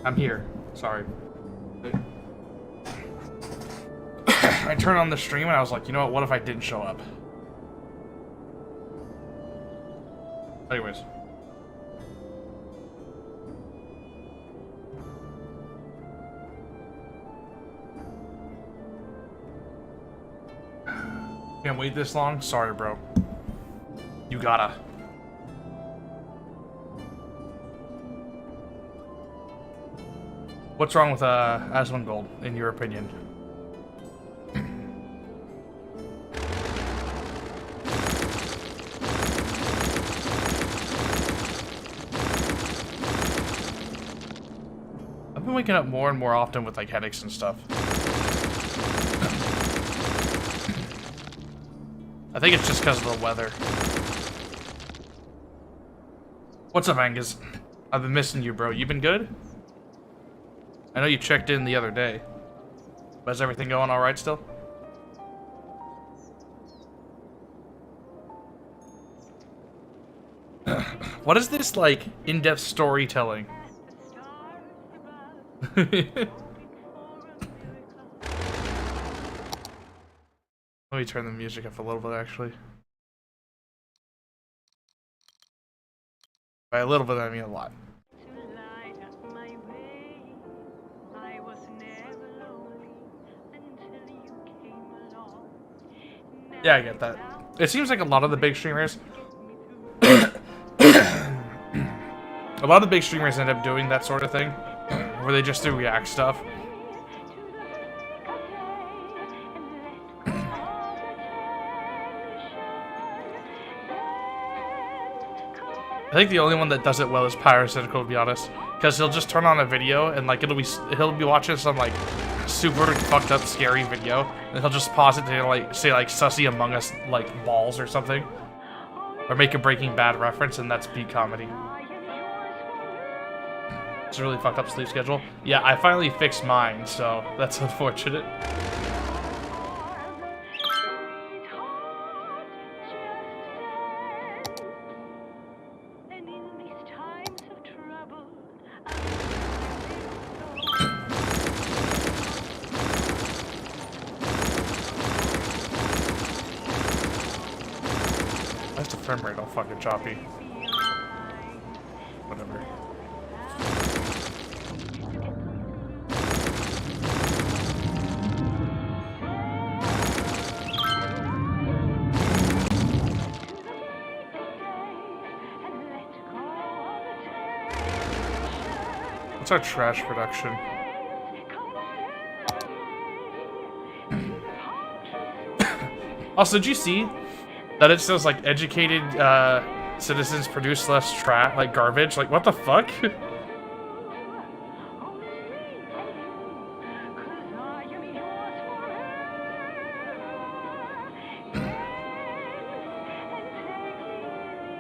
I'm here. Sorry. I turned on the stream and I was like, you know what if I didn't show up? Anyways. Can't wait this long? Sorry, bro. You gotta. What's wrong with Asmongold, in your opinion? I've been waking up more and more often with like headaches and stuff. I think it's just because of the weather. What's up, Angus? I've been missing you, bro. You been good? I know you checked in the other day. But is everything going alright still? What is this, like, in-depth storytelling? Let me turn the music up a little bit, actually. By a little bit, I mean a lot. Yeah, I get that. It seems like a lot of the big streamers... a lot of the big streamers end up doing that sort of thing. Where they just do react stuff. I think the only one that does it well is Pyrocynical, to be honest. Because he'll just turn on a video and like he'll be watching some like super fucked up scary video and he'll just pause it to like say like Sussy Among Us like balls or something. Or make a Breaking Bad reference, and that's peak comedy. It's a really fucked up sleep schedule. Yeah, I finally fixed mine, so that's unfortunate. Why's the frame rate all fucking choppy? Whatever. What's our trash production? Also, did you see that it says like educated citizens produce less like garbage? Like, what the fuck?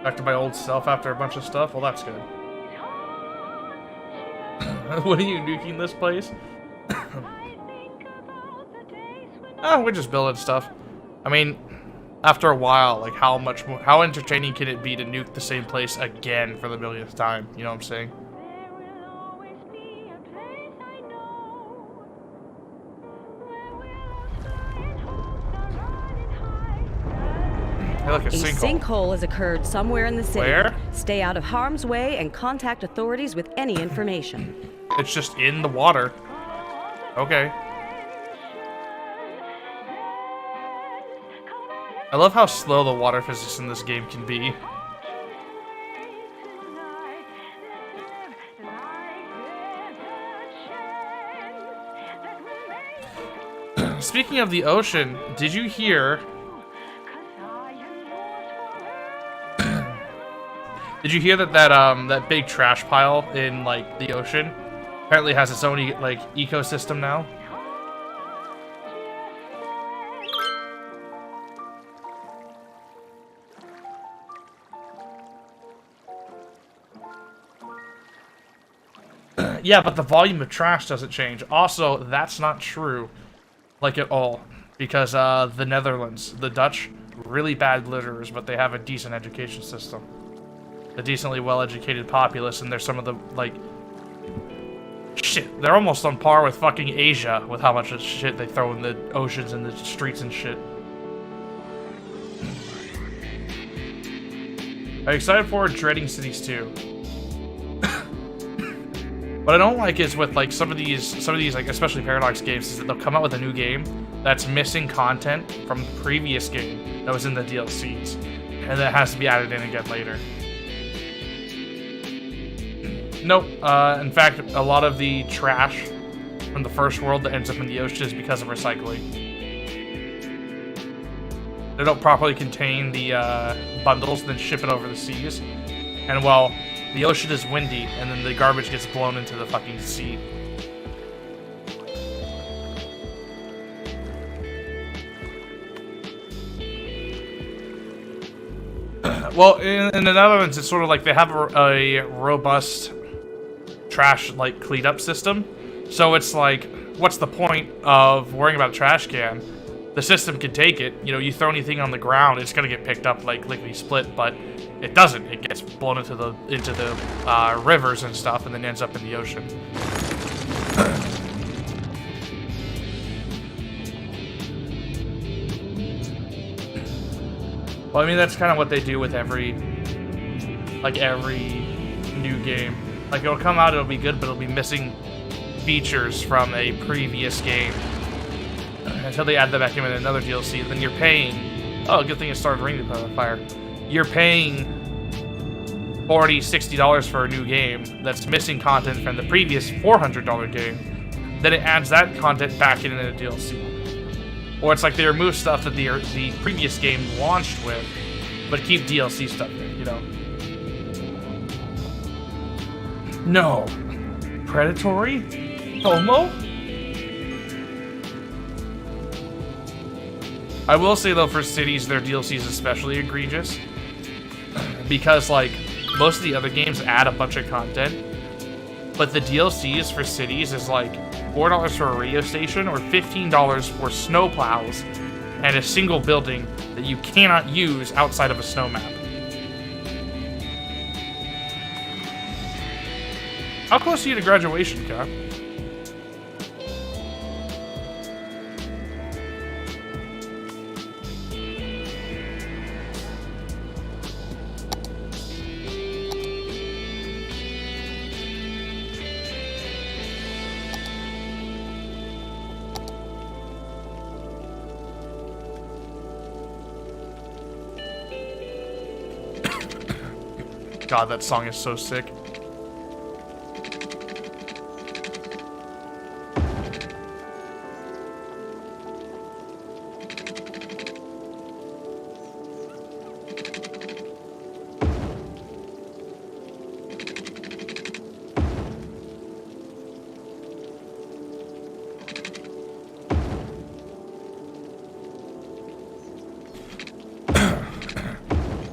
Back to my old self after a bunch of stuff? Well, that's good. What are you nuking this place? Oh, we're just building stuff. I mean, after a while, like how entertaining can it be to nuke the same place again for the millionth time? You know what I'm saying? Hey, look, a sinkhole has occurred somewhere in the city. Where? Stay out of harm's way and contact authorities with any information. It's just in the water. Okay. I love how slow the water physics in this game can be. Speaking of the ocean, did you hear... Did you hear that that big trash pile in like the ocean apparently has its own like ecosystem now? Yeah, but the volume of trash doesn't change. Also, that's not true, like at all, because the Netherlands, the Dutch, really bad litterers, but they have a decent education system. A decently well-educated populace, and they're some of the, like... Shit, they're almost on par with fucking Asia with how much shit they throw in the oceans and the streets and shit. Are you excited for Dreading Cities 2? What I don't like is with like some of these like especially Paradox games is that they'll come out with a new game that's missing content from the previous game that was in the DLCs, and that has to be added in again later. Nope. In fact, a lot of the trash from the first world that ends up in the ocean is because of recycling. They don't properly contain the bundles, then ship it over the seas, and well, the ocean is windy, and then the garbage gets blown into the fucking sea. Well, in the Netherlands, it's sort of like they have a robust trash like cleanup system. So it's like, what's the point of worrying about a trash can? The system can take it. You know, you throw anything on the ground, it's gonna get picked up like lickety split, but it doesn't. It gets blown into the rivers and stuff, and then ends up in the ocean. Well, I mean, that's kind of what they do with every new game. Like, it'll come out, it'll be good, but it'll be missing features from a previous game until they add that back in with another DLC. Then you're paying. Oh, good thing it started raining on fire. You're paying $40, $60 for a new game that's missing content from the previous $400 game. Then it adds that content back in a DLC. Or it's like they remove stuff that the previous game launched with, but keep DLC stuff in, you know? No. Predatory? Homo? I will say, though, for cities, their DLC is especially egregious. Because, like, most of the other games add a bunch of content, but the DLCs for cities is like $4 for a radio station or $15 for snow plows and a single building that you cannot use outside of a snow map. How close are you to graduation, Cap? God, that song is so sick.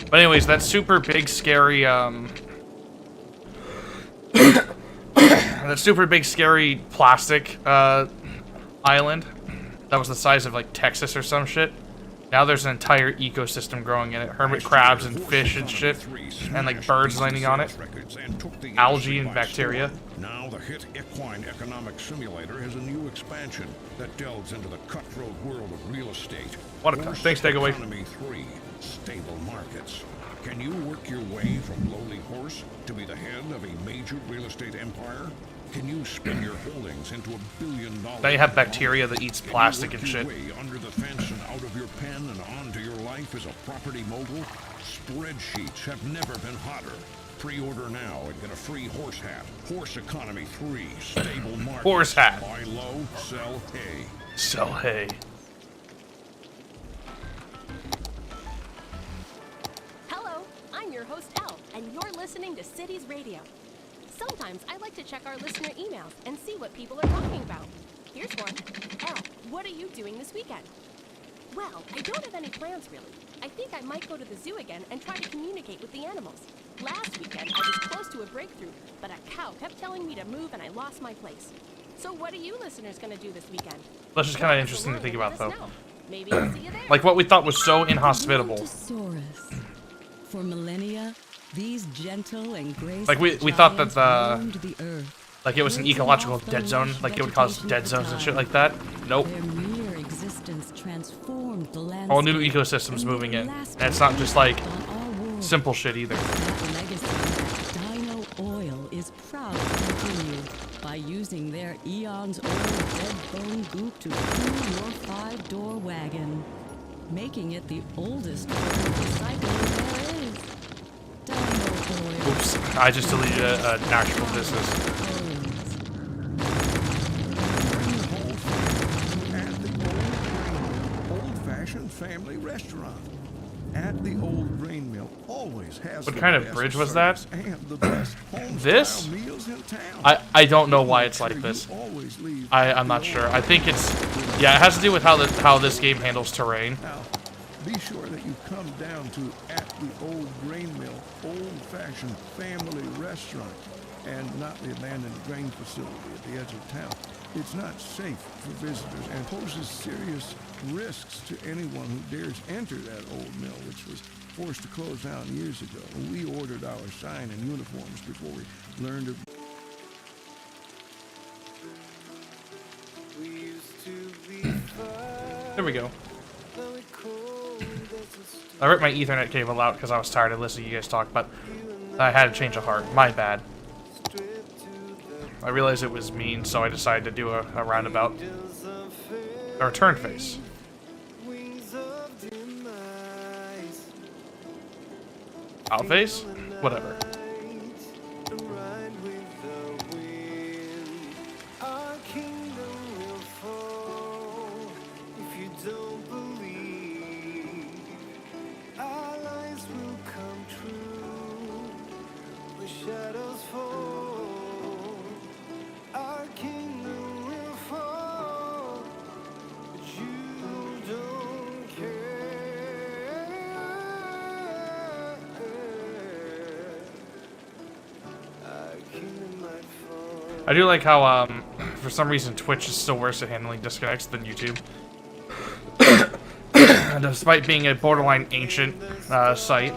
But anyways, that super big, scary, that super big, scary plastic, island that was the size of, like, Texas or some shit. Now there's an entire ecosystem growing in it. Hermit crabs and fish and shit. And, like, birds landing on it. Algae and bacteria. Now the hit equine economic simulator has a new expansion that delves into the cutthroat world of real estate. What a thanks, Takeaway. Economy 3, stable markets. Can you work your way from lowly horse to be the head of a major real estate empire? Can you spin your holdings into $1 billion? Now you have bacteria that eats plastic and shit. Under the fence and out of your pen and onto your life as a property mogul? Spreadsheets have never been hotter. Pre-order now and get a free horse hat. Horse Economy 3, stable markets. Horse hat. Buy low, sell hay. Sell hay. Hello, I'm your host Elle, and you're listening to Cities Radio. Sometimes I like to check our listener emails and see what people are talking about. Here's one. Elle, what are you doing this weekend? Well, I don't have any plans really. I think I might go to the zoo again and try to communicate with the animals. Last weekend I was close to a breakthrough, but a cow kept telling me to move and I lost my place. So what are you listeners going to do this weekend? That's just kind of interesting to think about, though. Maybe I'll see you there. Like what we thought was so inhospitable. For millennia, these gentle and graceful Like we thought that giants roamed the earth, Like it was an ecological dead zone, like it would cause dead zones and shit like that. Nope. Their mere existence transformed the landscape. All new ecosystems moving in. And it's not just like simple shit either. The legacy that Dino Oil is proud to continue by using their eons old dead bone goop to fuel your 5-door wagon, making it the oldest form of recycling there is. Dino Oil. Oops, I just deleted a natural business. Old-fashioned family restaurant. At the old grain mill always has What the kind of best bridge was that? service and the best home-style This? meals in town. I don't know why it's like You this. always leave I'm not sure. I think it's, yeah, it has to do with how this game handles terrain. Now, be sure that you come down to At the Old Grain Mill, old-fashioned family restaurant, and not the abandoned grain facility at the edge of town. It's not safe for visitors and poses serious risks to anyone who dares enter that old mill, which was forced to close down years ago. We ordered our sign and uniforms before we learned of... There we go. I ripped my Ethernet cable out because I was tired of listening to you guys talk, but I had to change a heart. My bad. I realized it was mean, so I decided to do a roundabout. A return face. Out face? Whatever. I do like how, for some reason, Twitch is still worse at handling disconnects than YouTube. Despite being a borderline ancient site.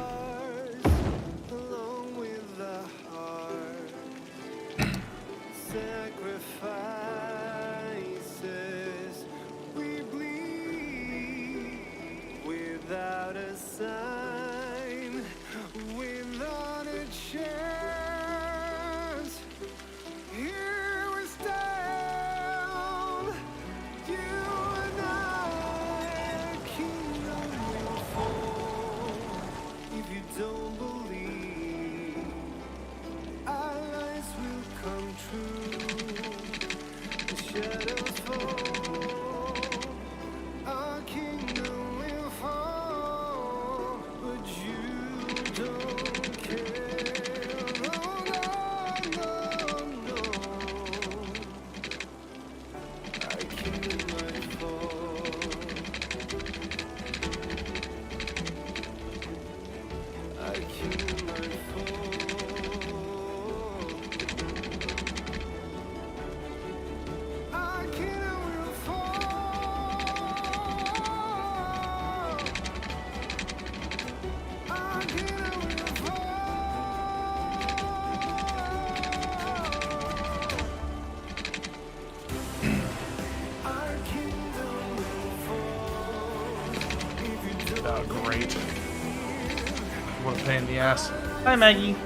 Great. What a pain in the ass. Hi, Maggie.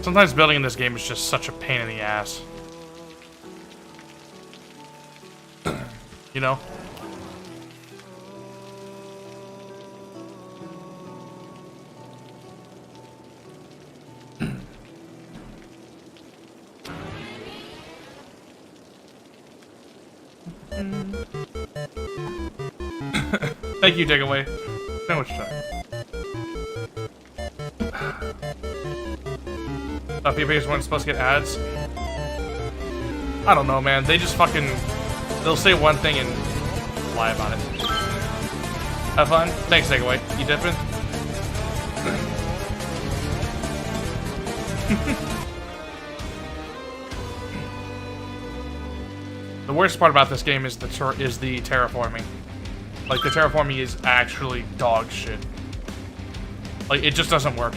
Sometimes building in this game is just such a pain in the ass. You know? Thank you, Digaway. So much time. PP's weren't supposed to get ads. I don't know, man. They just fucking... They'll say one thing and lie about it. Have fun? Thanks, Digaway. You dipping? The worst part about this game is the terraforming. Like, the terraforming is actually dog shit. Like, it just doesn't work.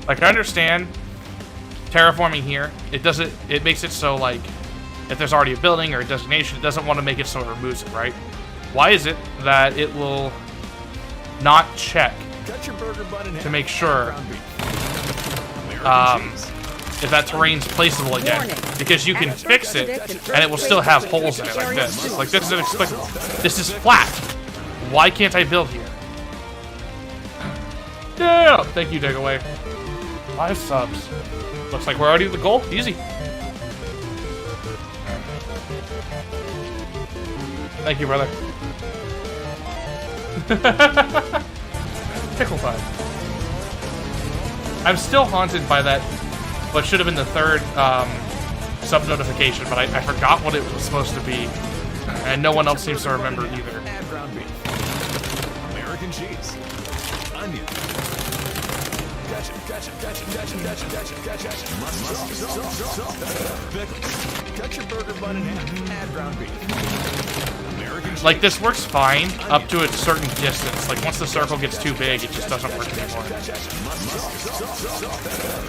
Like, I understand terraforming here. It makes it so, like, if there's already a building or a designation, it doesn't want to make it so it removes it, right? Why is it that it will not check to make sure if that terrain's placeable again? Because you can fix it and it will still have holes in it like this. Like, this is inexplicable. This is flat. Why can't I build here? Yeah! Thank you, Digaway. 5 subs. Looks like we're already at the goal. Easy. Thank you, brother. Pickle time. I'm still haunted by that, what should have been the third sub notification, but I forgot what it was supposed to be, and no one else seems to remember either. Add ground beef. American cheese. Onion. Gotcha. Pickles. Cut your burger bun in half. Add ground beef. American cheese. Like, this works fine up to a certain distance. Like, once the circle gets too big, it just doesn't work anymore.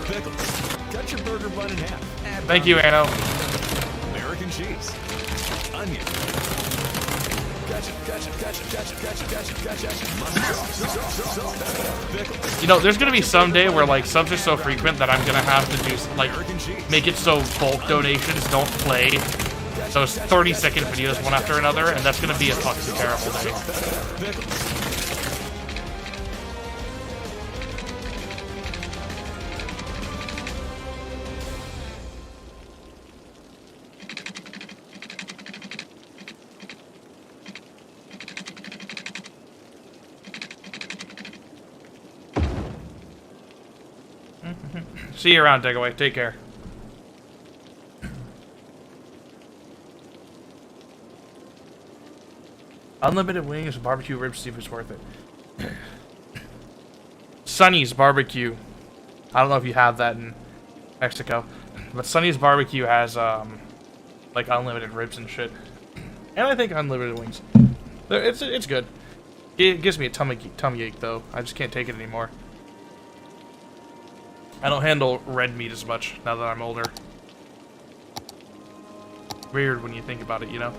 Pickles. Cut your burger bun in half. Add Thank you, Anno. American cheese. Onion. You know, there's gonna be some day where, like, subs are so frequent that I'm gonna have to do, like, make it so bulk donations don't play those 30-second videos one after another, and that's gonna be a fucking terrible day. See you around, Takeaway. Take care. Unlimited wings, barbecue ribs, see if it's worth it. Sonny's Barbecue. I don't know if you have that in Mexico, but Sonny's Barbecue has like unlimited ribs and shit, and I think unlimited wings. It's good. It gives me a tummy ache though. I just can't take it anymore. I don't handle red meat as much now that I'm older. Weird when you think about it, you know?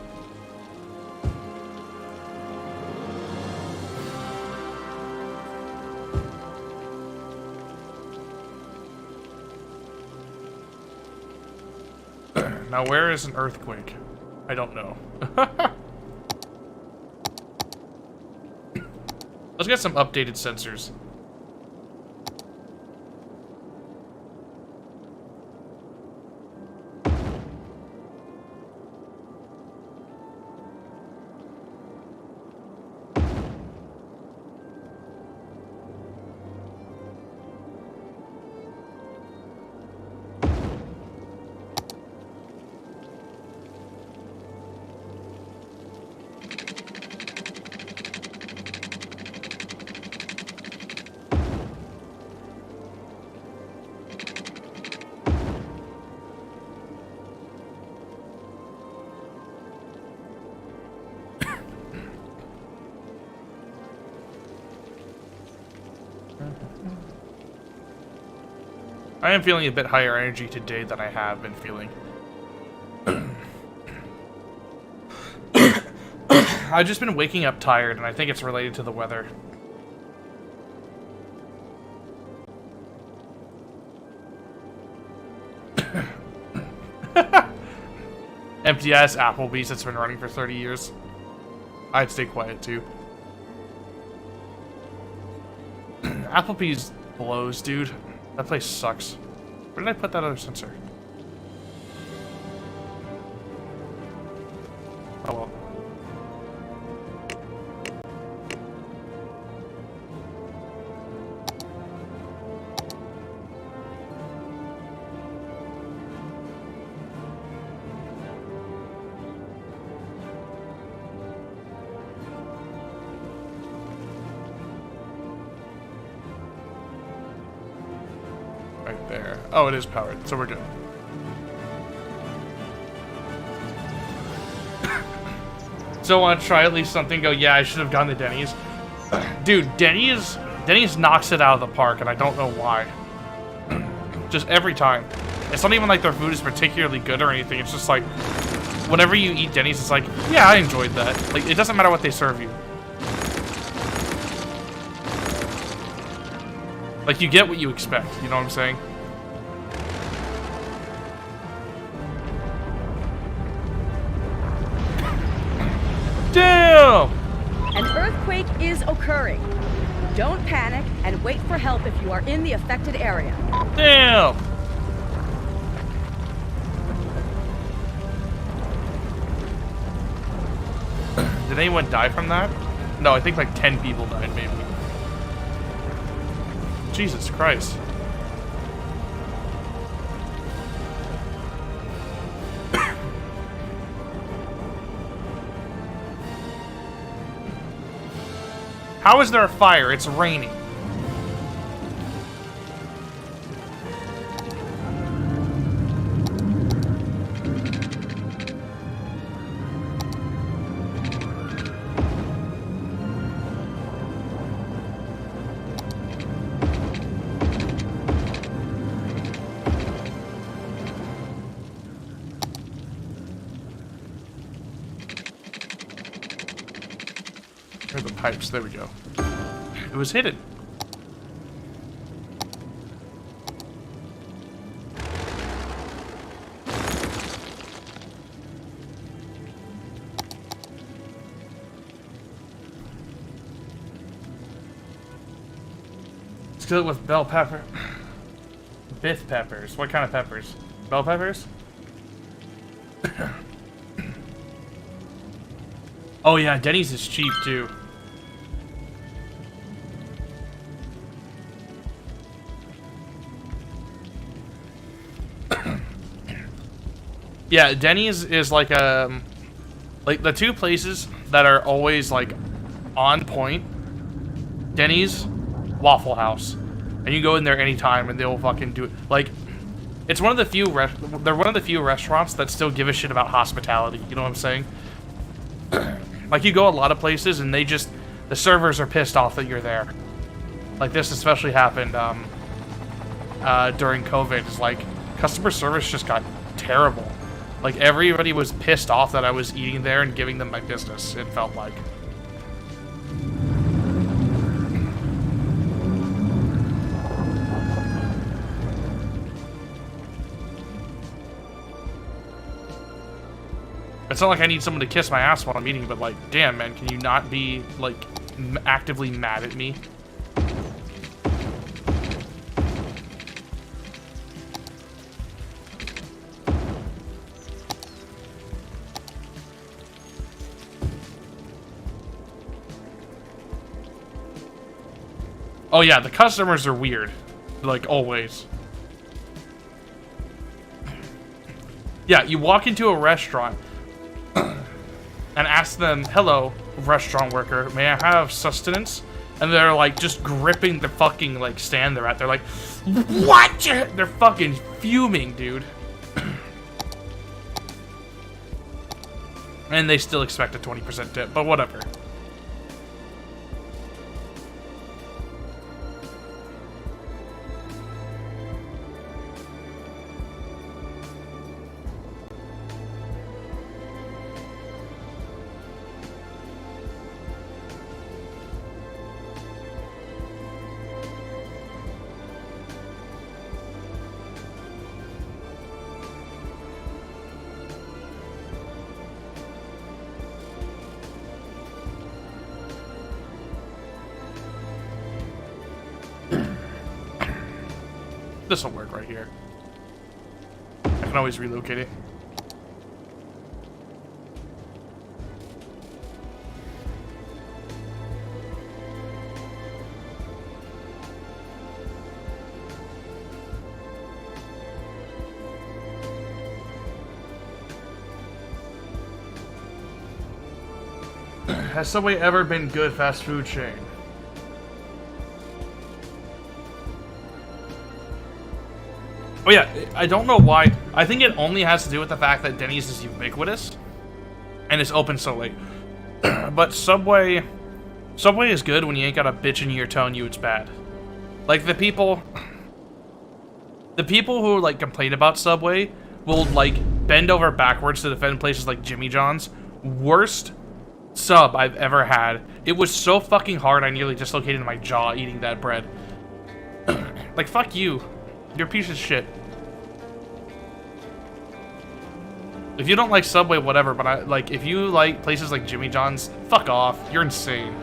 Now where is an earthquake? I don't know. Let's get some updated sensors. I am feeling a bit higher energy today than I have been feeling. I've just been waking up tired, and I think it's related to the weather. Empty ass Applebee's that's been running for 30 years. I'd stay quiet too. Applebee's blows, dude. That place sucks. Where did I put that other sensor? right there. Oh, it is powered, so we're good. So I want to try at least something. Go, yeah, I should have gone to Denny's. Dude, Denny's knocks it out of the park, and I don't know why. Just every time. It's not even like their food is particularly good or anything. It's just like, whenever you eat Denny's, it's like, yeah, I enjoyed that. Like, it doesn't matter what they serve you. Like, you get what you expect, you know what I'm saying? Damn! An earthquake is occurring. Don't panic and wait for help if you are in the affected area. Damn! Did anyone die from that? No, I think like 10 people died, maybe. Jesus Christ. How is there a fire? It's raining. Where are the pipes? There we go. It was hidden. Let's go with bell pepper. Biff peppers. What kind of peppers? Bell peppers? Oh yeah, Denny's is cheap too. Yeah, Denny's is like the two places that are always like on point. Denny's, Waffle House, and you go in there anytime and they'll fucking do it. Like, it's one of the few they're one of the few restaurants that still give a shit about hospitality. You know what I'm saying? Like, you go a lot of places and the servers are pissed off that you're there. Like, this especially happened during COVID. It's like, customer service just got terrible. Like, everybody was pissed off that I was eating there and giving them my business, it felt like. It's not like I need someone to kiss my ass while I'm eating, but like, damn, man, can you not be, like, actively mad at me? Oh yeah, the customers are weird. Like, always. Yeah, you walk into a restaurant and ask them, hello, restaurant worker, may I have sustenance? And they're like, just gripping the fucking, like, stand they're at. They're like, what? They're fucking fuming, dude. And they still expect a 20% tip, but whatever. This will work right here. I can always relocate it. Has Subway ever been good fast food chain? Oh yeah, I don't know why. I think it only has to do with the fact that Denny's is ubiquitous and it's open so late. But Subway is good when you ain't got a bitch in your telling you it's bad. Like the people who like complain about Subway will like bend over backwards to defend places like Jimmy John's. Worst sub I've ever had. It was so fucking hard I nearly dislocated my jaw eating that bread. Like fuck you. You're a piece of shit. If you don't like Subway, whatever, but if you like places like Jimmy John's, fuck off. You're insane.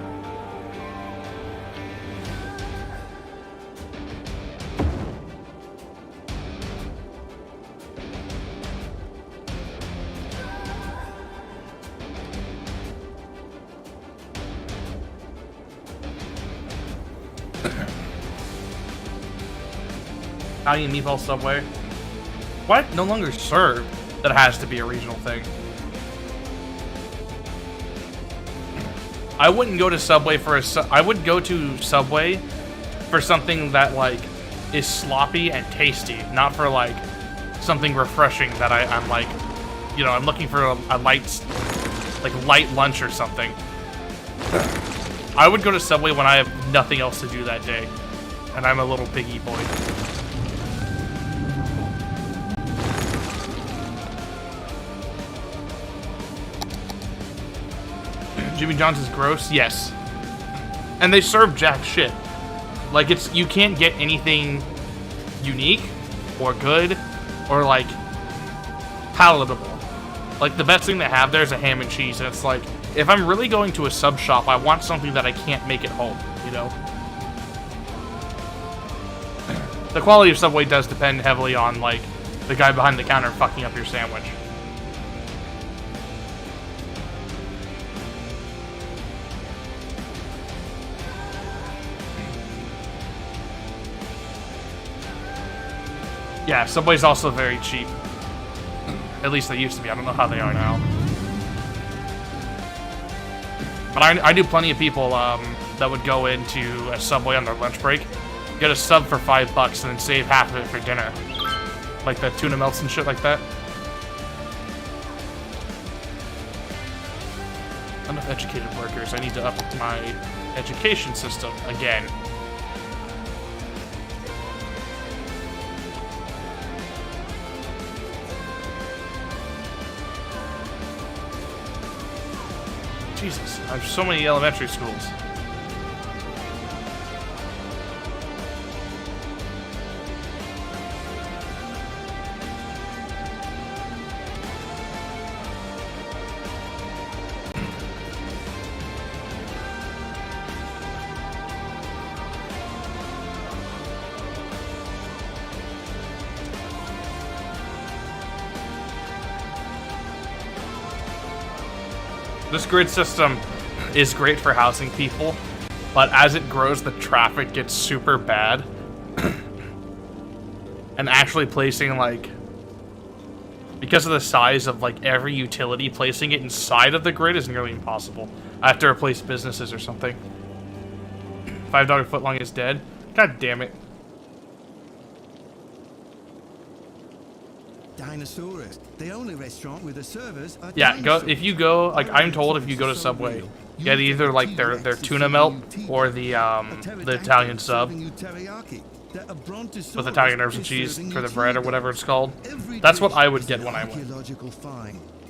Italian meatball Subway. What? No longer served. That has to be a regional thing. I wouldn't go to Subway for I would go to Subway for something that like is sloppy and tasty, not for like something refreshing that I'm like, you know, I'm looking for a light lunch or something. I would go to Subway when I have nothing else to do that day, and I'm a little piggy boy. Jimmy John's is gross? Yes. And they serve jack shit. Like, you can't get anything unique, or good, or, like, palatable. Like, the best thing they have there is a ham and cheese, and it's like, if I'm really going to a sub shop, I want something that I can't make at home, you know? The quality of Subway does depend heavily on, like, the guy behind the counter fucking up your sandwich. Yeah, Subway's also very cheap. At least they used to be. I don't know how they are now. But I knew plenty of people that would go into a Subway on their lunch break, get a sub for $5 and then save half of it for dinner. Like the tuna melts and shit like that. Enough educated workers. I need to up my education system again. Jesus, I have so many elementary schools. This grid system is great for housing people, but as it grows, the traffic gets super bad. And actually placing, like, because of the size of, like, every utility, placing it inside of the grid is nearly impossible. I have to replace businesses or something. $5 footlong is dead. God damn it. Dinosaurus, the only restaurant with the servers are yeah, if you go, like, I'm told if you go to Subway, get either like their tuna melt or the Italian sub with Italian herbs and cheese for the bread or whatever it's called. That's what I would get when I went.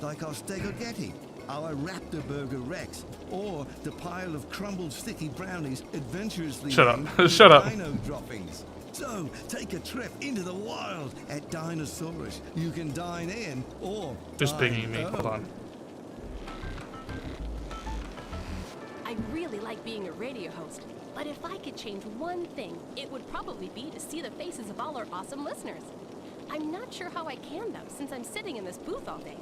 Like our Stegogetti, our Raptor Burger Rex, or the pile of crumbled sticky brownies adventurously Shut up. Shut up. Dino droppings. So, take a trip into the wild at Dinosaurus. You can dine in or just pinging me. Hold on. I really like being a radio host, but if I could change one thing, it would probably be to see the faces of all our awesome listeners. I'm not sure how I can, though, since I'm sitting in this booth all day.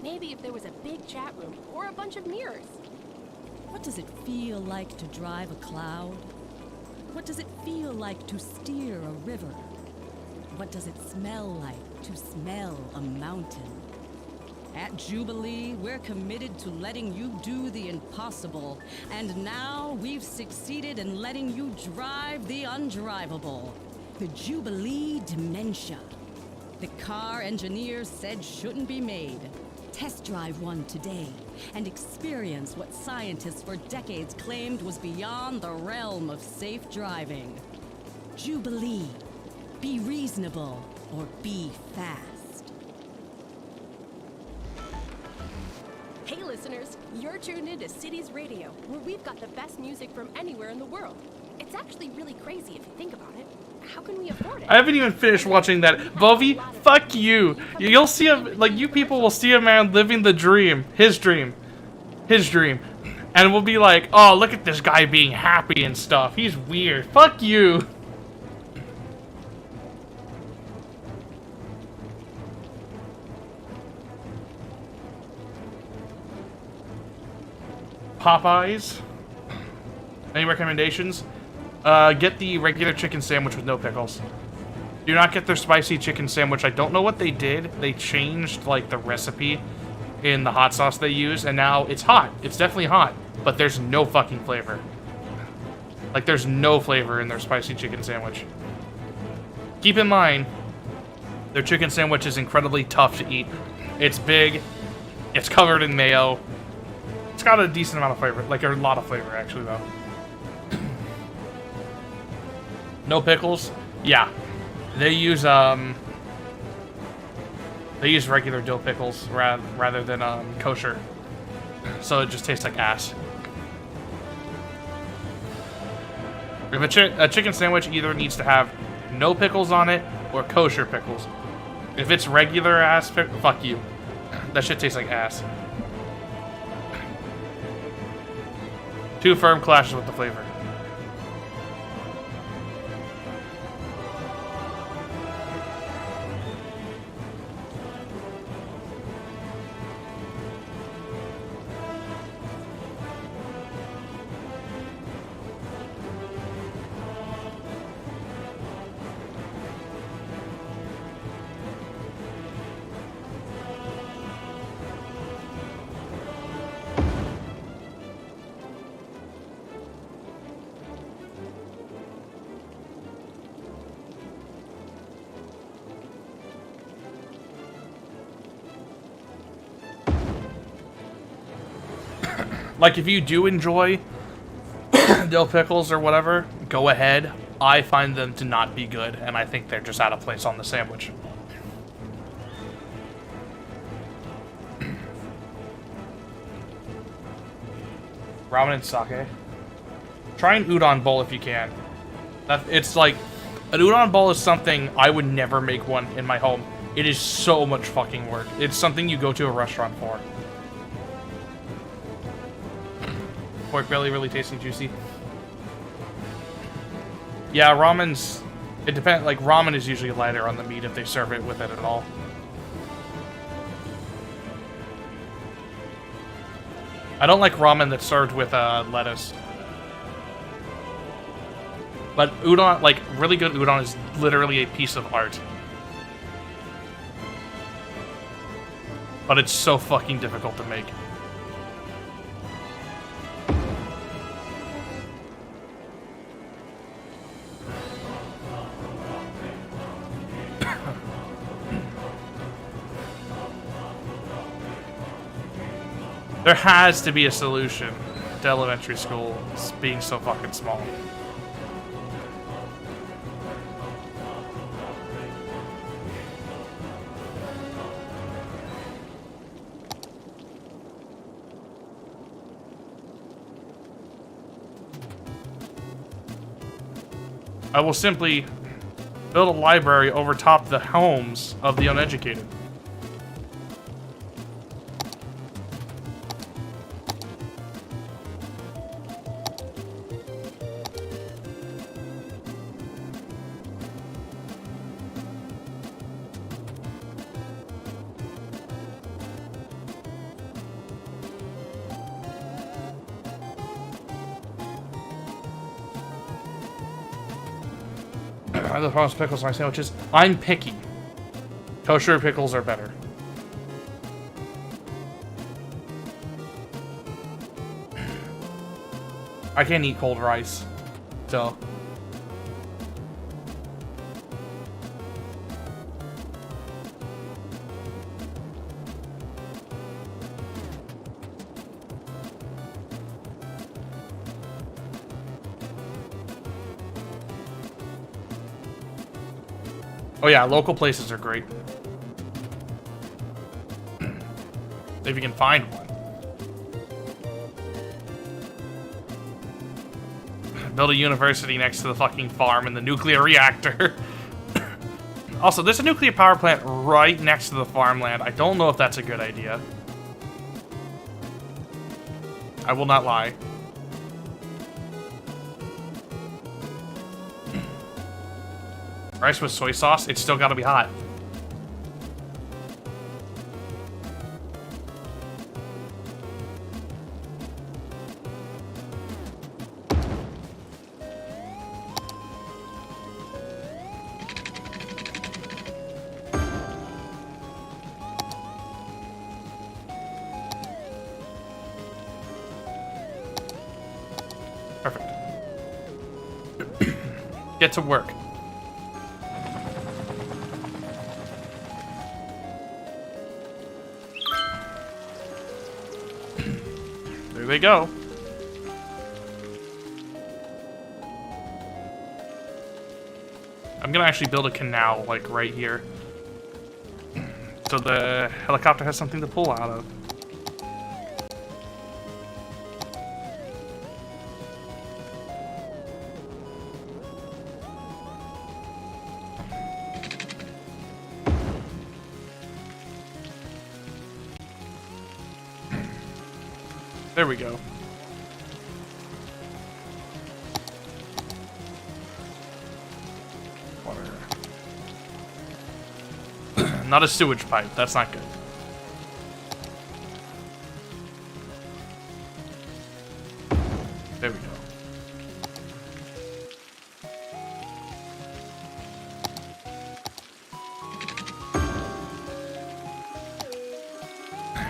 Maybe if there was a big chat room or a bunch of mirrors. What does it feel like to drive a cloud? What does it feel like to steer a river? What does it smell like to smell a mountain? At Jubilee, we're committed to letting you do the impossible. And now we've succeeded in letting you drive the undrivable. The Jubilee Dementia. The car engineers said shouldn't be made. Test drive one today and experience what scientists for decades claimed was beyond the realm of safe driving. Jubilee. Be reasonable or be fast. Hey listeners, you're tuned into Cities Radio, where we've got the best music from anywhere in the world. It's actually really crazy if you think about it. How can we afford it? I haven't even finished watching that. Bovi, fuck you. You'll see him, like, you people will see a man living the dream. His dream. His dream. And we'll be like, oh, look at this guy being happy and stuff. He's weird. Fuck you. Popeyes. Any recommendations? Get the regular chicken sandwich with no pickles. Do not get their spicy chicken sandwich. I don't know what they did. They changed, like, the recipe in the hot sauce they use, and now it's hot. It's definitely hot, but there's no fucking flavor. Like, there's no flavor in their spicy chicken sandwich. Keep in mind, their chicken sandwich is incredibly tough to eat. It's big. It's covered in mayo. It's got a decent amount of flavor. Like, a lot of flavor, actually, though. No pickles? Yeah. They use regular dill pickles rather than kosher. So it just tastes like ass. If a chicken sandwich either needs to have no pickles on it or kosher pickles. If it's regular ass fuck you. That shit tastes like ass. Too firm clashes with the flavor. Like, if you do enjoy dill pickles or whatever, go ahead. I find them to not be good, and I think they're just out of place on the sandwich. Ramen and sake. Try an udon bowl if you can. It's like, an udon bowl is something I would never make one in my home. It is so much fucking work. It's something you go to a restaurant for. Pork belly really tasty and juicy. Yeah, ramen's... It depends, like, ramen is usually lighter on the meat if they serve it with it at all. I don't like ramen that's served with lettuce. But udon, like, really good udon is literally a piece of art. But it's so fucking difficult to make. There has to be a solution to elementary school being so fucking small. I will simply build a library over top the homes of the uneducated. I love promise pickles on my sandwiches. I'm picky. Kosher pickles are better. I can't eat cold rice, so. Oh yeah, local places are great. If you can find one. Build a university next to the fucking farm and the nuclear reactor. Also, there's a nuclear power plant right next to the farmland. I don't know if that's a good idea. I will not lie. Rice with soy sauce, it's still gotta be hot. Perfect. Get to work. There they go. I'm gonna actually build a canal, like, right here. So the helicopter has something to pull out of. There we go. Water. Not a sewage pipe. That's not good. There we go.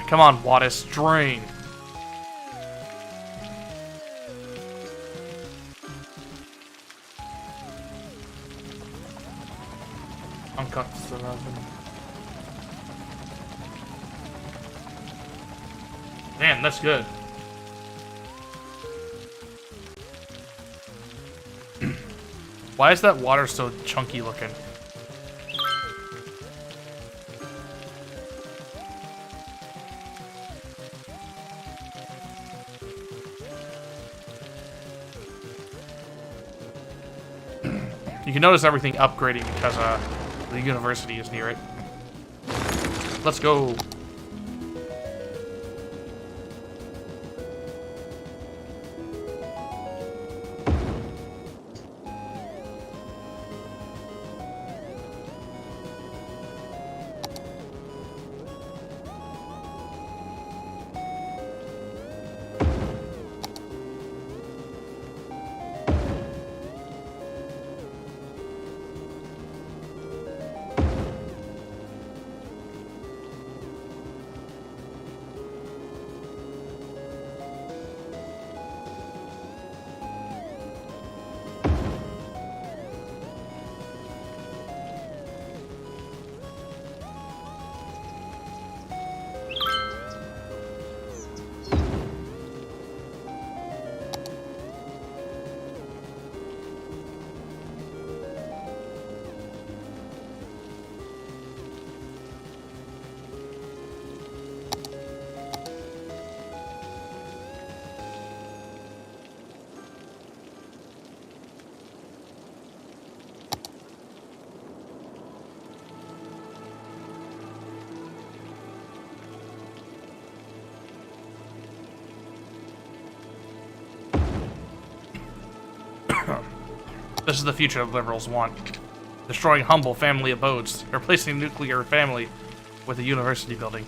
Come on, Wattis, drain. Uncuts the oven. Man, that's good. Why is that water so chunky looking? You can notice everything upgrading because the university is near it. Let's go. This is the future the liberals want. Destroying humble family abodes, replacing nuclear family with a university building.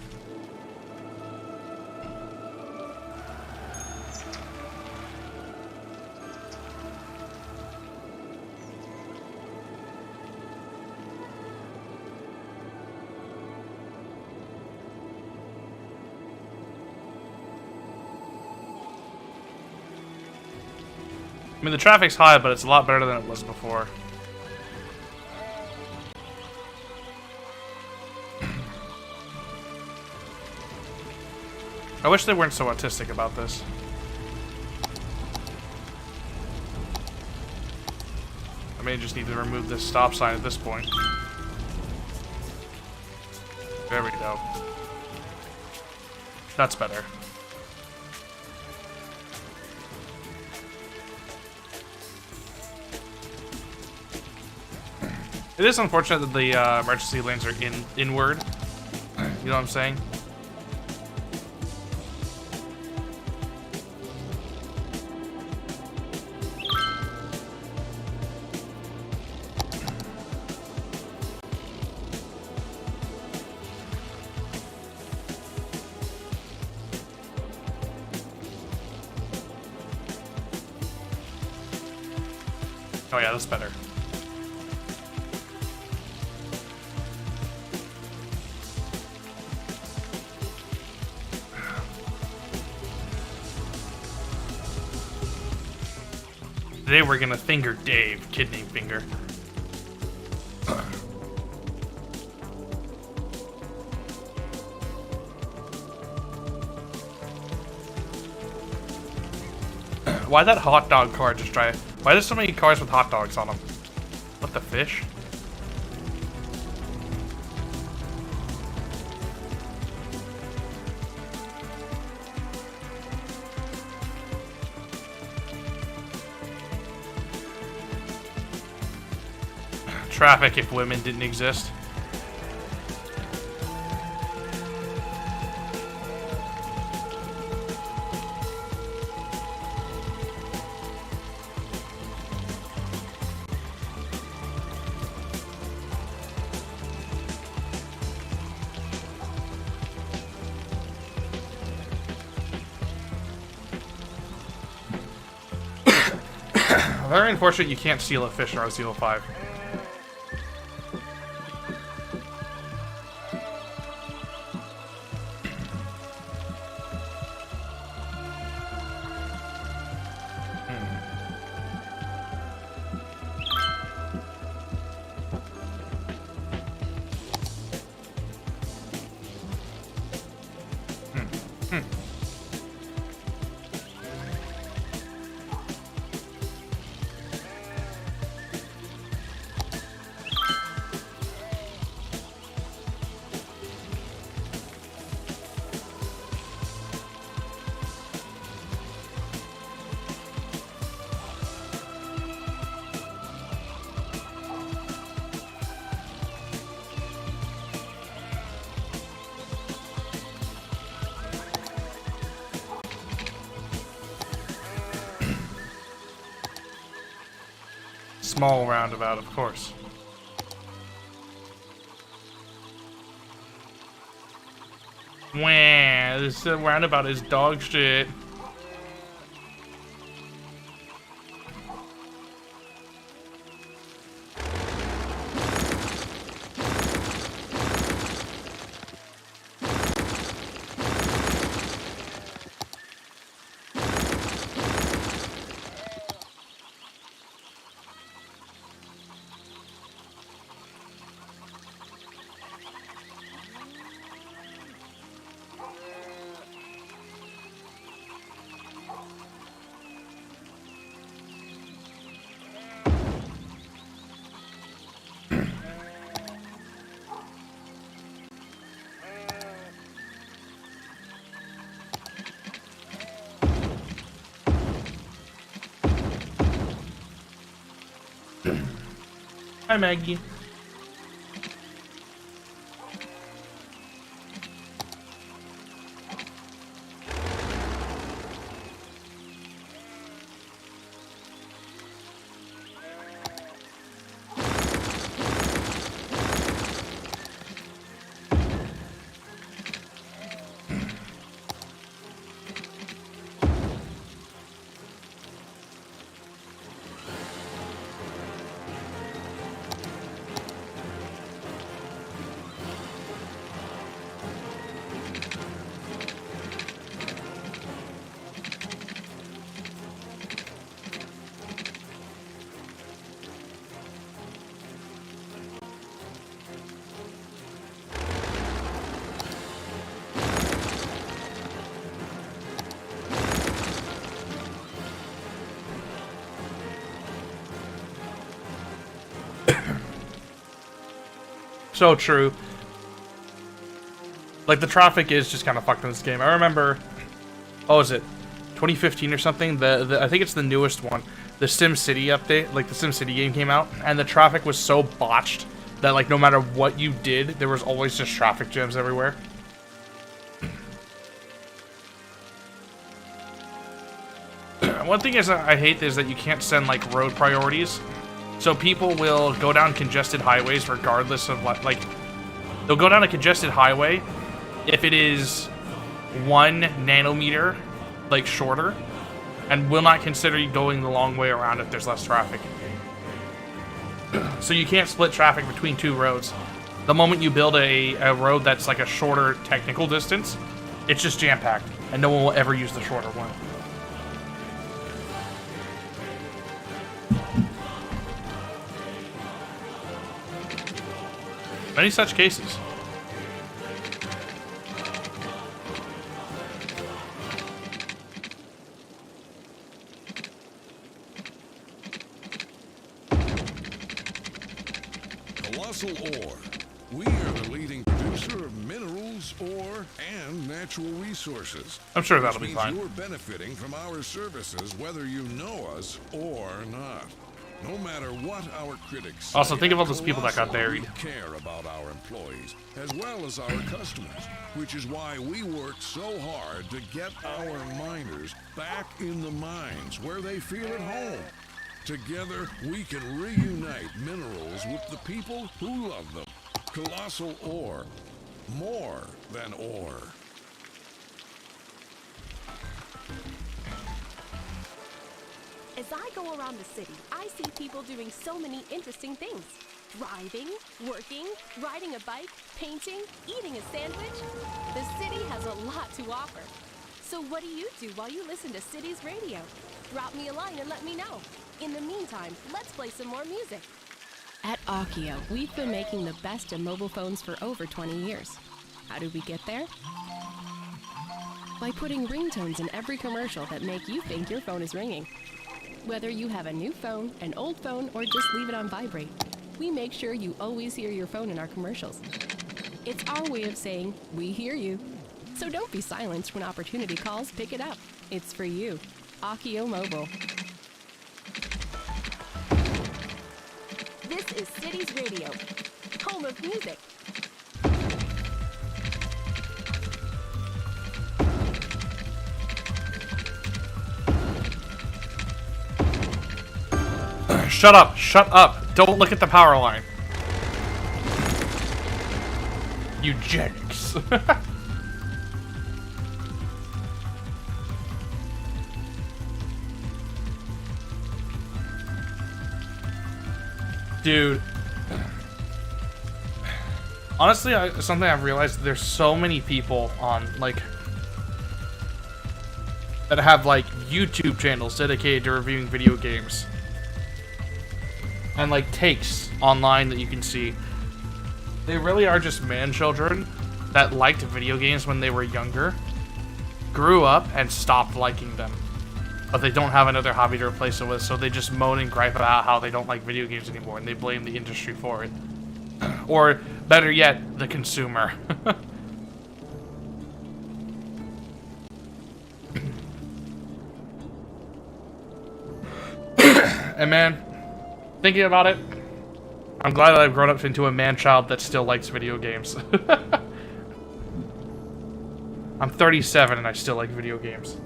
I mean, the traffic's high, but it's a lot better than it was before. I wish they weren't so autistic about this. I may just need to remove this stop sign at this point. There we go. That's better. It is unfortunate that the emergency lanes are inward. You know what I'm saying? Oh yeah, that's better. Today we're gonna finger Dave, kidney finger. Why that hot dog car just drive? Why there's so many cars with hot dogs on them? What the fish? Traffic if women didn't exist. Very unfortunate you can't steal a fish in Resident Evil 5. Small roundabout, of course. Wah, this roundabout is dog shit. Hi, Maggie. So true. Like, the traffic is just kind of fucked in this game. I remember, what was it, 2015 or something? I think it's the newest one. The SimCity update, like the SimCity game came out, and the traffic was so botched that, like, no matter what you did, there was always just traffic jams everywhere. One thing is I hate is that you can't send, like, road priorities. So people will go down congested highways regardless of what, like, they'll go down a congested highway if it is 1 nanometer, like, shorter, and will not consider you going the long way around if there's less traffic. So you can't split traffic between 2 roads. The moment you build a road that's like a shorter technical distance, it's just jam-packed, and no one will ever use the shorter one. Many such cases. Colossal Ore. We are the leading producer of minerals, ore, and natural resources. I'm sure that'll be Which fine. means you're benefiting from our services whether you know us or not. No matter what our critics say, Also, think of all those people that got buried. we care about our employees as well as our customers, which is why we work so hard to get our miners back in the mines where they feel at home. Together, we can reunite minerals with the people who love them. Colossal Ore. More than ore. As I go around the city, I see people doing so many interesting things. Driving, working, riding a bike, painting, eating a sandwich. The city has a lot to offer. So what do you do while you listen to Cities Radio? Drop me a line and let me know. In the meantime, let's play some more music. At Akio, we've been making the best in mobile phones for over 20 years. How did we get there? By putting ringtones in every commercial that make you think your phone is ringing. Whether you have a new phone, an old phone, or just leave it on vibrate, we make sure you always hear your phone in our commercials. It's our way of saying, we hear you. So don't be silenced when opportunity calls, pick it up. It's for you. Akio Mobile. This is Cities Radio, home of music. Shut up! Shut up! Don't look at the power line. Eugenics. Dude. Honestly, something I've realized, there's so many people on, like, that have, like, YouTube channels dedicated to reviewing video games. And, like, takes online that you can see. They really are just man-children that liked video games when they were younger, grew up, and stopped liking them. But they don't have another hobby to replace it with, so they just moan and gripe about how they don't like video games anymore, and they blame the industry for it. Or, better yet, the consumer. And man, thinking about it, I'm glad that I've grown up into a man-child that still likes video games. I'm 37 and I still like video games.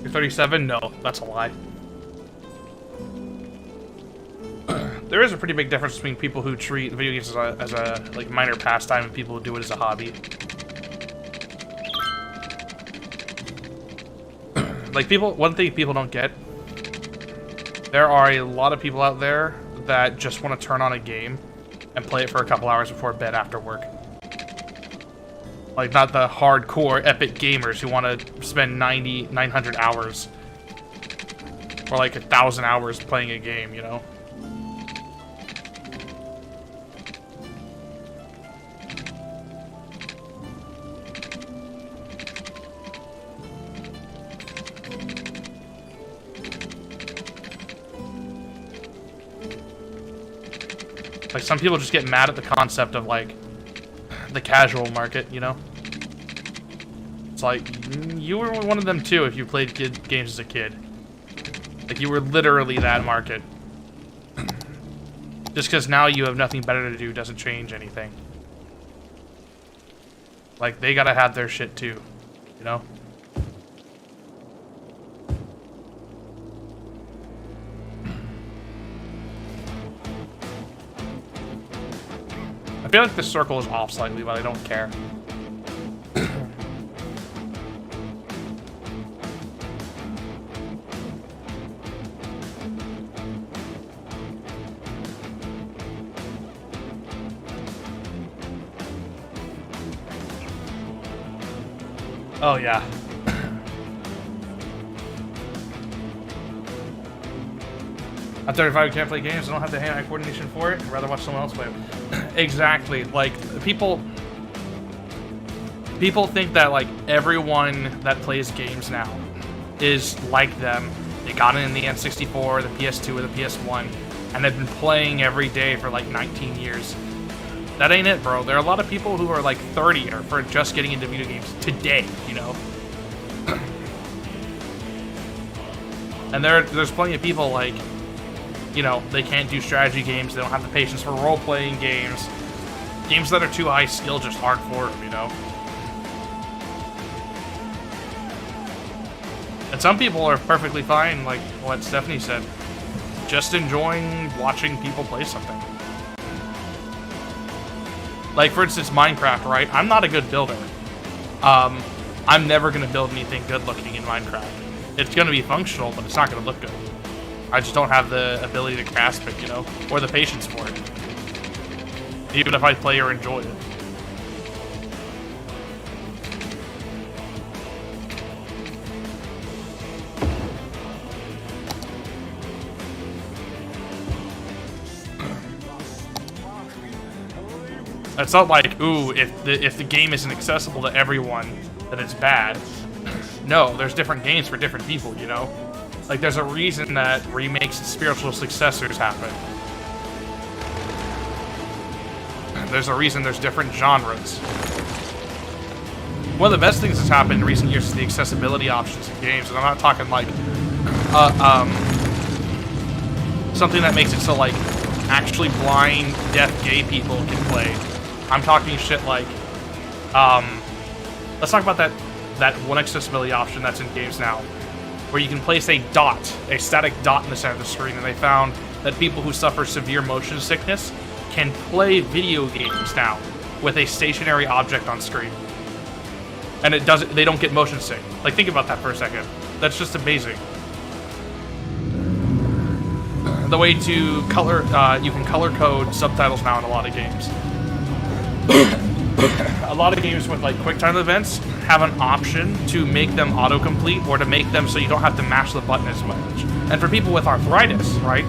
You're 37? No, that's a lie. There is a pretty big difference between people who treat video games as a like minor pastime and people who do it as a hobby. Like one thing people don't get, there are a lot of people out there that just want to turn on a game and play it for a couple hours before bed after work. Like, not the hardcore epic gamers who want to spend 900 hours or like 1,000 hours playing a game, you know? Like, some people just get mad at the concept of, like, the casual market, you know? It's like, you were one of them too if you played games as a kid. Like, you were literally that market. Just because now you have nothing better to do doesn't change anything. Like, they gotta have their shit too, you know? I feel like the circle is off slightly, but I don't care. Oh, yeah. At 35, you can't play games. I don't have the hand-eye coordination for it. I'd rather watch someone else play it. Exactly. Like, people think that, like, everyone that plays games now is like them. They got it in the N64, the PS2, or the PS1, and they've been playing every day for, like, 19 years. That ain't it, bro. There are a lot of people who are like 30 or for just getting into video games today, you know? And there's plenty of people like, you know, they can't do strategy games, they don't have the patience for role-playing games. Games that are too high skill just aren't for them, you know? And some people are perfectly fine, like what Stephanie said, just enjoying watching people play something. Like, for instance, Minecraft, right? I'm not a good builder. I'm never going to build anything good-looking in Minecraft. It's going to be functional, but it's not going to look good. I just don't have the ability to grasp it, you know? Or the patience for it. Even if I play or enjoy it. It's not like, ooh, if the game isn't accessible to everyone, then it's bad. No, there's different games for different people, you know? Like, there's a reason that remakes and spiritual successors happen. There's a reason there's different genres. One of the best things that's happened in recent years is the accessibility options in games, and I'm not talking like, something that makes it so, like, actually blind, deaf, gay people can play. I'm talking shit like, let's talk about that one accessibility option that's in games now, where you can place a static dot in the center of the screen, and they found that people who suffer severe motion sickness can play video games now with a stationary object on screen. And they don't get motion sick. Like, think about that for a second. That's just amazing. The way to color, you can color code subtitles now in a lot of games. A lot of games with like QuickTime events have an option to make them autocomplete or to make them so you don't have to mash the button as much. And for people with arthritis, right?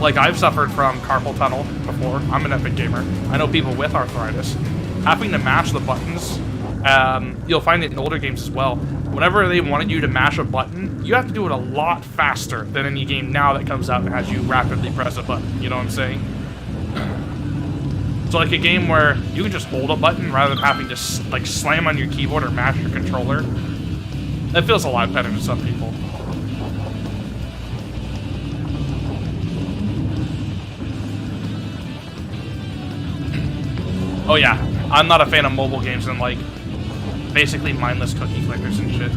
Like, I've suffered from carpal tunnel before. I'm an epic gamer. I know people with arthritis. Having to mash the buttons, you'll find it in older games as well. Whenever they wanted you to mash a button, you have to do it a lot faster than any game now that comes out and has you rapidly press a button. You know what I'm saying? So like a game where you can just hold a button rather than having to like slam on your keyboard or mash your controller, that feels a lot better to some people. Oh yeah, I'm not a fan of mobile games and like basically mindless cookie clickers and shit.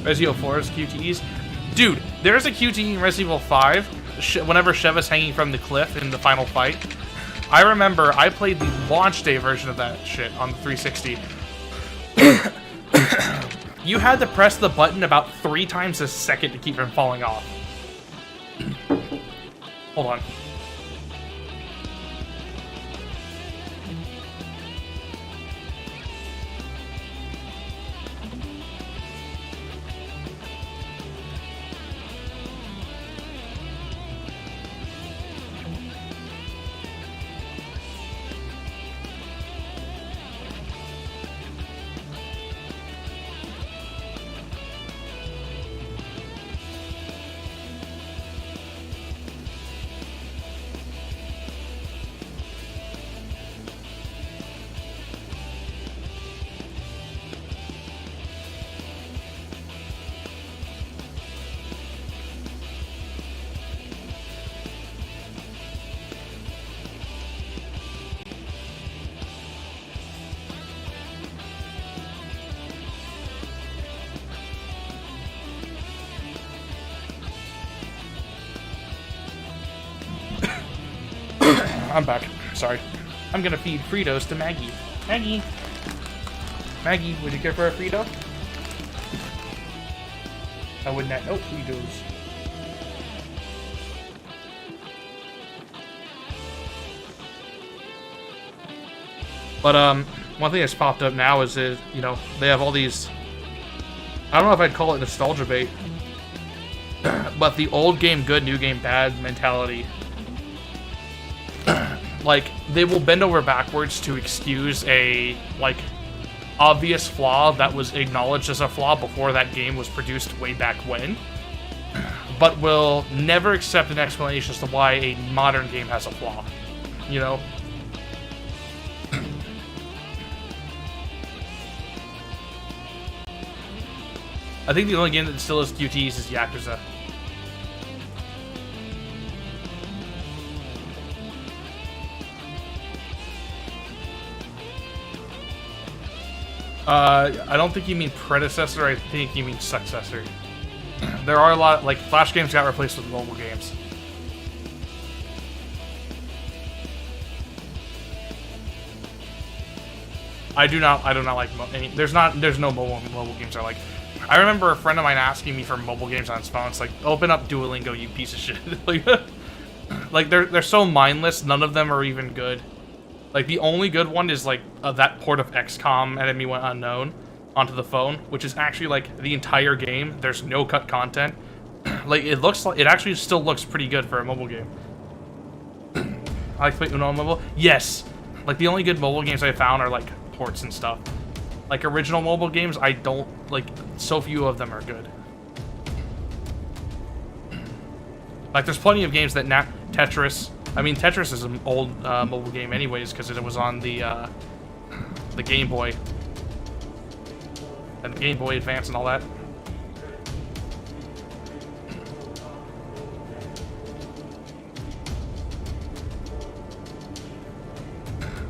Resident Evil 4's QTEs. Dude, there's a QTE in Resident Evil 5 whenever Sheva's hanging from the cliff in the final fight. I remember I played the launch day version of that shit on the 360. You had to press the button about 3 times a second to keep him falling off. Hold on. I'm back. Sorry. I'm gonna feed Fritos to Maggie. Maggie! Maggie, would you care for a Frito? I would not. Oh, Fritos. But, one thing that's popped up now is, you know, they have all these... I don't know if I'd call it nostalgia bait. But the old game good, new game bad mentality. Like, they will bend over backwards to excuse a, like, obvious flaw that was acknowledged as a flaw before that game was produced way back when. But will never accept an explanation as to why a modern game has a flaw. You know? I think the only game that still has QTs is Yakuza. I don't think you mean predecessor, I think you mean successor. There are a lot, like, Flash games got replaced with mobile games. I do not like there's no mobile games I like. I remember a friend of mine asking me for mobile games on his phone. It's like, open up Duolingo, you piece of shit. like they're so mindless, none of them are even good. Like, the only good one is, like, that port of XCOM, Enemy Went Unknown, onto the phone, which is actually, like, the entire game. There's no cut content. Like, it actually still looks pretty good for a mobile game. I like to play Uno on mobile. Yes! Like, the only good mobile games I found are, like, ports and stuff. Like, original mobile games, I don't, like, so few of them are good. Like, there's plenty of games that Tetris... I mean, Tetris is an old mobile game anyways, because it was on the Game Boy. And the Game Boy Advance and all that.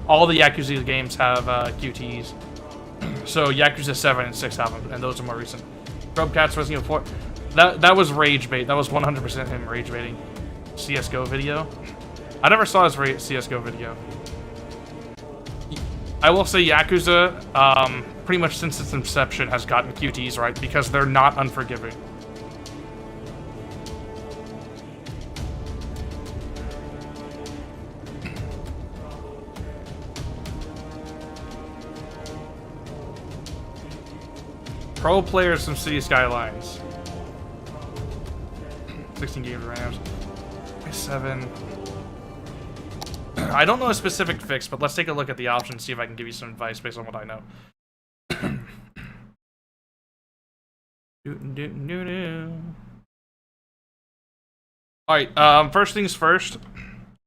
All the Yakuza games have QTEs. So Yakuza 7 and 6 have them, and those are more recent. Robcats Resident Evil 4. That was rage bait. That was 100% him rage baiting. CSGO video. I never saw his CSGO video. I will say Yakuza, pretty much since its inception, has gotten QTs right, because they're not unforgiving. Pro players from City Skylines. 16 games of RAMs. 7. I don't know a specific fix, but let's take a look at the options, see if I can give you some advice based on what I know. Alright, first things first.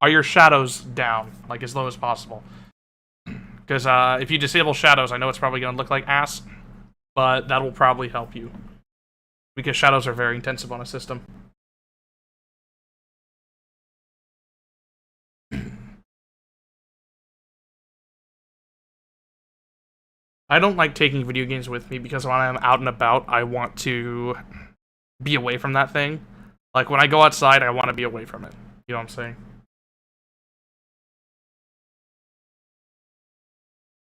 Are your shadows down? Like, as low as possible. Because if you disable shadows, I know it's probably going to look like ass, but that will probably help you. Because shadows are very intensive on a system. I don't like taking video games with me because when I'm out and about, I want to be away from that thing. Like, when I go outside, I want to be away from it. You know what I'm saying?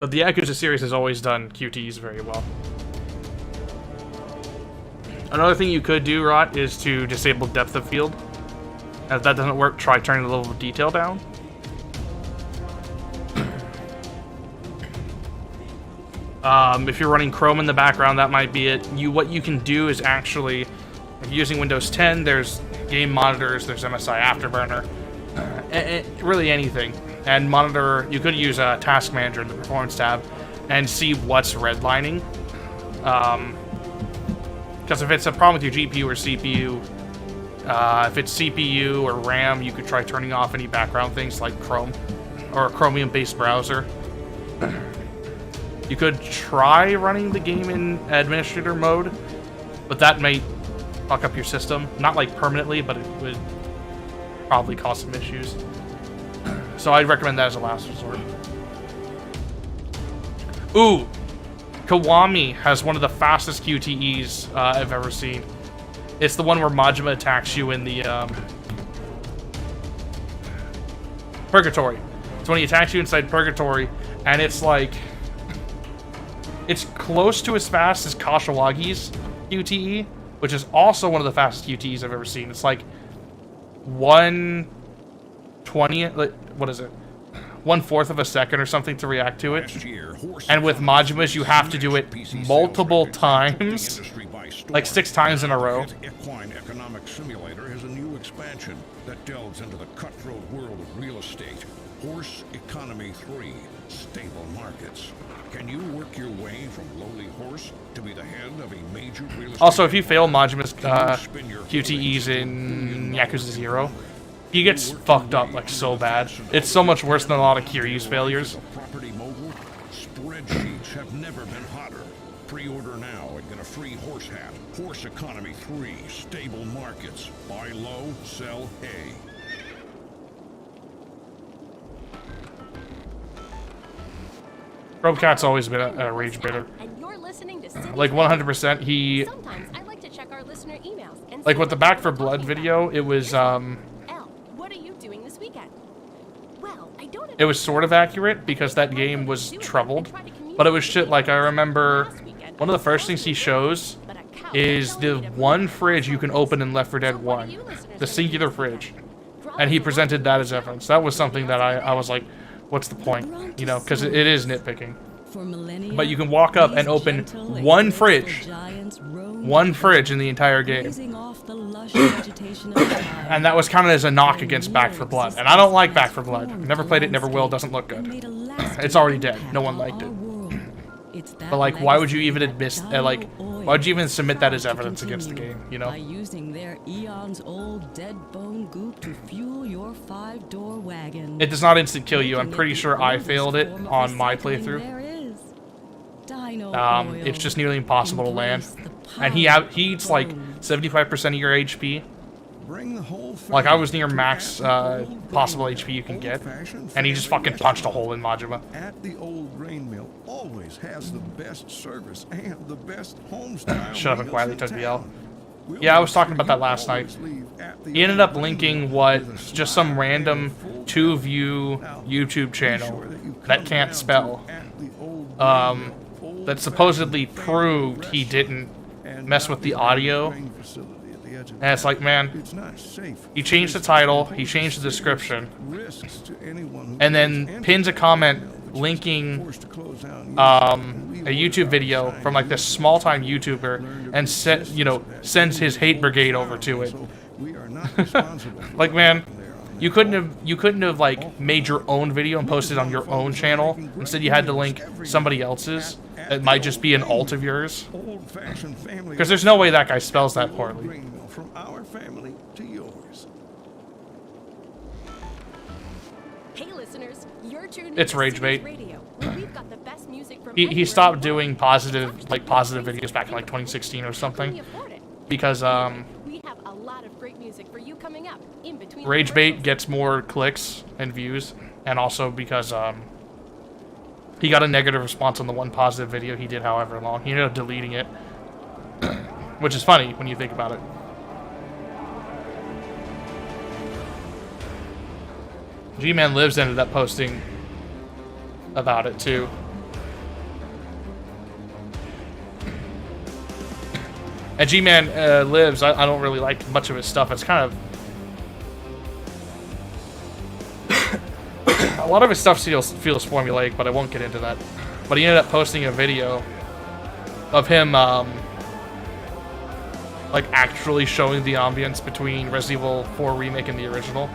But the Yakuza series has always done QTEs very well. Another thing you could do, Rot, is to disable depth of field. If that doesn't work, try turning the level of detail down. If you're running Chrome in the background, that might be it. What you can do is actually, if you're using Windows 10, there's game monitors, there's MSI Afterburner, really anything. And monitor, you could use a task manager in the performance tab and see what's redlining. Because if it's a problem with your GPU or CPU, if it's CPU or RAM, you could try turning off any background things like Chrome or a Chromium-based browser. You could try running the game in administrator mode, but that may fuck up your system. Not like permanently, but it would probably cause some issues. So I'd recommend that as a last resort. Ooh! Kiwami has one of the fastest QTEs I've ever seen. It's the one where Majima attacks you in the Purgatory. It's when he attacks you inside Purgatory, and it's like... It's close to as fast as Kashawagi's QTE, which is also one of the fastest QTEs I've ever seen. It's like 1/20, like, what is it? 1/4 of a second or something to react to it. And with Majima's, you have to do it multiple times, like 6 times in a row. Equine Economic Simulator has a new expansion that delves into the cutthroat world of real estate. Horse Economy 3, Stable Markets. Can you work your way from lowly horse to be the head of a major real estate? Also, if you fail Majima's QTEs in Yakuza 0, he gets fucked up like so bad. It's so much worse than a lot of Kiryu's failures. Property mogul, spreadsheets have never been hotter. Pre-order now and get a free horse hat. Horse Economy 3, Stable Markets. Buy low, sell hay. Robcat's always been a rage bitter. Like 100%, he... Sometimes I like to check our listener emails and Like see with the what Back people for are Blood talking video, about. it was, Elle, what are you doing this weekend? Well, I don't it was sort of accurate because that game was troubled. But it was shit like, I remember one of the first things he shows is the one fridge you can open in Left 4 Dead 1. The singular fridge. And he presented that as evidence. That was something that I was like, what's the point? You know, because it is nitpicking. But you can walk up and open one fridge. One fridge in the entire game. And that was counted as a knock against Back for Blood. And I don't like Back for Blood. Never played it, never will, doesn't look good. It's already dead. No one liked it. But like, why would you even admit, like, why would you even submit that as evidence against the game, you know? By using their eons old dead bone goop to fuel your 5-door wagon. It does not instant kill you. I'm pretty sure I failed it on my playthrough. It's just nearly impossible to land. And he eats like 75% of your HP. Like, I was near max possible HP you can get, and he just fucking punched a hole in Majima. At the old grain mill always has the best service and the best home style. Shut up and quietly took the L. Yeah, I was talking about that last night. He ended up linking what, just some random 2-view YouTube channel that can't spell. That supposedly proved he didn't mess with the audio. And it's like, man, he changed the title, he changed the description, and then pins a comment linking a YouTube video from like this small-time YouTuber and sends his hate brigade over to it. Like, man, you couldn't have like made your own video and posted it on your own channel. Instead, you had to link somebody else's. It might just be an alt of yours. Because there's no way that guy spells that poorly. From our family to yours. Hey listeners, you're tuned It's to rage Cities bait. Radio, where we've got the best music from He anywhere stopped in the world. doing positive videos back in like 2016 or Can something. you afford it? Because We have a lot of great music for you coming up in between Rage Bait commercials. gets more clicks and views, and also because he got a negative response on the one positive video he did however long. He ended up deleting it. Which is funny when you think about it. G-Man Lives ended up posting about it too. And G-Man Lives, I don't really like much of his stuff. It's kind of... a lot of his stuff feels formulaic, but I won't get into that. But he ended up posting a video of him, like, actually showing the ambience between Resident Evil 4 Remake and the original.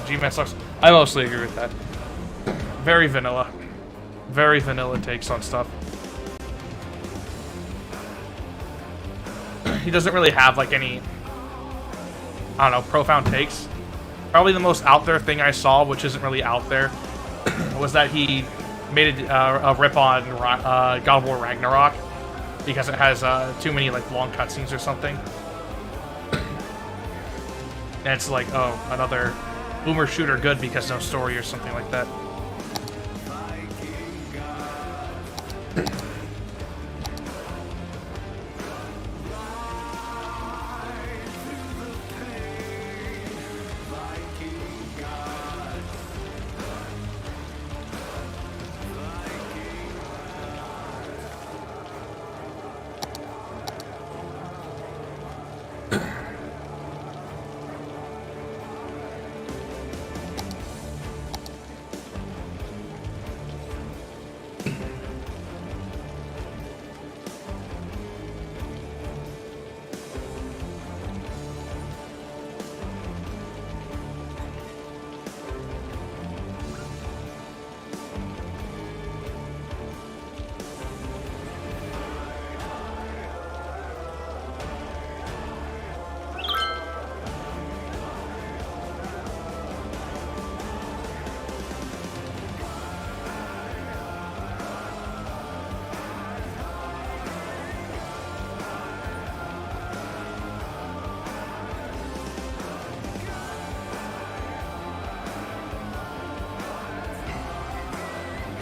G-Man sucks. I mostly agree with that. Very vanilla. Very vanilla takes on stuff. He doesn't really have, like, any, I don't know, profound takes. Probably the most out there thing I saw, which isn't really out there, was that he made a rip on God of War Ragnarok because it has too many, like, long cutscenes or something. And it's like, oh, another boomer shooter good because no story or something like that.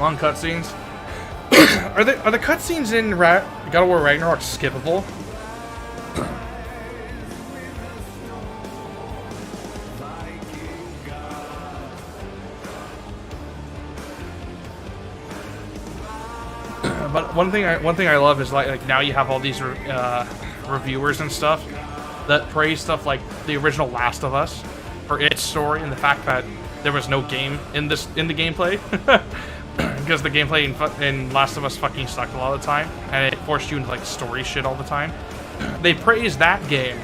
Long cutscenes. Are the cutscenes in God of War Ragnarok skippable? But one thing I love is like now you have all these reviewers and stuff that praise stuff like the original Last of Us for its story and the fact that there was no game in the gameplay. Because the gameplay in Last of Us fucking sucked a lot of the time, and it forced you into like story shit all the time. They praise that game,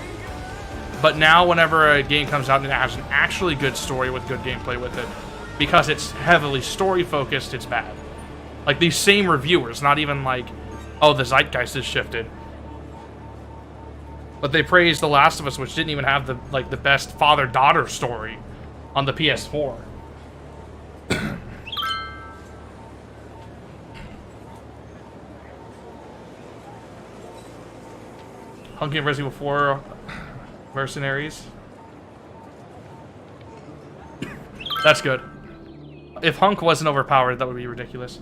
but now whenever a game comes out and it has an actually good story with good gameplay with it, because it's heavily story focused, it's bad. Like these same reviewers, not even like, oh, the zeitgeist has shifted, but they praised The Last of Us, which didn't even have the best father-daughter story on the PS4. Hunk in Resident Evil 4 Mercenaries. That's good. If Hunk wasn't overpowered, that would be ridiculous.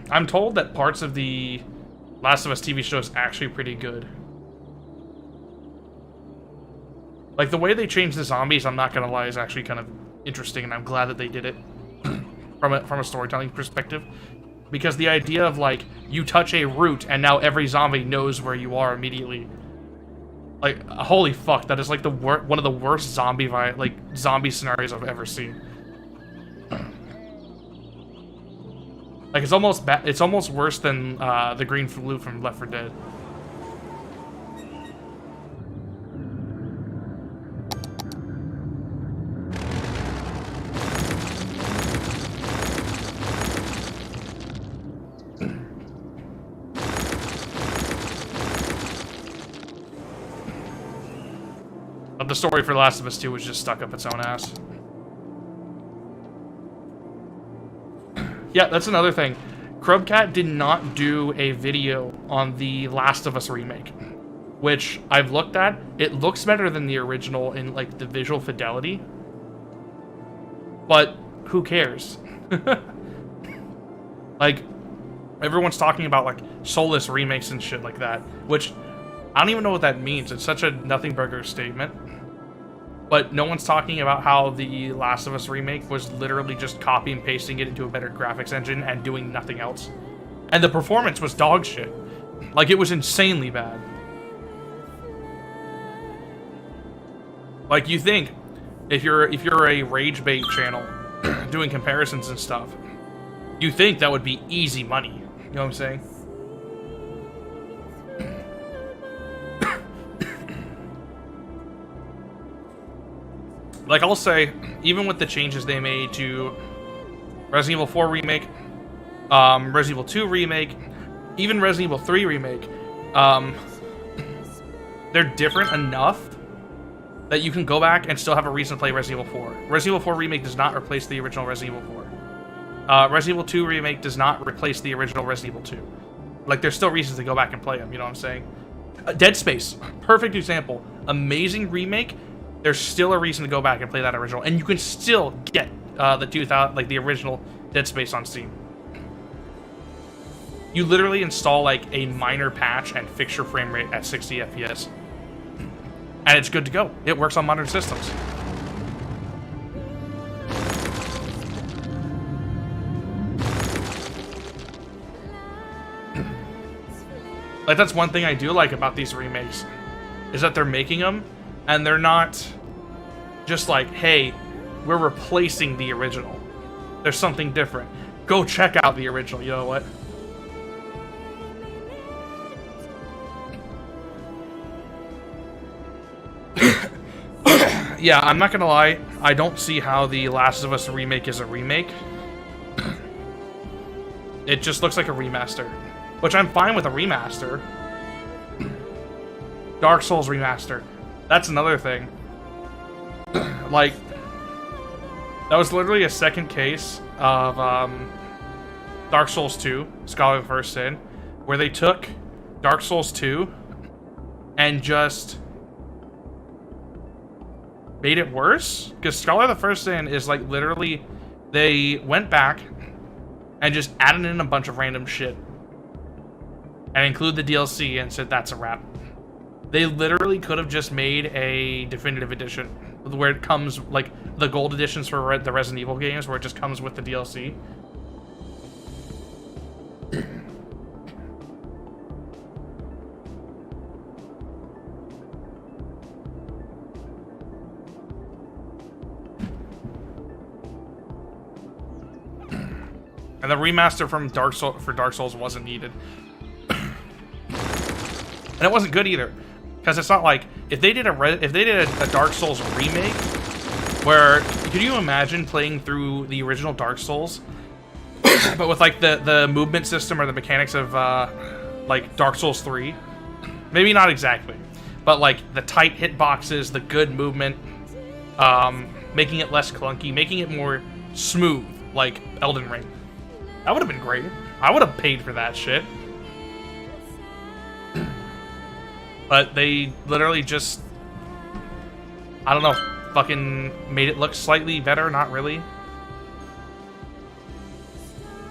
I'm told that parts of the Last of Us TV show is actually pretty good. Like, the way they changed the zombies, I'm not gonna lie, is actually kind of interesting, and I'm glad that they did it. From a storytelling perspective, because the idea of like you touch a root and now every zombie knows where you are immediately, like holy fuck, that is like one of the worst zombie scenarios I've ever seen. Like it's almost worse than the green flu from Left 4 Dead. The story for The Last of Us 2 was just stuck up its own ass. Yeah, that's another thing. Krubcat did not do a video on the Last of Us remake, which I've looked at. It looks better than the original in like the visual fidelity, but who cares? Like, everyone's talking about like soulless remakes and shit like that, which I don't even know what that means. It's such a nothing burger statement. But no one's talking about how the Last of Us remake was literally just copy and pasting it into a better graphics engine and doing nothing else. And the performance was dog shit. Like, it was insanely bad. Like, you think, if you're a rage bait channel doing comparisons and stuff, you think that would be easy money. You know what I'm saying? Like, I'll say, even with the changes they made to Resident Evil 4 Remake, Resident Evil 2 Remake, even Resident Evil 3 Remake, they're different enough that you can go back and still have a reason to play Resident Evil 4. Resident Evil 4 Remake does not replace the original Resident Evil 4. Resident Evil 2 Remake does not replace the original Resident Evil 2. Like, there's still reasons to go back and play them, you know what I'm saying? Dead Space, perfect example. Amazing remake. There's still a reason to go back and play that original, and you can still get the original Dead Space on Steam. You literally install like a minor patch and fix your frame rate at 60 FPS, and it's good to go. It works on modern systems. Like, that's one thing I do like about these remakes, is that they're making them, and they're not just like, hey, we're replacing the original. There's something different. Go check out the original, you know what? Yeah, I'm not gonna lie, I don't see how the Last of Us remake is a remake. It just looks like a remaster. Which I'm fine with a remaster. Dark Souls remaster. That's another thing. Like, that was literally a second case of Dark Souls 2, Scholar of the First Sin, where they took Dark Souls 2 and just made it worse. Because Scholar of the First Sin is like literally, they went back and just added in a bunch of random shit and include the DLC and said that's a wrap. They literally could have just made a definitive edition where it comes, like, the gold editions for the Resident Evil games, where it just comes with the DLC. And the remaster from Dark Souls wasn't needed. And it wasn't good either, because it's not like if they did a Dark Souls remake, where could you imagine playing through the original Dark Souls, but with like the movement system or the mechanics of like Dark Souls 3? Maybe not exactly, but like the tight hitboxes, the good movement, making it less clunky, making it more smooth, like Elden Ring. That would have been great. I would have paid for that shit. But they literally just, I don't know, fucking made it look slightly better, not really.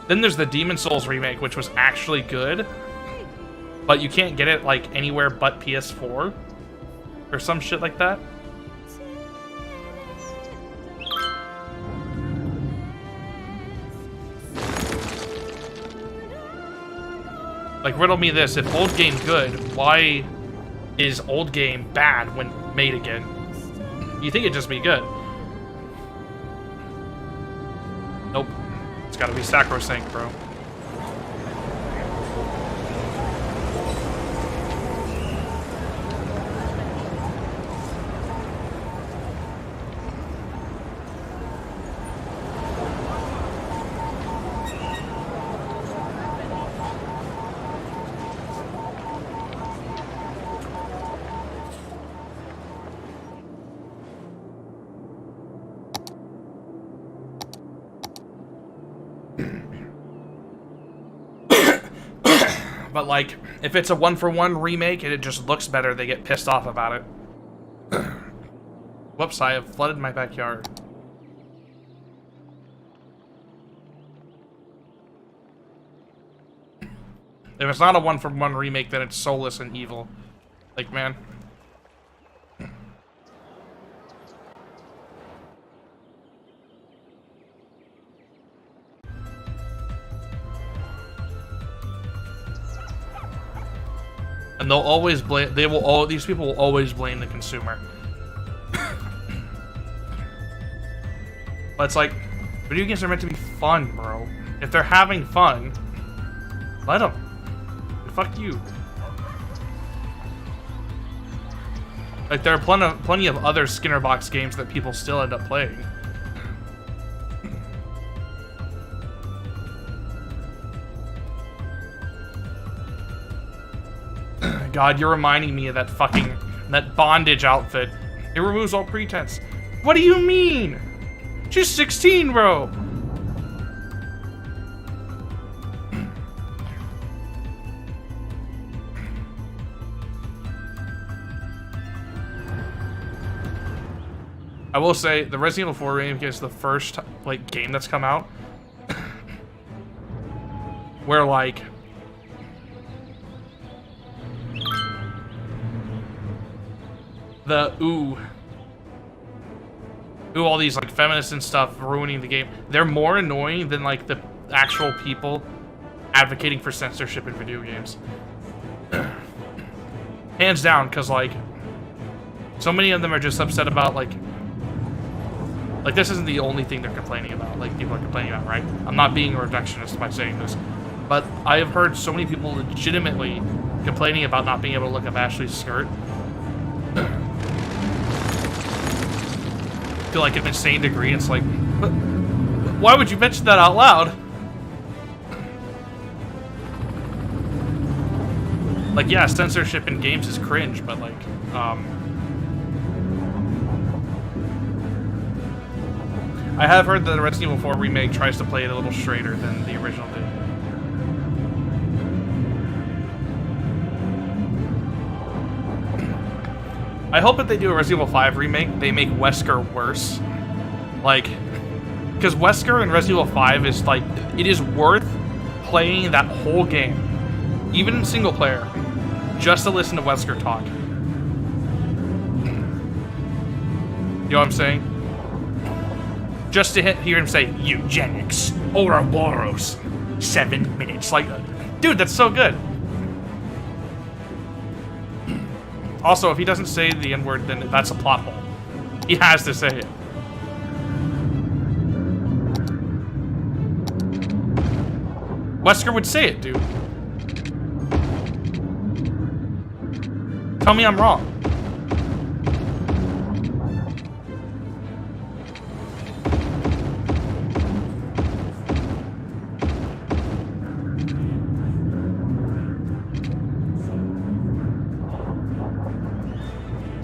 Then there's the Demon Souls remake, which was actually good, but you can't get it like anywhere but PS4 or some shit like that. Like, riddle me this, if old game good, why is old game bad when made again? You think it'd just be good. Nope. It's gotta be sacrosanct, bro. But like, if it's a one-for-one remake and it just looks better, they get pissed off about it. Whoops, I have flooded my backyard. If it's not a one-for-one remake, then it's soulless and evil. Like, man. And they'll always blame, these people will always blame the consumer. But it's like, video games are meant to be fun, bro. If they're having fun, let them. Fuck you. Like, there are plenty of other Skinner box games that people still end up playing. God, you're reminding me of that bondage outfit. It removes all pretense. What do you mean? She's 16, bro. I will say the Resident Evil 4 remake is the first like game that's come out where like the all these like feminists and stuff ruining the game. They're more annoying than like the actual people advocating for censorship in video games. Hands down, because like so many of them are just upset about like this isn't the only thing they're complaining about. Like people are complaining about, right? I'm not being a reductionist by saying this, but I have heard so many people legitimately complaining about not being able to look up Ashley's skirt to like an insane degree. It's like, why would you mention that out loud? Like, yeah, censorship in games is cringe, but like, I have heard that the Resident Evil 4 remake tries to play it a little straighter than the original did. I hope that they do a Resident Evil 5 remake, they make Wesker worse. Like, because Wesker in Resident Evil 5 is like, it is worth playing that whole game, even in single player, just to listen to Wesker talk. You know what I'm saying? Just to hear him say, eugenics, Ouroboros, 7 minutes. Like, dude, that's so good. Also, if he doesn't say the N-word, then that's a plot hole. He has to say it. Wesker would say it, dude. Tell me I'm wrong.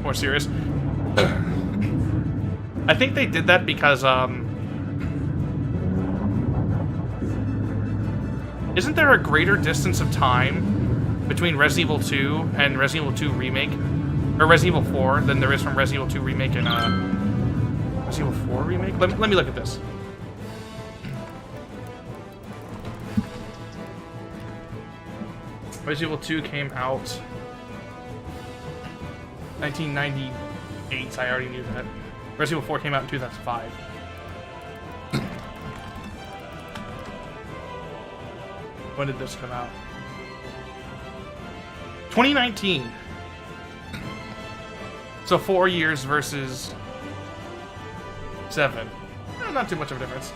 More serious. I think they did that because, isn't there a greater distance of time between Resident Evil 2 and Resident Evil 2 Remake, or Resident Evil 4, than there is from Resident Evil 2 Remake and, Resident Evil 4 Remake? Let me look at this. Resident Evil 2 came out 1998, I already knew that. Resident Evil 4 came out in 2005. When did this come out? 2019. So 4 years versus 7. Not too much of a difference.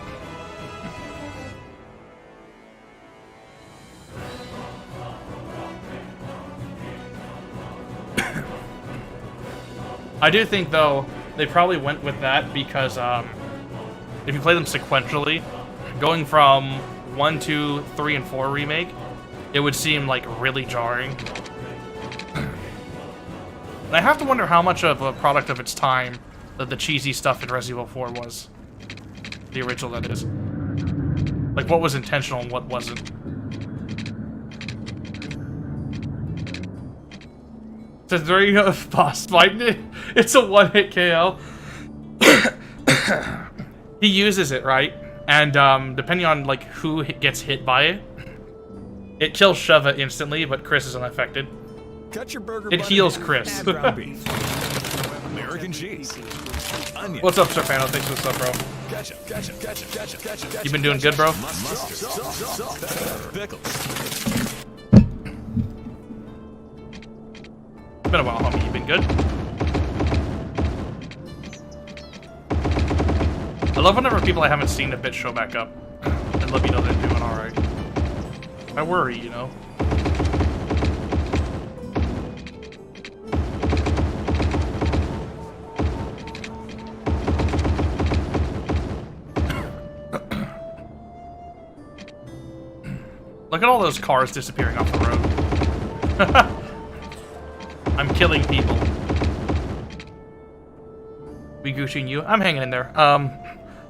I do think, though, they probably went with that because if you play them sequentially, going from 1, 2, 3, and 4 remake, it would seem like really jarring. And I have to wonder how much of a product of its time that the cheesy stuff in Resident Evil 4 was. The original, that is. Like, what was intentional and what wasn't. Says during a boss fight, it's a one-hit KO. He uses it, right? And depending on like who gets hit by it, it kills Sheva instantly, but Chris is unaffected. Cut your burger. It heals Chris. American cheese. Onion. What's up, Stefano? Thanks for the sub, bro. Gotcha. You been doing good, bro? Pickles. Been a while, homie. You been good? I love whenever people I haven't seen a bit show back up and let me know they're doing alright. I worry, you know. Look at all those cars disappearing off the road. I'm killing people. We Gucciing you? I'm hanging in there. I'm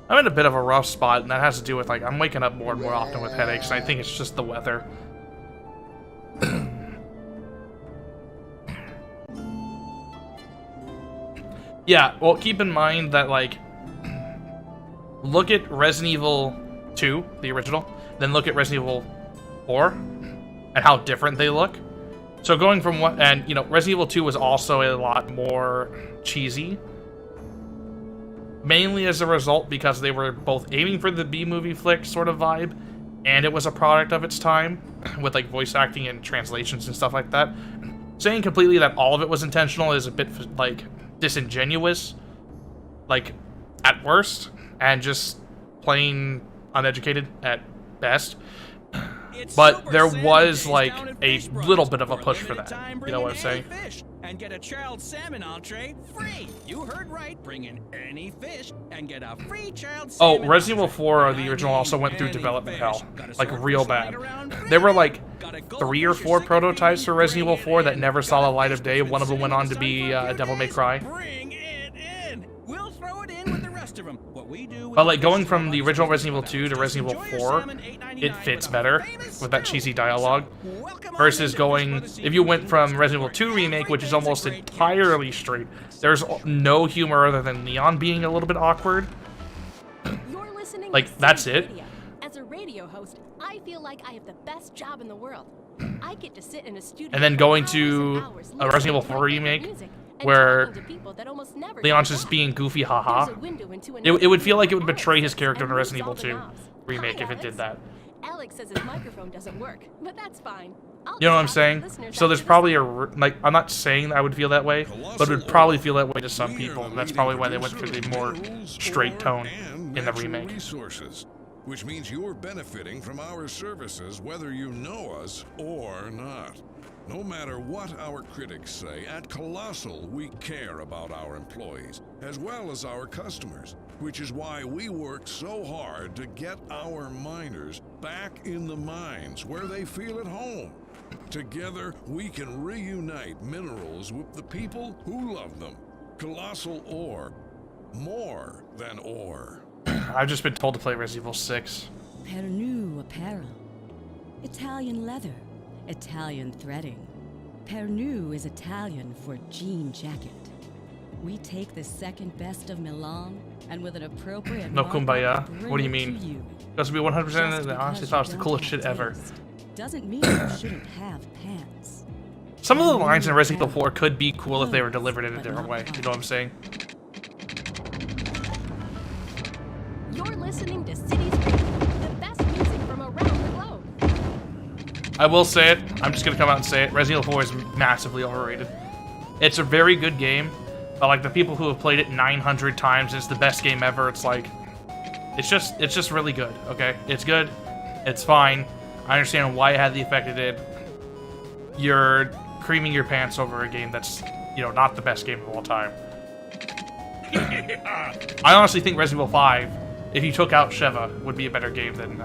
in a bit of a rough spot, and that has to do with, like, I'm waking up more and more often with headaches, and I think it's just the weather. Yeah, well, keep in mind that, like, look at Resident Evil 2, the original, then look at Resident Evil 4, and how different they look. So going from what, and, you know, Resident Evil 2 was also a lot more cheesy. Mainly as a result because they were both aiming for the B-movie flick sort of vibe, and it was a product of its time, with, like, voice acting and translations and stuff like that. Saying completely that all of it was intentional is a bit, like, disingenuous, like, at worst, and just plain uneducated at best. But there was, like, a little bit of a push for that. You know what I'm saying? And get a child salmon entree free. You heard right. Bring in any fish and get a free child salmon. Oh, Resident Evil 4, the original, also went through development hell. Like, real bad. There were, like, 3 or 4 prototypes for Resident Evil 4 that never saw the light of day. One of them went on to be Devil May Cry. Bring it in. We'll throw it in with the rest of them. What we do. But, like, going from the original Resident Evil 2 to Resident Evil 4, it fits better with that cheesy dialogue. Versus going, if you went from Resident Evil 2 Remake, which is almost entirely straight, there's no humor other than Leon being a little bit awkward. You're listening Like, to that's Cities it. Radio. As a radio host, I feel like I have the best job in the world. I get to sit in a studio And then for going hours to and hours a Resident Evil listening to 4 my favorite remake, music and where talking to people that almost never Leon's get just back. being goofy haha. There's a window into It would feel like it would another betray his Alex character in and Resident Evil moves all 2 the knobs. remake Hi, if it did that. Alex says his microphone doesn't work, but that's fine. I'll You know what I'm just ask the saying? listeners So there's after probably this. like, I'm not saying that I would feel that way, but it would probably feel that way to some people. That's probably why they went for the more straight tone in the remake. Resources, which means you're benefiting from our services whether you know us or not. No matter what our critics say, at Colossal we care about our employees as well as our customers, which is why we work so hard to get our miners back in the mines where they feel at home. Together, we can reunite minerals with the people who love them. Colossal ore. More than ore. I've just been told to play Resident Evil 6. Pernu apparel. Italian leather. Italian threading. Pernu is Italian for jean jacket. We take the second best of Milan and with an appropriate No markup, kumbaya? bring What do you it mean? to you. Supposed to be 100%, Just and I honestly because thought it was you the don't coolest have shit ever. taste doesn't mean you shouldn't have pants. Some of the lines in Resident Evil 4 could be cool if they were delivered in a different way. You know what I'm saying? You're listening to Cities Radio, the best music from around the globe. I will say it. I'm just gonna come out and say it. Resident Evil 4 is massively overrated. It's a very good game, but like the people who have played it 900 times, it's the best game ever. It's like, it's just really good. Okay, it's good. It's fine. I understand why it had the effect it did. You're creaming your pants over a game that's, you know, not the best game of all time. I honestly think Resident Evil 5, if you took out Sheva, would be a better game than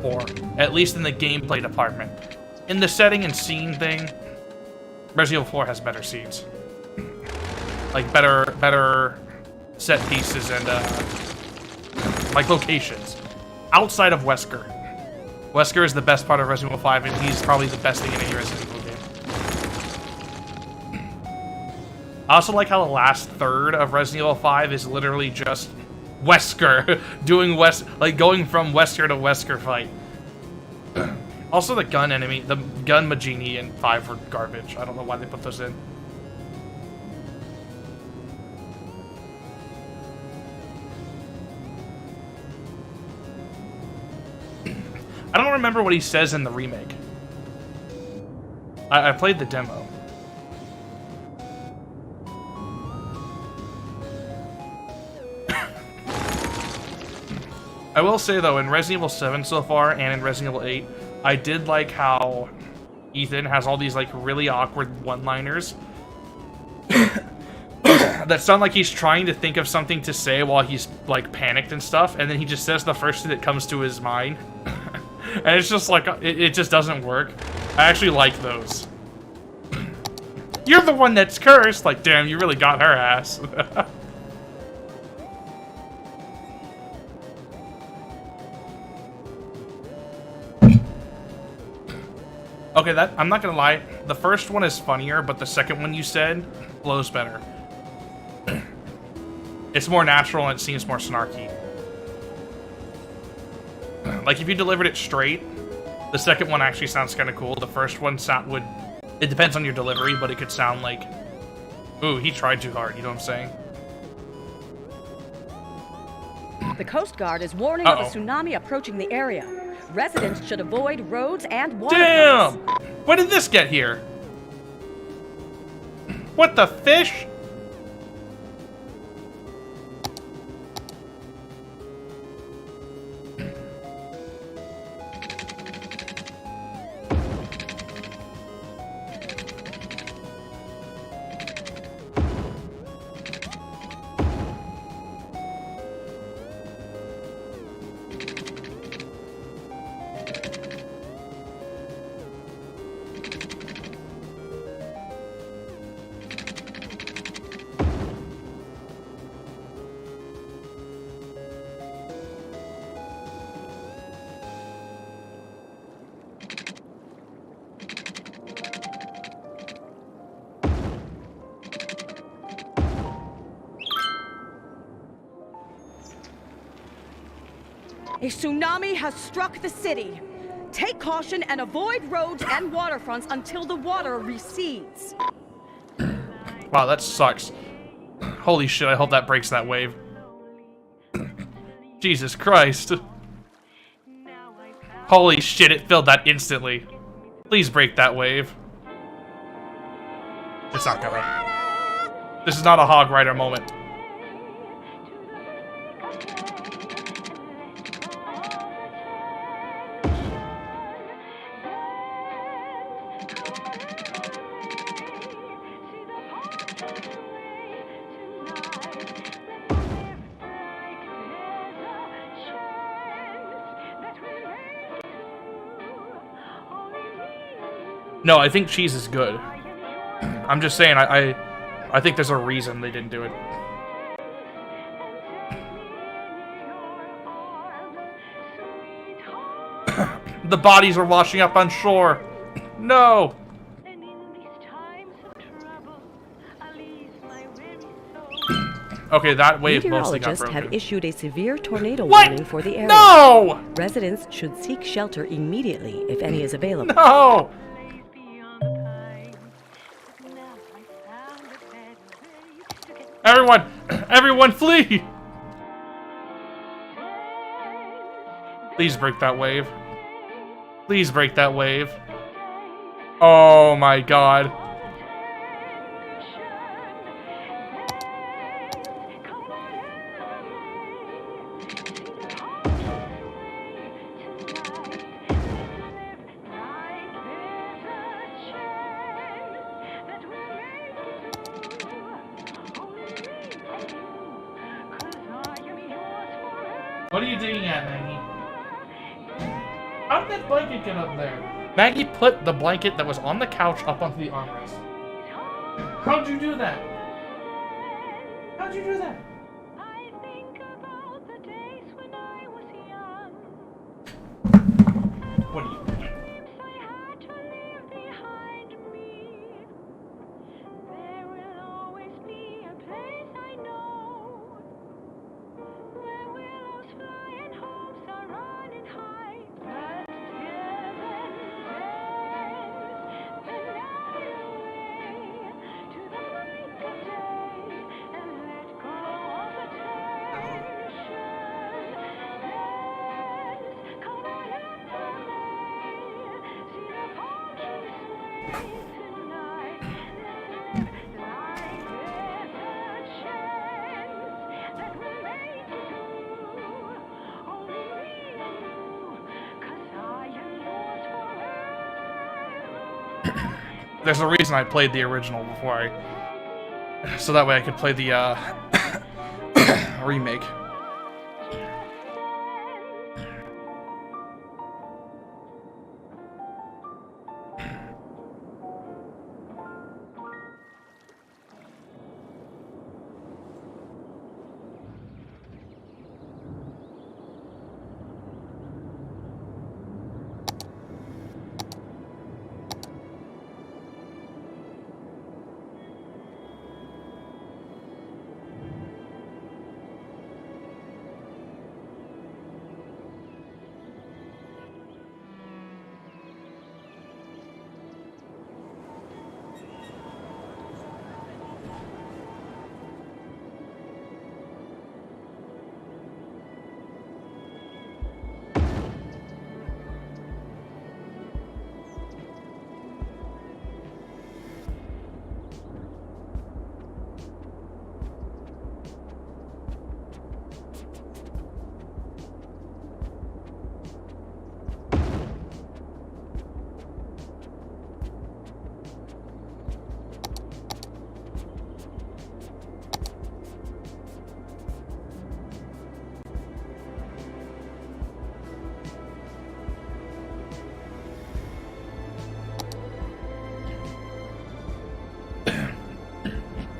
4. At least in the gameplay department. In the setting and scene thing, Resident Evil 4 has better scenes. Like, better set pieces and, like, locations. Outside of Wesker. Wesker is the best part of Resident Evil 5, and he's probably the best thing in any Resident Evil game. I also like how the last third of Resident Evil 5 is literally just Wesker doing like going from Wesker to Wesker fight. Also, the gun enemy, the gun Magini in 5 were garbage. I don't know why they put those in. I don't remember what he says in the remake. I played the demo. I will say, though, in Resident Evil 7 so far, and in Resident Evil 8, I did like how Ethan has all these, like, really awkward one-liners that sound like he's trying to think of something to say while he's, like, panicked and stuff, and then he just says the first thing that comes to his mind. And it's just like, it just doesn't work. I actually like those. You're the one that's cursed! Like, damn, you really got her ass. Okay, I'm not gonna lie. The first one is funnier, but the second one you said blows better. It's more natural and it seems more snarky. Like, if you delivered it straight, the second one actually sounds kind of cool. The first one would... It depends on your delivery, but it could sound like... Ooh, he tried too hard, you know what I'm saying? The Coast Guard is warning of a tsunami approaching the area. Residents should avoid roads and waterfronts. Damn! When did this get here? What the fish? A tsunami has struck the city. Take caution and avoid roads and waterfronts until the water recedes. Wow, that sucks. Holy shit, I hope that breaks that wave. Jesus Christ. Holy shit, it filled that instantly. Please break that wave. It's not gonna. This is not a Hog Rider moment. No, I think cheese is good. I'm just saying, I think there's a reason they didn't do it. The bodies are washing up on shore. No! Okay, that wave mostly got Meteorologists broken. have issued a severe tornado What? warning for the area. No! Residents should seek shelter immediately if any is available. No! Everyone! Everyone flee! Please break that wave. Please break that wave. Oh my god. What are you doing at, Maggie? How did that blanket get up there? Maggie put the blanket that was on the couch up onto the armrest. How'd you do that? How'd you do that? What are you doing? There's a reason I played the original before so that way I could play the remake.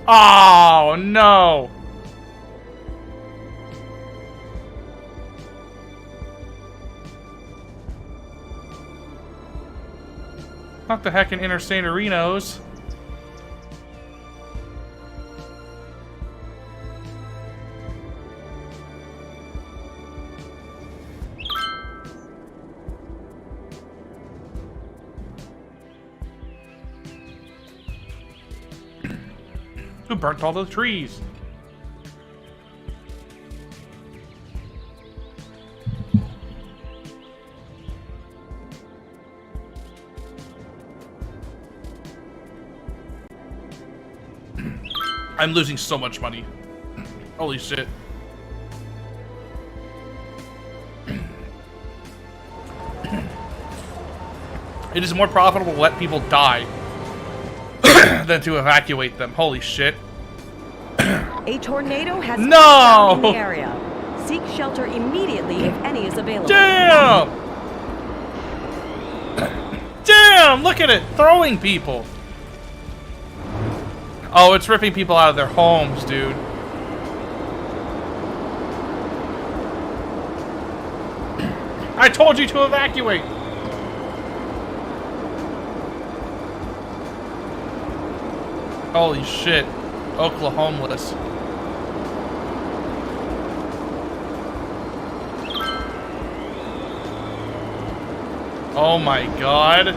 Oh, no. Not the heckin' interstate arenas. Who burnt all the trees? I'm losing so much money. Holy shit. It is more profitable to let people die than to evacuate them. Holy shit. A tornado has No! touched down in the area. Seek shelter immediately if any is available. Damn! Damn! Look at it! Throwing people! Oh, it's ripping people out of their homes, dude. I told you to evacuate! Holy shit. Oklahomeless. Oh my god.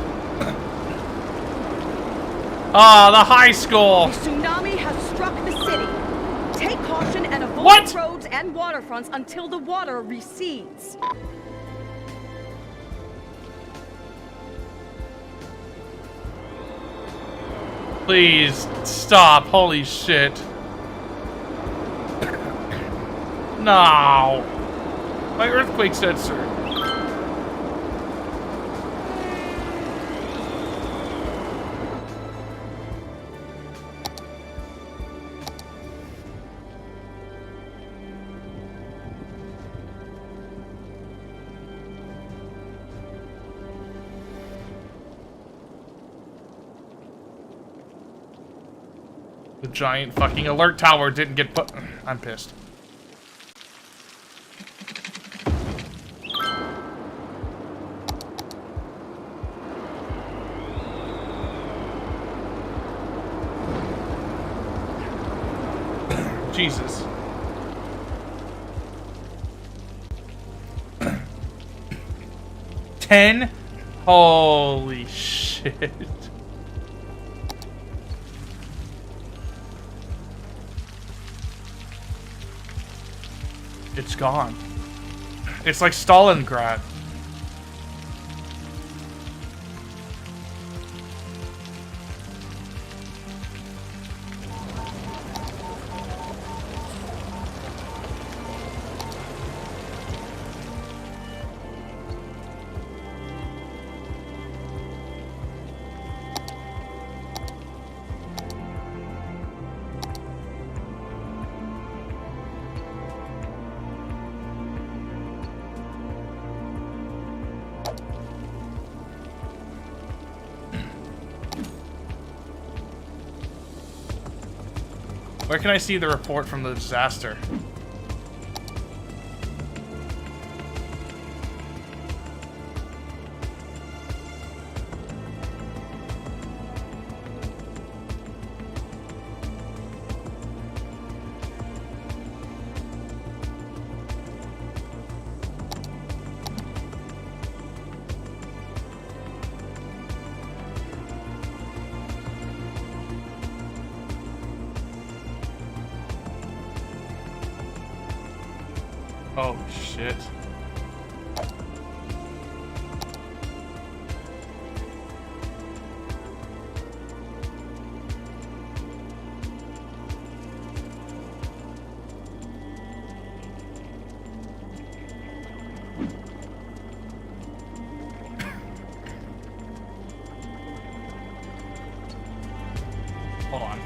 Ah, the high school! A tsunami has struck the city. Take caution and avoid What? roads and waterfronts until the water recedes. Please, stop. Holy shit. No. My earthquake sensor. The giant fucking alert tower didn't get put. I'm pissed. Jesus. $10? Holy shit. It's gone. It's like Stalingrad. Where can I see the report from the disaster? Oh, shit. Hold on.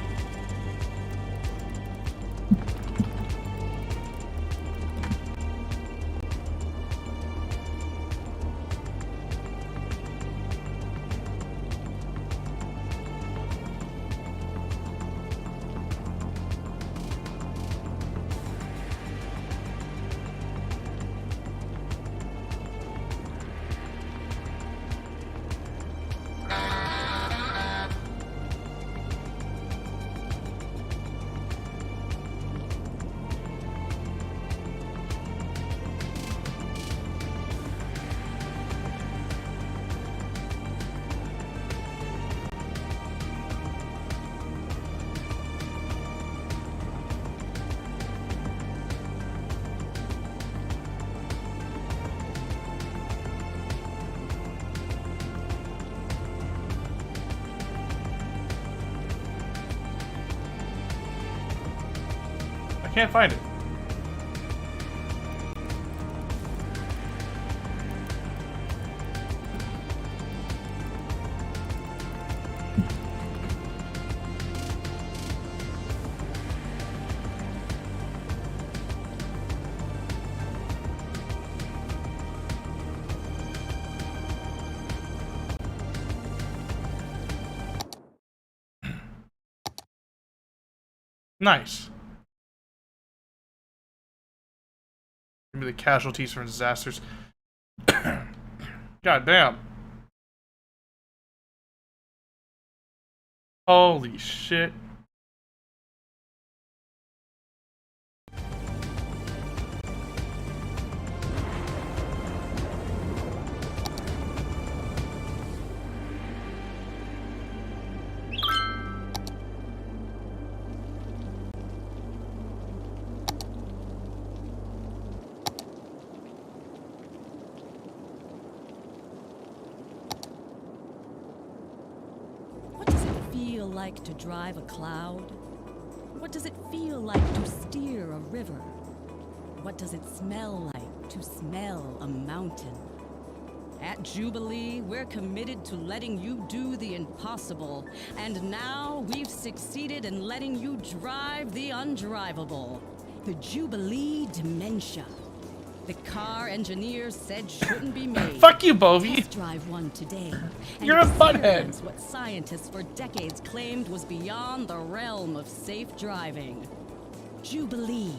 can't find it. Nice. Give me the casualties from disasters. God damn. Holy shit. What does it feel like to drive a cloud? What does it feel like to steer a river? What does it smell like to smell a mountain? At Jubilee, we're committed to letting you do the impossible. And now we've succeeded in letting you drive the undrivable. The Jubilee Dementia. The car engineers said shouldn't be made. Fuck you, Bovie. Let's drive one today. and You're a butthead. experience what scientists for decades claimed was beyond the realm of safe driving. Jubilee.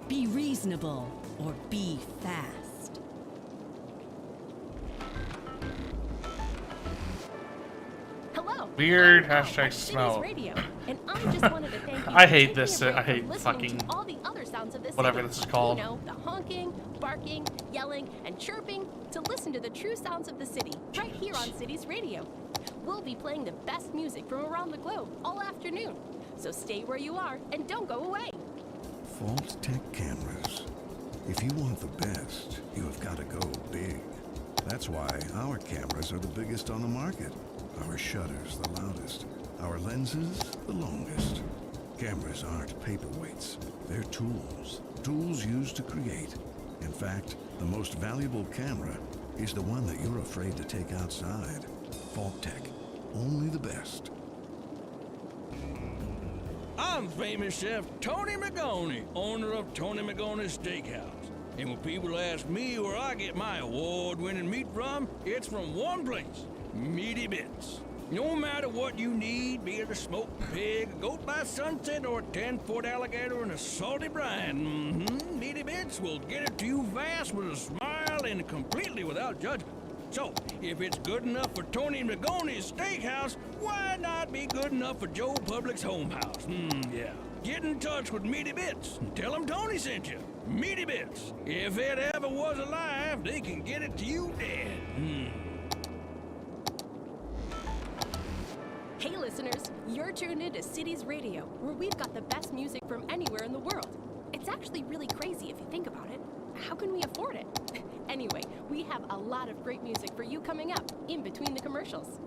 Be reasonable or be fast. Hello. Weird I'm Al hashtag at Cities smell. Radio, and I just wanted to thank you I for hate taking this, a break I hate from listening fucking to all the other sounds of this whatever city. this is called. You know, the honking, barking, yelling, and chirping to listen to the true sounds of the city right here on Cities Radio. We'll be playing the best music from around the globe all afternoon. So stay where you are and don't go away. Fault Tech cameras. If you want the best, you have got to go big. That's why our cameras are the biggest on the market. Our shutters the loudest. Our lenses the longest. Cameras aren't paperweights. They're tools. Tools used to create. In fact, the most valuable camera is the one that you're afraid to take outside. Fault Tech. Only the best. I'm famous chef Tony McGoney, owner of Tony McGoney's Steakhouse. And when people ask me where I get my award-winning meat from, it's from one place, Meaty Bits. No matter what you need, be it a smoked pig, a goat by sunset, or a 10-foot alligator in a salty brine, Meaty Bits will get it to you fast with a smile and completely without judgment. So, if it's good enough for Tony McGoney's Steakhouse, why not be good enough for Joe Public's Home House? Yeah. Get in touch with Meaty Bits and tell them Tony sent you. Meaty Bits. If it ever was alive, they can get it to you dead. Hey listeners, you're tuned into Cities Radio, where we've got the best music from anywhere in the world. It's actually really crazy if you think about it. How can we afford it? Anyway, we have a lot of great music for you coming up in between the commercials.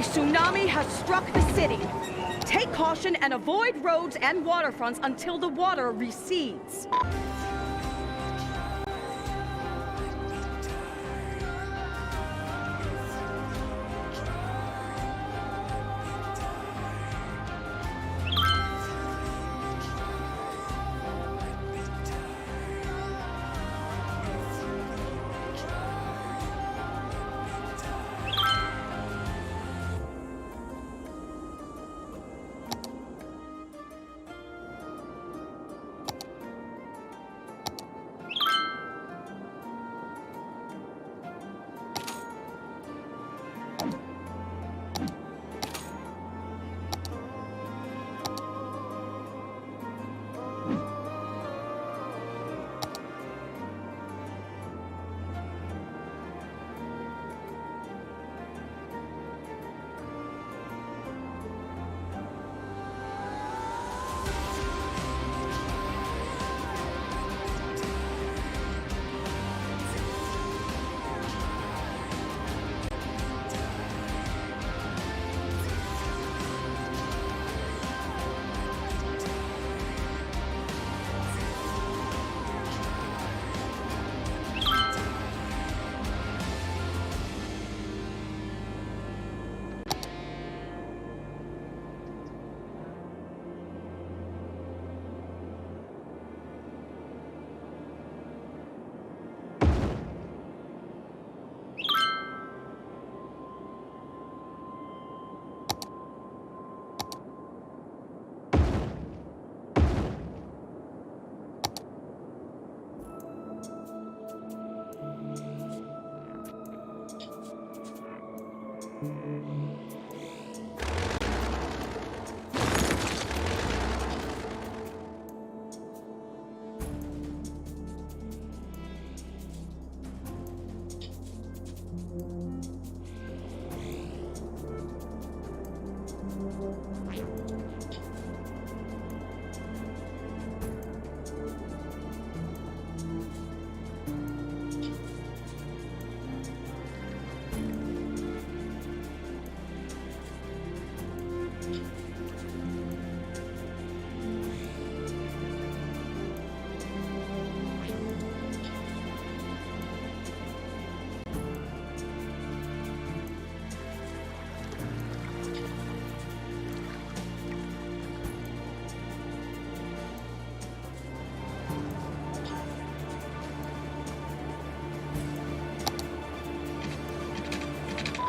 tsunami has struck the city. Take caution and avoid roads and waterfronts until the water recedes.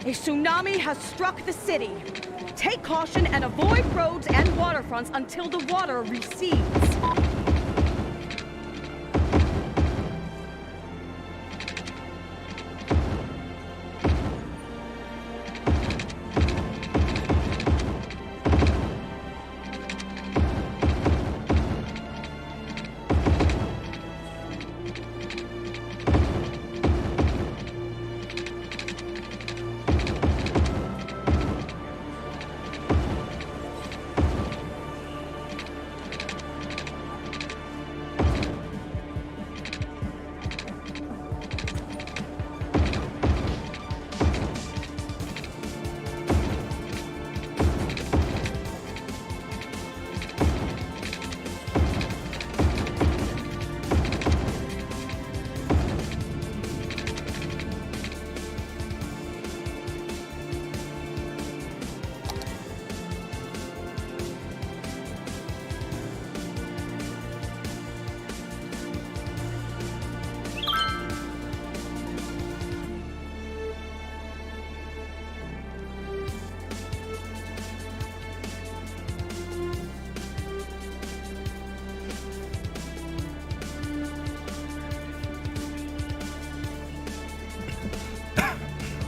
A tsunami has struck the city. Take caution and avoid roads and waterfronts until the water recedes.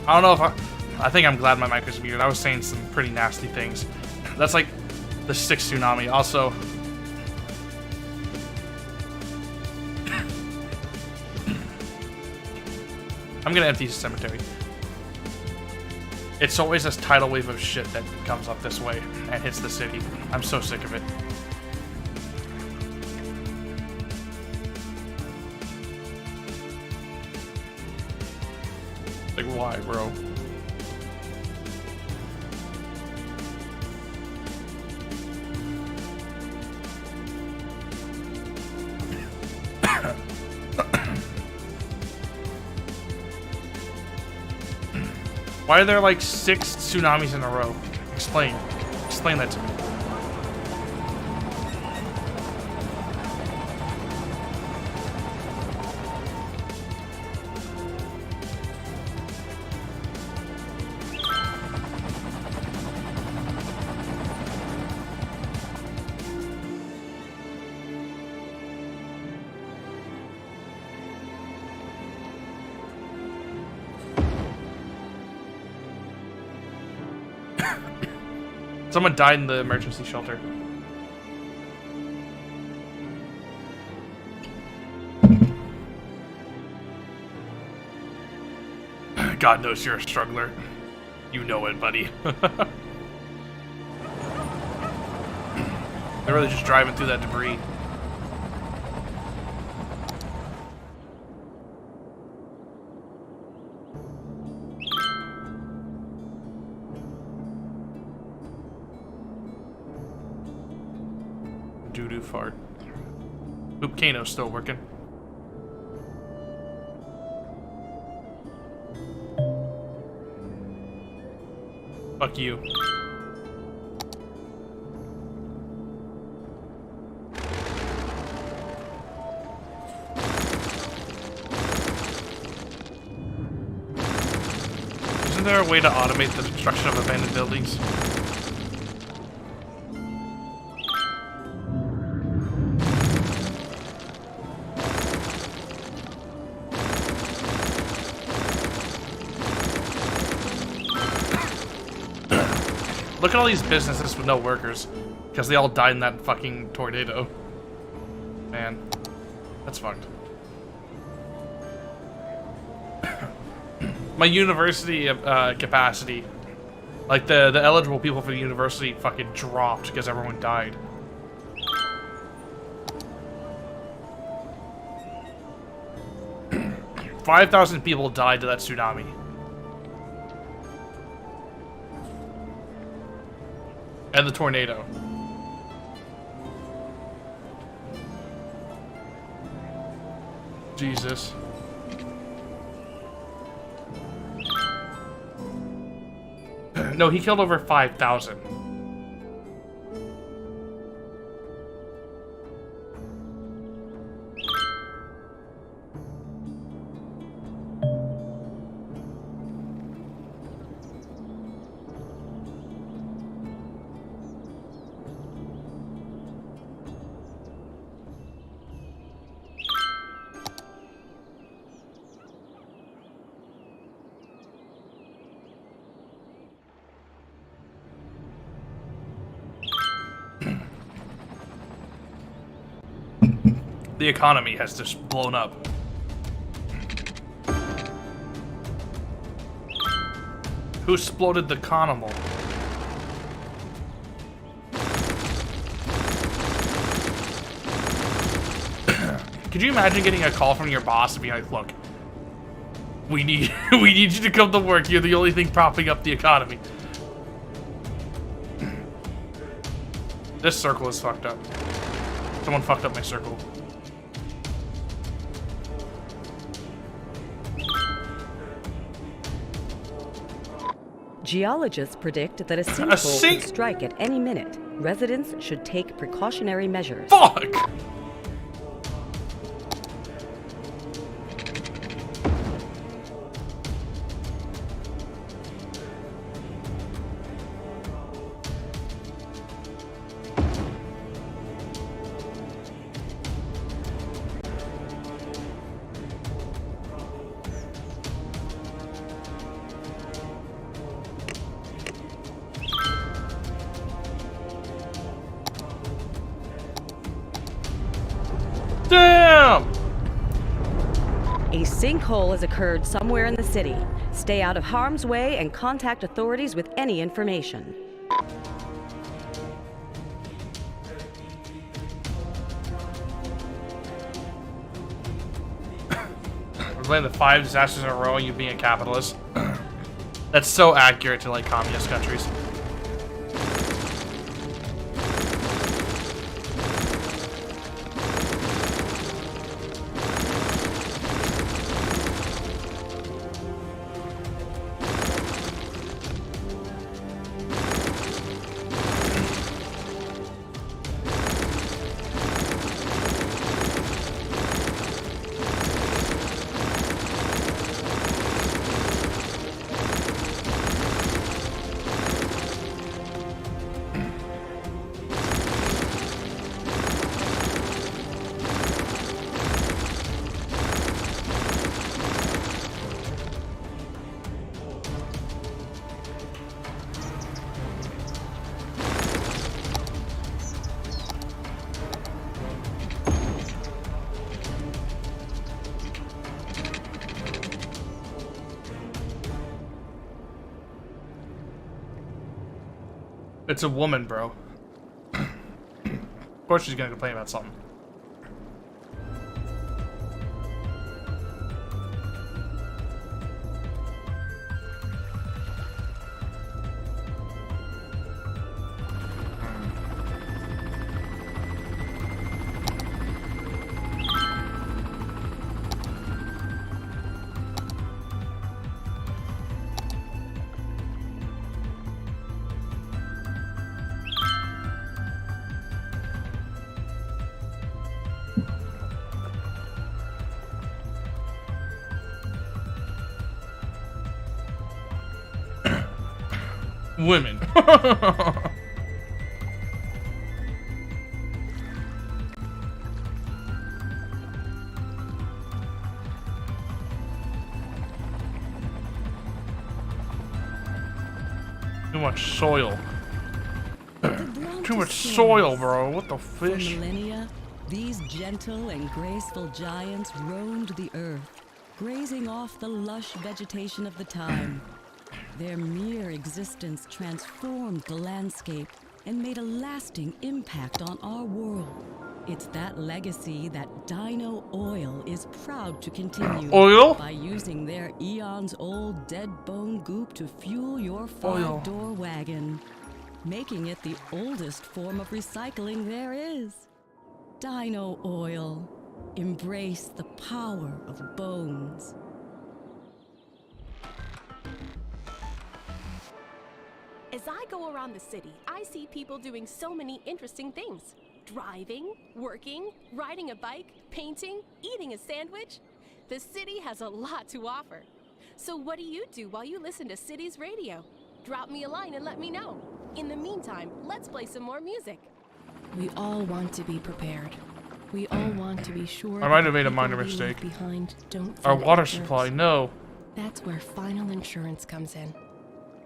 I don't know if I think I'm glad my mic was muted. I was saying some pretty nasty things. That's like the 6th tsunami. Also, I'm gonna empty the cemetery. It's always this tidal wave of shit that comes up this way and hits the city. I'm so sick of it. Like, why, bro? Why are there like 6 tsunamis in a row? Explain. Explain that to me. Someone died in the emergency shelter. God knows you're a struggler. You know it, buddy. They're really just driving through that debris. Doo-doo fart. Volcano's still working. Fuck you. Isn't there a way to automate the destruction of abandoned buildings? Look at all these businesses with no workers, because they all died in that fucking tornado. Man, that's fucked. My university capacity, like the eligible people for the university, fucking dropped because everyone died. $5,000 people died to that tsunami. And the tornado. Jesus. No, he killed over 5,000. The economy has just blown up. Who exploded the carnival? Could you imagine getting a call from your boss and being like, look, we need you to come to work. You're the only thing propping up the economy. This circle is fucked up. Someone fucked up my circle. Geologists predict that a sinkhole could strike at any minute. Residents should take precautionary measures. Fuck! Damn! A sinkhole has occurred somewhere in the city. Stay out of harm's way and contact authorities with any information. We're playing the 5 disasters in a row and you being a capitalist. That's so accurate to like communist countries. It's a woman, bro. Of course she's gonna complain about something. Women. Too much soil. Too much soil, bro. What the For fish? millennia, these gentle and graceful giants roamed the earth, grazing off the lush vegetation of the time. Their mere existence transformed the landscape and made a lasting impact on our world. It's that legacy that Dino Oil is proud to continue Oil? by using their eons-old dead bone goop to fuel your Oil. 5-door wagon, making it the oldest form of recycling there is. Dino Oil. Embrace the power of bones. As I go around the city, I see people doing so many interesting things. Driving, working, riding a bike, painting, eating a sandwich. The city has a lot to offer. So what do you do while you listen to Cities Radio? Drop me a line and let me know. In the meantime, let's play some more music. We all want to be prepared. We all want to be sure I might that have made a the minor people we mistake. leave behind don't Our feel water like jerks. supply, no. That's where Final Insurance comes in.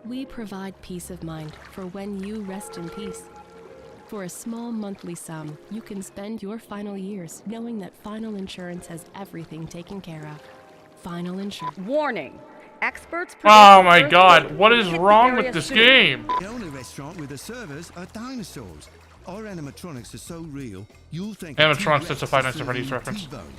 We provide peace of mind for when you rest in peace. For a small monthly sum, you can spend your final years knowing that Final Insurance has everything taken care of. Final Insurance. Warning. Experts Oh predict my an god, earthquake what will is hit the wrong area with this soon. game? The only restaurant with the servers are dinosaurs. Our animatronics are so real, you'll think Animatronics, a that's a T-Rex Five is Nights at Freddy's serving you reference. T-bone.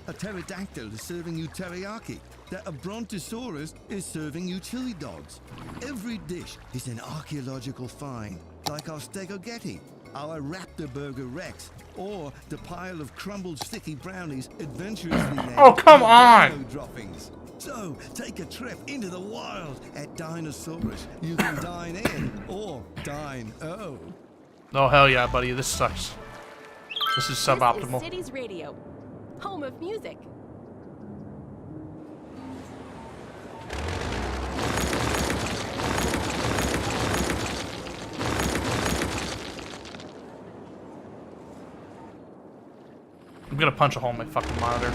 A pterodactyl is serving you teriyaki. That a brontosaurus is serving you chili dogs. Every dish is an archaeological find, like our stegogetti, our raptor burger Rex, or the pile of crumbled sticky brownies adventurously named Oh, come on! Dino droppings. So, take a trip into the wild at Dinosaurus. You can dine in or dine oh. Oh hell yeah, buddy, this sucks. This is This is suboptimal. Cities Radio, home of music. I'm gonna punch a hole in my fucking monitor.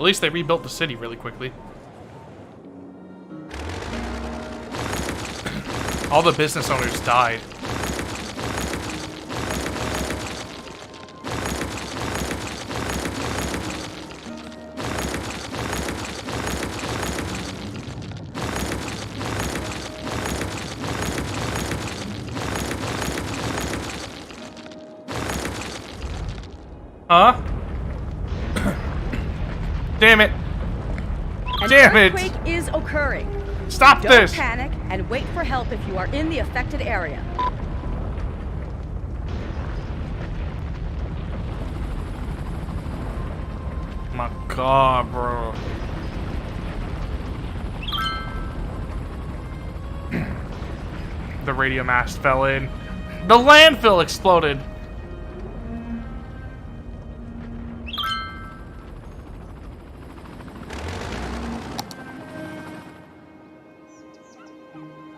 At least they rebuilt the city really quickly. All the business owners died. Huh? Damn it. An Damn it. earthquake is occurring. Stop Don't this! panic and wait for help if you are in the affected area. My god, bro. The radio mast fell in. The landfill exploded.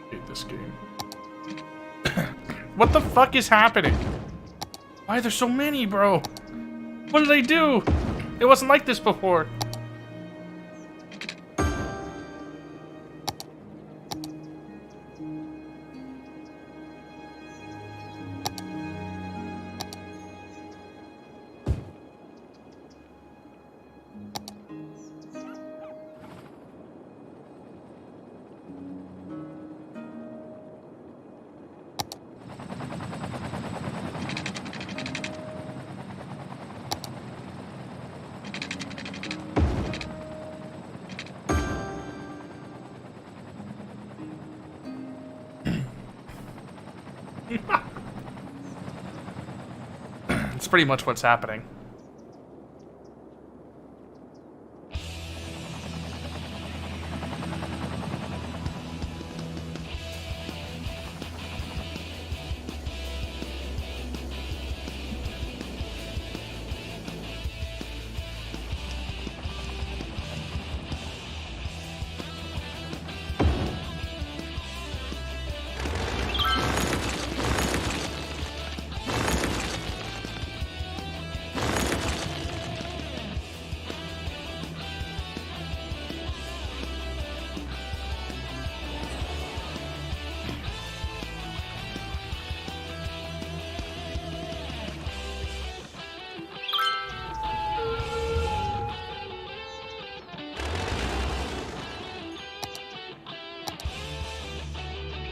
Hate this game. What the fuck is happening? Why are there so many, bro? What did I do? It wasn't like this before. It's pretty much what's happening.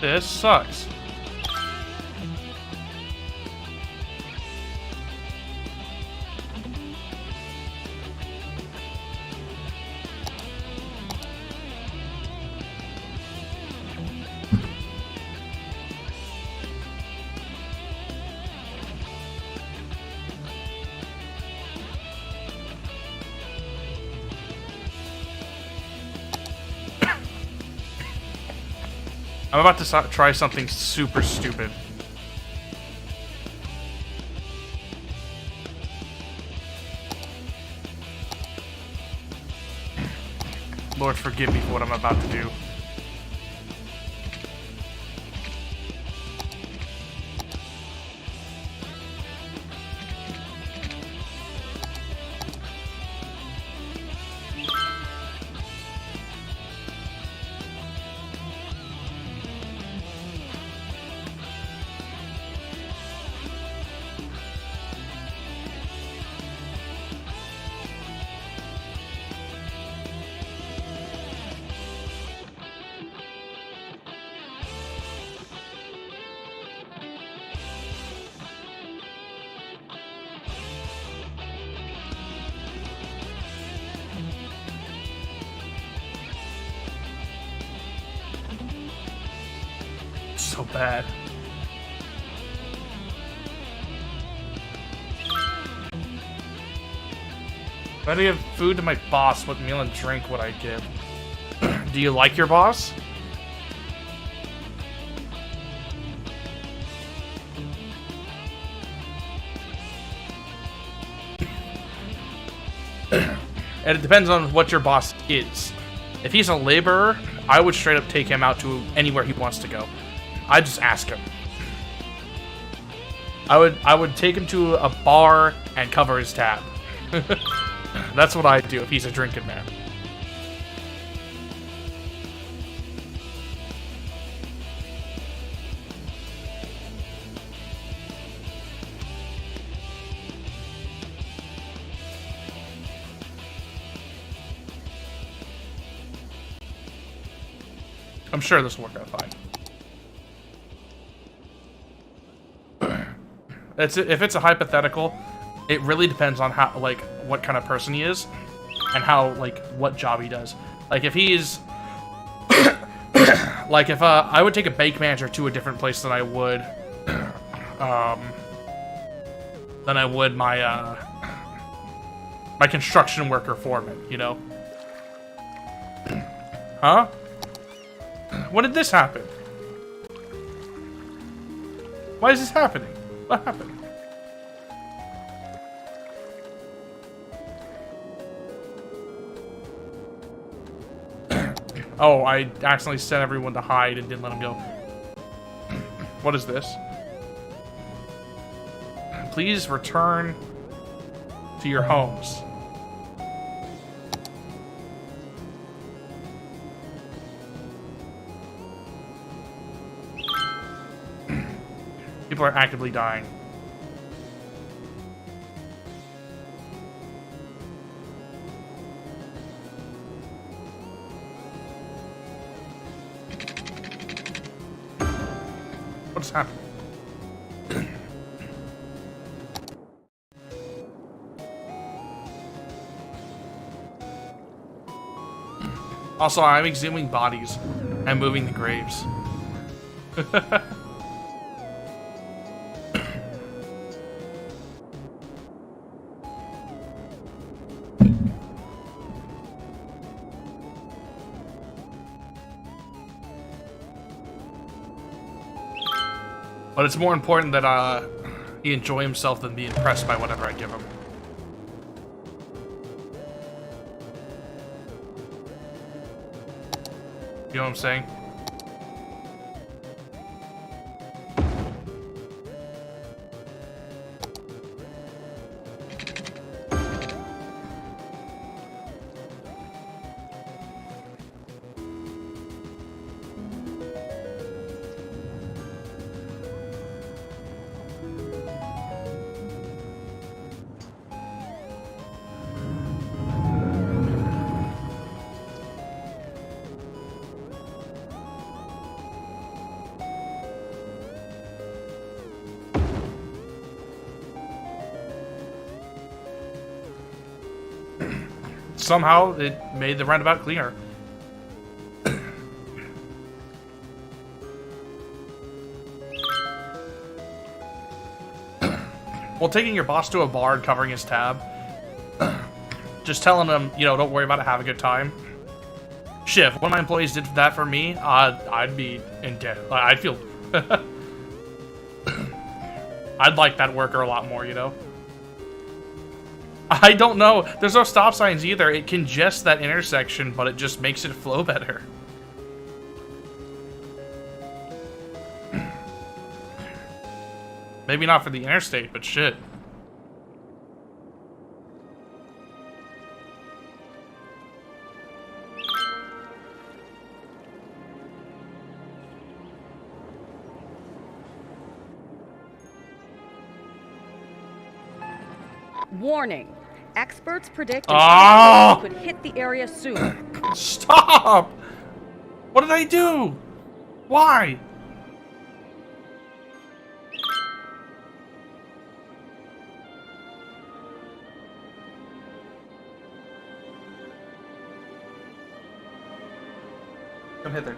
This sucks. I'm about to try something super stupid. Lord, forgive me for what I'm about to do. So bad. If I give food to my boss, what meal and drink would I give? Do you like your boss? And it depends on what your boss is. If he's a laborer, I would straight up take him out to anywhere he wants to go. I'd just ask him. I would take him to a bar and cover his tab. That's what I'd do if he's a drinking man. I'm sure this will work out fine. If it's a hypothetical, it really depends on how, like, what kind of person he is, and how, like, what job he does. Like, if he's, like, if I would take a bank manager to a different place than I would my my construction worker foreman, you know? Huh? When did this happen? Why is this happening? What happened? Oh, I accidentally sent everyone to hide and didn't let them go. What is this? Please return to your homes. People are actively dying. What's happening? Also, I'm exhuming bodies and moving the graves. But it's more important that he enjoy himself than be impressed by whatever I give him. You know what I'm saying? Somehow, it made the roundabout cleaner. Well, taking your boss to a bar and covering his tab. Just telling him, you know, don't worry about it, have a good time. Shit, if one of my employees did that for me, I'd be in debt. I'd feel... I'd like that worker a lot more, you know? I don't know. There's no stop signs either. It congests that intersection, but it just makes it flow better. Maybe not for the interstate, but shit. Warning. Experts predict an could hit the area soon. Stop! What did I do? Why? Come hither.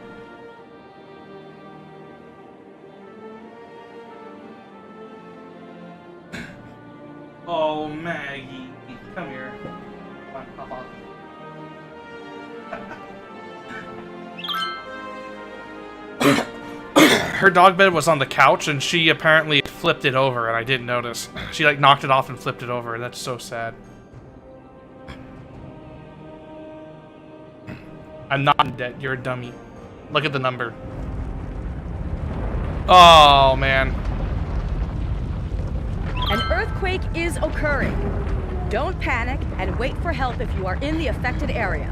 Oh, Maggie. Come here. Come on, hop on. Her dog bed was on the couch, and she apparently flipped it over, and I didn't notice. She, like, knocked it off and flipped it over. That's so sad. I'm not in debt. You're a dummy. Look at the number. Oh, man. An earthquake is occurring. Don't panic and wait for help if you are in the affected area.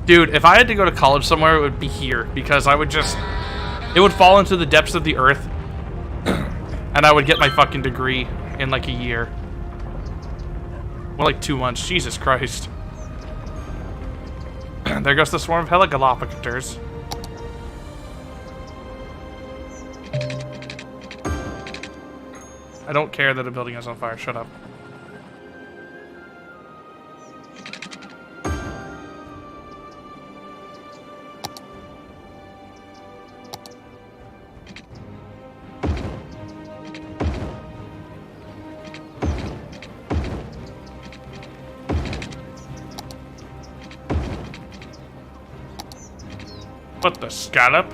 Dude, if I had to go to college somewhere, it would be here, because I would just... It would fall into the depths of the earth, and I would get my fucking degree in, like, a year. Well, like 2 months. Jesus Christ. There goes the swarm of helicopters. I don't care that a building is on fire. Shut up. What the scallop?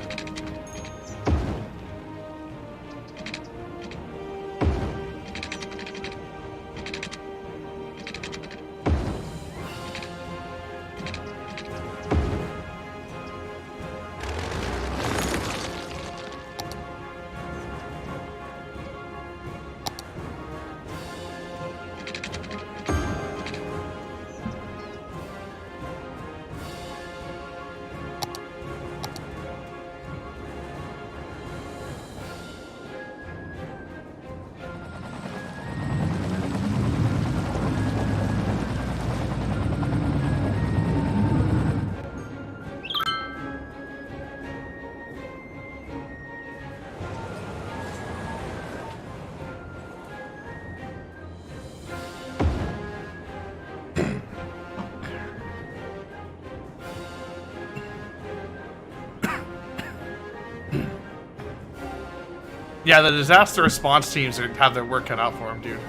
Yeah, the disaster response teams have their work cut out for them, dude.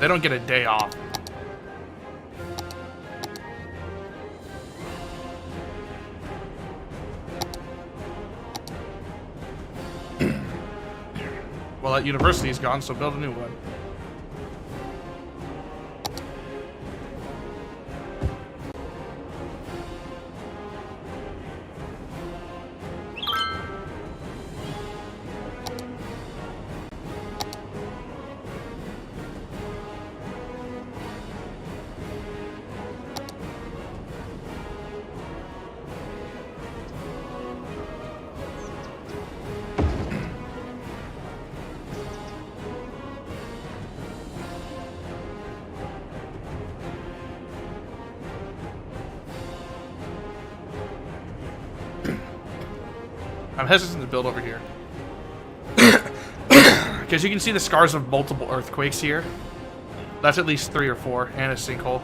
They don't get a day off. Well, that university's gone, so build a new one. I'm hesitant to build over here. Because you can see the scars of multiple earthquakes here. That's at least 3 or 4, and a sinkhole.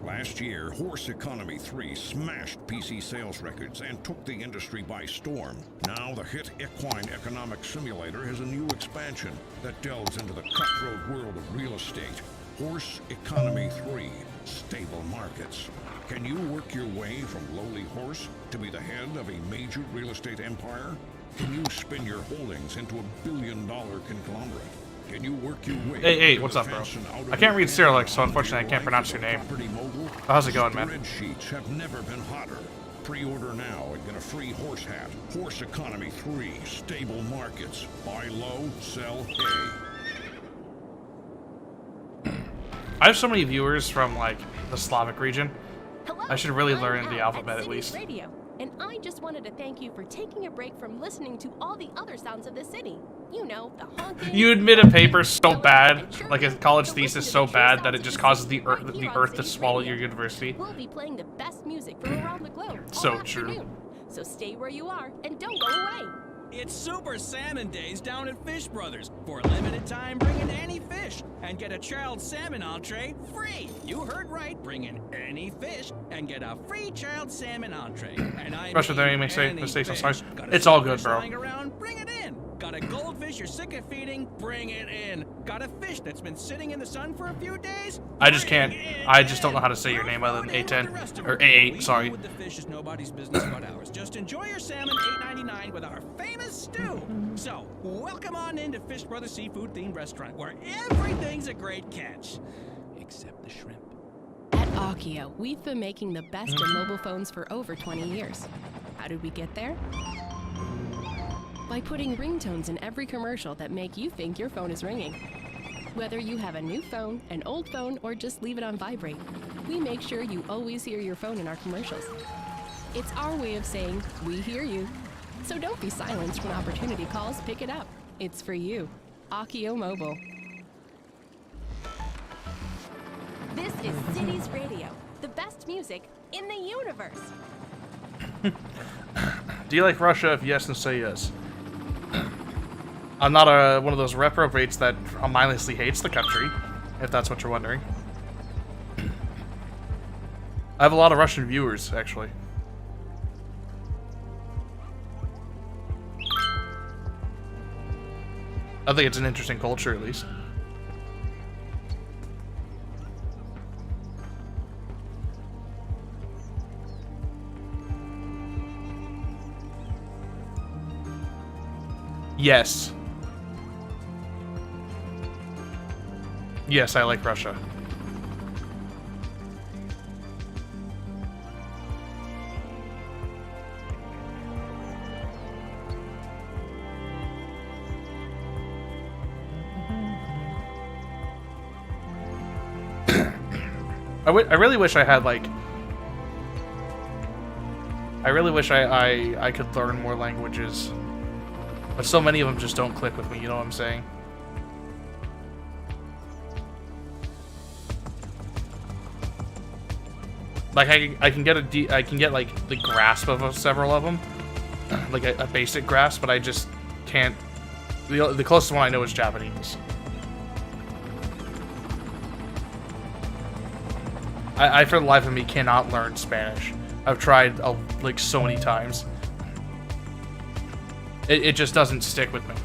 Last year, Horse Economy 3 smashed PC sales records and took the industry by storm. Now, the hit Equine Economic Simulator has a new expansion that delves into the cutthroat world of real estate. Horse Economy 3, Stable Markets. Can you work your way from lowly horse to be the head of a major real estate empire? Can you spin your holdings into $1 billion conglomerate? Can you work your way? Hey, what's up, bro? I can't read Cyrillic, so unfortunately I can't pronounce your name. How's it going, man? Spreadsheets have never been hotter. Pre-order now and get a free horse hat. Horse Economy 3, Stable Markets. Buy low, sell hay. I have so many viewers from, like, the Slavic region. Hello, I should really I'm learn the Al alphabet at Cities least. Radio, and I just wanted to thank you for taking a break from listening to all the other sounds of the city. You know, the honking. You admit a paper so bad, like a college thesis so bad, that it just causes the earth to swallow your university. We'll be playing the best music from around the globe all So true. afternoon. So stay where you are and don't go away. It's Super Salmon Days down at Fish Brothers. For a limited time, bring in any fish and get a child salmon entree free. You heard right. Bring in any fish and get a free child salmon entree. And I Especially there, you may say any mistakes. I'm fish. sorry. Got a It's all good, silverfish bro. lying around, bring it in. Got a goldfish you're sick of feeding? Bring it in. Got a fish that's been sitting in the sun for a few days? I just Bring can't. it I just don't in. know how to say your name other than Food and the A10 rest of or it. A8. We Sorry. With the fish is nobody's business but ours. Just enjoy your salmon, $8.99 with our famous stew. So, welcome on into Fish Brothers Seafood Themed Restaurant, where everything's a great catch, except the shrimp. At Akio, we've been making the best in mobile phones for over 20 years. How did we get there? By putting ringtones in every commercial that make you think your phone is ringing. Whether you have a new phone, an old phone, or just leave it on vibrate, we make sure you always hear your phone in our commercials. It's our way of saying, we hear you. So don't be silenced when opportunity calls, pick it up. It's for you. Akio Mobile. This is Cities Radio, the best music in the universe. Do you like Russia? If yes, then say yes. I'm not one of those reprobates that mindlessly hates the country, if that's what you're wondering. I have a lot of Russian viewers, actually. I think it's an interesting culture, at least. Yes. Yes, I like Russia. I really wish I had, like... I really wish I could learn more languages. But so many of them just don't click with me, you know what I'm saying? Like, I can get like the grasp of several of them, like a basic grasp, but I just can't. The closest one I know is Japanese. I for the life of me cannot learn Spanish. I've tried like so many times. It just doesn't stick with me.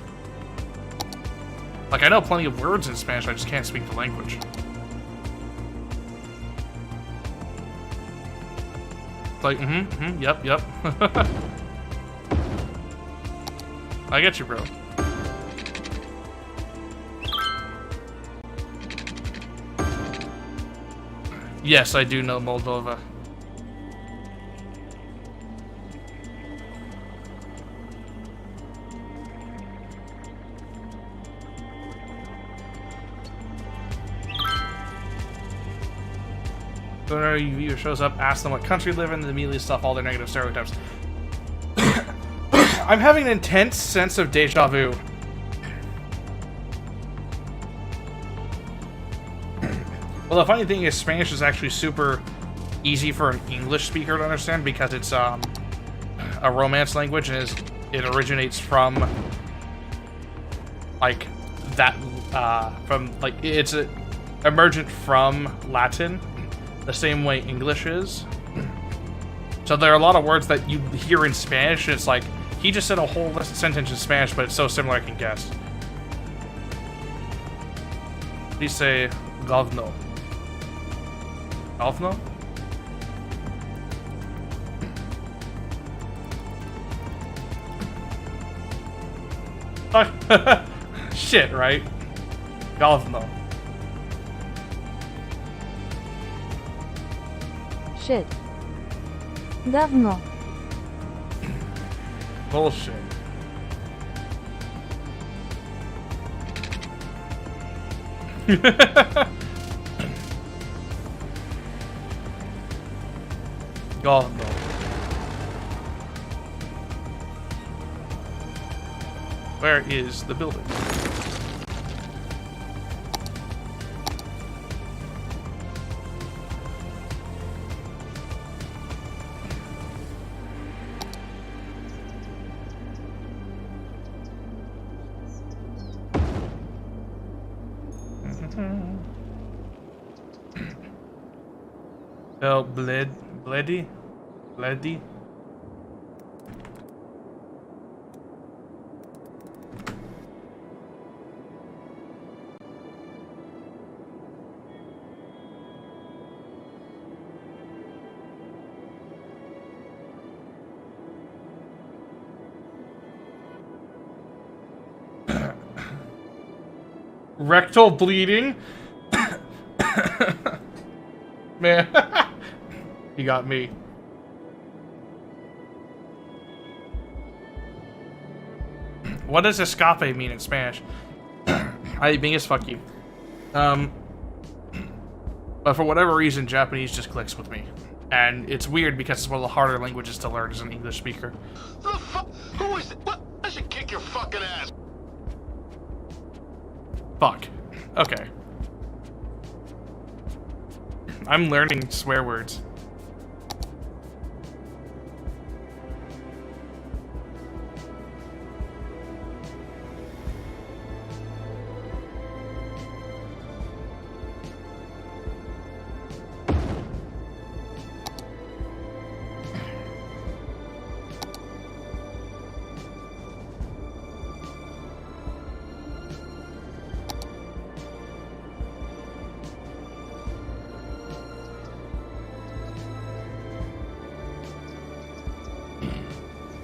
Like, I know plenty of words in Spanish, I just can't speak the language. It's like, yep. I get you, bro. Yes, I do know Moldova. Whenever a viewer shows up, ask them what country they live in, and immediately stuff all their negative stereotypes. I'm having an intense sense of deja vu. Well, the funny thing is, Spanish is actually super easy for an English speaker to understand because it's a Romance language, and it originates from like that it's emergent from Latin. The same way English is. So there are a lot of words that you hear in Spanish, and it's like, he just said a whole sentence in Spanish, but it's so similar I can guess. Dice govno. Govno? Shit, right? Govno. Shit. Говно. Bullshit. Говно. Where is the building? Oh, Bledy? Rectal bleeding? Man, he got me. What does escape mean in Spanish? I mean, as fuck you. But for whatever reason, Japanese just clicks with me. And it's weird because it's one of the harder languages to learn as an English speaker. The fuck? Who is it? What? I should kick your fucking ass. Fuck. Okay. I'm learning swear words.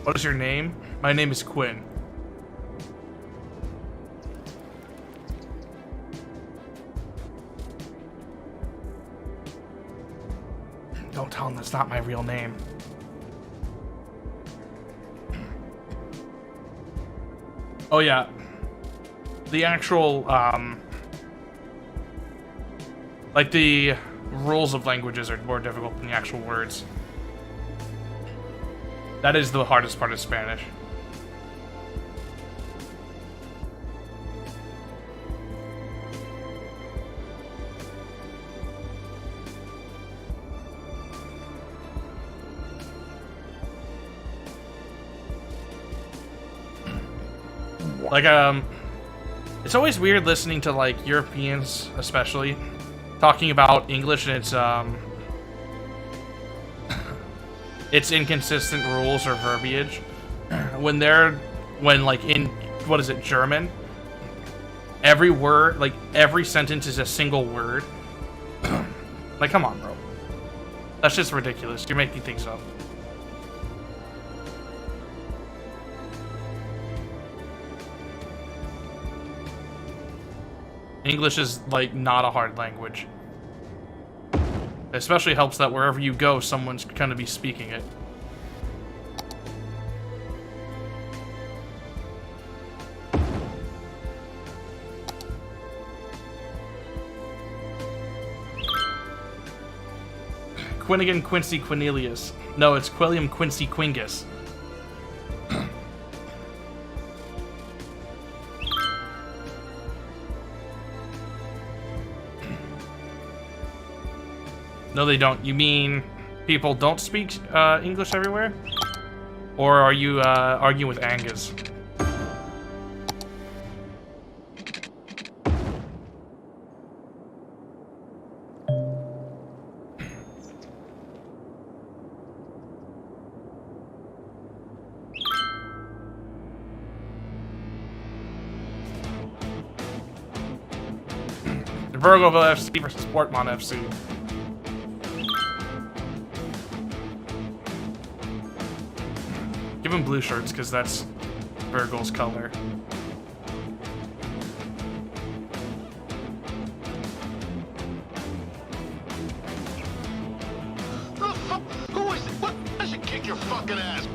What is your name? My name is Quinn. Don't tell him that's not my real name. Oh yeah. The actual, like the rules of languages are more difficult than the actual words. That is the hardest part of Spanish. Like, it's always weird listening to, like, Europeans, especially, talking about English and its inconsistent rules or verbiage. When like, in, what is it, German? Every word, like, every sentence is a single word. Like, come on, bro. That's just ridiculous. You're making things up. English is, like, not a hard language. It especially helps that wherever you go, someone's gonna be speaking it. Quinnigan Quincy Quinilius. No, it's Quilliam Quincy Quingus. No, they don't. You mean people don't speak English everywhere? Or are you arguing with Angus? Virgoville FC versus Portmont FC. Give him blue shirts, because that's Virgil's color. Who is it? What? I should kick your fucking ass.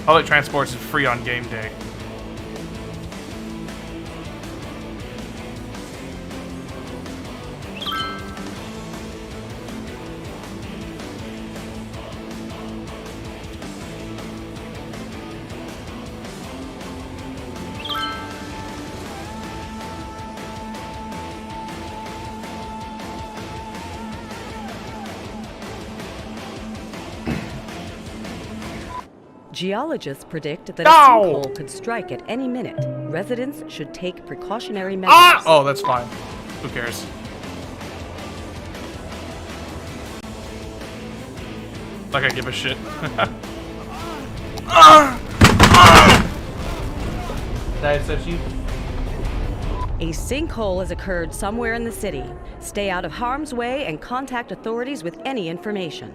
Public transport is free on game day. Geologists predict that a sinkhole could strike at any minute. Residents should take precautionary measures. Ah! Oh, that's fine. Who cares? Like I give a shit. Did I set you? A sinkhole has occurred somewhere in the city. Stay out of harm's way and contact authorities with any information.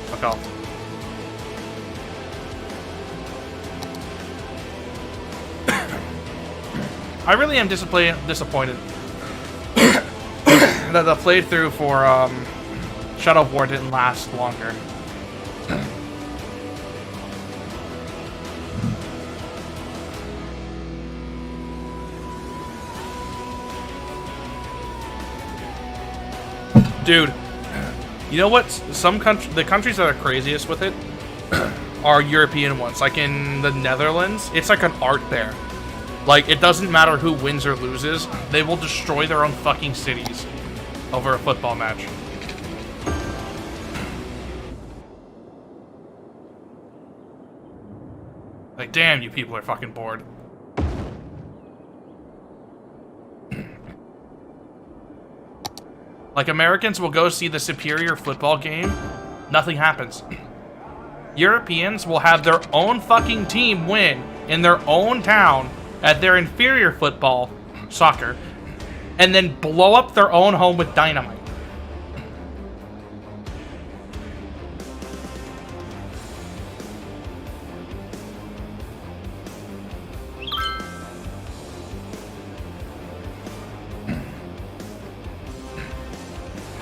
Fuck off. I really am disappointed that the playthrough for Shadow of War didn't last longer. Dude, you know what? The countries that are craziest with it are European ones. Like in the Netherlands, it's like an art there. Like, it doesn't matter who wins or loses, they will destroy their own fucking cities over a football match. Like, damn, you people are fucking bored. Like, Americans will go see the superior football game, nothing happens. Europeans will have their own fucking team win in their own town at their inferior football, soccer, and then blow up their own home with dynamite.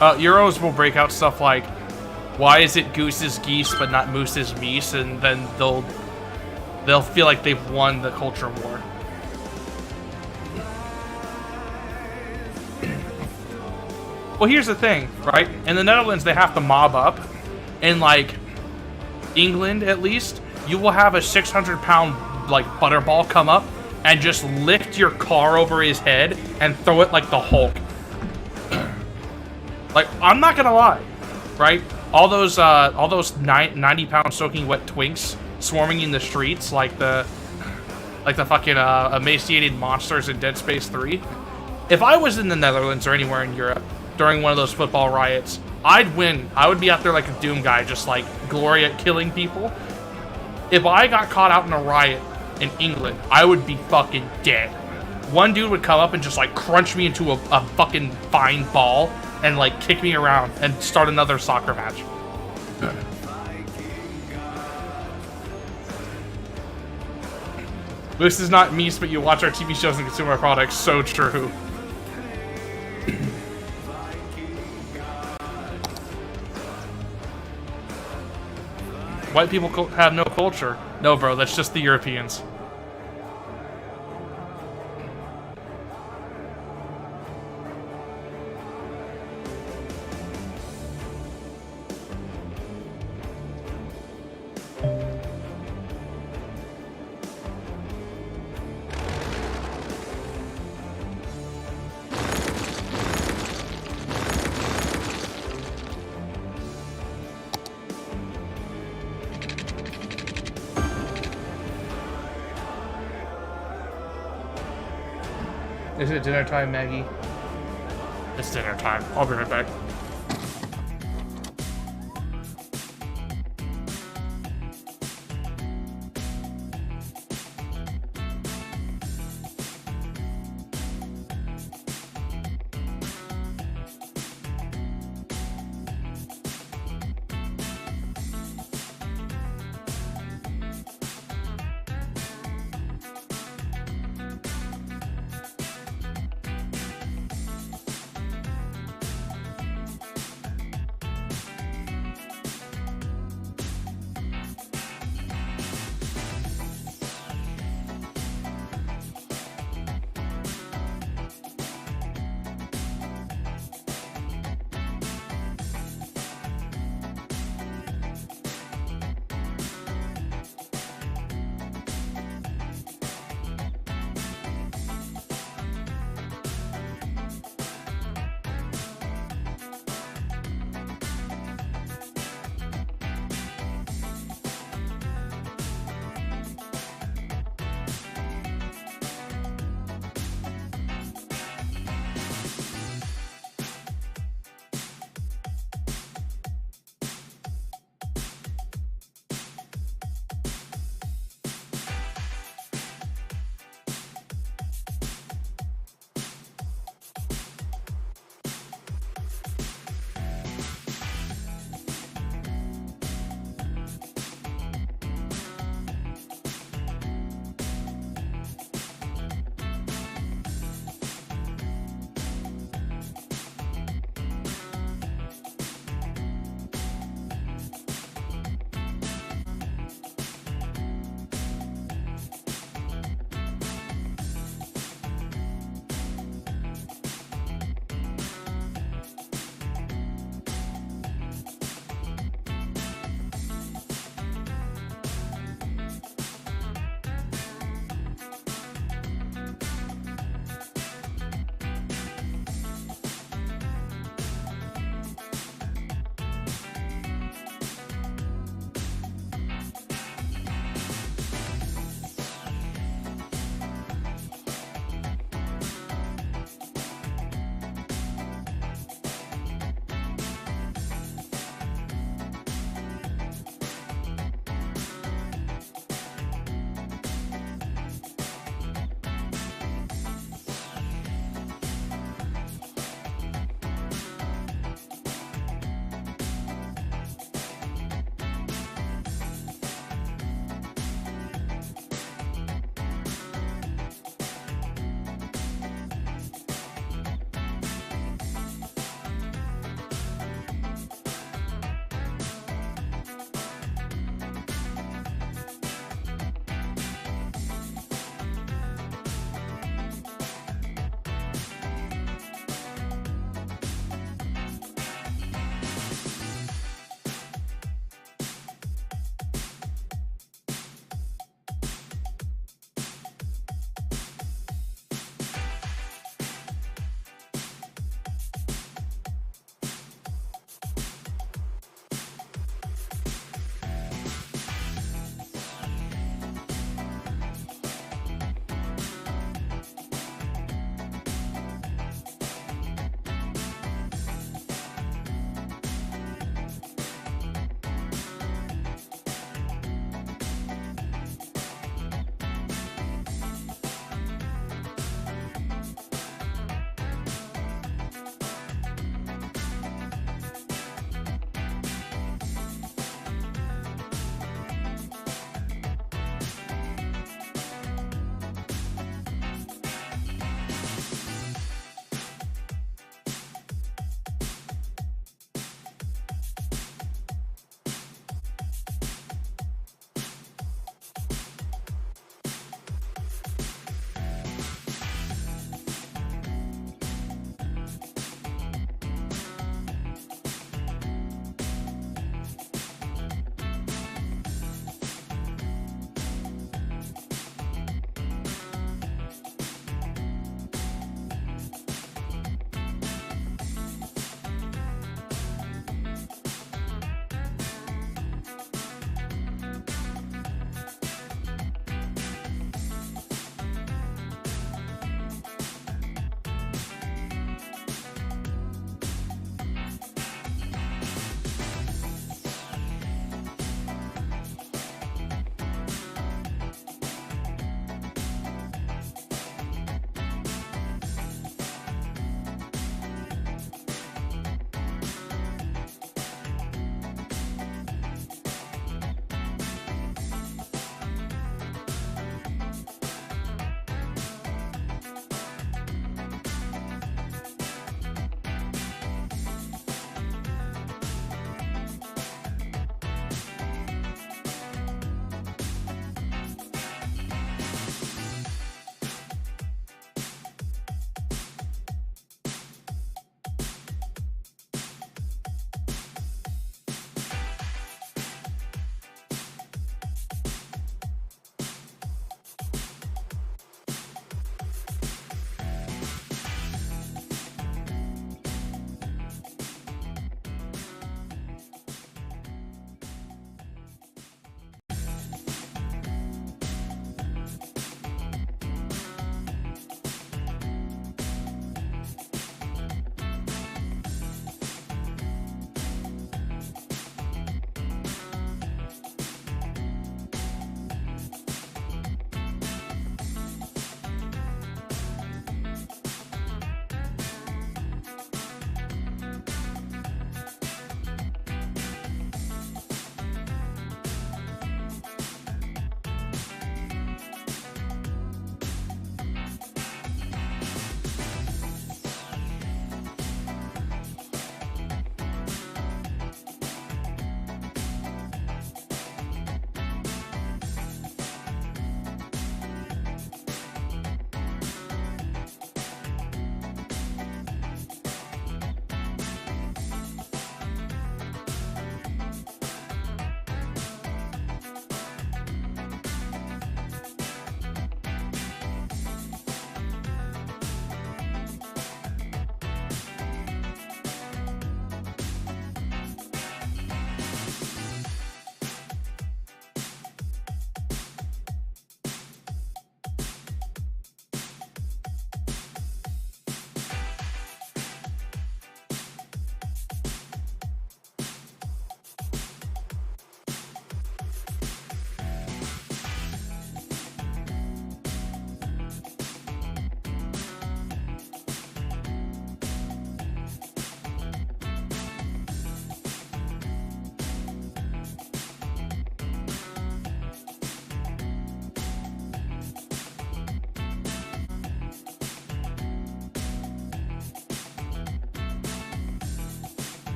Euros will break out stuff like, why is it Goose's geese but not Moose's meese? And then they'll feel like they've won the culture war. Well, here's the thing, right? In the Netherlands, they have to mob up. In, like, England, at least, you will have a 600-pound, like, butterball come up and just lift your car over his head and throw it like the Hulk. Like, I'm not gonna lie, right? All those 90-pound soaking wet twinks swarming in the streets, like the fucking emaciated monsters in Dead Space 3. If I was in the Netherlands or anywhere in Europe during one of those football riots, I'd win. I would be out there like a Doom guy, just like glory at killing people. If I got caught out in a riot in England, I would be fucking dead. One dude would come up and just like crunch me into a fucking fine ball and like kick me around and start another soccer match. This is not meese, but you watch our TV shows and consume our products. So true. White people have no culture. No, bro, that's just the Europeans. Is it dinner time, Maggie? It's dinner time. I'll be right back.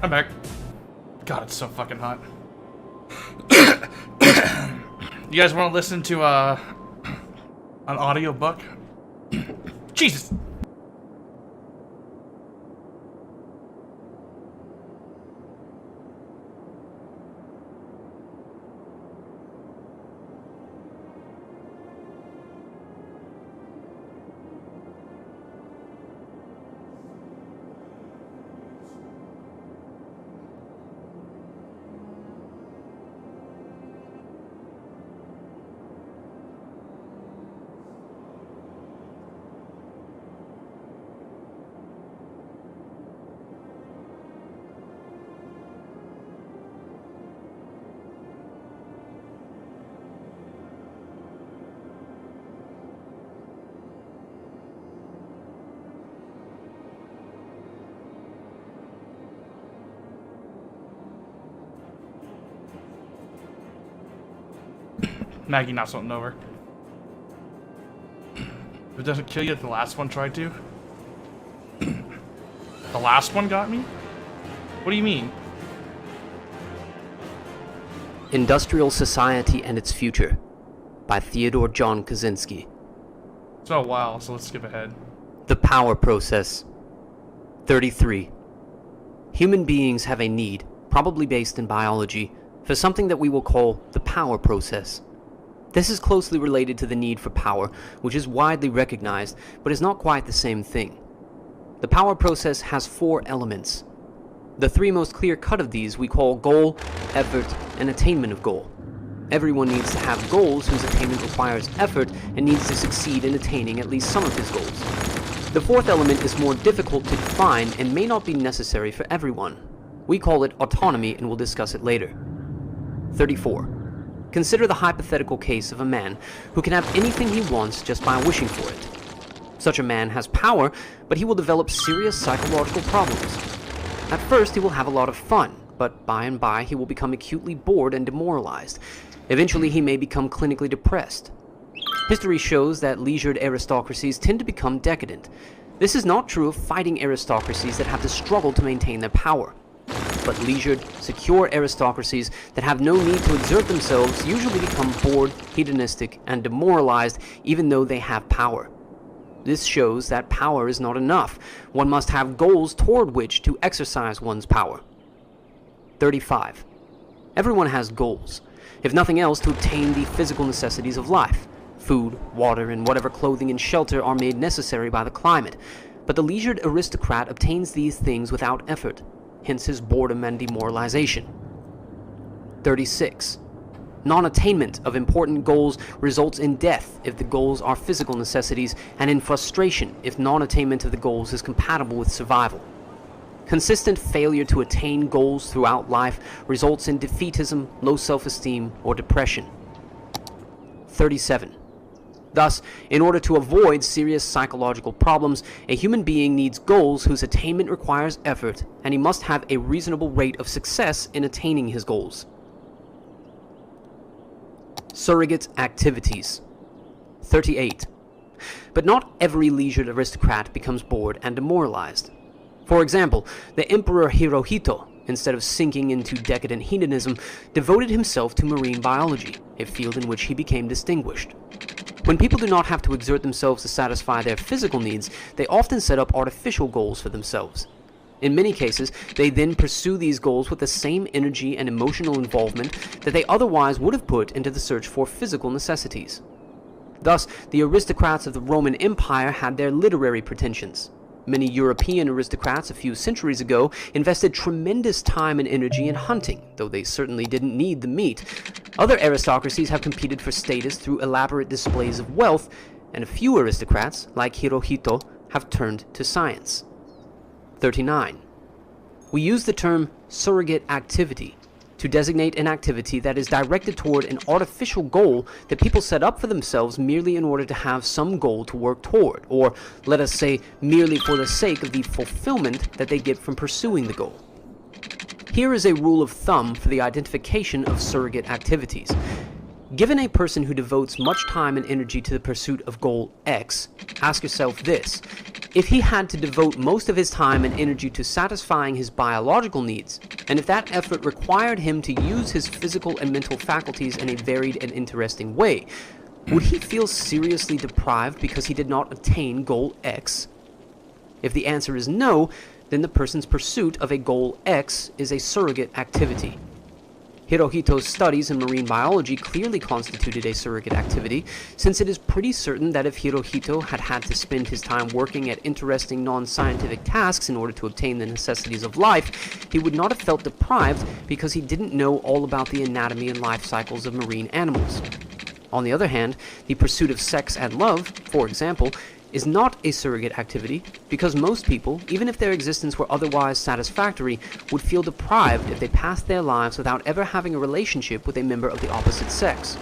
I'm back. God, it's so fucking hot. You guys want to listen to an audiobook? Jesus. Maggie knocks something over. If it doesn't kill you, the last one tried to. The last one got me? What do you mean? Industrial Society and Its Future by Theodore John Kaczynski. It's been a while, so let's skip ahead. The Power Process. 33. Human beings have a need, probably based in biology, for something that we will call the power process. This is closely related to the need for power, which is widely recognized, but is not quite the same thing. The power process has 4 elements. The 3 most clear-cut of these we call goal, effort, and attainment of goal. Everyone needs to have goals whose attainment requires effort and needs to succeed in attaining at least some of his goals. The 4th element is more difficult to define and may not be necessary for everyone. We call it autonomy and we'll discuss it later. 34. Consider the hypothetical case of a man who can have anything he wants just by wishing for it. Such a man has power, but he will develop serious psychological problems. At first, he will have a lot of fun, but by and by, he will become acutely bored and demoralized. Eventually, he may become clinically depressed. History shows that leisured aristocracies tend to become decadent. This is not true of fighting aristocracies that have to struggle to maintain their power. But leisured, secure aristocracies that have no need to exert themselves usually become bored, hedonistic, and demoralized even though they have power. This shows that power is not enough. One must have goals toward which to exercise one's power. 35. Everyone has goals, if nothing else to obtain the physical necessities of life. Food, water, and whatever clothing and shelter are made necessary by the climate. But the leisured aristocrat obtains these things without effort, hence his boredom and demoralization. 36. Non-attainment of important goals results in death if the goals are physical necessities, and in frustration if non-attainment of the goals is compatible with survival. Consistent failure to attain goals throughout life results in defeatism, low self-esteem, or depression. 37. Thus, in order to avoid serious psychological problems, a human being needs goals whose attainment requires effort, and he must have a reasonable rate of success in attaining his goals. Surrogate activities. 38. But not every leisured aristocrat becomes bored and demoralized. For example, the Emperor Hirohito, instead of sinking into decadent hedonism, devoted himself to marine biology, a field in which he became distinguished. When people do not have to exert themselves to satisfy their physical needs, they often set up artificial goals for themselves. In many cases, they then pursue these goals with the same energy and emotional involvement that they otherwise would have put into the search for physical necessities. Thus, the aristocrats of the Roman Empire had their literary pretensions. Many European aristocrats a few centuries ago invested tremendous time and energy in hunting, though they certainly didn't need the meat. Other aristocracies have competed for status through elaborate displays of wealth, and a few aristocrats, like Hirohito, have turned to science. 39. We use the term surrogate activity to designate an activity that is directed toward an artificial goal that people set up for themselves merely in order to have some goal to work toward, or let us say merely for the sake of the fulfillment that they get from pursuing the goal. Here is a rule of thumb for the identification of surrogate activities. Given a person who devotes much time and energy to the pursuit of goal X, ask yourself this: if he had to devote most of his time and energy to satisfying his biological needs, and if that effort required him to use his physical and mental faculties in a varied and interesting way, would he feel seriously deprived because he did not attain goal X? If the answer is no, then the person's pursuit of a goal X is a surrogate activity. Hirohito's studies in marine biology clearly constituted a surrogate activity, since it is pretty certain that if Hirohito had had to spend his time working at interesting non-scientific tasks in order to obtain the necessities of life, he would not have felt deprived because he didn't know all about the anatomy and life cycles of marine animals. On the other hand, the pursuit of sex and love, for example, is not a surrogate activity because most people, even if their existence were otherwise satisfactory, would feel deprived if they passed their lives without ever having a relationship with a member of the opposite sex.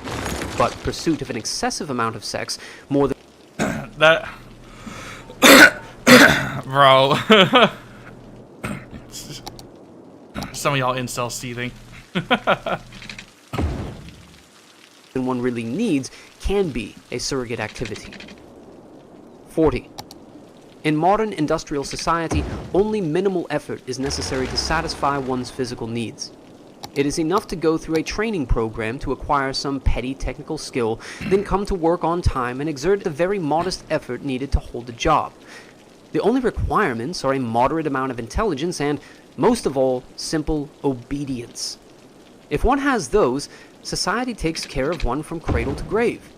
But pursuit of an excessive amount of sex, more than that... Bro. Some of y'all incels seething. than one really needs can be a surrogate activity. 40. In modern industrial society, only minimal effort is necessary to satisfy one's physical needs. It is enough to go through a training program to acquire some petty technical skill, then come to work on time and exert the very modest effort needed to hold a job. The only requirements are a moderate amount of intelligence and, most of all, simple obedience. If one has those, society takes care of one from cradle to grave.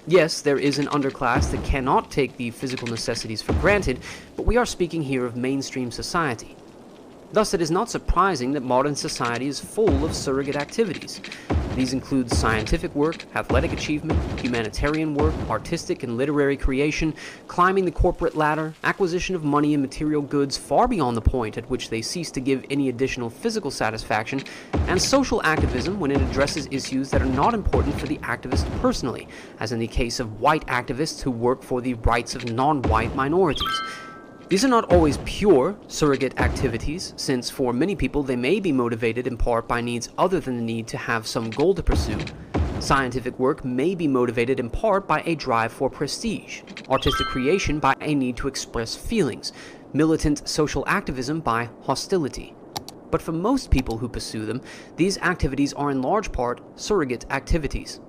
Yes, there is an underclass that cannot take the physical necessities for granted, but we are speaking here of mainstream society. Thus, it is not surprising that modern society is full of surrogate activities. These include scientific work, athletic achievement, humanitarian work, artistic and literary creation, climbing the corporate ladder, acquisition of money and material goods far beyond the point at which they cease to give any additional physical satisfaction, and social activism when it addresses issues that are not important for the activist personally, as in the case of white activists who work for the rights of non-white minorities. These are not always pure surrogate activities, since for many people they may be motivated in part by needs other than the need to have some goal to pursue. Scientific work may be motivated in part by a drive for prestige, artistic creation by a need to express feelings, militant social activism by hostility. But for most people who pursue them, these activities are in large part surrogate activities.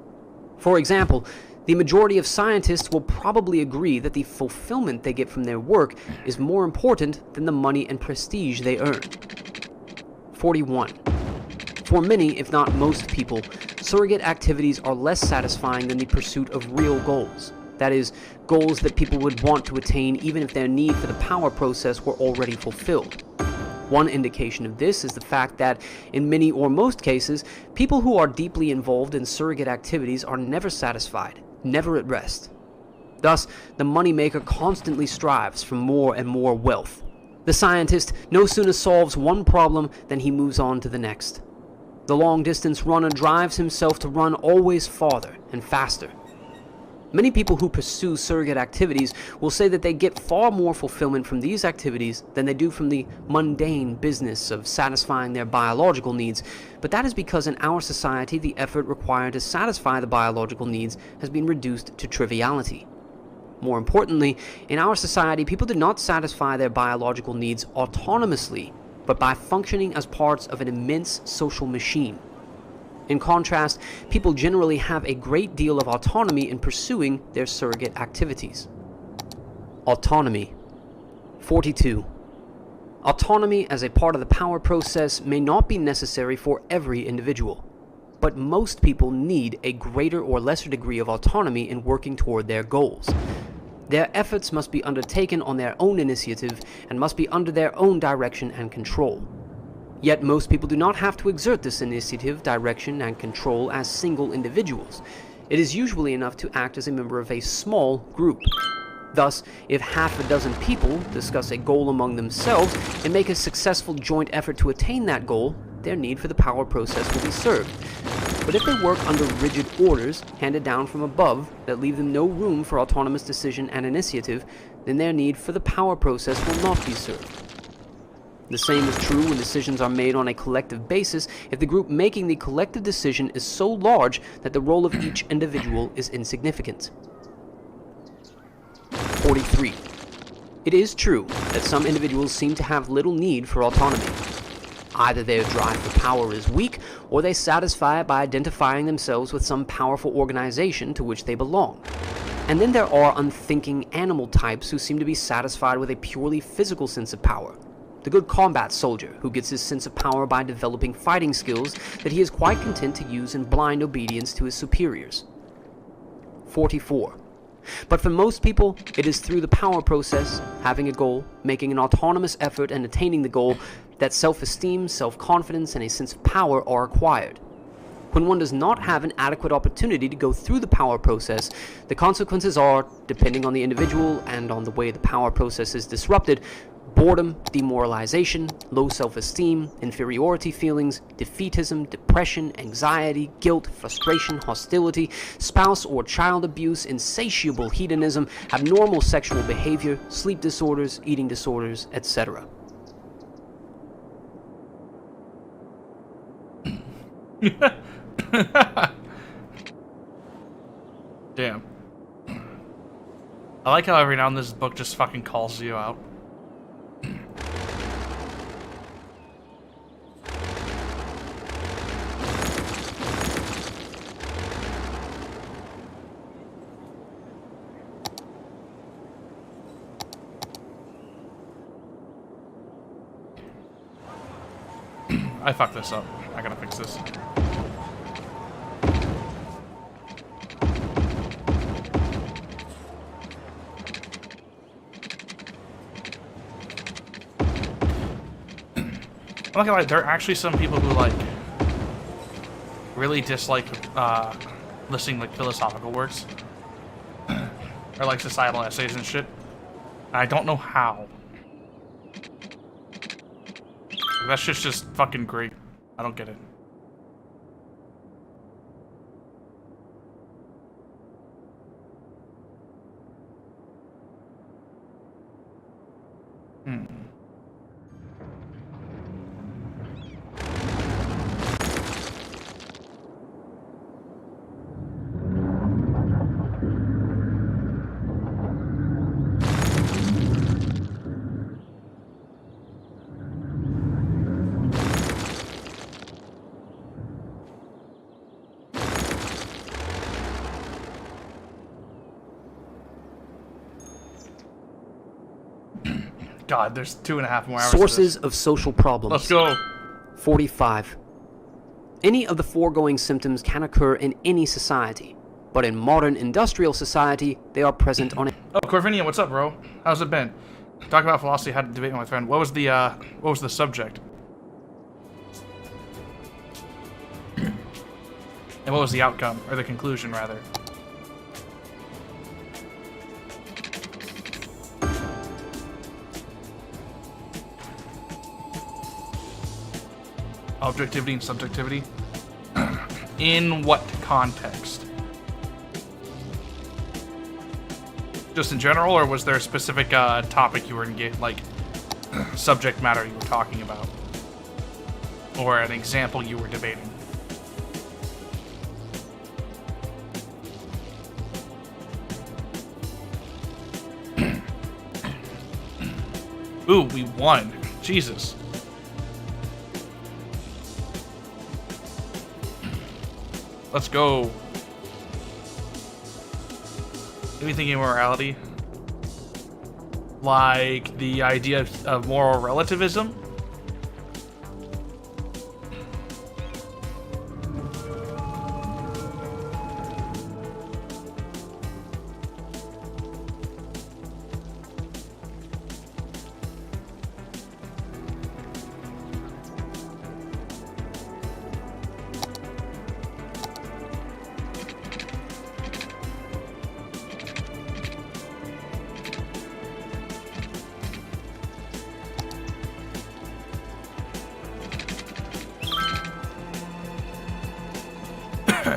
For example, the majority of scientists will probably agree that the fulfillment they get from their work is more important than the money and prestige they earn. 41. For many, if not most people, surrogate activities are less satisfying than the pursuit of real goals. That is, goals that people would want to attain even if their need for the power process were already fulfilled. One indication of this is the fact that, in many or most cases, people who are deeply involved in surrogate activities are never satisfied, never at rest. Thus, the moneymaker constantly strives for more and more wealth. The scientist no sooner solves one problem than he moves on to the next. The long-distance runner drives himself to run always farther and faster. Many people who pursue surrogate activities will say that they get far more fulfillment from these activities than they do from the mundane business of satisfying their biological needs, but that is because in our society the effort required to satisfy the biological needs has been reduced to triviality. More importantly, in our society people do not satisfy their biological needs autonomously, but by functioning as parts of an immense social machine. In contrast, people generally have a great deal of autonomy in pursuing their surrogate activities. Autonomy. 42. Autonomy as a part of the power process may not be necessary for every individual, but most people need a greater or lesser degree of autonomy in working toward their goals. Their efforts must be undertaken on their own initiative and must be under their own direction and control. Yet most people do not have to exert this initiative, direction, and control as single individuals. It is usually enough to act as a member of a small group. Thus, if half a dozen people discuss a goal among themselves and make a successful joint effort to attain that goal, their need for the power process will be served. But if they work under rigid orders handed down from above that leave them no room for autonomous decision and initiative, then their need for the power process will not be served. The same is true when decisions are made on a collective basis if the group making the collective decision is so large that the role of each individual is insignificant. 43. It is true that some individuals seem to have little need for autonomy. Either their drive for power is weak, or they satisfy it by identifying themselves with some powerful organization to which they belong. And then there are unthinking animal types who seem to be satisfied with a purely physical sense of power. The good combat soldier who gets his sense of power by developing fighting skills that he is quite content to use in blind obedience to his superiors. 44. But for most people, it is through the power process, having a goal, making an autonomous effort and attaining the goal, that self-esteem, self-confidence, and a sense of power are acquired. When one does not have an adequate opportunity to go through the power process, the consequences are, depending on the individual and on the way the power process is disrupted, boredom, demoralization, low self-esteem, inferiority feelings, defeatism, depression, anxiety, guilt, frustration, hostility, spouse or child abuse, insatiable hedonism, abnormal sexual behavior, sleep disorders, eating disorders, etc. Damn. I like how every now and then this book just fucking calls you out. I fucked this up. I gotta fix this. I'm not gonna lie, there are actually some people who, like, really dislike, listening, like, philosophical works. Or, like, societal essays and shit. I don't know how. That shit's just fucking great. I don't get it. God, there's 2.5 more hours. Sources of social problems. Let's go. 45. Any of the foregoing symptoms can occur in any society, but in modern industrial society, they are present on it. Oh, Corvinia, what's up, bro? How's it been? Talk about philosophy. Had a debate with my friend. What was the subject? And what was the outcome, or the conclusion, rather? Objectivity and subjectivity. In what context? Just in general, or was there a specific topic you were engaged, like subject matter you were talking about, or an example you were debating? Ooh, we won. Jesus. Let's go. Maybe thinking of morality. Like the idea of moral relativism.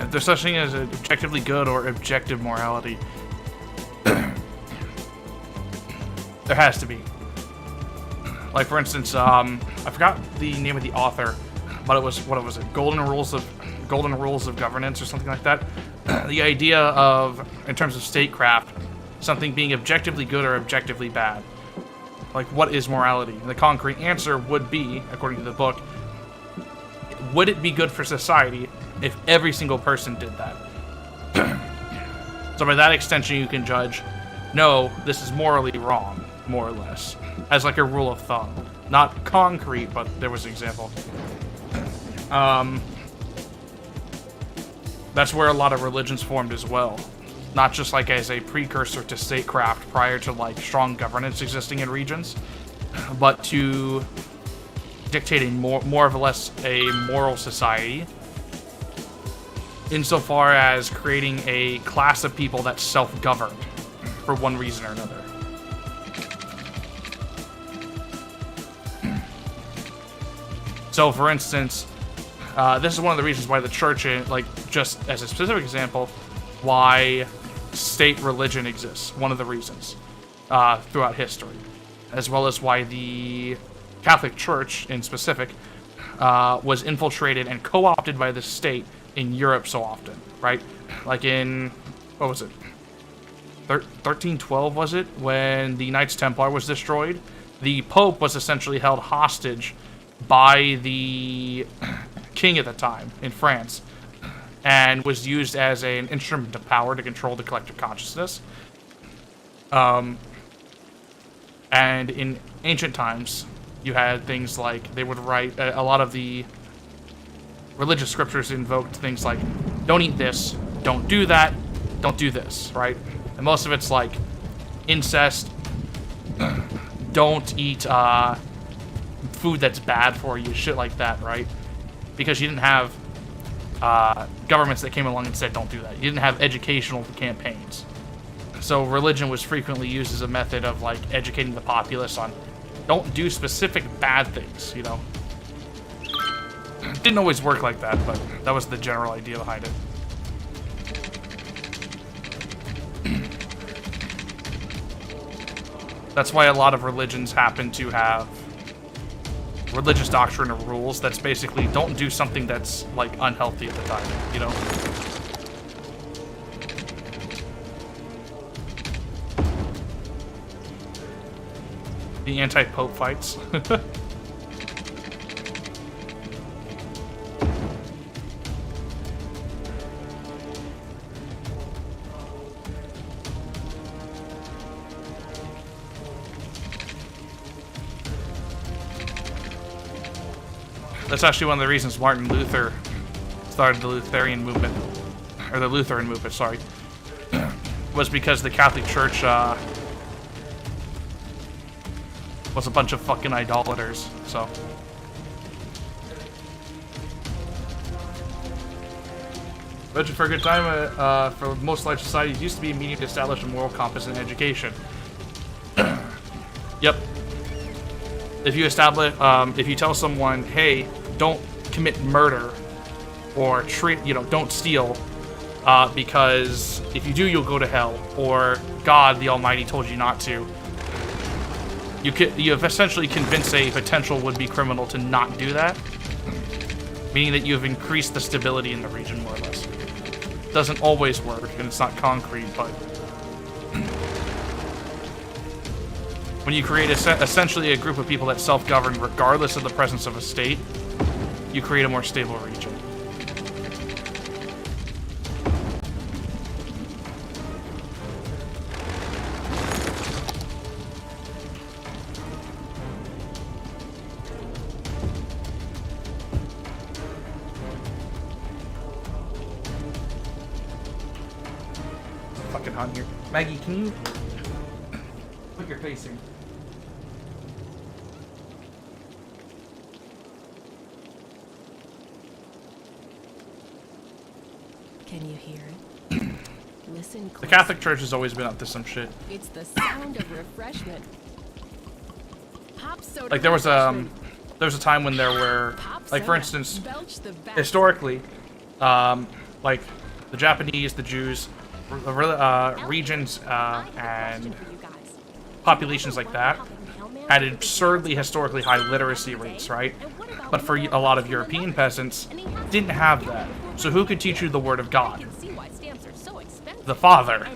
There's such thing as objectively good or objective morality. There has to be. Like, for instance, I forgot the name of the author, but it was, what was it? Golden Rules of Governance or something like that. The idea of, in terms of statecraft, something being objectively good or objectively bad. Like, what is morality? And the concrete answer would be, according to the book, would it be good for society if every single person did that? So by that extension, you can judge, no, this is morally wrong, more or less, as like a rule of thumb. Not concrete, but there was an example. That's where a lot of religions formed as well. Not just like as a precursor to statecraft prior to like strong governance existing in regions, but to dictate a more or less a moral society, insofar as creating a class of people that's self-governed for one reason or another. So, for instance, this is one of the reasons why the church, like, just as a specific example, why state religion exists. One of the reasons throughout history, as well as why the Catholic Church, in specific, was infiltrated and co-opted by the state in Europe so often, right? Like in, what was it? 1312, was it? When the Knights Templar was destroyed? The Pope was essentially held hostage by the king at the time in France, and was used as an instrument of power to control the collective consciousness. And in ancient times, you had things like, they would write, a lot of the religious scriptures invoked things like, don't eat this, don't do that, don't do this, right? And most of it's like incest, don't eat food that's bad for you, shit like that, right? Because you didn't have governments that came along and said don't do that. You didn't have educational campaigns. So religion was frequently used as a method of like educating the populace on don't do specific bad things, you know? Didn't always work like that, but that was the general idea behind it. That's why a lot of religions happen to have religious doctrine or rules that's basically don't do something that's like unhealthy at the time, you know? The anti-pope fights. That's actually one of the reasons Martin Luther started the Lutheran movement, or the Lutheran movement, sorry, was because the Catholic Church was a bunch of fucking idolaters, so. Budget for a good time for most life societies used to be a meaning to establish a moral compass in education. Yep. If you establish, if you tell someone, hey, don't commit murder, or don't steal, because if you do, you'll go to hell, or God the Almighty told you not to. You have essentially convinced a potential would-be criminal to not do that, meaning that you have increased the stability in the region, more or less. Doesn't always work, and it's not concrete, but when you create essentially a group of people that self-govern regardless of the presence of a state, you create a more stable region. Fucking hot in here. Maggie, can you put your facing? Can you hear it? Listen close. The Catholic Church has always been up to some shit. It's the sound of refreshment. Pop soda. Like there was a time when there were, like, for instance, historically, like the Japanese, the Jews, regions and populations like that had absurdly historically high literacy rates, right? But for a lot of European peasants, didn't have that. So who could teach you the word of God? The Father.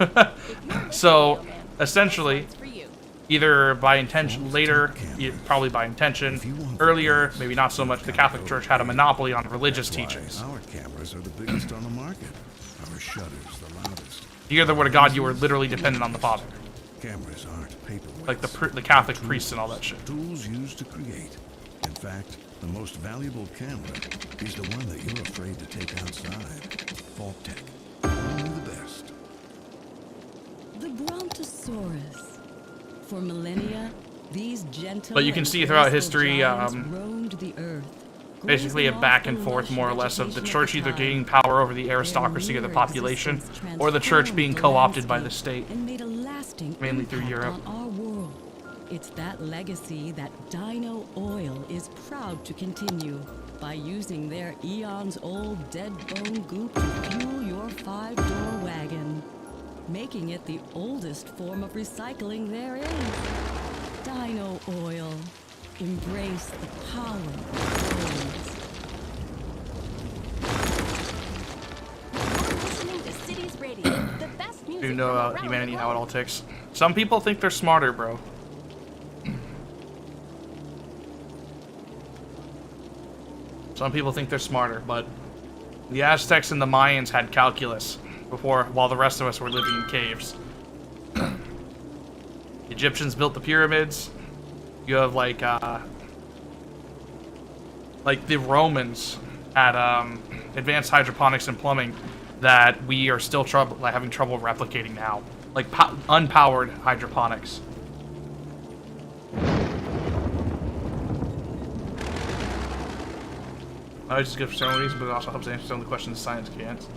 So essentially, either by intention, later, probably by intention, earlier, maybe not so much, the Catholic Church had a monopoly on religious teachings. Our cameras are the biggest on the market. Our shutters the loudest. To hear the word of God, you were literally dependent on the Father. Cameras aren't paperweights. Like the Catholic priests and all that shit. Tools used to create. In fact, the most valuable camera is the one that you're afraid to take outside. Vault Tech. Only the best. The Brontosaurus. For millennia, these gentle But you can see throughout history, roamed the earth. basically a back and forth, more or less, of the church either gaining power over the aristocracy or the population, or the church being co-opted by the state, mainly through Europe. On our world. It's that legacy that Dino Oil is proud to continue by using their eons-old dead bone goop to fuel your 5-door wagon, making it the oldest form of recycling there is. Dino Oil. Embrace the power of bones. You're listening to Cities Radio, the best music You know from about around humanity, the how it globe. all ticks. Some people think they're smarter, bro. Some people think they're smarter, but the Aztecs and the Mayans had calculus while the rest of us were living in caves. The Egyptians built the pyramids. You have like the Romans had advanced hydroponics and plumbing that we are still having trouble replicating now, like unpowered hydroponics. Knowledge is good for some reasons, but it also helps answer some of the questions science can't.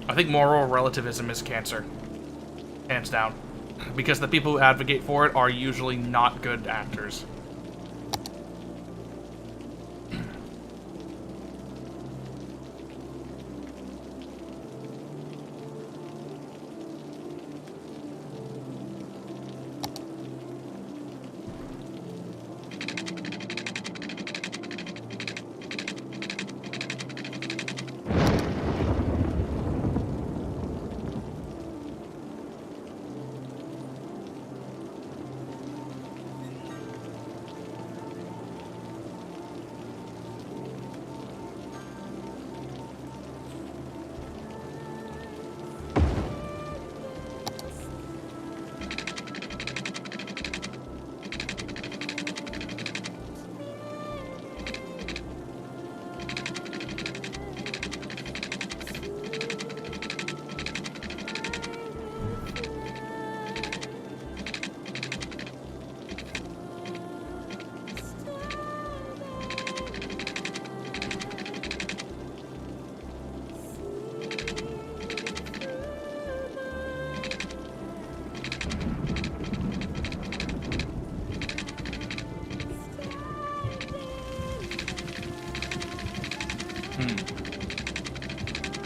I think moral relativism is cancer. Hands down. Because the people who advocate for it are usually not good actors.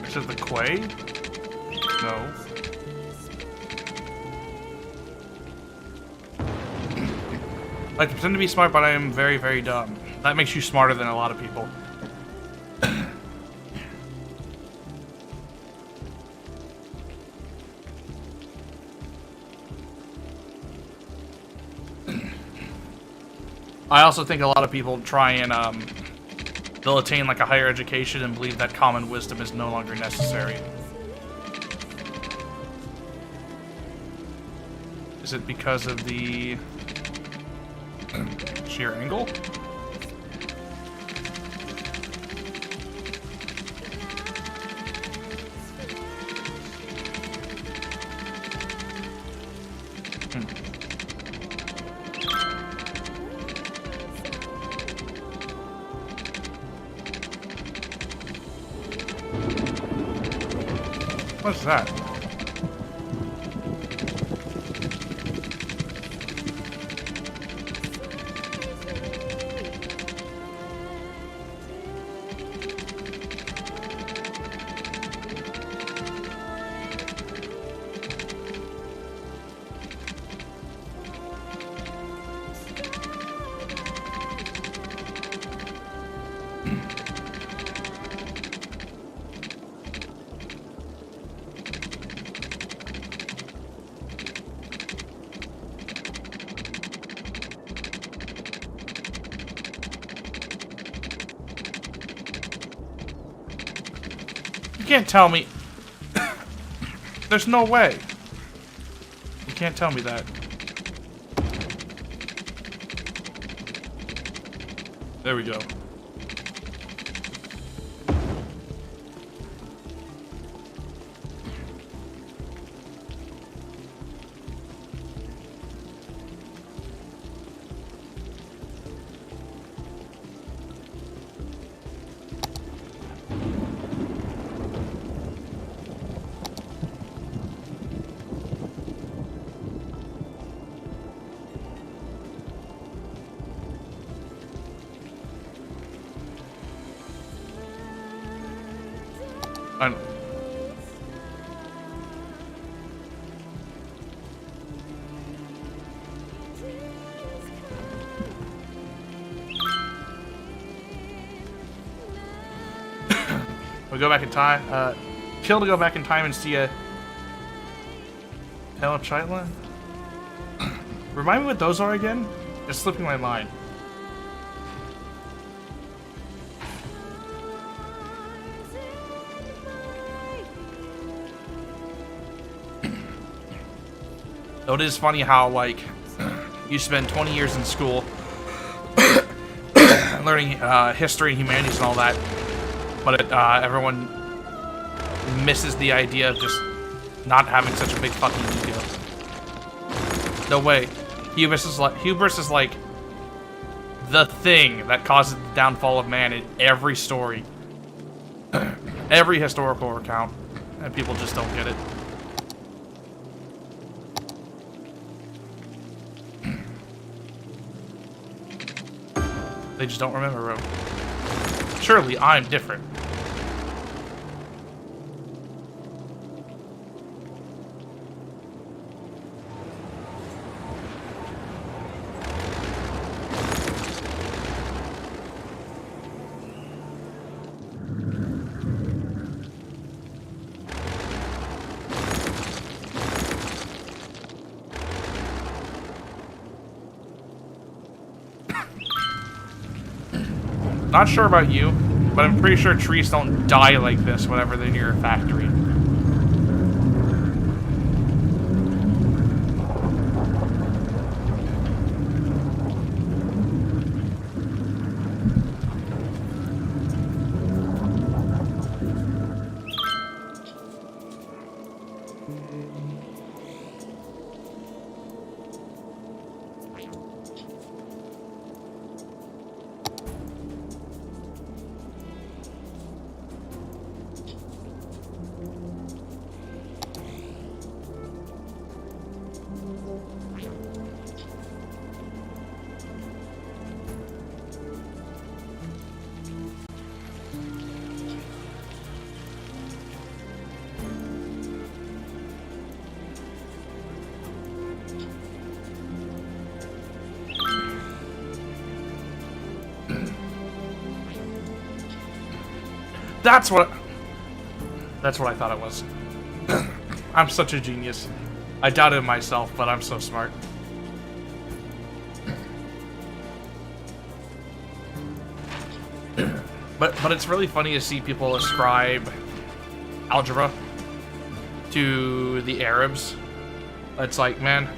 This is the Quay? No. I like to pretend to be smart, but I am very, very dumb. That makes you smarter than a lot of people. I also think a lot of people try and, they'll attain like a higher education and believe that common wisdom is no longer necessary. Is it because of the sheer angle? What's that? You can't tell me. There's no way. You can't tell me that. There we go. I know. We go back in time. Kill to go back in time and see a Hell Chitla. Remind me what those are again? It's slipping my mind. Though it is funny how, like, you spend 20 years in school learning history and humanities and all that, but everyone misses the idea of just not having such a big fucking ego. No way. Hubris is like the thing that causes the downfall of man in every story. Every historical account. And people just don't get it. They just don't remember, bro. Surely I'm different. Not sure about you, but I'm pretty sure trees don't die like this whenever they're near a factory. That's what I thought it was. I'm such a genius. I doubted myself, but I'm so smart. But it's really funny to see people ascribe algebra to the Arabs. It's like, man,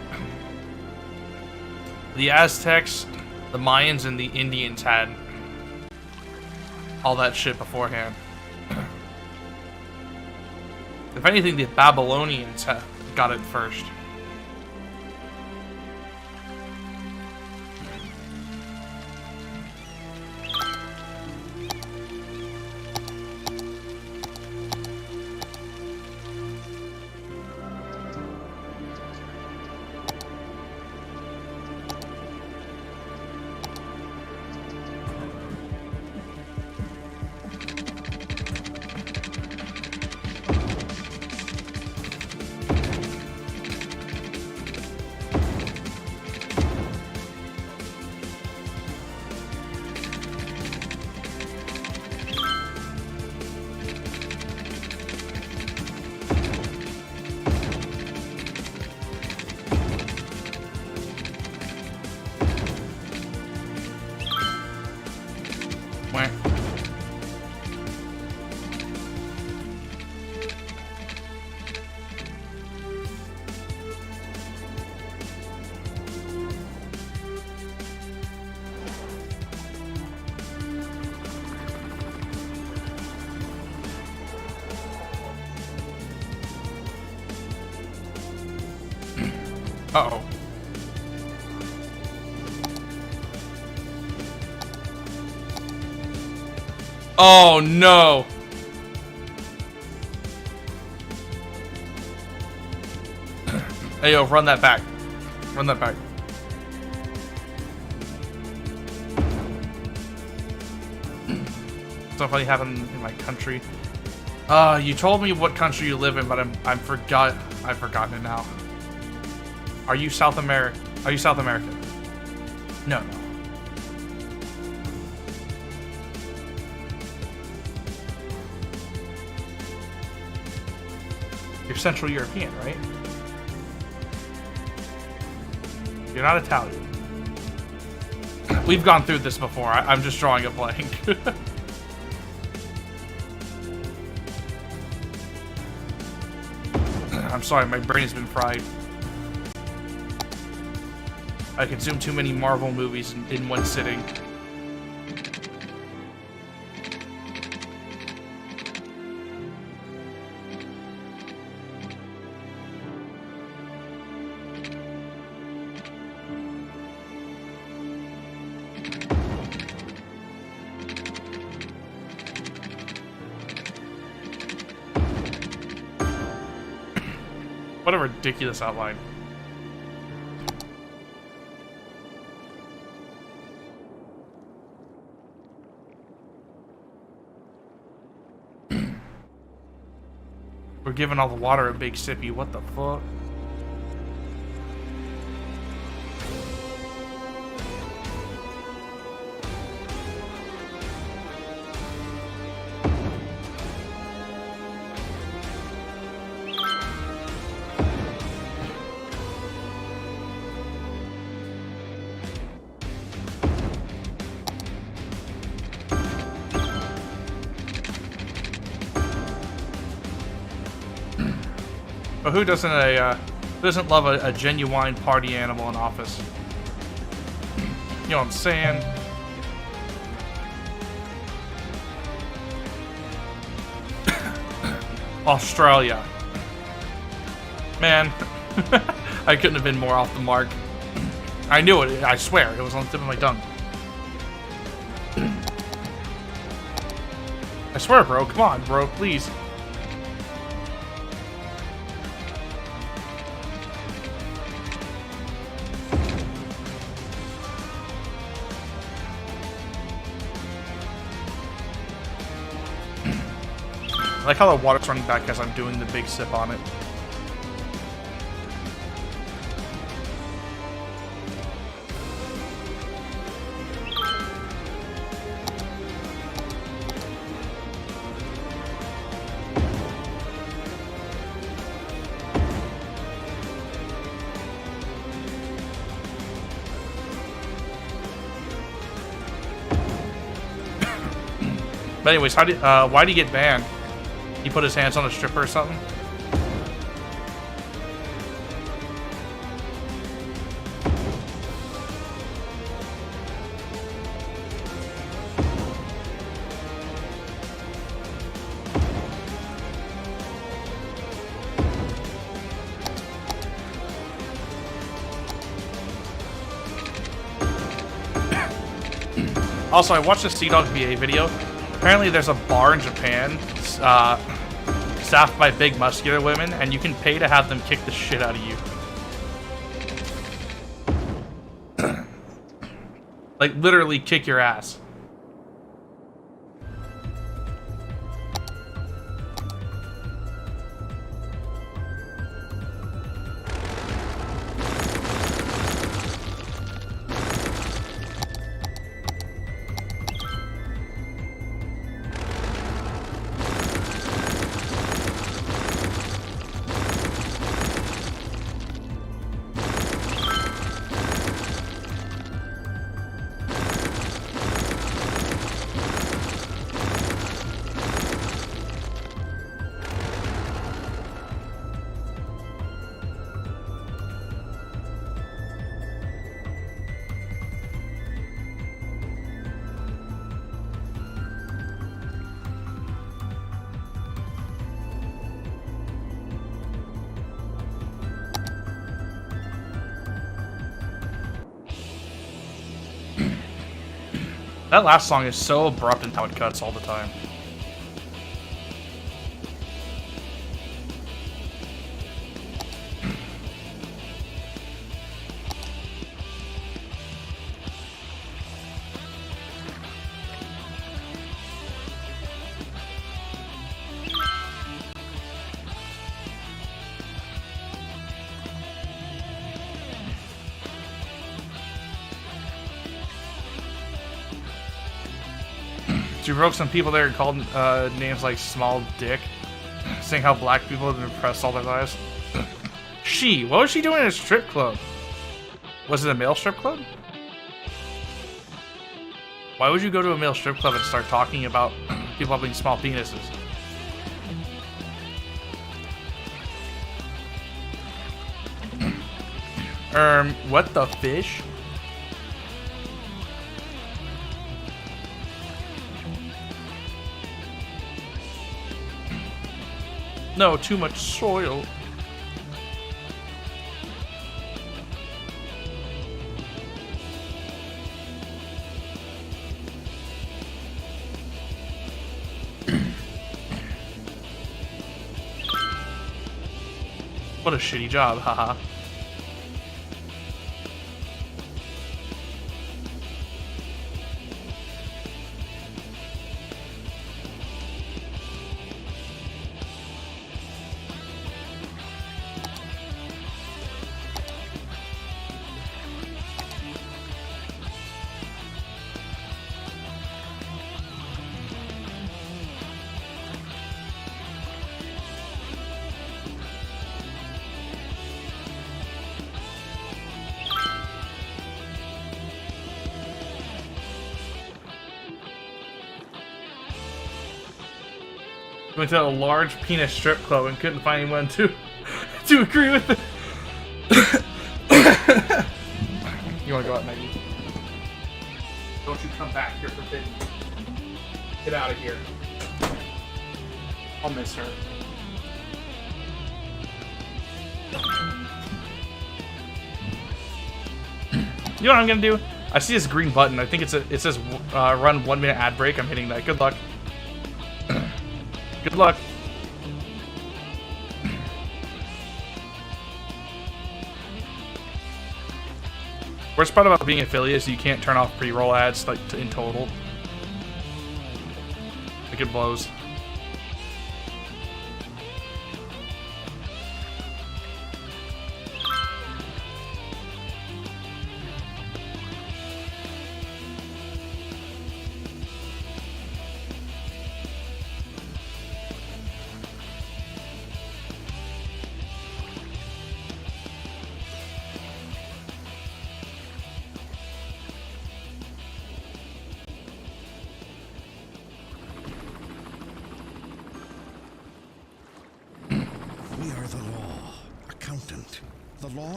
the Aztecs, the Mayans, and the Indians had all that shit beforehand. If anything, the Babylonians got it first. Oh no! Hey yo, run that back. Run that back. Stuff like happened in my country. You told me what country you live in, but I've forgotten it now. Are you South America? Are you South American? No, no. You're Central European, right? You're not Italian. We've gone through this before. I'm just drawing a blank. I'm sorry, my brain has been fried. I consumed too many Marvel movies in one sitting. What a ridiculous outline. We're giving all the water a big sippy. What the fuck? But who doesn't love a genuine party animal in office? You know what I'm saying? Australia. Man, I couldn't have been more off the mark. I knew it, I swear, it was on the tip of my tongue. I swear, bro, come on, bro, please. I like how the water's running back as I'm doing the big sip on it. But anyways, why did he get banned? He put his hands on a stripper or something? Also, I watched a Sea Dog VA video. Apparently there's a bar in Japan staffed by big muscular women, and you can pay to have them kick the shit out of you. Like, literally kick your ass. That last song is so abrupt in how it cuts all the time. She broke some people there and called names like small dick, saying how black people have been oppressed all their lives. What was she doing in a strip club? Was it a male strip club? Why would you go to a male strip club and start talking about people having small penises? What the fish? No, too much soil. What a shitty job, haha. Went to a large penis strip club and couldn't find anyone to agree with it. You wanna go out, Maggie? Don't you come back, you're forbidden. Get out of here. I'll miss her. You know what I'm gonna do? I see this green button. I think it says run 1 minute ad break. I'm hitting that. Good luck. Good luck. Worst part about being affiliate is you can't turn off pre-roll ads like in total. Like it blows.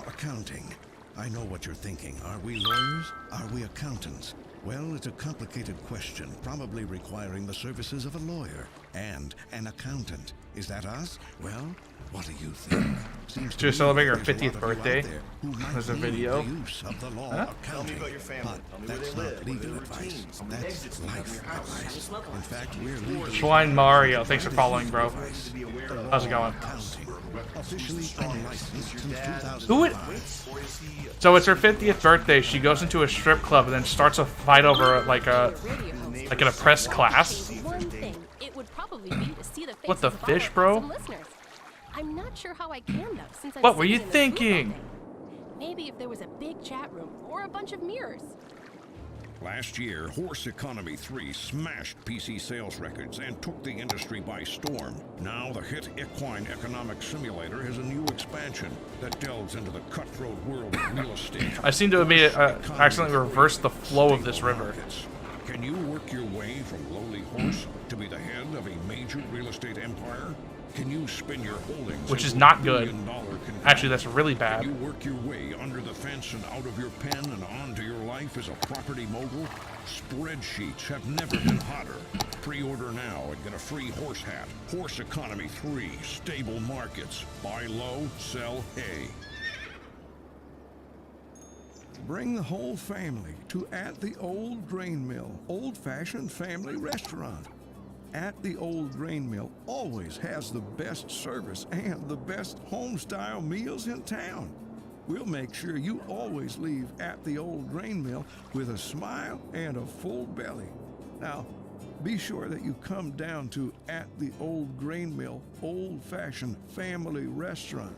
Accounting. I know what you're thinking. Are we lawyers? Are we accountants? Well, it's a complicated question, probably requiring the services of a lawyer and an accountant. Is that us? Well, what do you think? Seems to celebrate her 50th birthday. There's a video. Huh? Tell me about your family. But that's not legal advice. That's life advice. In fact, we're legal. Schwein Mario, thanks for following, bro. How's it going? Who would? So it's her 50th birthday. She goes into a strip club and then starts a fight over like an oppressed class. What the fish, bro? I'm not sure how I can though, since I'm what were you thinking? Maybe if there was a big chat room or a bunch of mirrors. Last year, Horse Economy 3 smashed PC sales records and took the industry by storm. Now the hit Equine Economic Simulator has a new expansion that delves into the cutthroat world of real estate. I seem to have made it accidentally reverse the flow of this river. Can you work your way from lowly horse to be the head of a major real estate empire? Can you spin your holdings? Which is not good. Actually, that's really bad. Can you work your way under the fence and out of your pen and onto your life as a property mogul? Spreadsheets have never been hotter. Pre-order now and get a free horse hat. Horse Economy 3, stable markets. Buy low, sell hay. Bring the whole family to At the Old Grain Mill, old-fashioned family restaurant. At the Old Grain Mill always has the best service and the best home-style meals in town. We'll make sure you always leave At the Old Grain Mill with a smile and a full belly. Now, be sure that you come down to At the Old Grain Mill, old-fashioned family restaurant,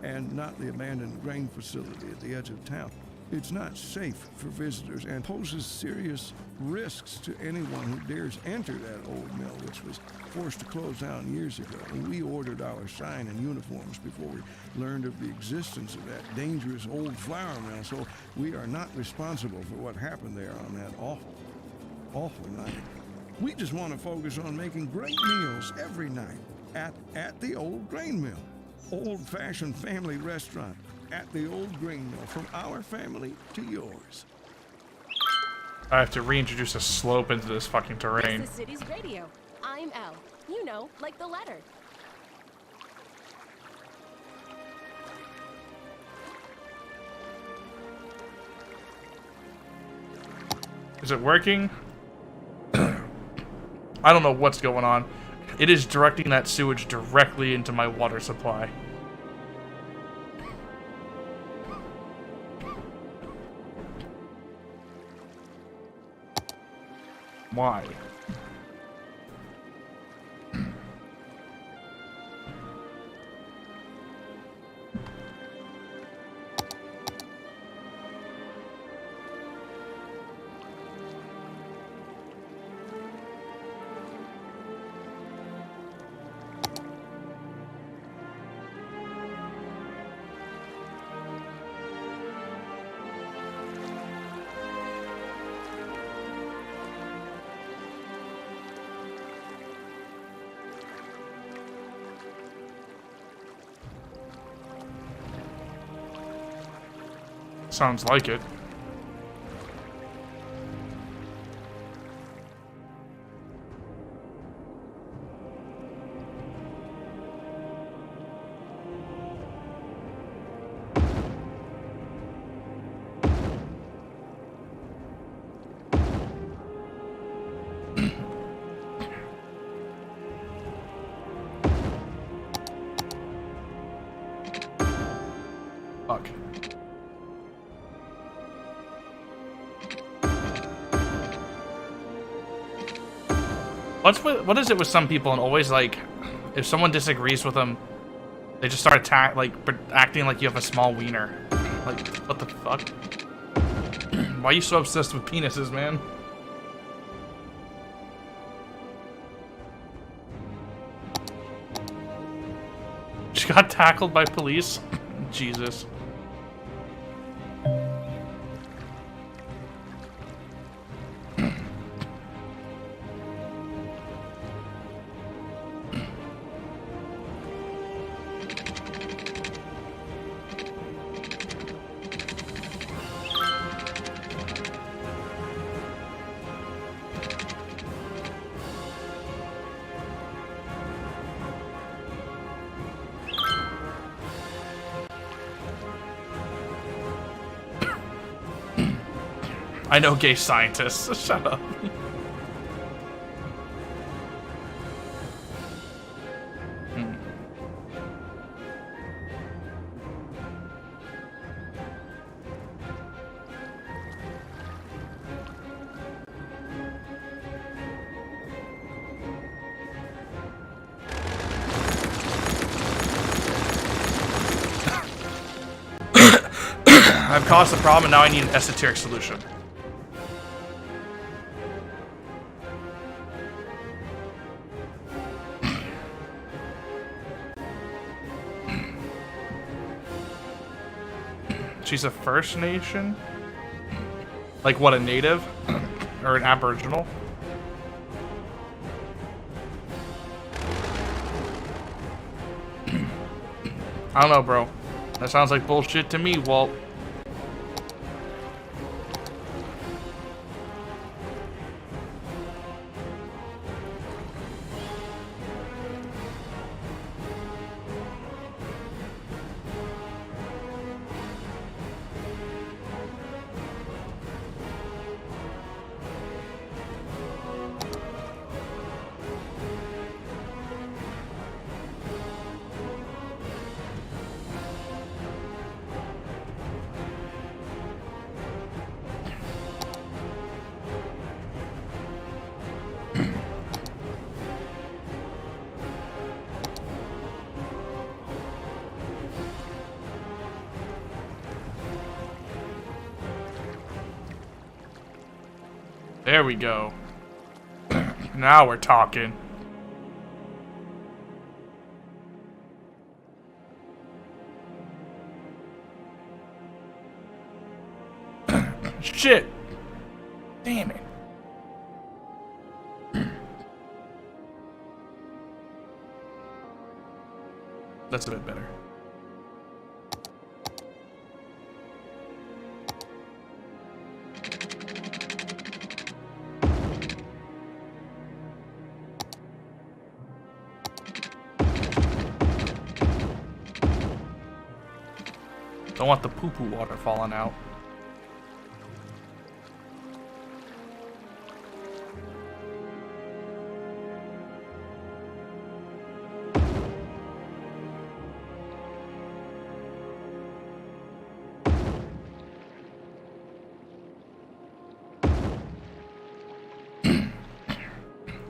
and not the abandoned grain facility at the edge of town. It's not safe for visitors and poses serious risks to anyone who dares enter that old mill, which was forced to close down years ago. And we ordered our sign and uniforms before we learned of the existence of that dangerous old flour mill, so we are not responsible for what happened there on that awful night. We just want to focus on making great meals every night at the Old Grain Mill, old-fashioned family restaurant. At the Old Grain Mill, from our family to yours. I have to reintroduce a slope into this fucking terrain. This is Cities Radio. I'm Elle. You know, like the letter. Is it working? I don't know what's going on. It is directing that sewage directly into my water supply. Why? Sounds like it. Fuck. What is it with some people and always like, if someone disagrees with them, they just start acting like you have a small wiener. Like, what the fuck? Why are you so obsessed with penises, man? She got tackled by police? Jesus. I know gay scientists. Shut up. I've caused the problem and now I need an esoteric solution. She's a First Nation? Like what, a native? Or an Aboriginal? I don't know, bro. That sounds like bullshit to me, Walt. There we go. Now we're talking. Shit! Damn it. That's a bit better. Don't want the poo-poo water falling out.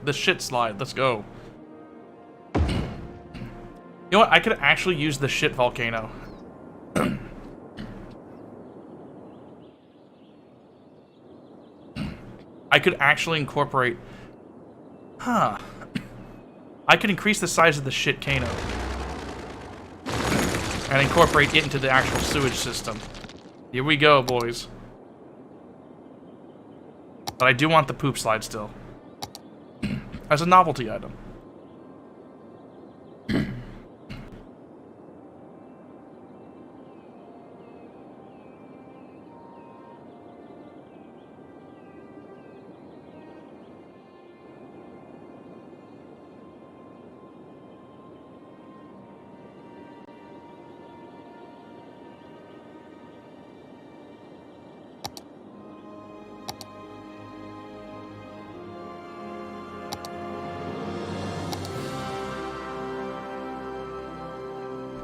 The shit slide, let's go. You know what? I could actually use the shit volcano. I could actually incorporate... Huh. I could increase the size of the shit cano. And incorporate it into the actual sewage system. Here we go, boys. But I do want the poop slide still. As a novelty item.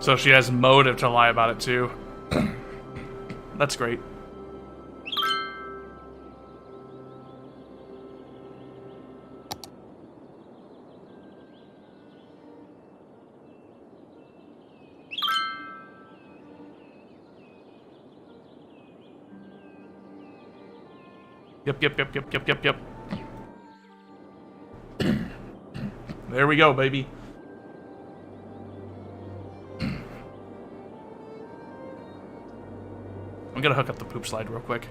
So she has motive to lie about it too. That's great. Yep. There we go, baby. I'm gonna hook up the poop slide real quick.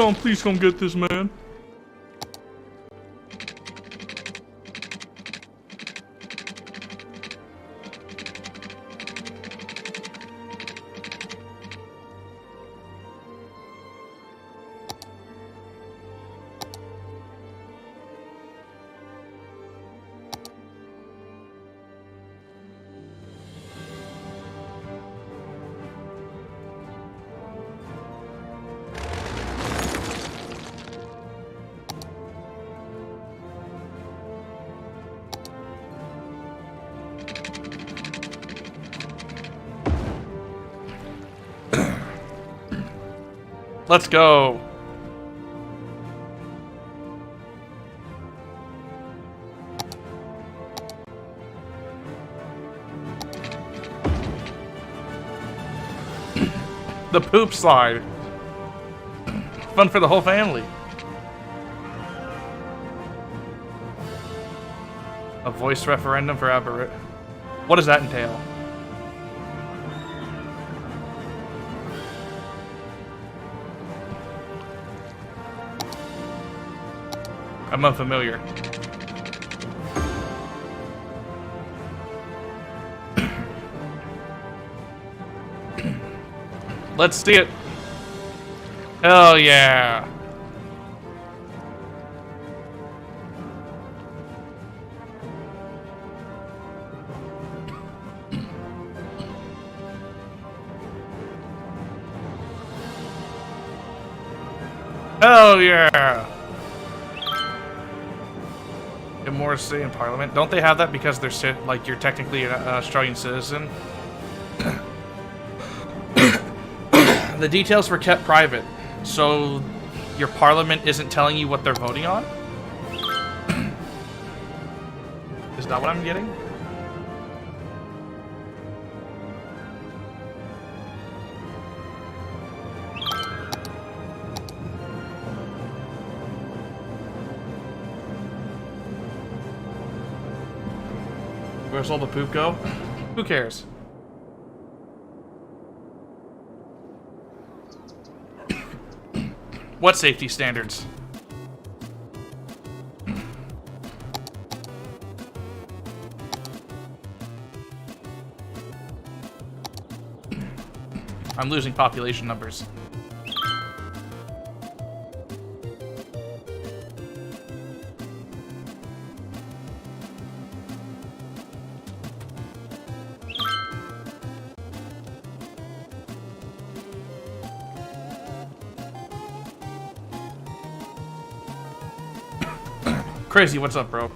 Come on, please come get this, man. Let's go. The poop slide. Fun for the whole family. A voice referendum for Aberrant. What does that entail? I'm unfamiliar. Let's see it. Hell yeah. Oh yeah! Get more say in Parliament. Don't they have that because they're like you're technically an Australian citizen? The details were kept private, so your Parliament isn't telling you what they're voting on? Is that what I'm getting? Where's all the poop go? Who cares? What safety standards? I'm losing population numbers. Crazy, what's up, bro?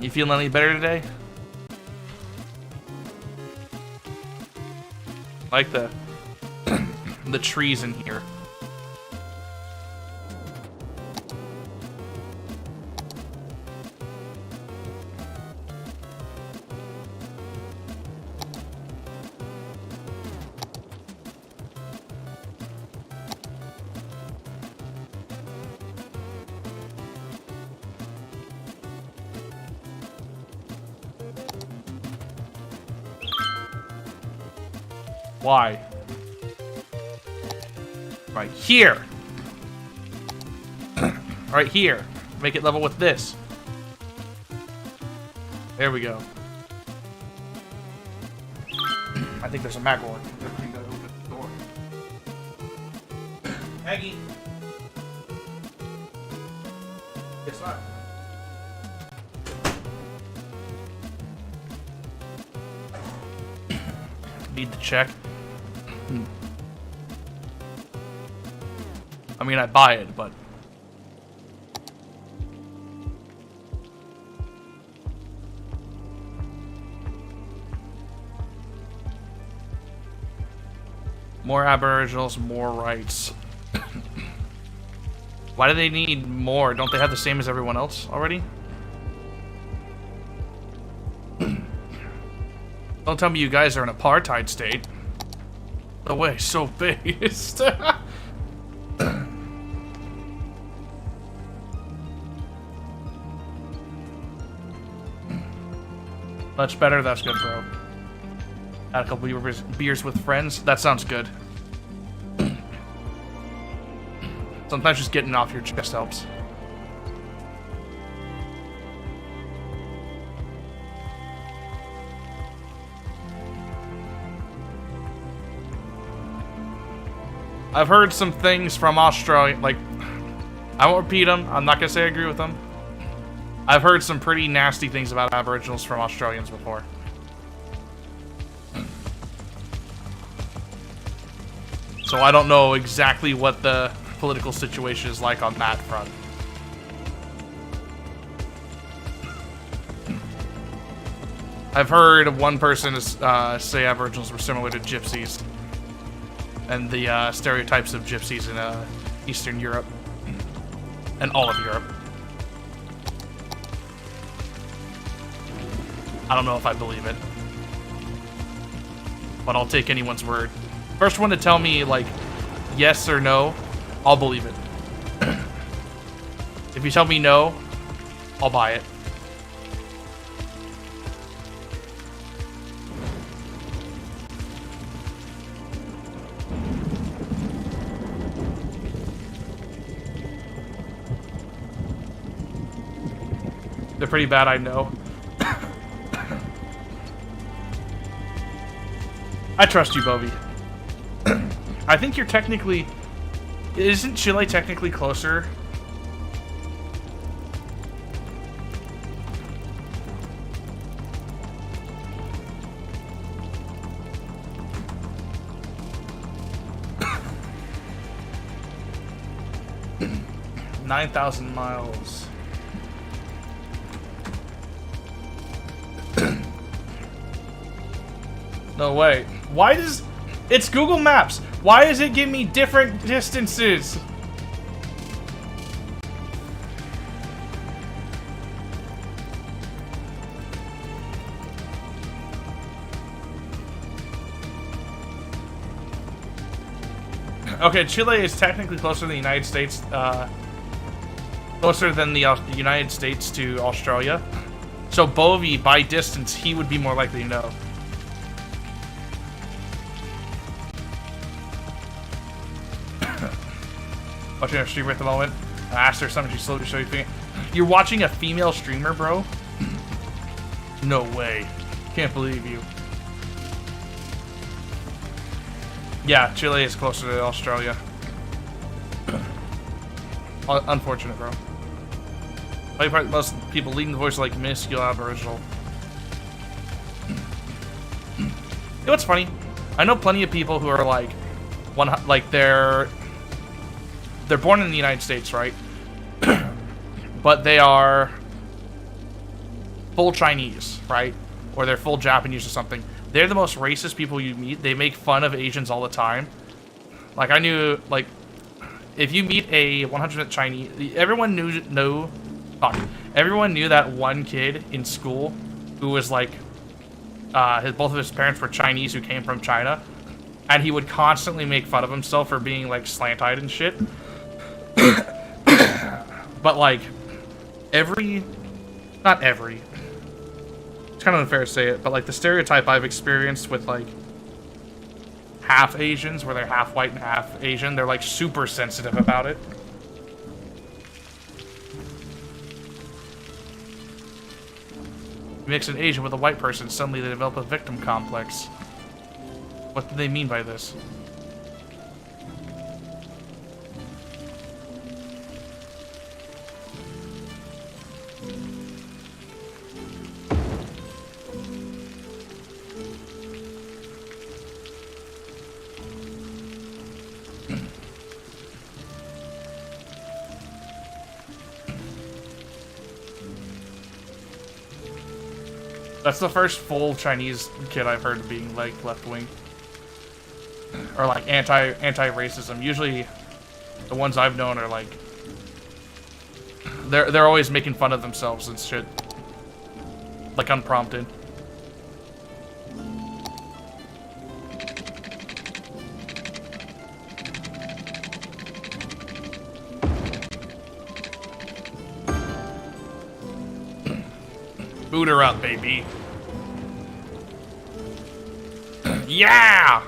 You feeling any better today? Like the trees in here. Why? Right here. Right here. Make it level with this. There we go. I think there's a magwort. Everything gotta open the door. Maggie. It's not. Need to check. I mean, I buy it, but more Aboriginals, more rights. Why do they need more? Don't they have the same as everyone else already? Don't tell me you guys are an apartheid state. The way so based. Much better, that's good, bro. Had a couple beers with friends, that sounds good. Sometimes just getting off your chest helps. I've heard some things from Australia, like, I won't repeat them, I'm not gonna say I agree with them. I've heard some pretty nasty things about Aboriginals from Australians before. So I don't know exactly what the political situation is like on that front. I've heard one person say Aboriginals were similar to gypsies and the stereotypes of gypsies in Eastern Europe and all of Europe. I don't know if I believe it, but I'll take anyone's word. First one to tell me, like, yes or no, I'll believe it. If you tell me no, I'll buy it. They're pretty bad, I know. I trust you, Bovie. I think you're technically... Isn't Chile technically closer? 9,000 miles. No way. Why does... It's Google Maps. Why does it give me different distances? Okay, Chile is technically closer to the United States, closer than the United States to Australia. So Bovi, by distance, he would be more likely to know. Watching a streamer at the moment. I asked her something, she slowly showed you. You're watching a female streamer, bro? No way. Can't believe you. Yeah, Chile is closer to Australia. Unfortunate, bro. Most people leading the voice are like minuscule Aboriginal. You know what's funny? I know plenty of people who are like, they're born in the United States, right? But they are full Chinese, right? Or they're full Japanese or something. They're the most racist people you meet. They make fun of Asians all the time. Like, I knew, like, if you meet a 100% Chinese, everyone knew that one kid in school who was like, both of his parents were Chinese who came from China, and he would constantly make fun of himself for being like slant-eyed and shit. But like, not every. It's kind of unfair to say it, but like the stereotype I've experienced with like half Asians, where they're half white and half Asian, they're like super sensitive about it. You mix an Asian with a white person, suddenly they develop a victim complex. What do they mean by this? That's the first full Chinese kid I've heard being like left-wing or like anti-racism. Usually, the ones I've known are like they're always making fun of themselves and shit, like unprompted. Boot her up, baby. Yeah!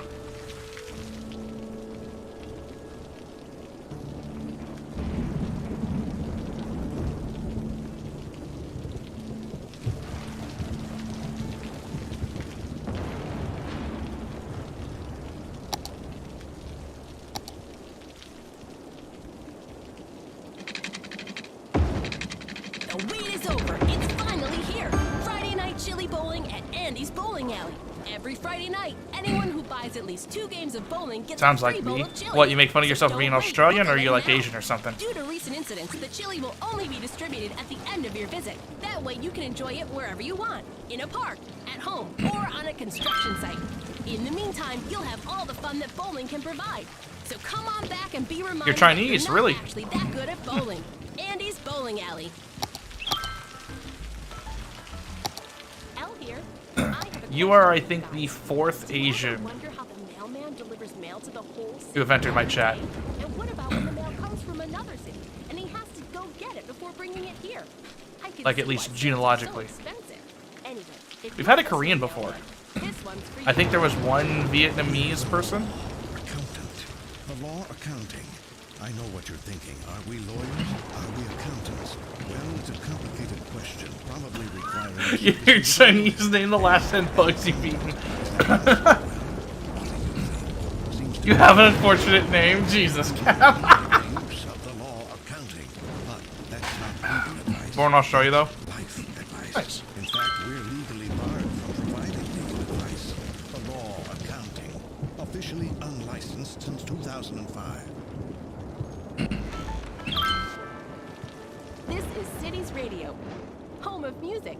Sounds like me. What, you make fun of yourself for being Australian, or are you like Asian or something? Due to recent incidents, the chili will only be distributed at the end of your visit. That way you can enjoy it wherever you want. In a park, at home, or on a construction site. In the meantime, you'll have all the fun that bowling can provide. So come on back and be reminded you're Chinese, that you're really? Not actually that good at bowling. Andy's Bowling Alley. Elle here. You are, I think, the fourth Asian who have entered my chat. And what about when the mail comes from another city and he has to go get it before bringing it here? Like, at least genealogically. Anyway, we've had a Korean before. I think there was one Vietnamese person. Accountant. The law accounting. I know what you're thinking. Are we lawyers? Are we accountants? Well, it's a complicated question. Probably requiring... Your Chinese name the last 10 bugs you've eaten. You have an unfortunate name, Jesus. Born in Australia, though. Nice. In fact, we're legally barred from providing legal advice. The law accounting, officially unlicensed since 2005. Radio, home of music.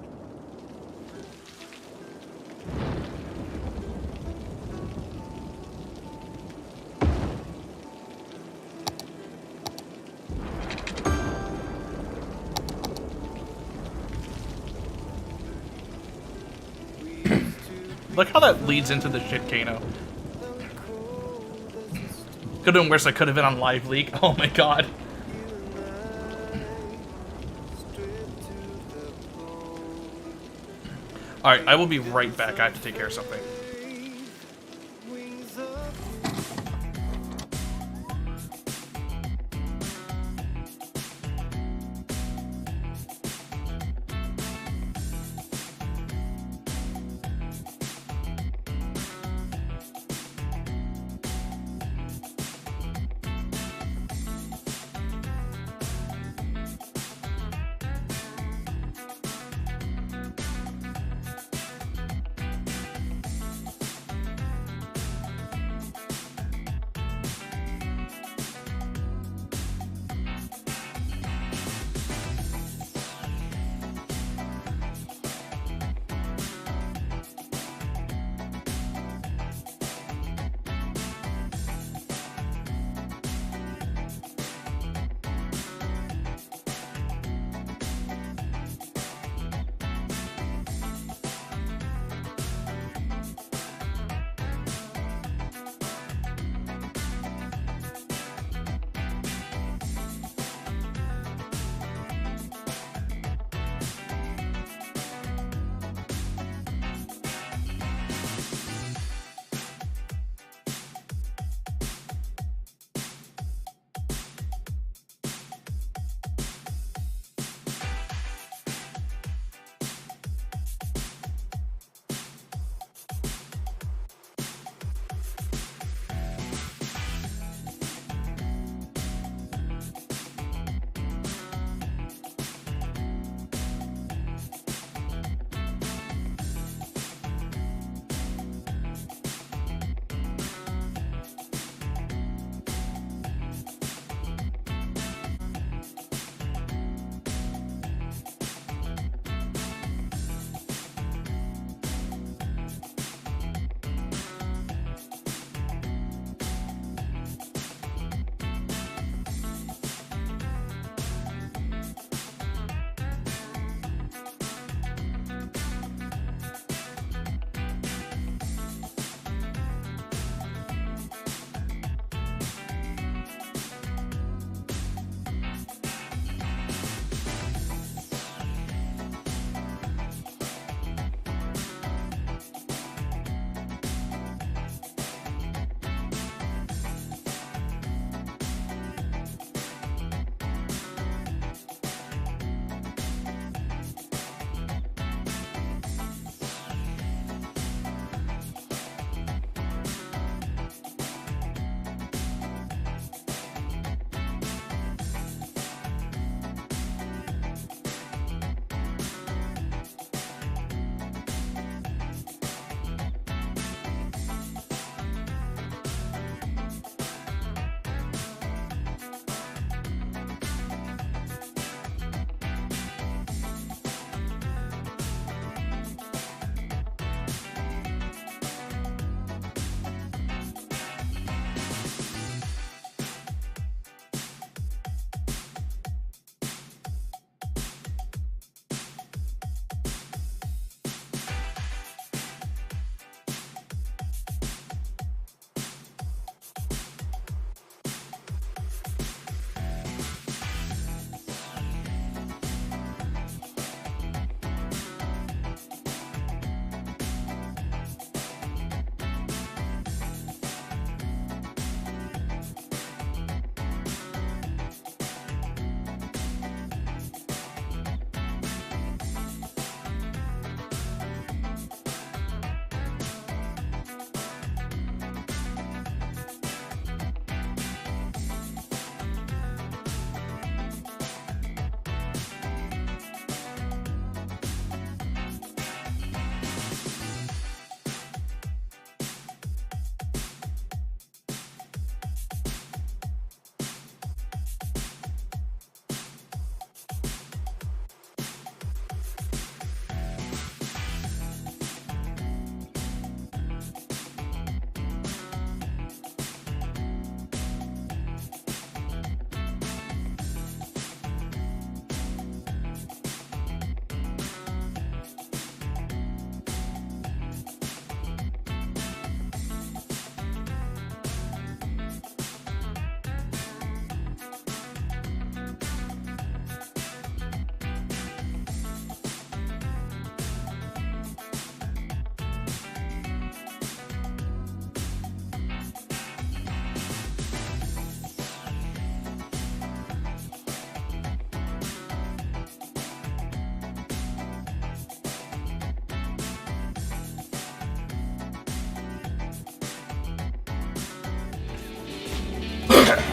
Look how that leads into the shit Kano. Could have been worse. I could have been on Live Leak. Oh my god. Alright, I will be right back. I have to take care of something.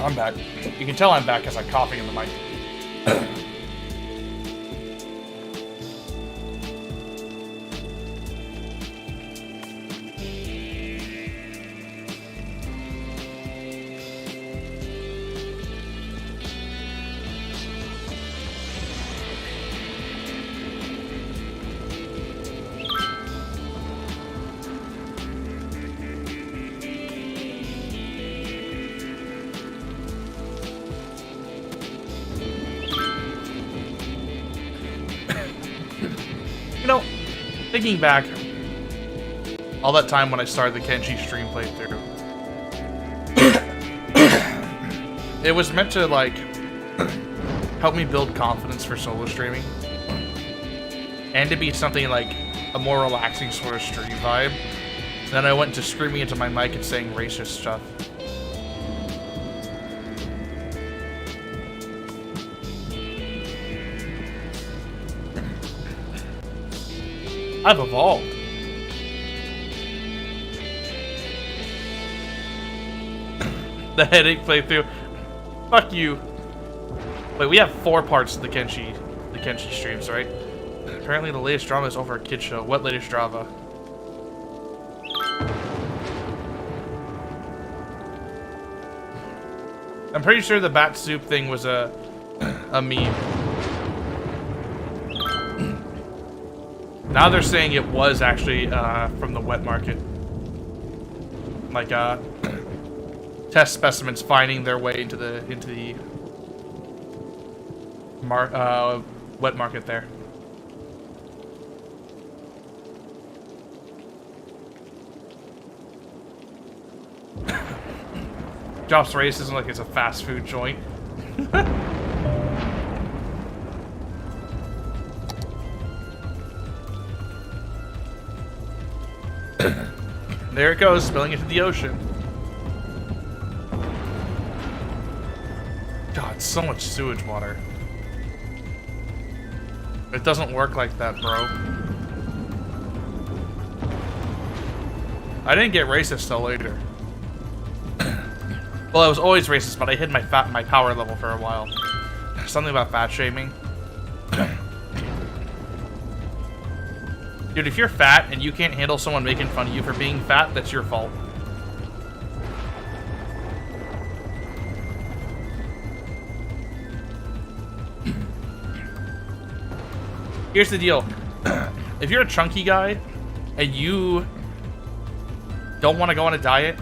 I'm back. You can tell I'm back because I'm coughing in the mic. You know, thinking back, all that time when I started the Kenshi stream playthrough, it was meant to, like, help me build confidence for solo streaming. And to be something like a more relaxing sort of stream vibe. Then I went to screaming into my mic and saying racist stuff. I've evolved. The headache playthrough. Fuck you. Wait, we have 4 parts of the Kenshi streams, right? Apparently the latest drama is over a kid show. What latest drama? I'm pretty sure the bat soup thing was a meme. Now they're saying it was actually from the wet market. Like test specimens finding their way into the wet market there. Drops racism like it's a fast food joint. There it goes, spilling into the ocean. God, so much sewage water. It doesn't work like that, bro. I didn't get racist till later. Well, I was always racist, but I hid my power level for a while. Something about fat shaming. Dude, if you're fat and you can't handle someone making fun of you for being fat, that's your fault. Here's the deal. If you're a chunky guy and you don't want to go on a diet,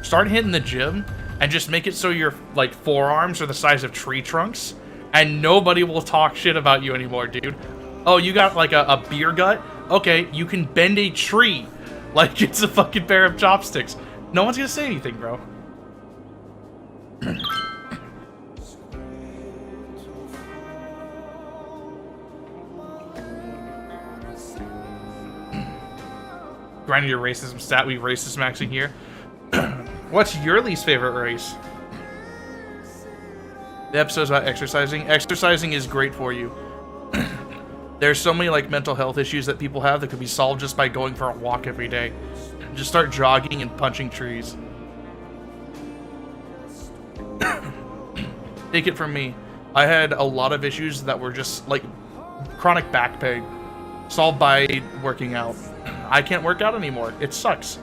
start hitting the gym and just make it so your like forearms are the size of tree trunks and nobody will talk shit about you anymore, dude. Oh, you got like a beer gut? Okay, you can bend a tree like it's a fucking pair of chopsticks. No one's gonna say anything, bro. Grinding your racism stat, we racist maxing here. What's your least favorite race? The episode's about exercising. Exercising is great for you. There's so many like mental health issues that people have that could be solved just by going for a walk every day. Just start jogging and punching trees. Take it from me. I had a lot of issues that were just like chronic back pain solved by working out. I can't work out anymore. It sucks.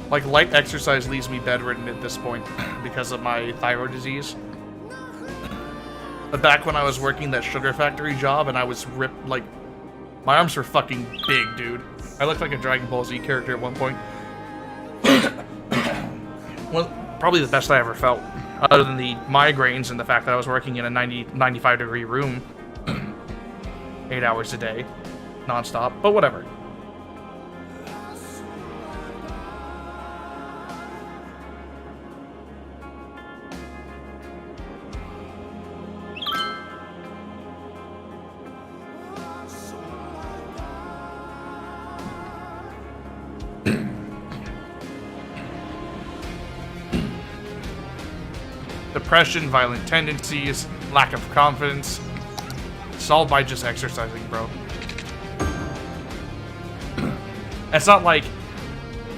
Like light exercise leaves me bedridden at this point because of my thyroid disease. But back when I was working that sugar factory job and I was ripped, like, my arms were fucking big, dude. I looked like a Dragon Ball Z character at one point. Well, probably the best I ever felt. Other than the migraines and the fact that I was working in a 95 degree room 8 hours a day, non-stop, but whatever. Depression, violent tendencies, lack of confidence. Solved by just exercising, bro. It's not like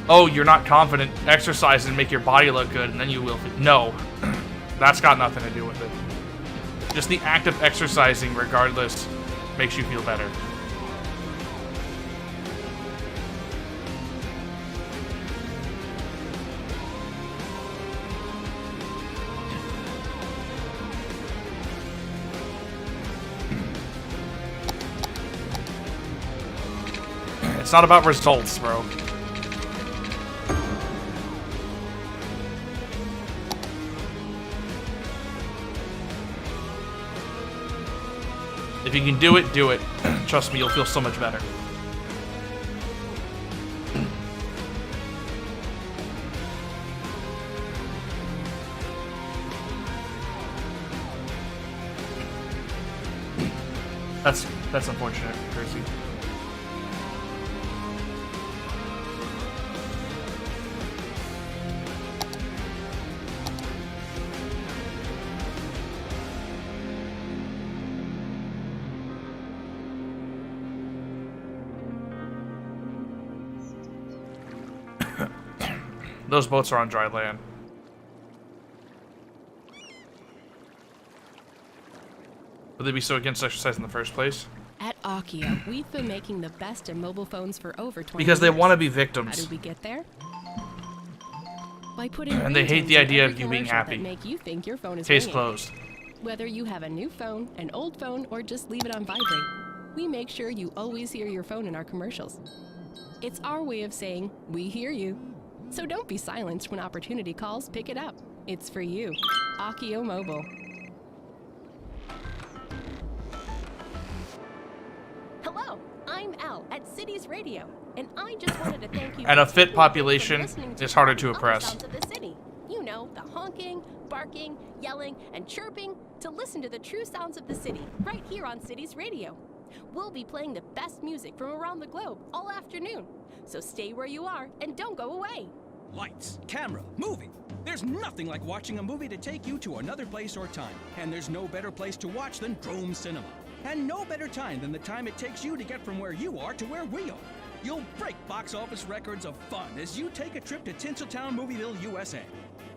oh, you're not confident, exercise and make your body look good, and then you will. No, that's got nothing to do with it. Just the act of exercising, regardless, makes you feel better. It's not about results, bro. If you can do it, do it. Trust me, you'll feel so much better. That's unfortunate, Percy. Those boats are on dry land. Would they be so against exercise in the first place? At Akio, we've been making the best in mobile phones for over 20 Because they years. want to be How victims. did we get there? By putting And they hate ringtones the in idea every of you being commercial happy. that make you think your phone is Case ringing. closed. Whether you have a new phone, an old phone, or just leave it on vibrate, we make sure you always hear your phone in our commercials. It's our way of saying, we hear you. So don't be silenced when opportunity calls, pick it up. It's for you. Akio Mobile. Hello, I'm Elle at Cities Radio, and I just wanted to thank you. And a for fit taking population for listening is harder to all the oppress. sounds of the city. You know, the honking, barking, yelling, and chirping to listen to the true sounds of the city right here on Cities Radio. We'll be playing the best music from around the globe all afternoon. So stay where you are and don't go away. Lights, camera, movie. There's nothing like watching a movie to take you to another place or time. And there's no better place to watch than Drome Cinema. And no better time than the time it takes you to get from where you are to where we are. You'll break box office records of fun as you take a trip to Tinseltown Movieville, USA.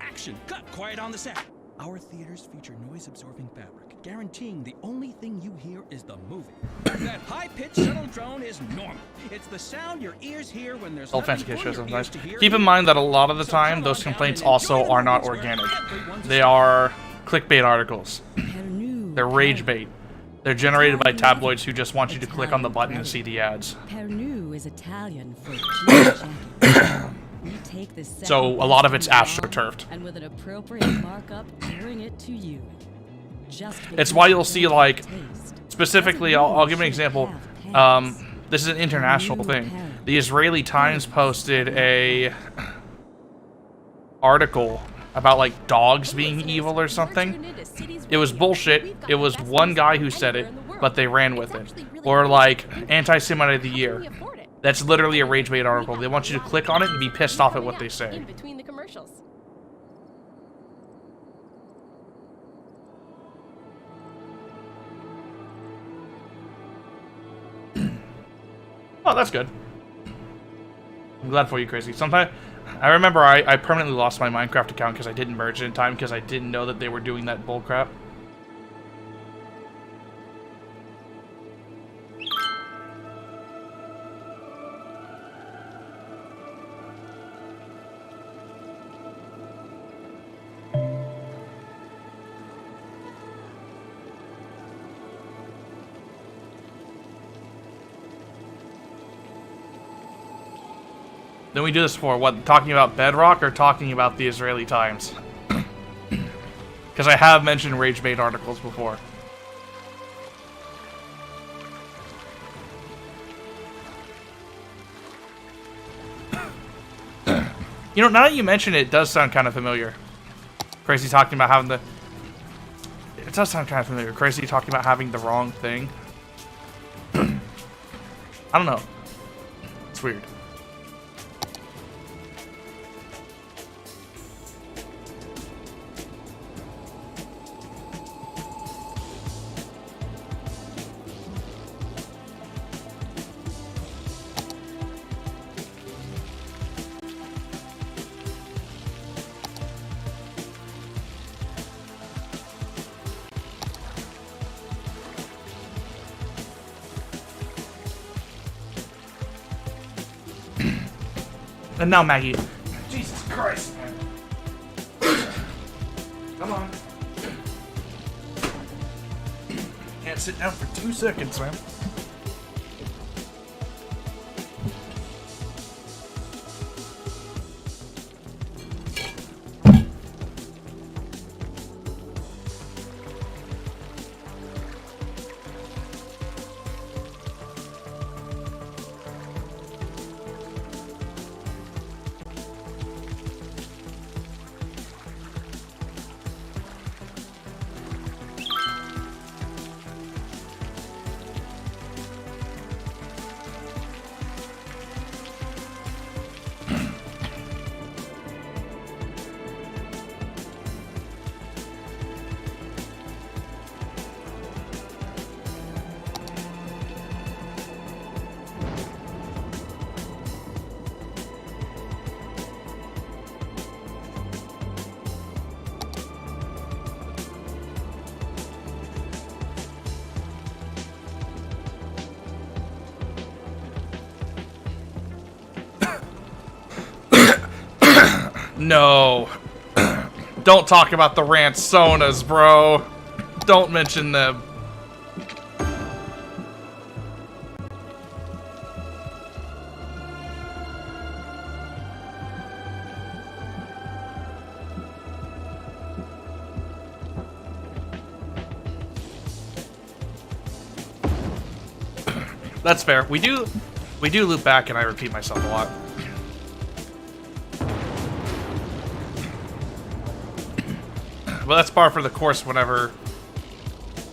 Action, cut, quiet on the set. Our theaters feature noise-absorbing fabric, guaranteeing the only thing you hear is the movie. That high-pitched shuttle drone is normal. It's the sound your ears hear when there's Old fancy nothing kid for shows your are nice. ears to hear. Keep in mind that a lot of the So time, come those on down complaints and also enjoy the are not movies where organic. everyone's They are clickbait articles. They're rage bait. They're generated by tabloids who just want you to click on the button and see the ads. Pernu is Italian for jacket. We take the So a lot of it's astroturfed. and with an appropriate markup, bring it to you. Just It's why you'll see, like, specifically, I'll give an example. This is an international thing. The Israeli Times posted a article about, like, dogs being evil or something. It was bullshit. It was one guy who said it, but they ran with it. Or, like, Anti-Semite of the Year. That's literally a rage bait article. They want you to click on it and be pissed off at what they say. In between the commercials. Oh, that's good. I'm glad for you, Crazy. Sometimes, I remember I permanently lost my Minecraft account because I didn't merge it in time because I didn't know that they were doing that bullcrap. Then we do this for what? Talking about Bedrock or talking about the Israeli Times? Because I have mentioned rage bait articles before. You know, now that you mention it, it does sound kind of familiar. Crazy talking about having the... It does sound kind of familiar. Crazy talking about having the wrong thing. I don't know. It's weird. And now Maggie. Jesus Christ, man. Come on. Can't sit down for 2 seconds, man. No. Don't talk about the Ransonas, bro. Don't mention them. That's fair. We do loop back, and I repeat myself a lot. Well, that's par for the course whenever,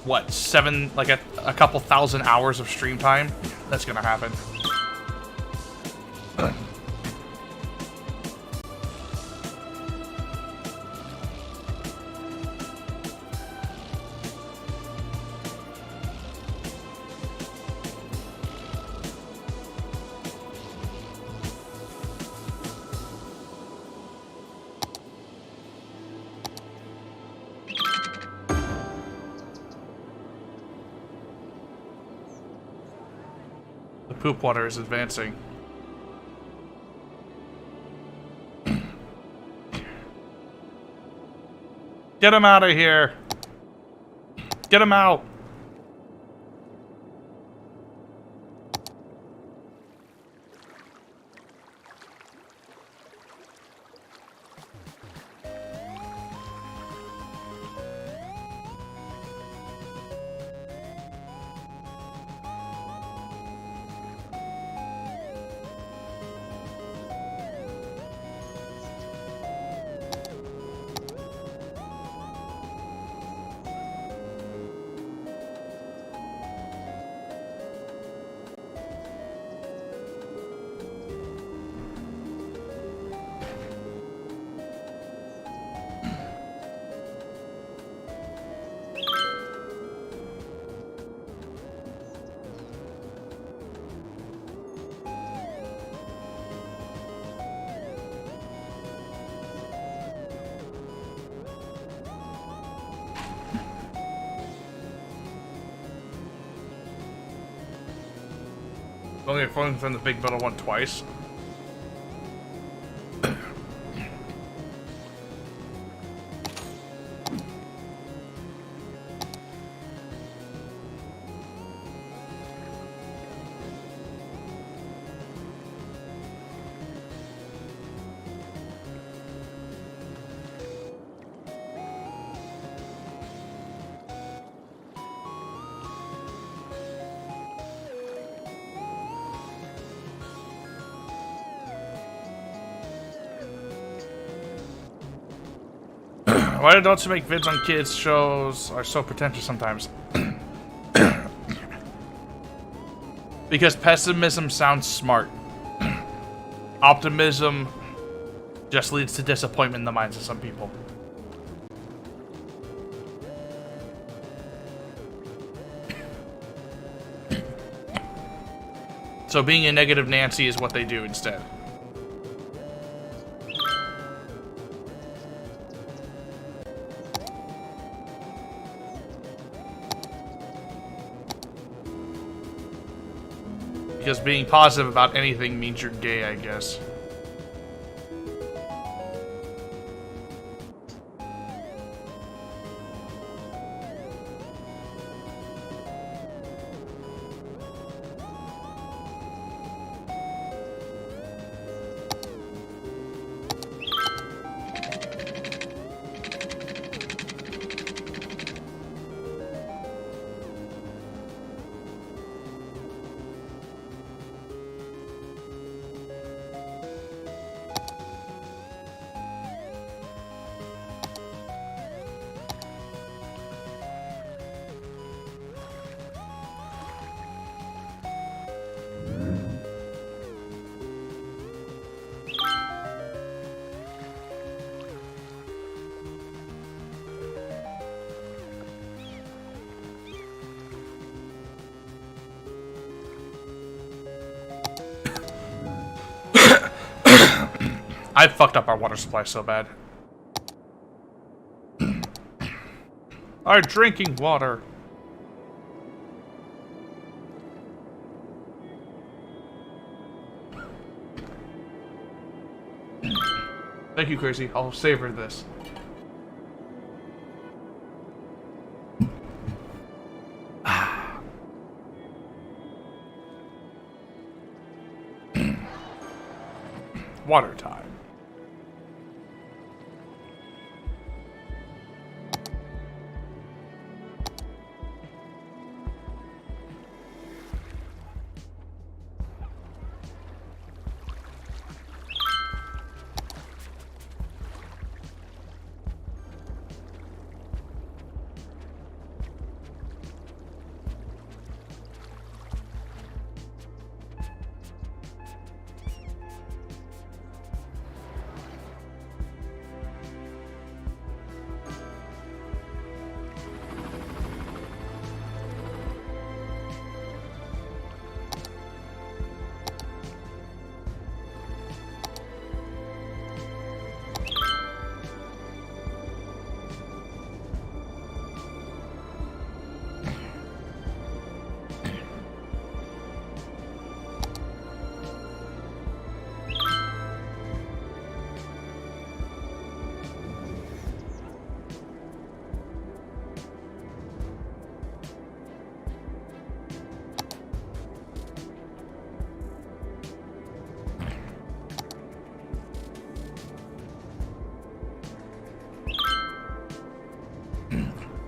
what, a couple thousand hours of stream time? That's gonna happen. Poop water is advancing. Get him out of here! Get him out! Only falling from the big battle one twice. Why don't you make vids on kids shows are so pretentious sometimes? Because pessimism sounds smart. Optimism just leads to disappointment in the minds of some people. So being a negative Nancy is what they do instead. Because being positive about anything means you're gay, I guess. I fucked up our water supply so bad. Our drinking water. Thank you, Crazy. I'll savor this. Water time.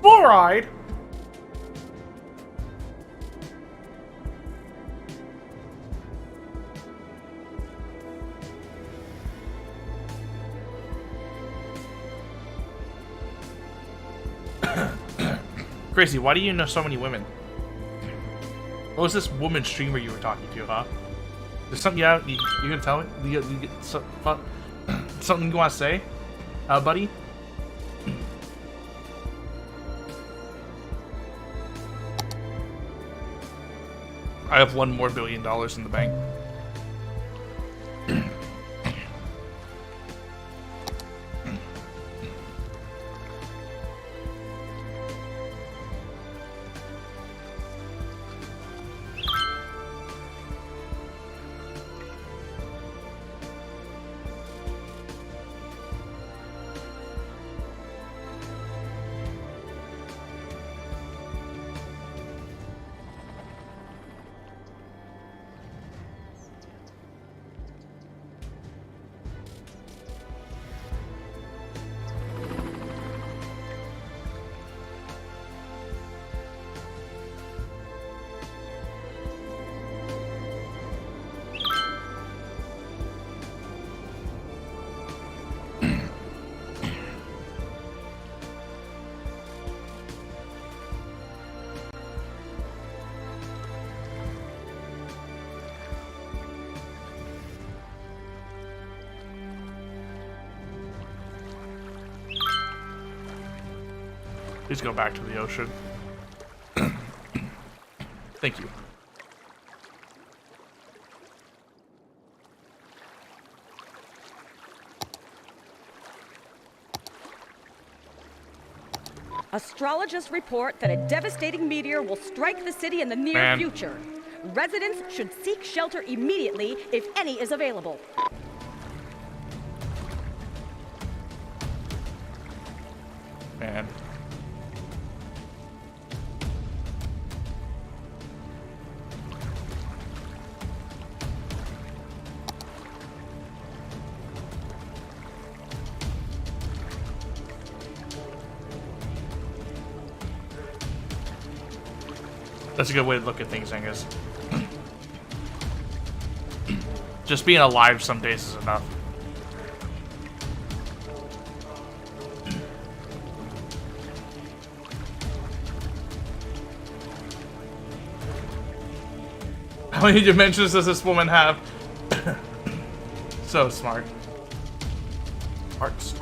Fluoride? Crazy, why do you know so many women? What was this woman streamer you were talking to, huh? There's something you gonna tell me? Something you want to say, buddy? I have $1 more billion in the bank. Please go back to the ocean. Thank you. Astrologists report that a devastating meteor will strike the city in the near future. Residents should seek shelter immediately if any is available. Man. That's a good way to look at things, I guess. Just being alive some days is enough. How many dimensions does this woman have? So smart. Hearts.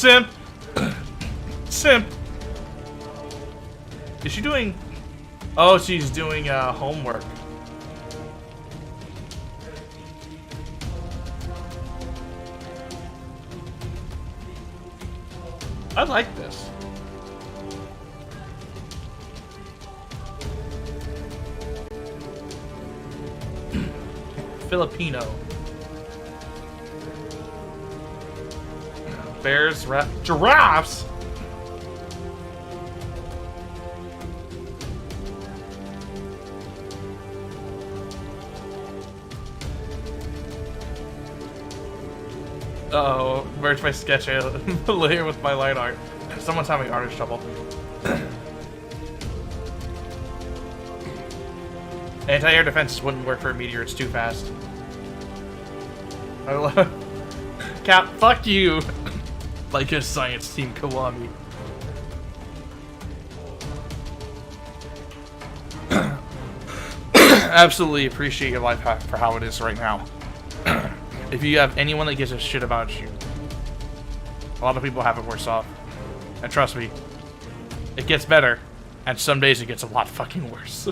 Simp! Simp! Is she doing... Oh, she's doing homework. I like this. Filipino. Bears, giraffes? Uh-oh, merge my sketch layer with my light art. Someone's having artist trouble. Anti-air defenses wouldn't work for a meteor, it's too fast. I love... Cap, fuck you! Like a science team Kiwami. Absolutely appreciate your life hack for how it is right now. If you have anyone that gives a shit about you, a lot of people have it worse off. And trust me, it gets better, and some days it gets a lot fucking worse.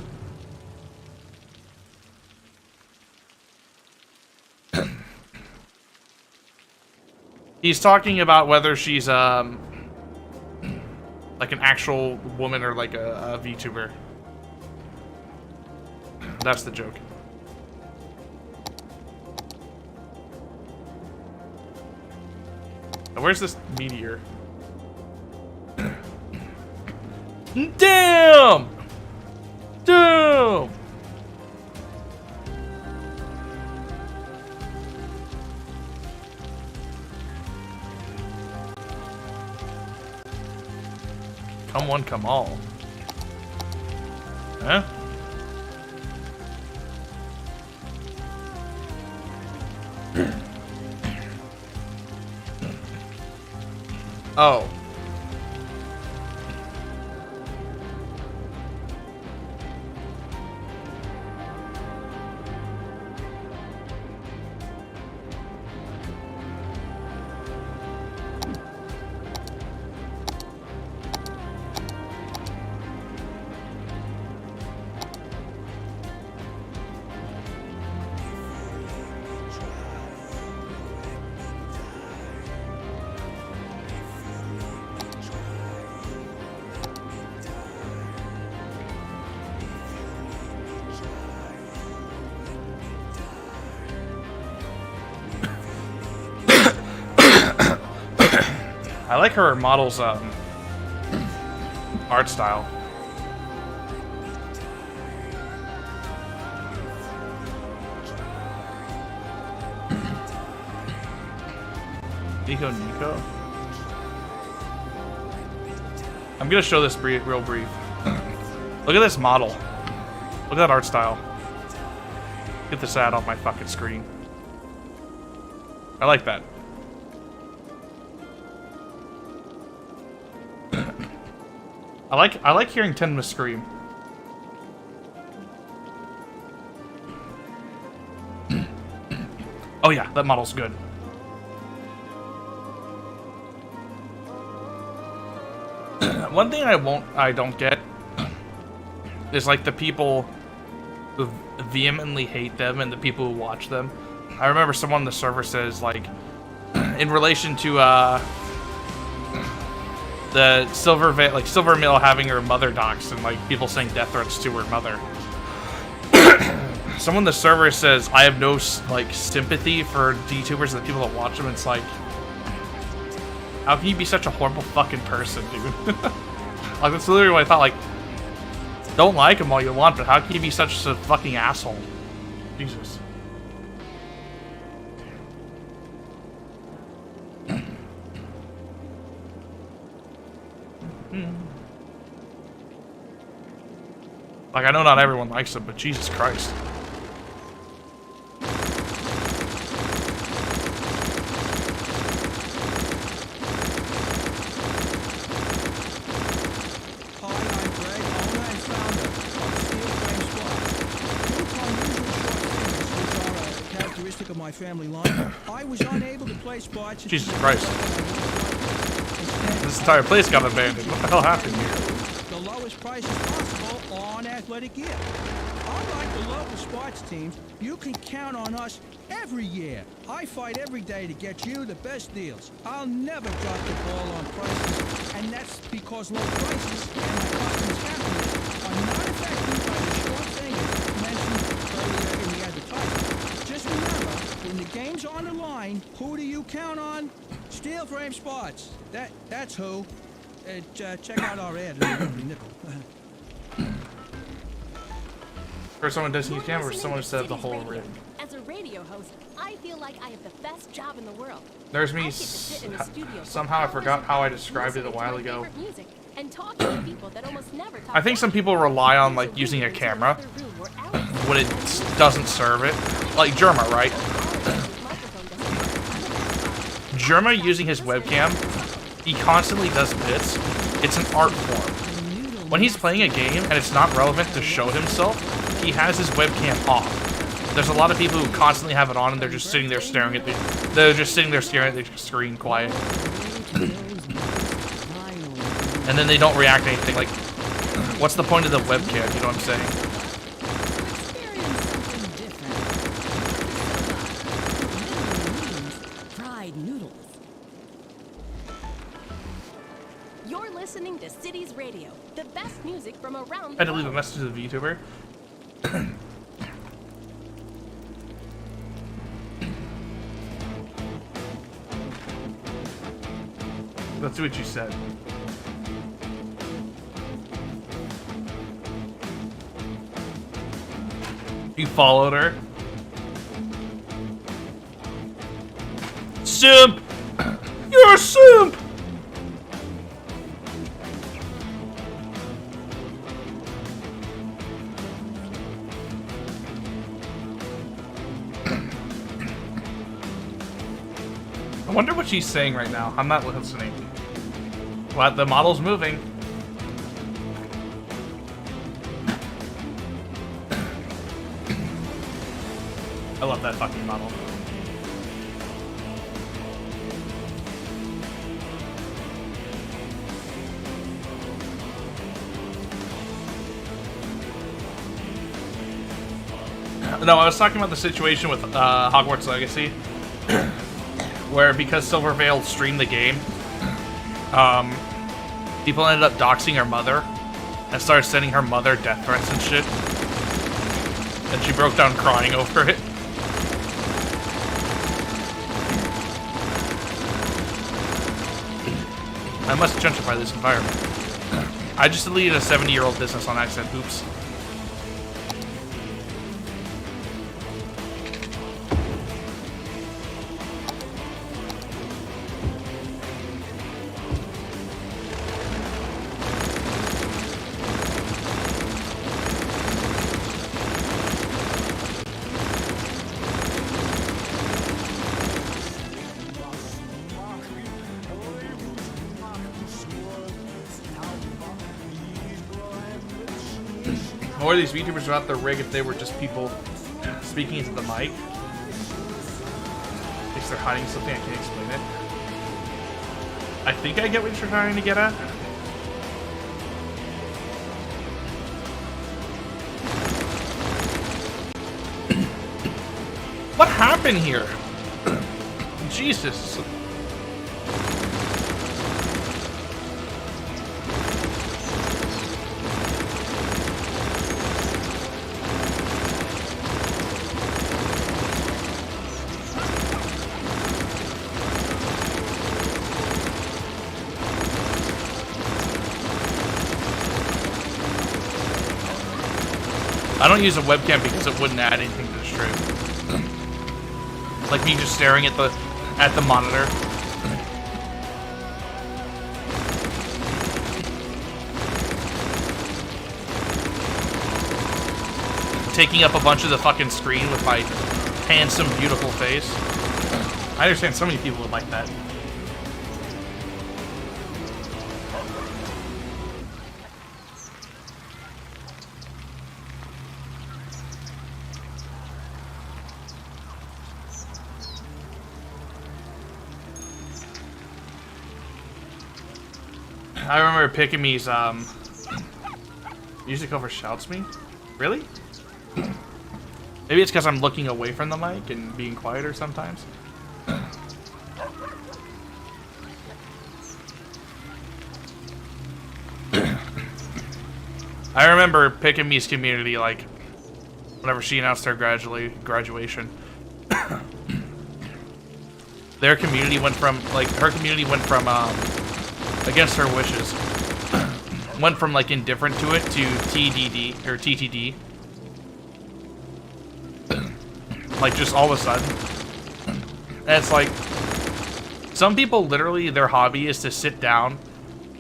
He's talking about whether she's, like an actual woman or like a VTuber. That's the joke. Now, where's this meteor? Damn! Damn! Come one, come all. Huh? Oh. I like her model's art style. Nico. I'm gonna show this real brief. Look at this model. Look at that art style. Get this ad off my fucking screen. I like that. I like hearing Tenma scream. Oh yeah, that model's good. One thing I don't get is like the people who vehemently hate them and the people who watch them. I remember someone on the server says like, in relation to the Silver Mill having her mother doxxed and like people saying death threats to her mother. Someone on the server says, I have no like sympathy for DTubers and the people that watch them. It's like, how can you be such a horrible fucking person, dude? Like that's literally what I thought. Like, don't like him all you want, but how can you be such a fucking asshole? Jesus. Like, I know not everyone likes him, but Jesus Christ. Of my family line, I was unable to play spots. Jesus Christ. this entire place got abandoned. What the hell happened here? The lowest prices possible on athletic gear. Unlike the local sports teams, you can count on us every year. I fight every day to get you the best deals. I'll never drop the ball on prices, and that's because low prices and my customers' happiness are not affected by the short fingers mentioned earlier in the advertisement. Just remember, when the game's on the line, who do you count on? Steel Frame Sports. That's who. Check out our ad in every nickel. For someone doesn't use camera, or someone set up the whole rig. As a radio host, I feel like I have the best job in the world. There's me. Somehow I forgot how I described it a while ago. I think some people rely on like using a camera when it doesn't serve it. Like Jerma, right? Jerma using his webcam, he constantly does bits. It's an art form. When he's playing a game and it's not relevant to show himself, he has his webcam off. There's a lot of people who constantly have it on and they're just sitting there staring at the screen quiet. And then they don't react to anything. Like, what's the point of the webcam? You know what I'm saying? You're listening to Cities Radio, the best music from around the I had to leave a world. message to the VTuber. Let's see what you said. You followed her. Simp! You're a simp! I wonder what she's saying right now. I'm not listening. What? The model's moving. I love that fucking model. No, I was talking about the situation with Hogwarts Legacy, where because Silverveil streamed the game, people ended up doxing her mother and started sending her mother death threats and shit. And she broke down crying over it. I must gentrify this environment. I just deleted a 70-year-old business on accident. Oops. Or these VTubers without their rig if they were just people speaking into the mic. I guess they're hiding something, I can't explain it. I think I get what you're trying to get at. What happened here? Jesus. I don't use a webcam because it wouldn't add anything to the stream. Like me just staring at the monitor. Taking up a bunch of the fucking screen with my handsome, beautiful face. I understand so many people would like that. I remember picking me's music overshouts me. Really? Maybe it's because I'm looking away from the mic and being quieter sometimes. I remember picking me's community, like, whenever she announced her graduation. Their community went from, like, her community went from, against her wishes, went from, like, indifferent to it to TDD, or TTD. Like, just all of a sudden. And it's like, some people literally, their hobby is to sit down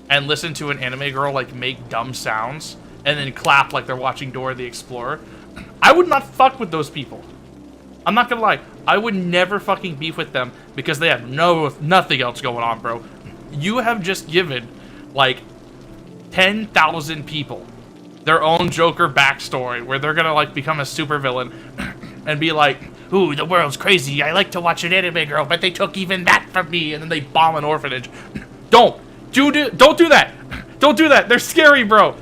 and listen to an anime girl, like, make dumb sounds, and then clap like they're watching Dora the Explorer. I would not fuck with those people. I'm not gonna lie. I would never fucking beef with them because they have nothing else going on, bro. You have just given, like, 10,000 people their own Joker backstory where they're gonna, like, become a supervillain and be like, ooh, the world's crazy. I like to watch an anime girl, but they took even that from me, and then they bomb an orphanage. Don't do that. Don't do that. They're scary, bro.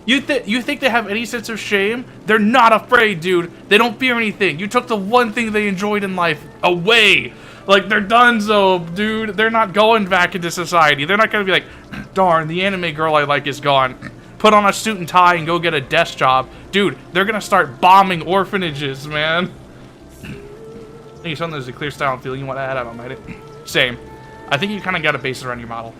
You think they have any sense of shame? They're not afraid, dude. They don't fear anything. You took the one thing they enjoyed in life away. Like, they're donezo, dude. They're not going back into society. They're not gonna be like, darn, the anime girl I like is gone. Put on a suit and tie and go get a desk job. Dude, they're gonna start bombing orphanages, man. I think something there's a clear style and feeling you want to add. I don't mind it. Same. I think you kind of got to base it around your model.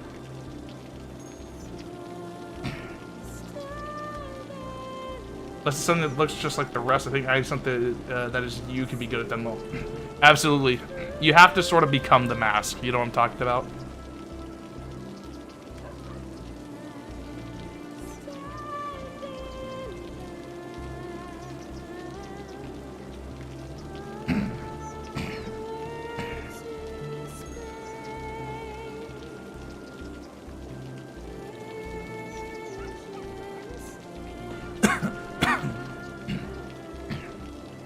Unless it's something that looks just like the rest, I think I something that is you can be good at them well. Absolutely. You have to sort of become the mask. You know what I'm talking about?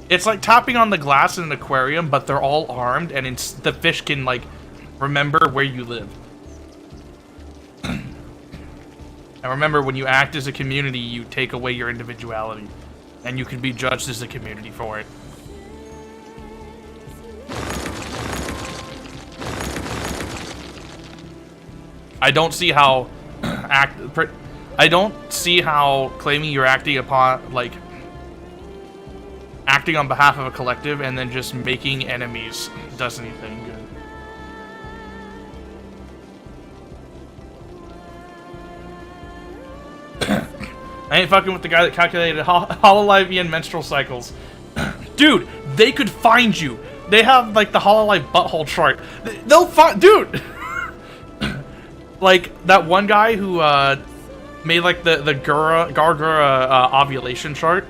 It's like tapping on the glass in an aquarium, but they're all armed, and the fish can, like, remember where you live. And remember, when you act as a community, you take away your individuality, and you can be judged as a community for it. I don't see how claiming you're acting upon, like, acting on behalf of a collective and then just making enemies does anything good. I ain't fucking with the guy that calculated Hololivian menstrual cycles. Dude, they could find you. They have, like, the Hololive butthole chart. They'll find... Dude! Like, that one guy who, made, like, the Gargura, ovulation chart.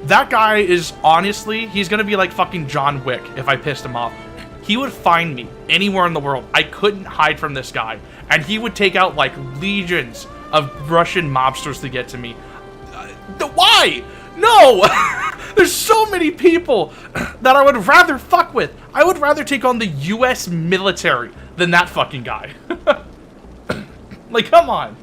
That guy is, honestly, he's gonna be like fucking John Wick if I pissed him off. He would find me anywhere in the world. I couldn't hide from this guy. And he would take out, like, legions of Russian mobsters to get to me. Why? No! There's so many people that I would rather fuck with. I would rather take on the US military than that fucking guy. Like, come on.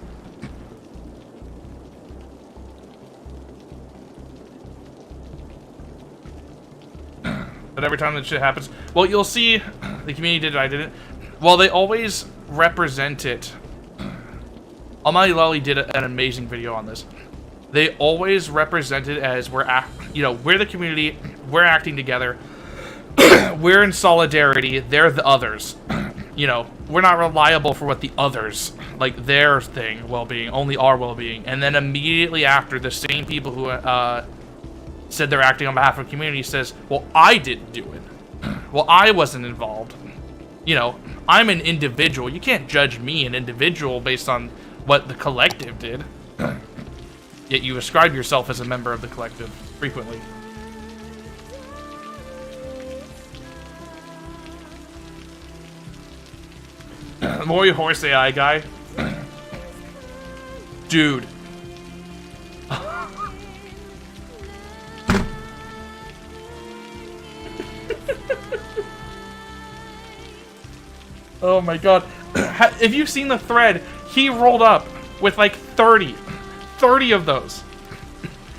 But every time that shit happens, well, you'll see the community did it, I didn't. Well, they always represent it. Almighty Lolly did an amazing video on this. They always represent it as we're the community, we're acting together, we're in solidarity, they're the others. You know, we're not reliable for what the others, like their thing, well-being, only our well-being. And then immediately after, the same people who said they're acting on behalf of the community says, well, I didn't do it. Well, I wasn't involved. You know, I'm an individual. You can't judge me, an individual, based on what the collective did. Yet you ascribe yourself as a member of the collective frequently. Mori Horse AI guy. Dude. Oh my god. If you've seen the thread, He rolled up with like 30 of those.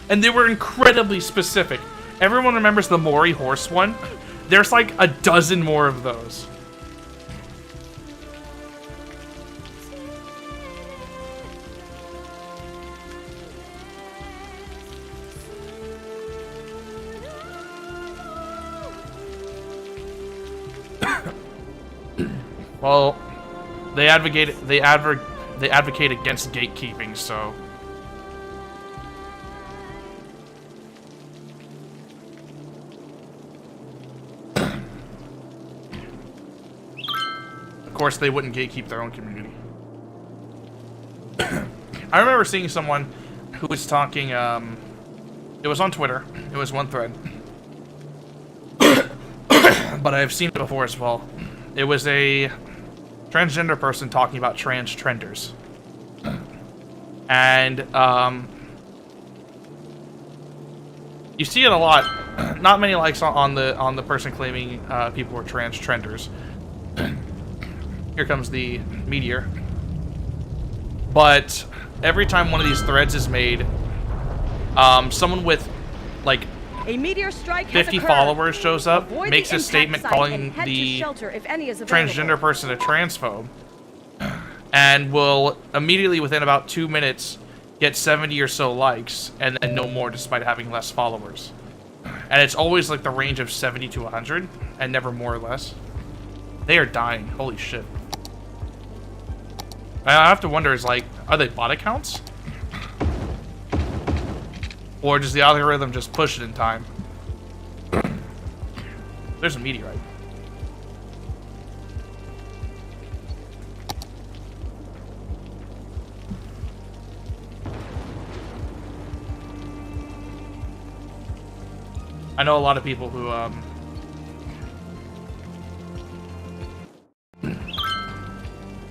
And they were incredibly specific. Everyone remembers the Maury horse one. There's like a dozen more of those. Well, they advocate against gatekeeping, so of course they wouldn't gatekeep their own community. I remember seeing someone who was talking, it was on Twitter, it was one thread, but I've seen it before as well. It was a transgender person talking about trans trenders. And, you see it a lot. Not many likes on the person claiming people were trans trenders. Here comes the meteor. But every time one of these threads is made, someone with like a meteor strike 50 followers shows up, makes a statement calling the transgender person a transphobe, and will immediately, within about 2 minutes, get 70 or so likes, and then no more despite having less followers. And it's always like the range of 70 to 100, and never more or less. They are dying. Holy shit. I have to wonder, is like, are they bot accounts? Or does the algorithm just push it in time? There's a meteorite. I know a lot of people who,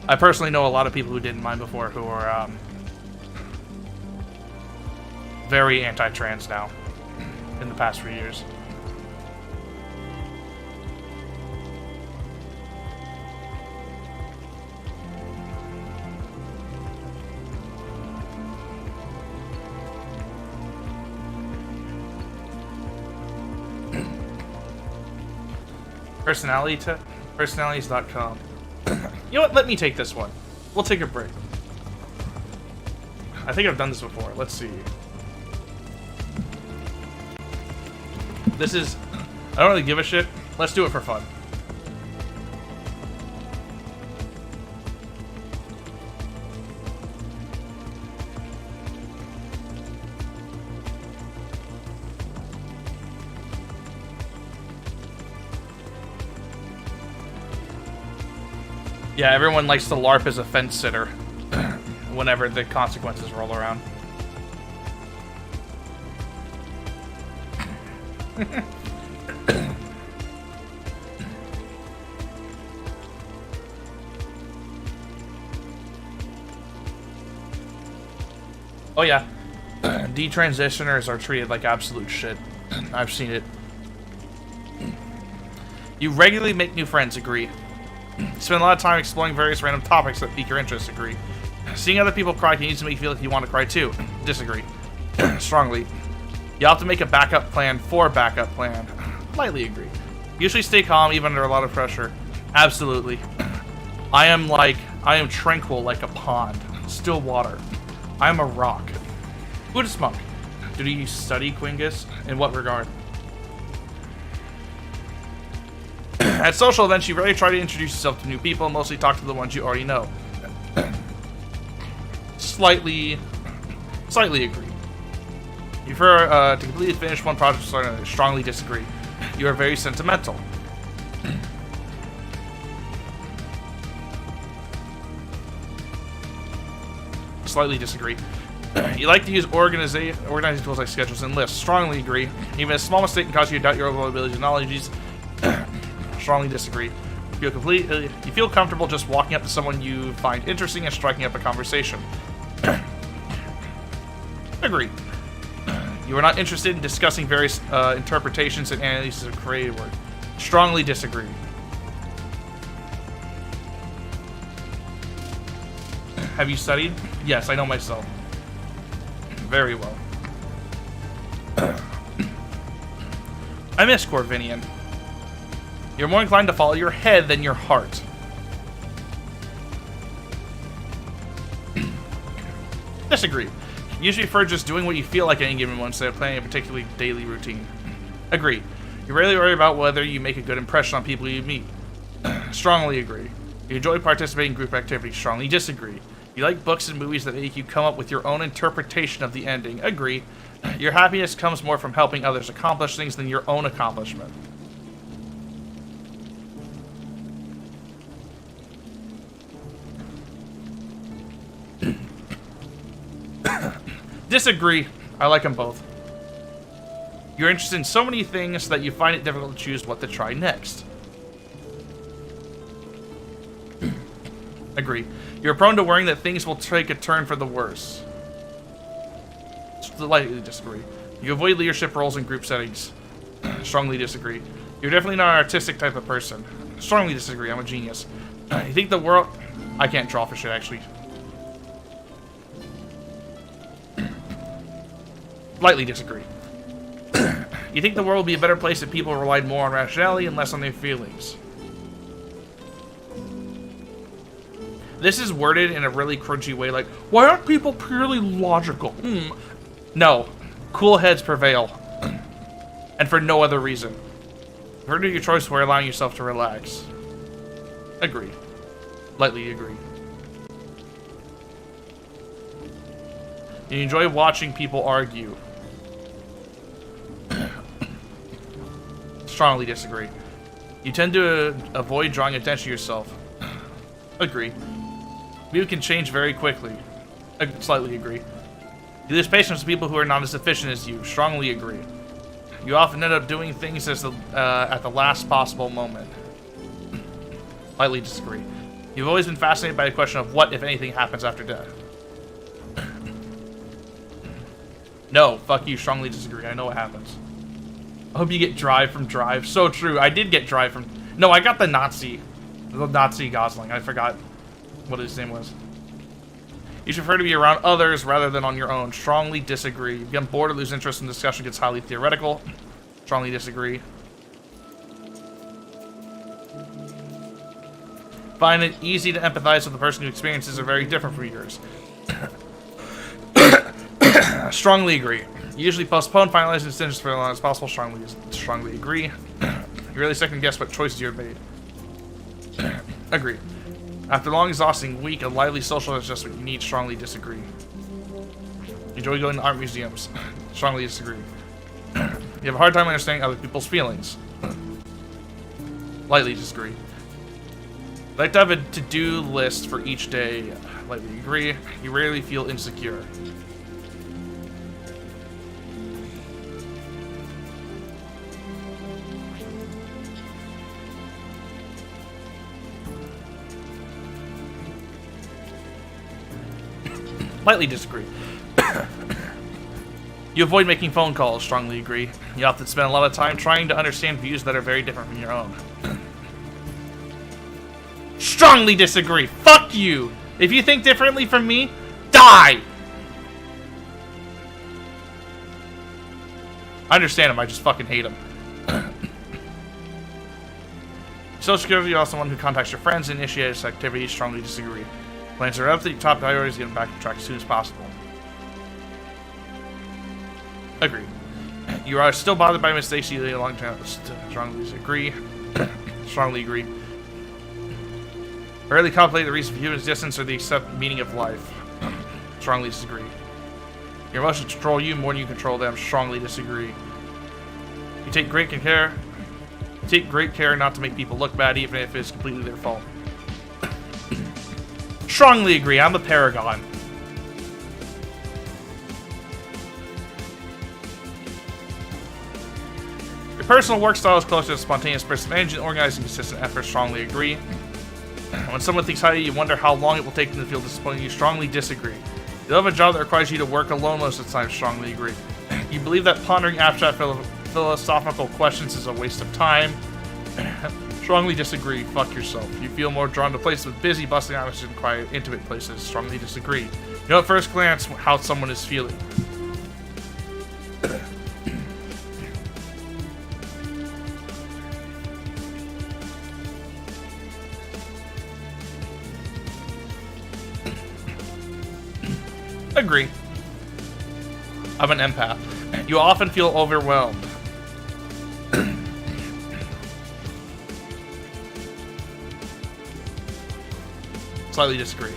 I personally know a lot of people who didn't mind before who are, very anti-trans now in the past few years. Personalities.com. You know what? Let me take this one. We'll take a break. I think I've done this before. Let's see. This is... I don't really give a shit. Let's do it for fun. Yeah, everyone likes to LARP as a fence sitter whenever the consequences roll around. Oh yeah, detransitioners are treated like absolute shit. I've seen it. You regularly make new friends, agree. Spend a lot of time exploring various random topics that pique your interest, agree. Seeing other people cry can easily make you feel like you want to cry too, disagree. Strongly. You have to make a backup plan for a backup plan. Lightly agree. Usually stay calm even under a lot of pressure. Absolutely. I am tranquil like a pond. Still water. I am a rock. Buddhist monk. Do you study Quingus? In what regard? At social events, you rarely try to introduce yourself to new people, mostly talk to the ones you already know. Slightly agree. You prefer to completely finish one project, so I strongly disagree. You are very sentimental. Slightly disagree. You like to use organizing tools like schedules and lists. Strongly agree. Even a small mistake can cause you to doubt your overall abilities and knowledge. Strongly disagree. You feel comfortable just walking up to someone you find interesting and striking up a conversation. Agree. You are not interested in discussing various interpretations and analyses of creative work. Strongly disagree. Have you studied? Yes, I know myself. Very well. I miss Corvinian. You're more inclined to follow your head than your heart. Disagree. You usually prefer just doing what you feel like at any given moment instead of planning a particularly daily routine. Agree. You rarely worry about whether you make a good impression on people you meet. Strongly agree. You enjoy participating in group activities. Strongly disagree. You like books and movies that make you come up with your own interpretation of the ending. Agree. Your happiness comes more from helping others accomplish things than your own accomplishment. Disagree. I like them both. You're interested in so many things that you find it difficult to choose what to try next. Agree. You're prone to worrying that things will take a turn for the worse. Slightly disagree. You avoid leadership roles in group settings. Strongly disagree. You're definitely not an artistic type of person. Strongly disagree. I'm a genius. You think the world... I can't draw for shit, actually. Slightly disagree. You think the world would be a better place if people relied more on rationality and less on their feelings. This is worded in a really cringy way, like, why aren't people purely logical? No. Cool heads prevail. And for no other reason. Prefer to your choice where allowing yourself to relax. Agree. Lightly agree. You enjoy watching people argue. Strongly disagree. You tend to avoid drawing attention to yourself. Agree. You can change very quickly. Slightly agree. You lose patience with people who are not as efficient as you. Strongly agree. You often end up doing things as at the last possible moment. Slightly disagree. You've always been fascinated by the question of what, if anything, happens after death. No, fuck you. Strongly disagree. I know what happens. I hope you get Drive from Drive. So true. I did get Drive from... No, I got the Nazi Gosling. I forgot what his name was. You should prefer to be around others rather than on your own. Strongly disagree. You become bored or lose interest in discussion gets highly theoretical. Strongly disagree. Find it easy to empathize with the person whose experiences are very different from yours. Strongly agree. You usually postpone finalizing decisions for as long as possible. Strongly agree. You really second guess what choices you have made. Agree. After a long, exhausting week, a lively social adjustment you need. Strongly disagree. You enjoy going to art museums. Strongly disagree. You have a hard time understanding other people's feelings. Lightly disagree. You like to have a to-do list for each day. Lightly agree. You rarely feel insecure. Lightly disagree. You avoid making phone calls. Strongly agree. You often spend a lot of time trying to understand views that are very different from your own. Strongly disagree. Fuck you. If you think differently from me, die. I understand him. I just fucking hate him. Social security, you're also someone who contacts your friends and initiates activities. Strongly disagree. Plans are up to your top priorities, get them back on track as soon as possible. Agree. You are still bothered by mistakes you lead along to. Strongly disagree. Strongly agree. Rarely contemplate the reason for human existence or the accept meaning of life. Strongly disagree. Your emotions control you more than you control them. Strongly disagree. You take great care not to make people look bad, even if it's completely their fault. Strongly agree. I'm a paragon. Your personal work style is closer to spontaneous bursts of energy and organizing consistent effort. Strongly agree. When someone thinks highly, you wonder how long it will take them to feel disappointed. You strongly disagree. You have a job that requires you to work alone most of the time. Strongly agree. You believe that pondering abstract philosophical questions is a waste of time. Strongly disagree. Fuck yourself. You feel more drawn to places with busy, bustling atmospheres and quiet, intimate places. Strongly disagree. You know at first glance how someone is feeling. Agree. I'm an empath. You often feel overwhelmed. Slightly disagree.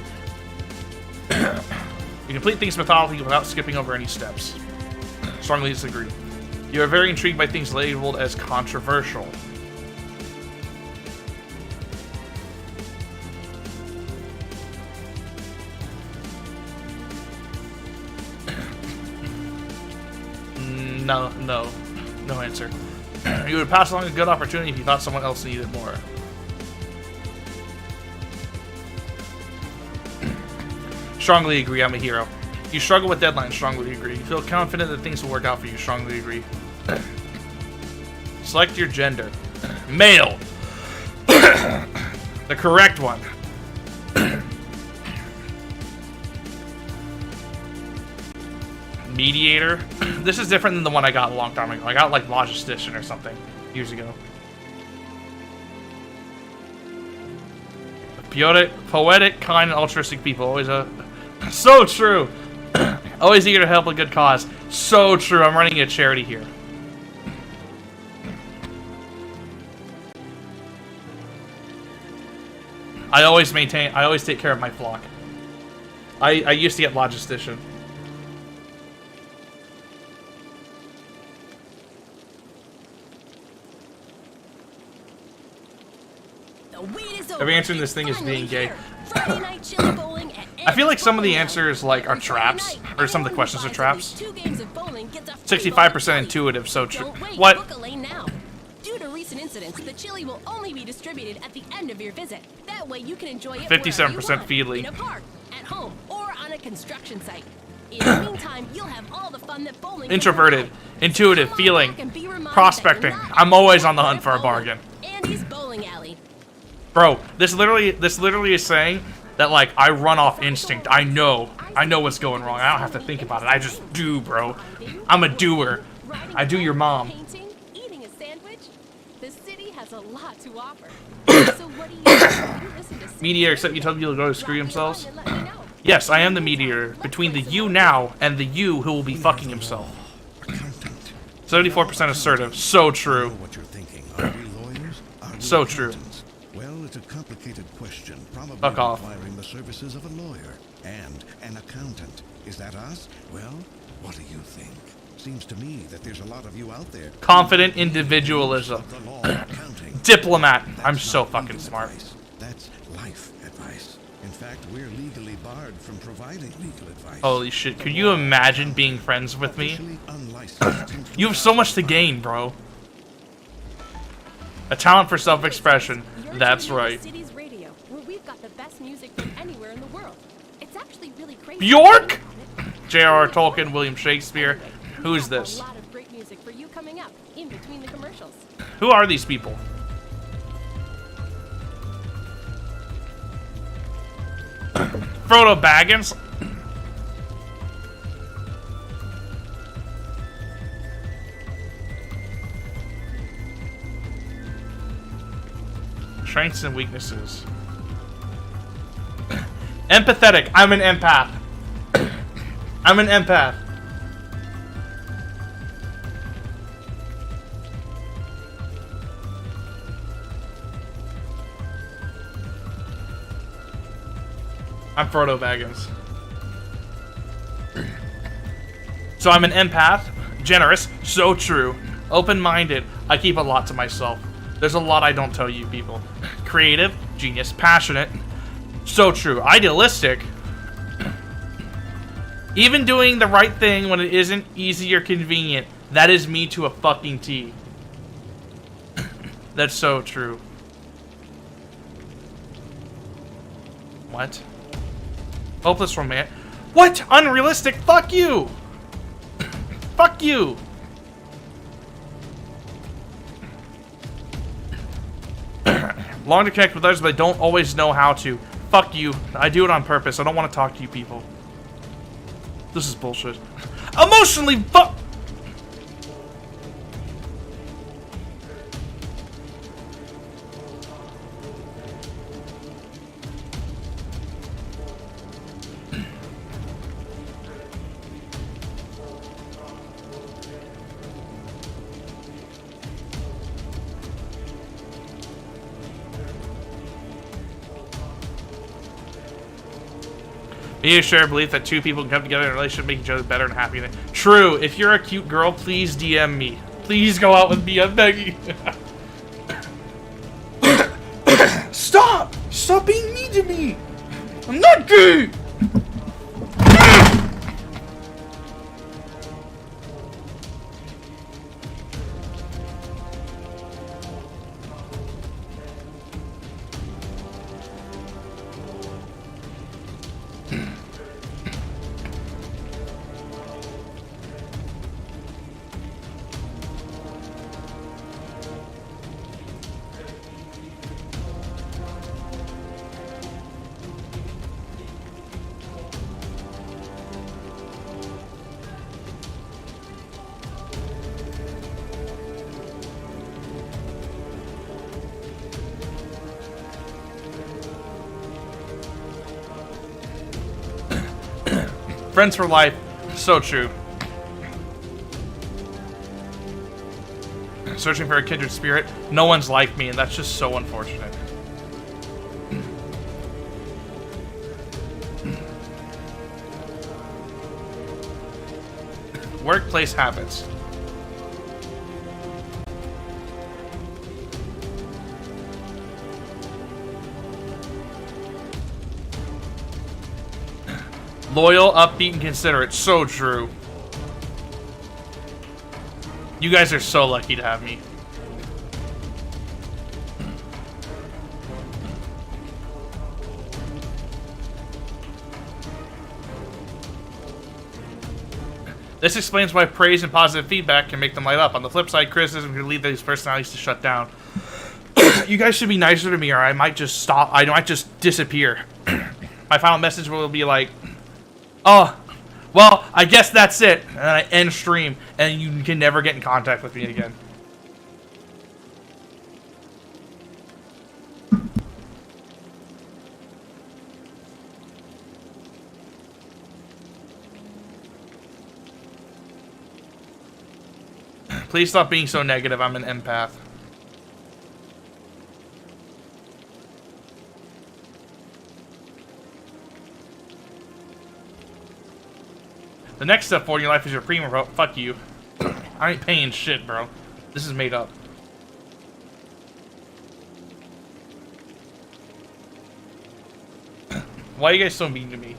You complete things methodically without skipping over any steps. Strongly disagree. You are very intrigued by things labeled as controversial. No answer. You would pass along a good opportunity if you thought someone else needed more. Strongly agree, I'm a hero. You struggle with deadlines, strongly agree. You feel confident that things will work out for you, strongly agree. Select your gender. Male. The correct one. Mediator. This is different than the one I got a long time ago. I got like logistician or something years ago. Poetic, kind, and altruistic people. Always so true. Always eager to help a good cause. So true. I'm running a charity here. I always take care of my flock. I used to get logistician. Every answer in this thing is being gay. I feel like some of the answers like are traps, or some of the questions are traps. 65% intuitive, so true. What? Due to recent incidents, the chili will only be distributed at the end of your visit. That way you can enjoy it 57% feedly. in a park, at home, or on a construction site. In the meantime, you'll have all the fun that bowling. Introverted, intuitive, feeling, prospecting. I'm always on the hunt for a bargain. Andy's bowling alley. Bro, this literally is saying that like I run off instinct. I know what's going wrong. I don't have to think about it. I just do, bro. I'm a doer. I do your mom. Painting, eating a sandwich. The city has a lot to offer. So what do you do? You listen to Mediator, except you tell people to go to screw themselves. Yes, I am the mediator between the you now and the you who will be fucking himself. 74% assertive. So true. So true. Well, it's a complicated question, probably Fuck off. requiring the services of a lawyer and an accountant. Is that us? Well, what do you think? Seems to me that there's a lot of you out there. Confident individualism. Diplomat. I'm so fucking smart. That's life advice. In fact, we're legally barred from providing legal advice. Holy shit, could you imagine being friends with me? You have so much to gain, bro. A talent for self-expression. That's right. Cities Radio, where we've got the best music from anywhere in the world. It's actually really crazy. Bjork? J.R.R. Tolkien, William Shakespeare. Who's this? A lot of great music for you coming up in between the commercials. Who are these people? Frodo Baggins? Strengths and weaknesses. Empathetic. I'm an empath. I'm an empath. I'm Frodo Baggins. So I'm an empath, generous, so true, open-minded, I keep a lot to myself. There's a lot I don't tell you people. Creative, genius, passionate, so true, idealistic, even doing the right thing when it isn't easy or convenient. That is me to a fucking T. That's so true. What? Hopeless romantic. What? Unrealistic? Fuck you! Fuck you! Long to connect with others, but I don't always know how to. Fuck you. I do it on purpose. I don't want to talk to you people. This is bullshit. Emotionally fuck. You share a belief that two people can come together in a relationship, make each other better and happier. True. If you're a cute girl, please DM me. Please go out with me. I'm begging. Stop! Stop being mean to me. I'm not gay. Friends for life. So true. Searching for a kindred spirit. No one's like me, and that's just so unfortunate. Workplace habits. Loyal, upbeat, and considerate. So true. You guys are so lucky to have me. This explains why praise and positive feedback can make them light up. On the flip side, criticism can lead these personalities to shut down. You guys should be nicer to me, or I might just stop. I might just disappear. My final message will be like, oh, well, I guess that's it. And then I end stream, and you can never get in contact with me again. Please stop being so negative. I'm an empath. The next step forward in your life is your premium, bro. Fuck you. I ain't paying shit, bro. This is made up. Why are you guys so mean to me?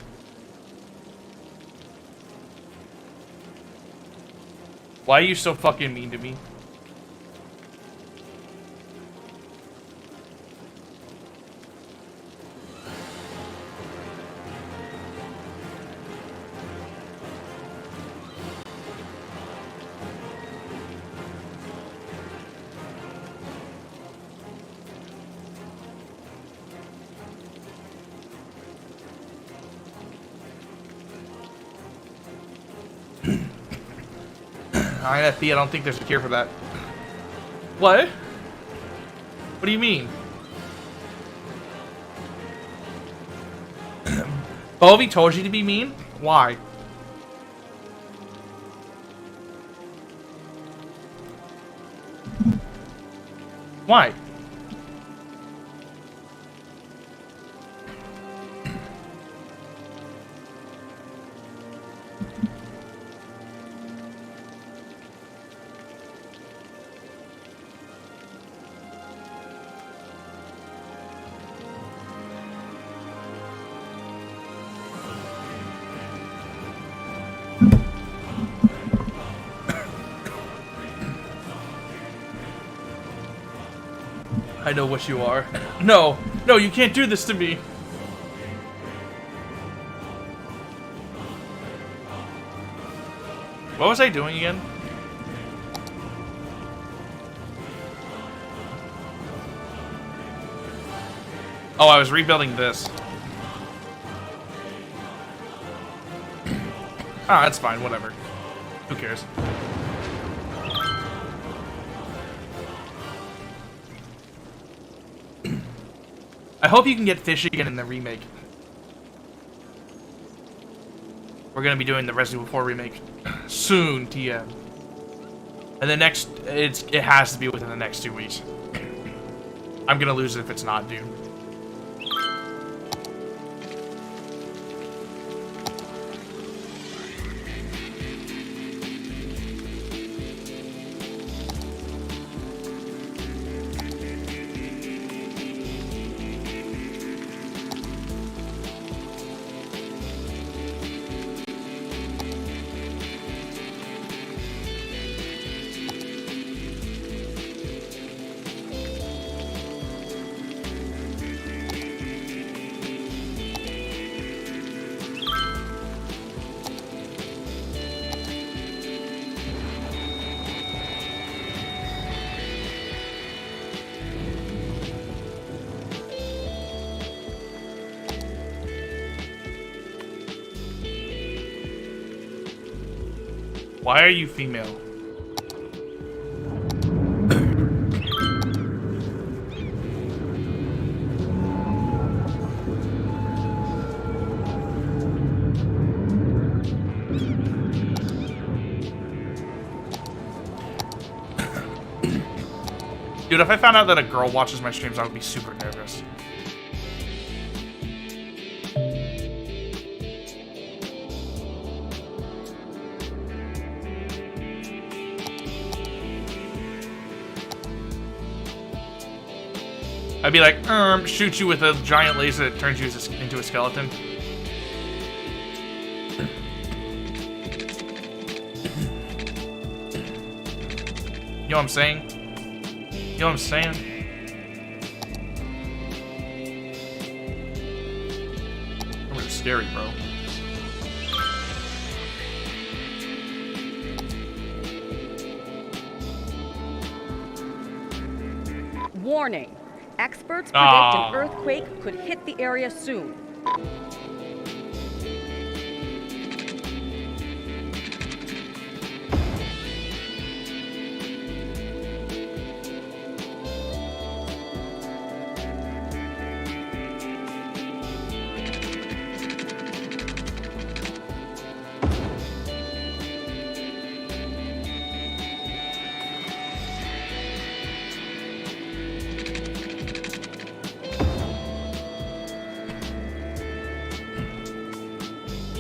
Why are you so fucking mean to me? INFP, I don't think there's a cure for that. What? What do you mean? Bovie told you to be mean? Why? Why? I know what you are. No, no, you can't do this to me. What was I doing again? Oh, I was rebuilding this. Ah, that's fine, whatever. Who cares? I hope you can get fish again in the remake. We're gonna be doing the Resident Evil 4 remake soon, TM. And the next, it has to be within the next 2 weeks. I'm gonna lose it if it's not, dude. Why are you female? Dude, if I found out that a girl watches my streams, I would be super nervous. I'd be like, shoot you with a giant laser that turns you into a skeleton. You know what I'm saying? You know what I'm saying? That was scary, bro. Warning. Experts predict an earthquake could hit the area soon.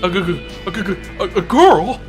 A girl?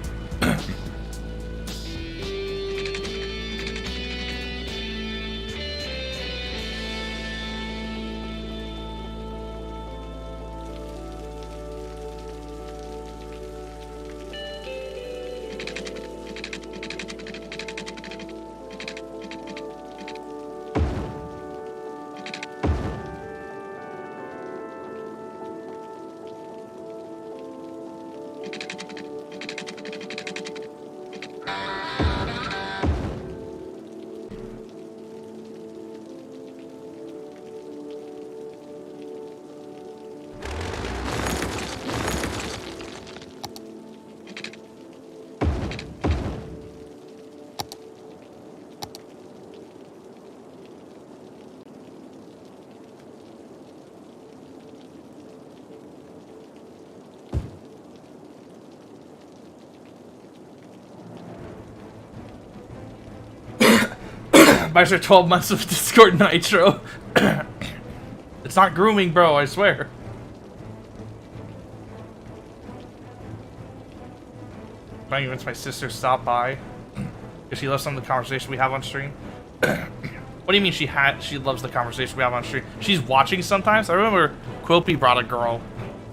Buys her 12 months of Discord Nitro. It's not grooming, bro, I swear. Trying to convince my sister to stop by. Because she loves some of the conversation we have on stream. What do you mean she loves the conversation we have on stream? She's watching sometimes? I remember Quilpy brought a girl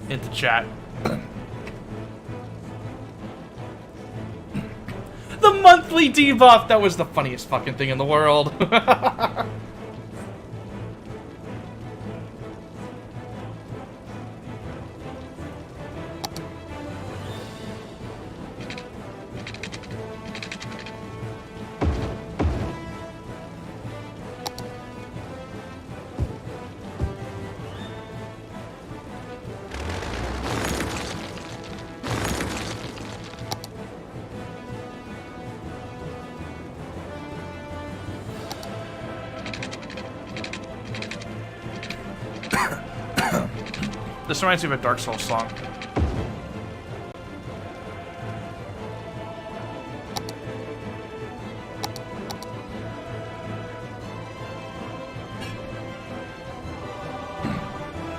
into chat. The monthly debuff! That was the funniest fucking thing in the world. This reminds me of a Dark Souls song.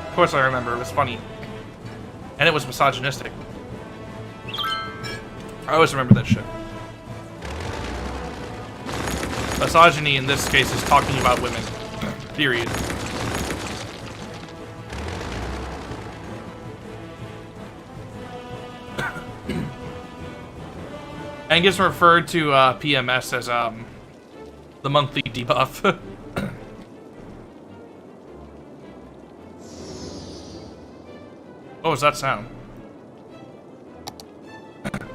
Of course I remember, it was funny. And it was misogynistic. I always remember that shit. Misogyny in this case is talking about women. Period. And gets referred to PMS as the monthly debuff. What was that sound?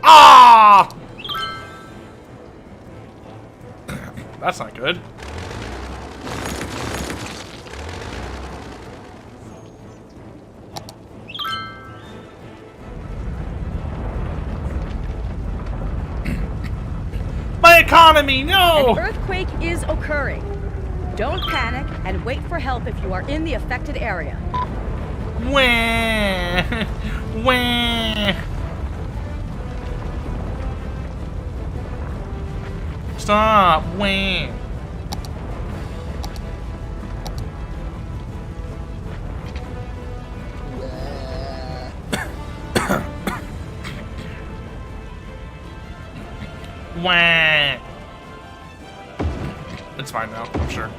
Ah! That's not good. My economy, no! An earthquake is occurring. Don't panic and wait for help if you are in the affected area. Wah! Wah! Stop! Wah! Wah! It's fine now, I'm sure.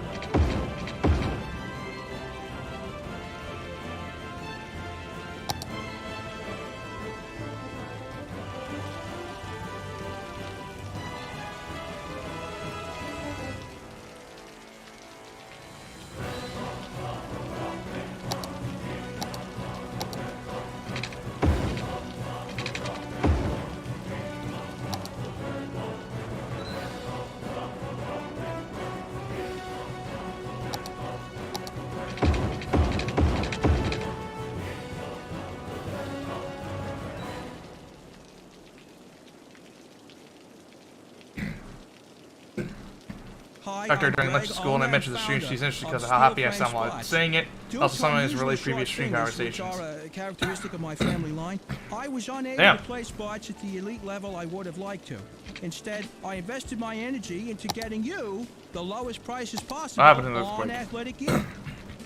After during lunch at school, and I mentioned the stream, she's interested because of how happy I sound while saying it. Also, some of his really previous stream conversations. Characteristic of my family line. I was unable to play spots at the elite level I would have liked to. Instead, I invested my energy into getting you the lowest prices possible on athletic gear.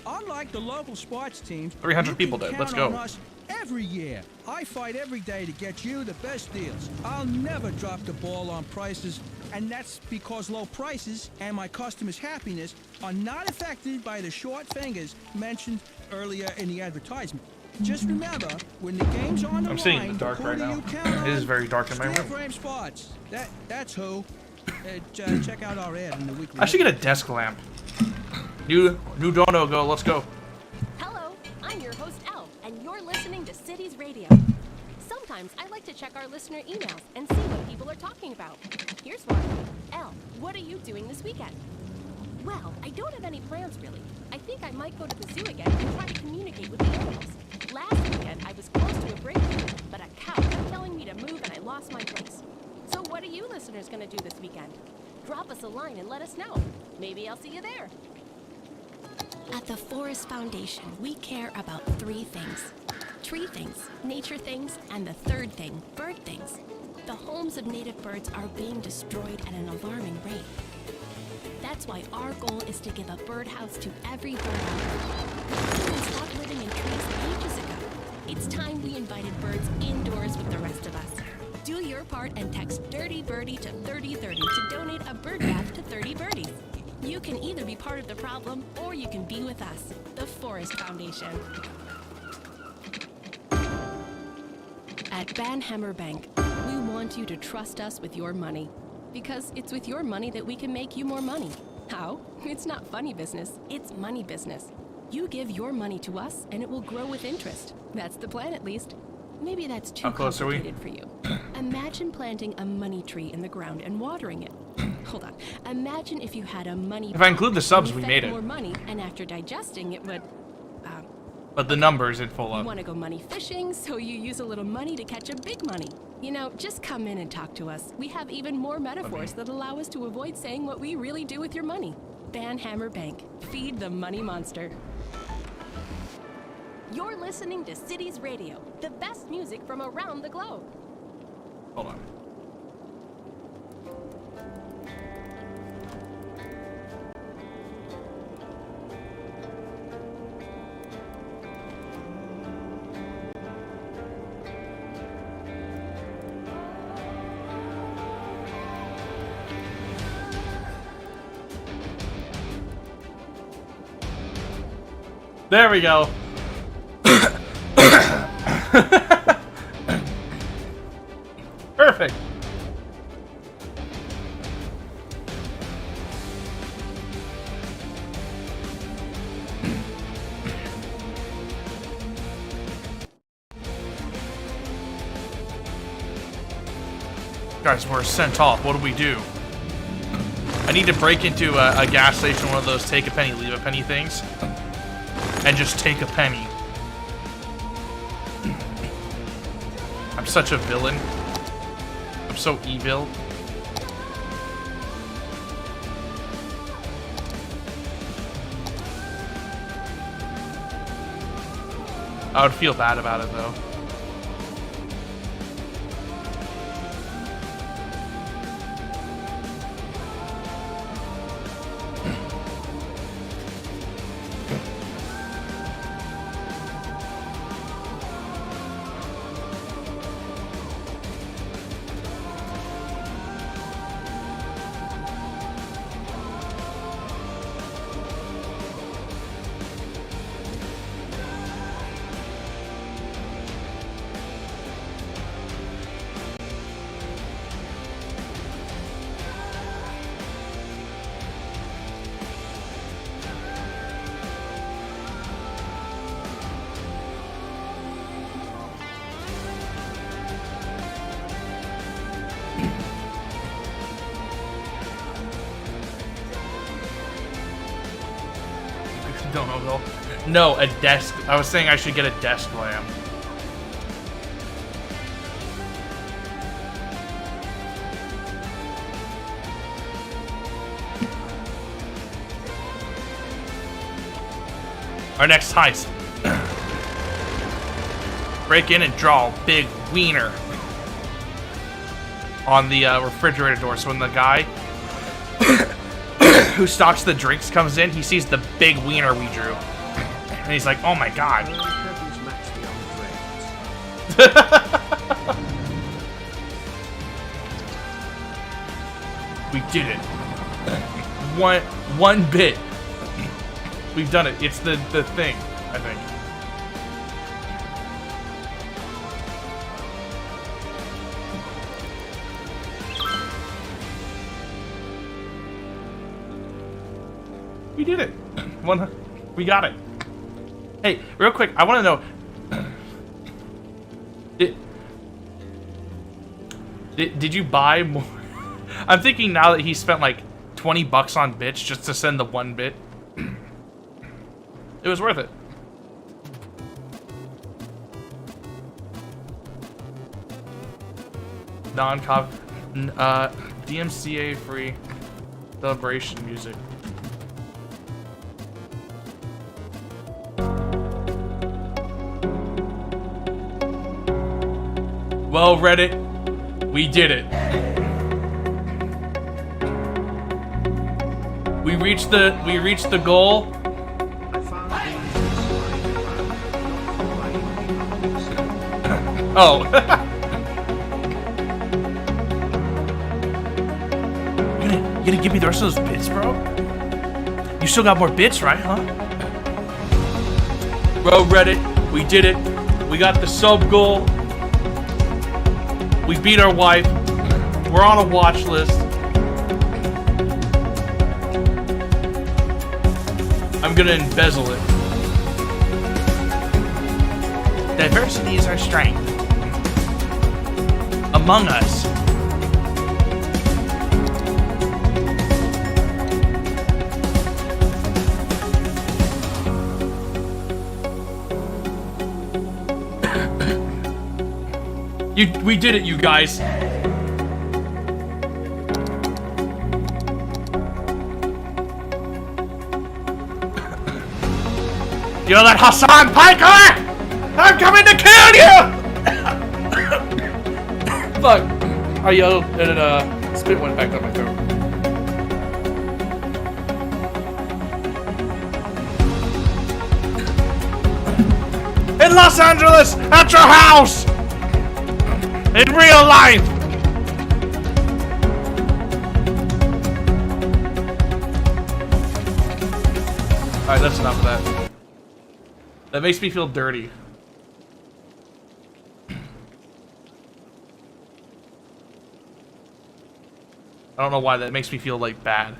Unlike the local sports teams, 300 people dead. Let's go. Every year, I fight every day to get you the best deals. I'll never drop the ball on prices, and that's because low prices and my customers' happiness are not affected by the short fingers mentioned earlier in the advertisement. Just remember, when the game's on the line, sitting in the dark right now. It is very dark in my room. Frame Spots. That's who. Check out our ad in the weekly. I should get a desk lamp. New dono go. Let's go. Hello, I'm your host Elle, and you're listening to Cities Radio. Sometimes I like to check our listener emails and see what people are talking about. Here's one. Elle, what are you doing this weekend? Well, I don't have any plans really. I think I might go to the zoo again and try to communicate with the animals. Last weekend I was close to a breakthrough, but a cow kept telling me to move and I lost my place. So what are you listeners gonna do this weekend? Drop us a line and let us know. Maybe I'll see you there. At the Forest Foundation, we care about 3 things. Tree things, nature things, and the third thing, bird things. The homes of native birds are being destroyed at an alarming rate. That's why our goal is to give a birdhouse to every bird owner. Humans stopped living in trees ages ago. It's time we invited birds indoors with the rest of us. Do your part and text Dirty Birdie to 3030 to donate a bird bath to 30 birdies. You can either be part of the problem or you can be with us, the Forest Foundation. At Banhammer Bank, we want you to trust us with your money. Because it's with your money that we can make you more money. How? It's not funny business, it's money business. You give your money to us and it will grow with interest. That's the plan at least. Maybe that's too complicated for you. Imagine planting a money tree in the ground and watering it. Hold on. Imagine if you had a money. If I include the subs, we made it. More money, and after digesting, it would. But the numbers in full up. You want to go money fishing, so you use a little money to catch a big money. You know, just come in and talk to us. We have even more metaphors that allow us to avoid saying what we really do with your money. Banhammer Bank. Feed the money monster. You're listening to Cities Radio, the best music from around the globe. Hold on. There we go. Perfect. Guys, we're sent off. What do we do? I need to break into a gas station, one of those take a penny, leave a penny things, and just take a penny. I'm such a villain. I'm so evil. I would feel bad about it, though. Don't know, though. No, a desk. I was saying I should get a desk lamp. Our next heist. Break in and draw a big wiener on the refrigerator door. So when the guy who stocks the drinks comes in, he sees the big wiener we drew. And he's like, oh my god. We did it. One bit. We've done it. It's the thing, I think. We did it. We got it. Hey, real quick, I want to know. Did you buy more? I'm thinking now that he spent like 20 bucks on bits just to send the one bit. It was worth it. Non-cop, DMCA free celebration music. Well, Reddit, we did it. We reached the goal. Oh. You gonna give me the rest of those bits, bro? You still got more bits, right, huh? Bro, Reddit, we did it. We got the sub goal. We beat our wife. We're on a watch list. I'm gonna embezzle it. Diversity is our strength. Among Us. We did it, you guys. You're that Hassan Piker! I'm coming to kill you! Fuck. I yelled and spit went back down my throat. In Los Angeles! At your house! In real life! Alright, that's enough of that. That makes me feel dirty. I don't know why that makes me feel, like, bad.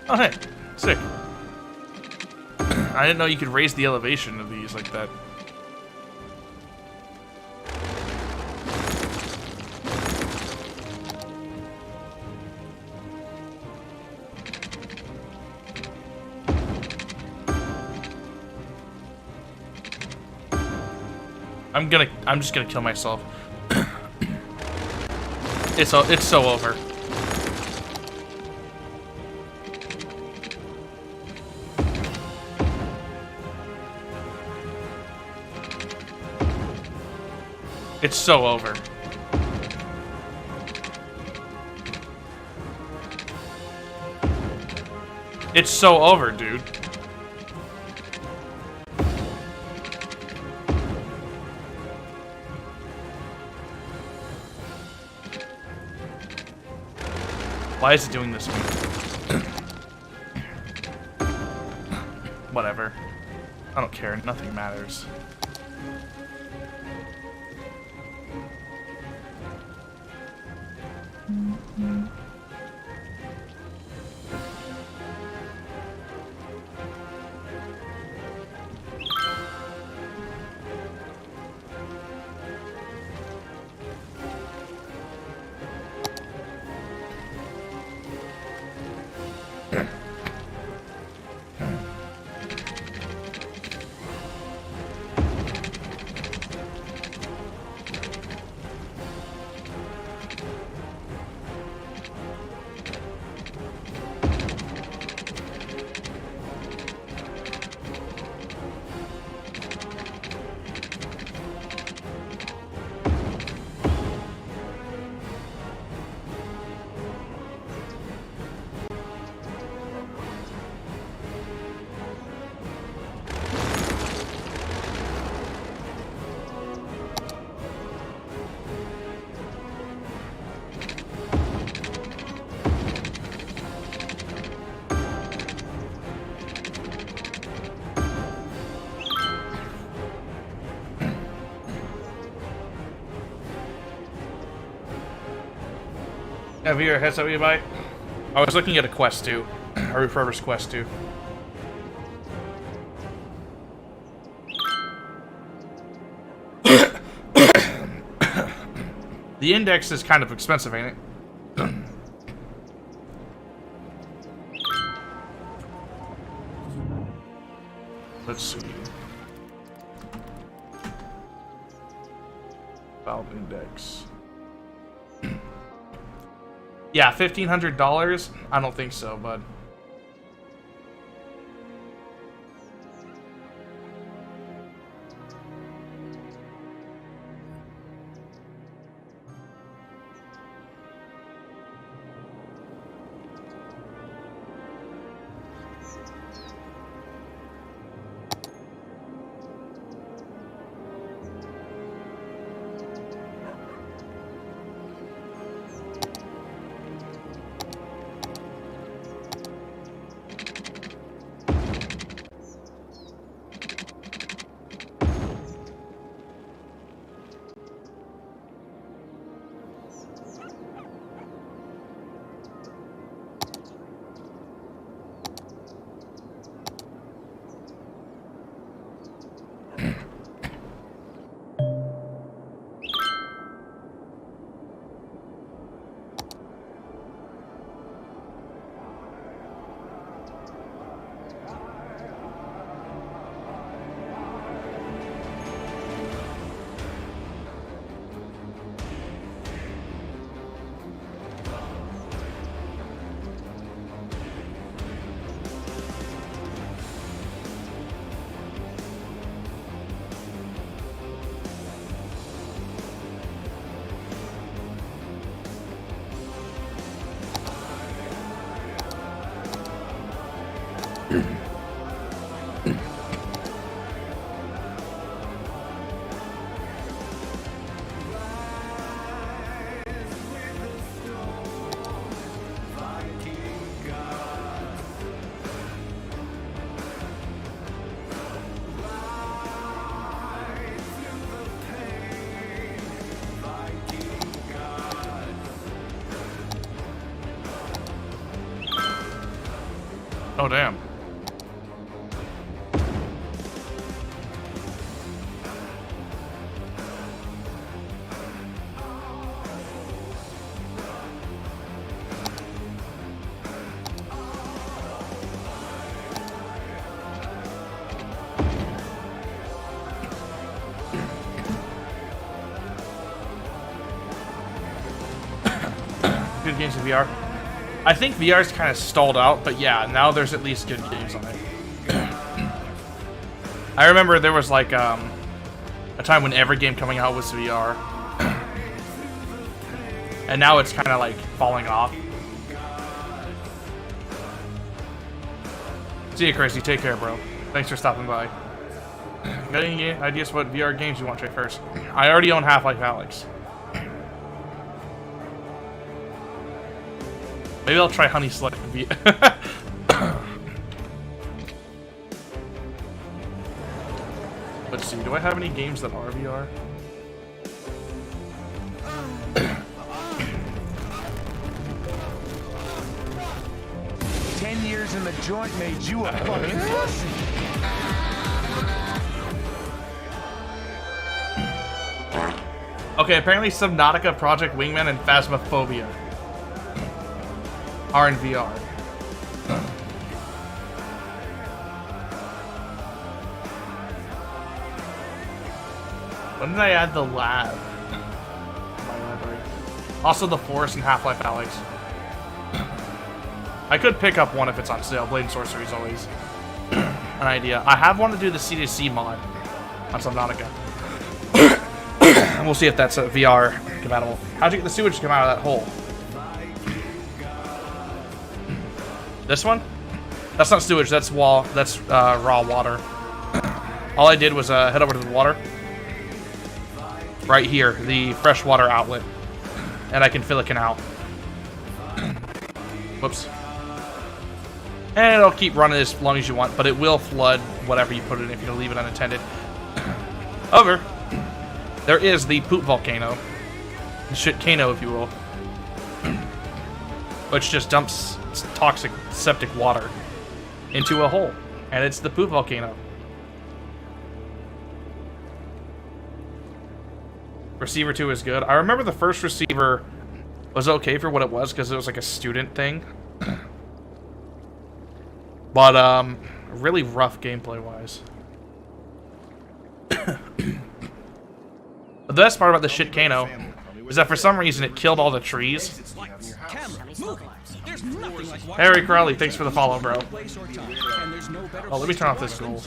Oh, hey. Sick. I didn't know you could raise the elevation of these like that. I'm just gonna kill myself. It's so over. It's so over. It's so over, dude. Why is it doing this to me? Whatever. I don't care. Nothing matters. Have your heads up, you bite? I was looking at a quest too, a refurbished quest too. The index is kind of expensive, ain't it? Let's see. Valve index. Yeah, $1,500? I don't think so, bud. Oh, damn. Good games in VR. I think VR's kind of stalled out, but yeah, now there's at least good games on it. I remember there was like a time when every game coming out was VR. And now it's kind of like falling off. See you, Crazy. Take care, bro. Thanks for stopping by. Got any ideas what VR games you want to try first? I already own Half-Life Alyx. Maybe I'll try Honey Select V. Let's see, do I have any games that are VR? Years in the joint made you a fucking pussy. Okay, apparently Subnautica, Project Wingman, and Phasmophobia are in VR. When did I add the lab? My library. Also the Forest and Half-Life Alyx. I could pick up one if it's on sale. Blade and Sorcery is always an idea. I have wanted to do the C2C mod on Subnautica. We'll see if that's VR compatible. How'd you get the sewage to come out of that hole? This one? That's not sewage, that's raw water. All I did was head over to the water. Right here, the freshwater outlet. And I can fill a canal. Whoops. And it'll keep running as long as you want, but it will flood whatever you put it in if you leave it unattended. However, there is the poop volcano. The shitcano, if you will. Which just dumps toxic septic water into a hole. And it's the poop volcano. Receiver 2 is good. I remember the first Receiver was okay for what it was, because it was like a student thing. But, really rough gameplay-wise. The best part about the shitcano is that for some reason it killed all the trees. movie. There's nothing like watching Harry Crowley, thanks for the follow, bro. place or time, and there's no better Oh, let me turn off this goal.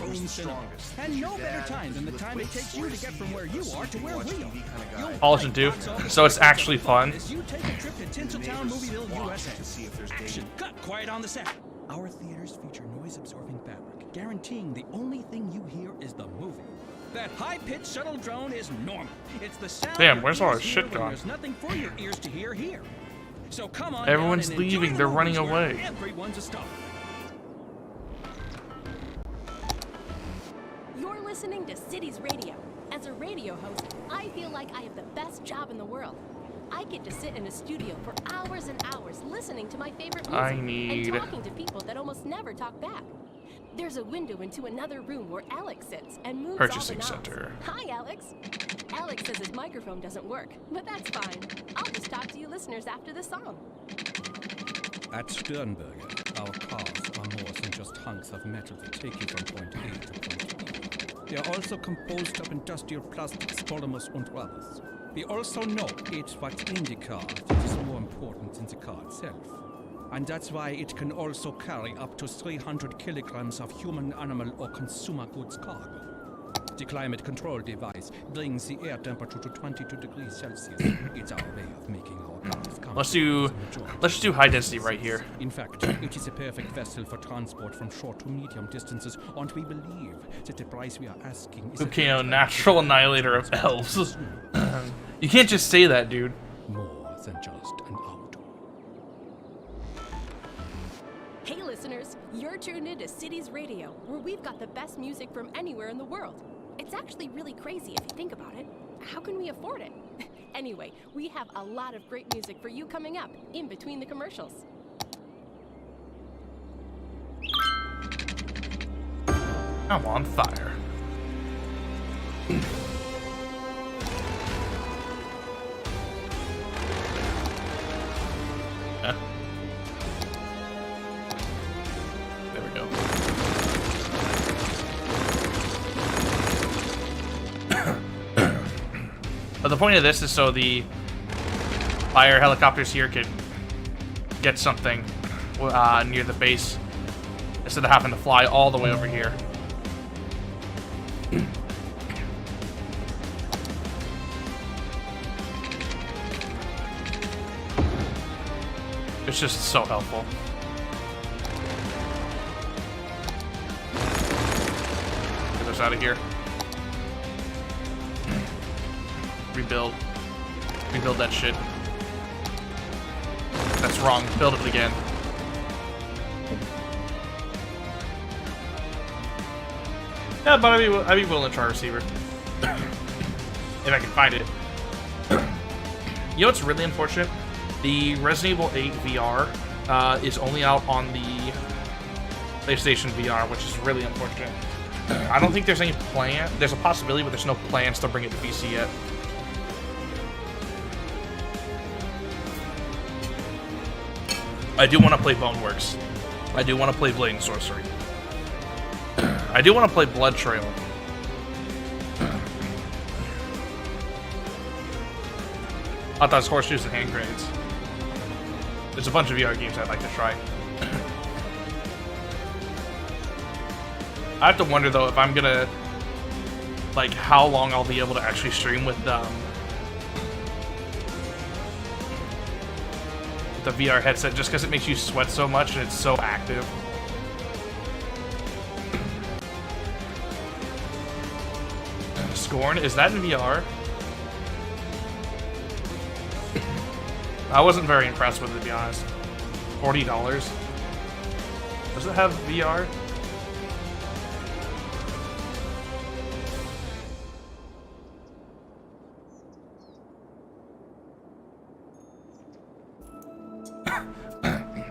and no better time than the time it takes you to get from where you are to where we are. Polish it too, so it's actually fun. You take a trip to Tinseltown, Movieville, USA. Action, cut, quiet on the set. Our theaters feature noise-absorbing fabric, guaranteeing the only thing you hear is the movie. That high-pitched shuttle drone is normal. It's the sound. Damn, your where's all ears our hear shit when gone? There's nothing for your ears to hear here. So come on. Everyone's down and enjoy leaving, the they're running movies where away. Everyone's a star. You're listening to Cities Radio. As a radio host, I feel like I have the best job in the world. I get to sit in a studio for hours and hours listening to my favorite music and talking to people that almost never talk back. There's a window into another room where Alex sits and moves Purchasing all the knobs. center. Hi, Alex. Alex says his microphone doesn't work, but that's fine. I'll just talk to you listeners after the song. At Sternberger, our cars are more than just hunks of metal that take you from point A to point B. They are also composed of industrial plastics, polymers, and others. We also know it's what's in the car that is more important than the car itself. And that's why it can also carry up to 300 kilograms of human, animal, or consumer goods cargo. The climate control device brings the air temperature to 22 degrees Celsius. It's our way of making our cars comfortable. Let's do high density right here. In fact, it is a perfect vessel for transport from short to medium distances, and we believe that the price we are asking is Volcano, natural annihilator of elves. You can't just say that, dude. more than just an auto. Hey listeners, you're tuned into Cities Radio, where we've got the best music from anywhere in the world. It's actually really crazy if you think about it. How can we afford it? Anyway, we have a lot of great music for you coming up, in between the commercials. I'm on fire. Yeah. There we go. But the point of this is so the fire helicopters here can get something near the base instead of having to fly all the way over here. It's just so helpful. Get us out of here. Rebuild. Rebuild that shit. That's wrong. Build it again. Yeah, but I'd be willing to try receiver. If I can find it. You know what's really unfortunate? The Resident Evil 8 VR is only out on the PlayStation VR, which is really unfortunate. I don't think there's any plan. There's a possibility, but there's no plans to bring it to PC yet. I do want to play Boneworks. I do want to play Blade and Sorcery. I do want to play Blood Trail. I thought it was Horseshoes and Hand Grenades. There's a bunch of VR games I'd like to try. I have to wonder though if I'm gonna, like, how long I'll be able to actually stream with the VR headset, just because it makes you sweat so much and it's so active. Scorn, is that in VR? I wasn't very impressed with it, to be honest. $40. Does it have VR?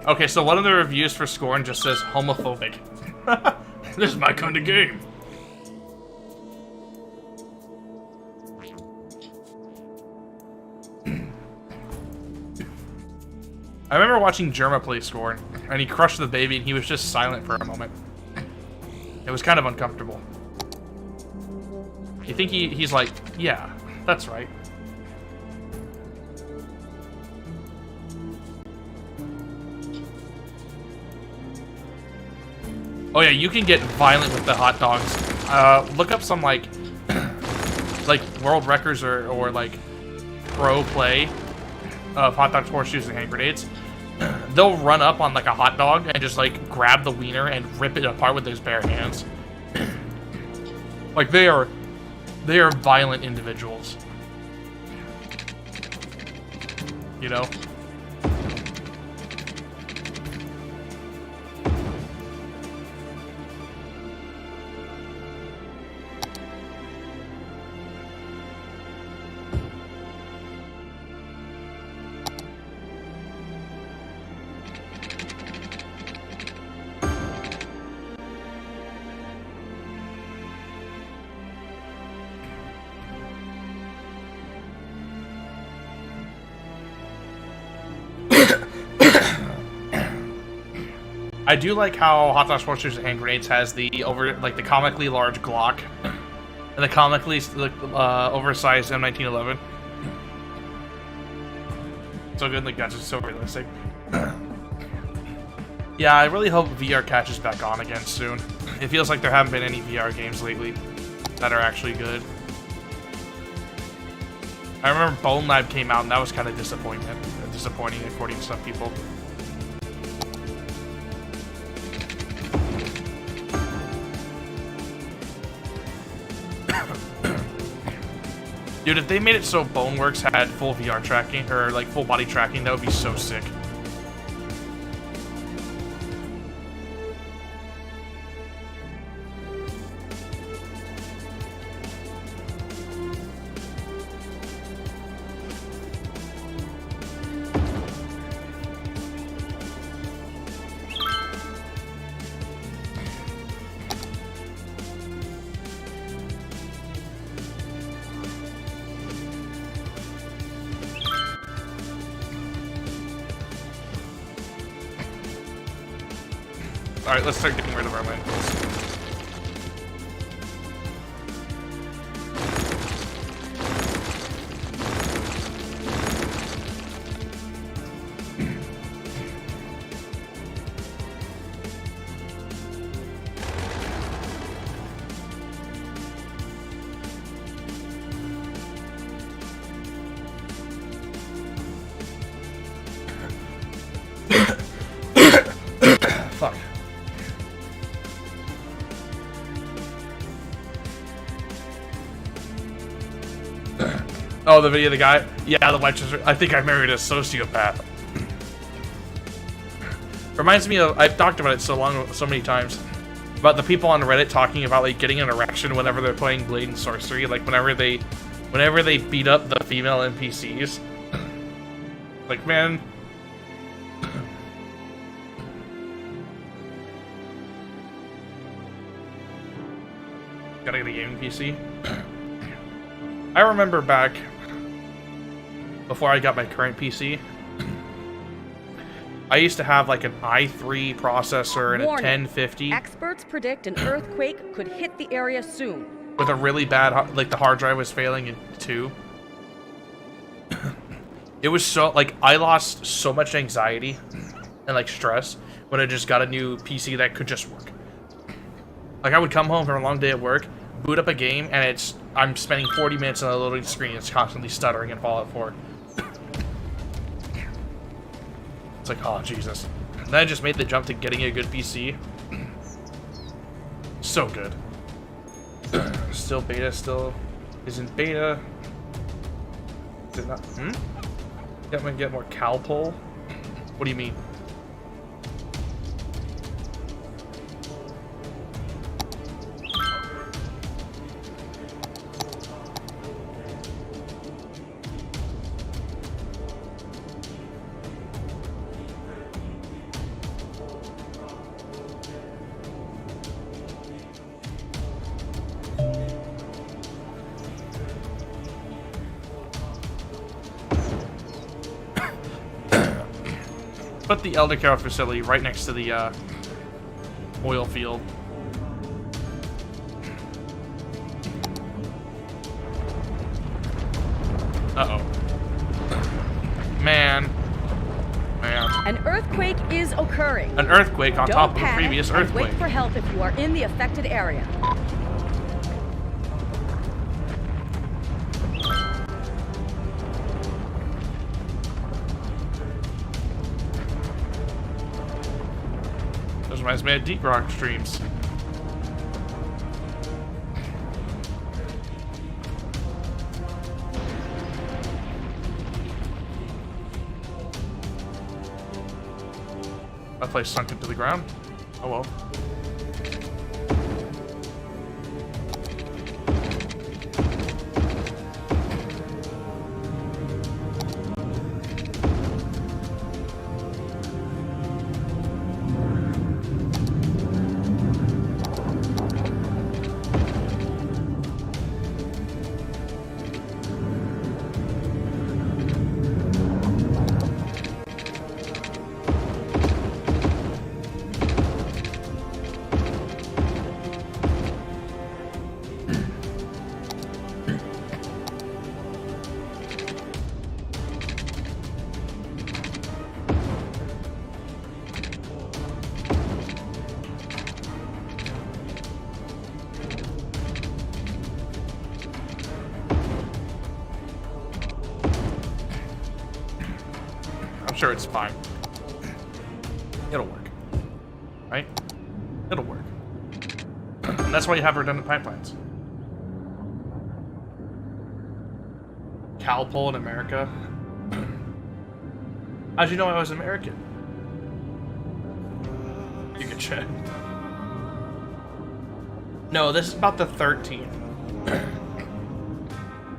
Okay, so one of the reviews for Scorn just says homophobic. This is my kind of game. I remember watching Jerma play Scorn, and he crushed the baby, and he was just silent for a moment. It was kind of uncomfortable. You think he's like, yeah, that's right. Oh yeah, you can get violent with the hot dogs. Look up some like world records or like pro play of hot dogs, horseshoes, and hand grenades. They'll run up on like a hot dog and just like grab the wiener and rip it apart with his bare hands. Like they are violent individuals. You know? I do like how Hot Dogs, Horseshoes, and Hand Grenades has the the comically large Glock and the comically oversized M1911. So good, like that's just so realistic. Yeah, I really hope VR catches back on again soon. It feels like there haven't been any VR games lately that are actually good. I remember Bone Lab came out and that was kind of disappointing according to some people. Dude, if they made it so Boneworks had full VR tracking, or like full body tracking, that would be so sick. Alright, let's start getting rid of our landfills. Fuck. Oh, the video of the guy? Yeah, the white I think I married a sociopath. Reminds me of, I've talked about it so many times, about the people on Reddit talking about like getting an erection whenever they're playing Blade and Sorcery, like whenever they beat up the female NPCs. Like, man. Gotta get a gaming PC. I remember back before I got my current PC, I used to have like an i3 processor and Warning. a 1050. Experts predict an earthquake could hit the area soon. With a really bad, like the hard drive was failing in 2. It was so, like, I lost so much anxiety and like stress when I just got a new PC that could just work. Like I would come home from a long day at work, boot up a game, and I'm spending 40 minutes on the loading screen. It's constantly stuttering in Fallout 4. It's like, oh Jesus. And then I just made the jump to getting a good PC. So good. Still beta, still isn't beta. Is it not? Get me get more cow pull? What do you mean? Put the Elder Care facility right next to the oil field. Uh-oh. Man. An earthquake is occurring. An earthquake on Don't top of a panic previous and earthquake. wait for help if you are in the affected area. Those reminds me of deep rock streams. That place sunk into the ground. Oh well. Sure, it's fine. It'll work. Right? It'll work. And that's why you have redundant pipelines. Calpol in America. How'd you know I was American? You can check. No, this is about the 13th.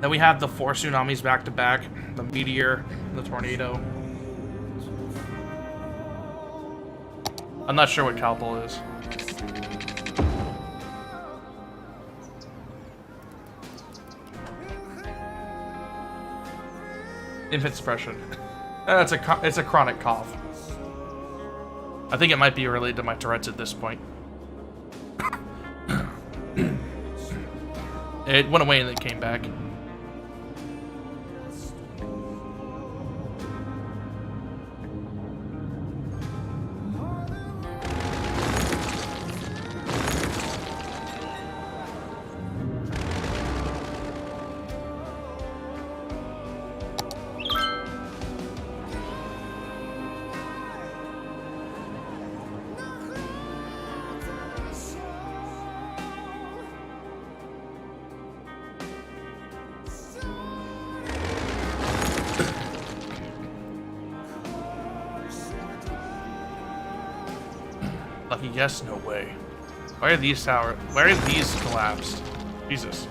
Then we have the 4 tsunamis back to back. The meteor, the tornado. I'm not sure what Calpol is. Infant suppression. It's a chronic cough. I think it might be related to my Tourette's at this point. It went away and it came back. Lucky guess? No way. Why are these collapsed? Jesus.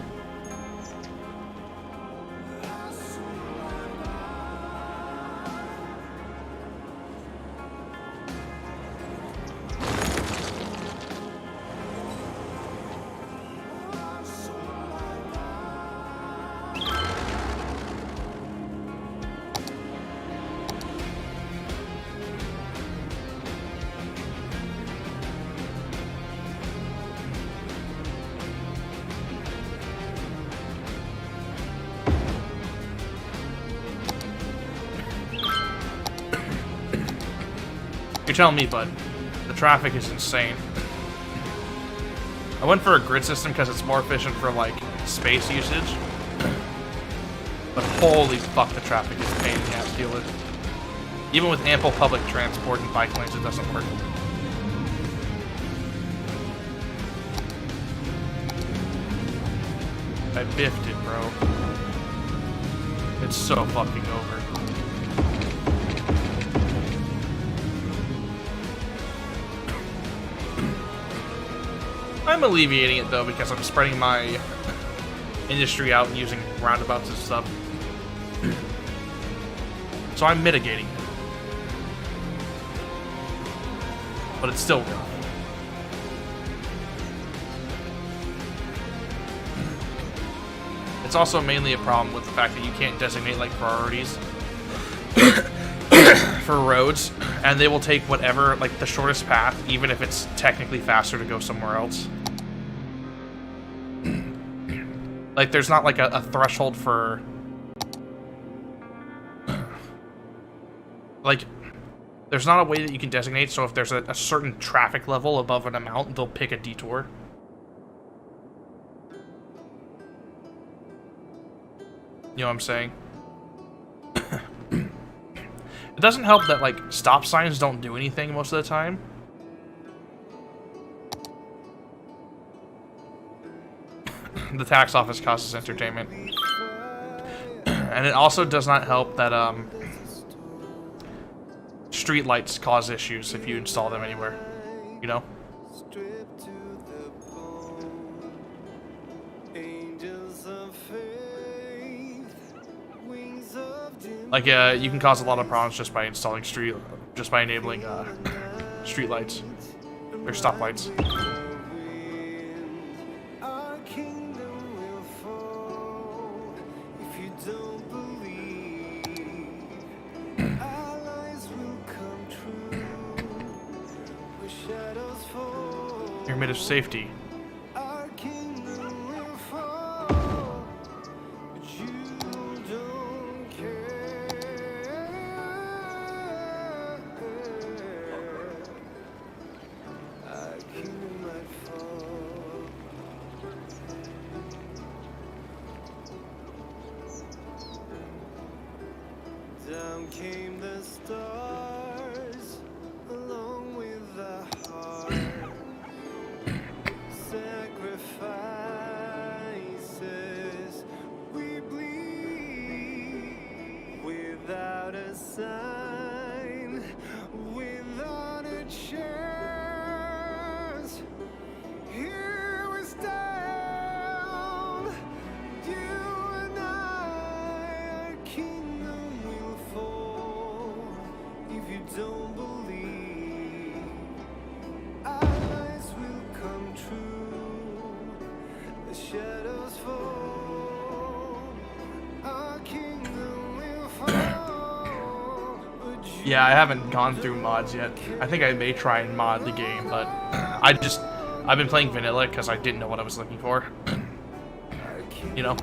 You're telling me, bud. The traffic is insane. I went for a grid system because it's more efficient for, like, space usage. But holy fuck, the traffic is a pain in the ass to deal with. Even with ample public transport and bike lanes, it doesn't work. I biffed it, bro. It's so fucking over. I'm alleviating it though because I'm spreading my industry out and using roundabouts and stuff. So I'm mitigating it. But it's still rough. It's also mainly a problem with the fact that you can't designate like priorities for roads, and they will take whatever, like the shortest path, even if it's technically faster to go somewhere else. Like there's not like a threshold for like There's not a way that you can designate, so if there's a certain traffic level above an amount, they'll pick a detour. You know what I'm saying? It doesn't help that, like, stop signs don't do anything most of the time. The tax office costs us entertainment. And it also does not help that, street lights cause issues if you install them anywhere. You know? Like, you can cause a lot of problems just by installing enabling, street lights. Or stoplights. Pyramid of safety. Down came the stars, along with the heart. Sacrifices we bleed, without a sign, without a chance. Here we stand, you and I, our kingdom will fall. If you don't believe, our lies will come true. The shadows fall, our kingdom will fall. But Yeah, I haven't gone through mods yet. I think I may try and mod the game, but I've been playing vanilla because I didn't know what I was looking for. You know?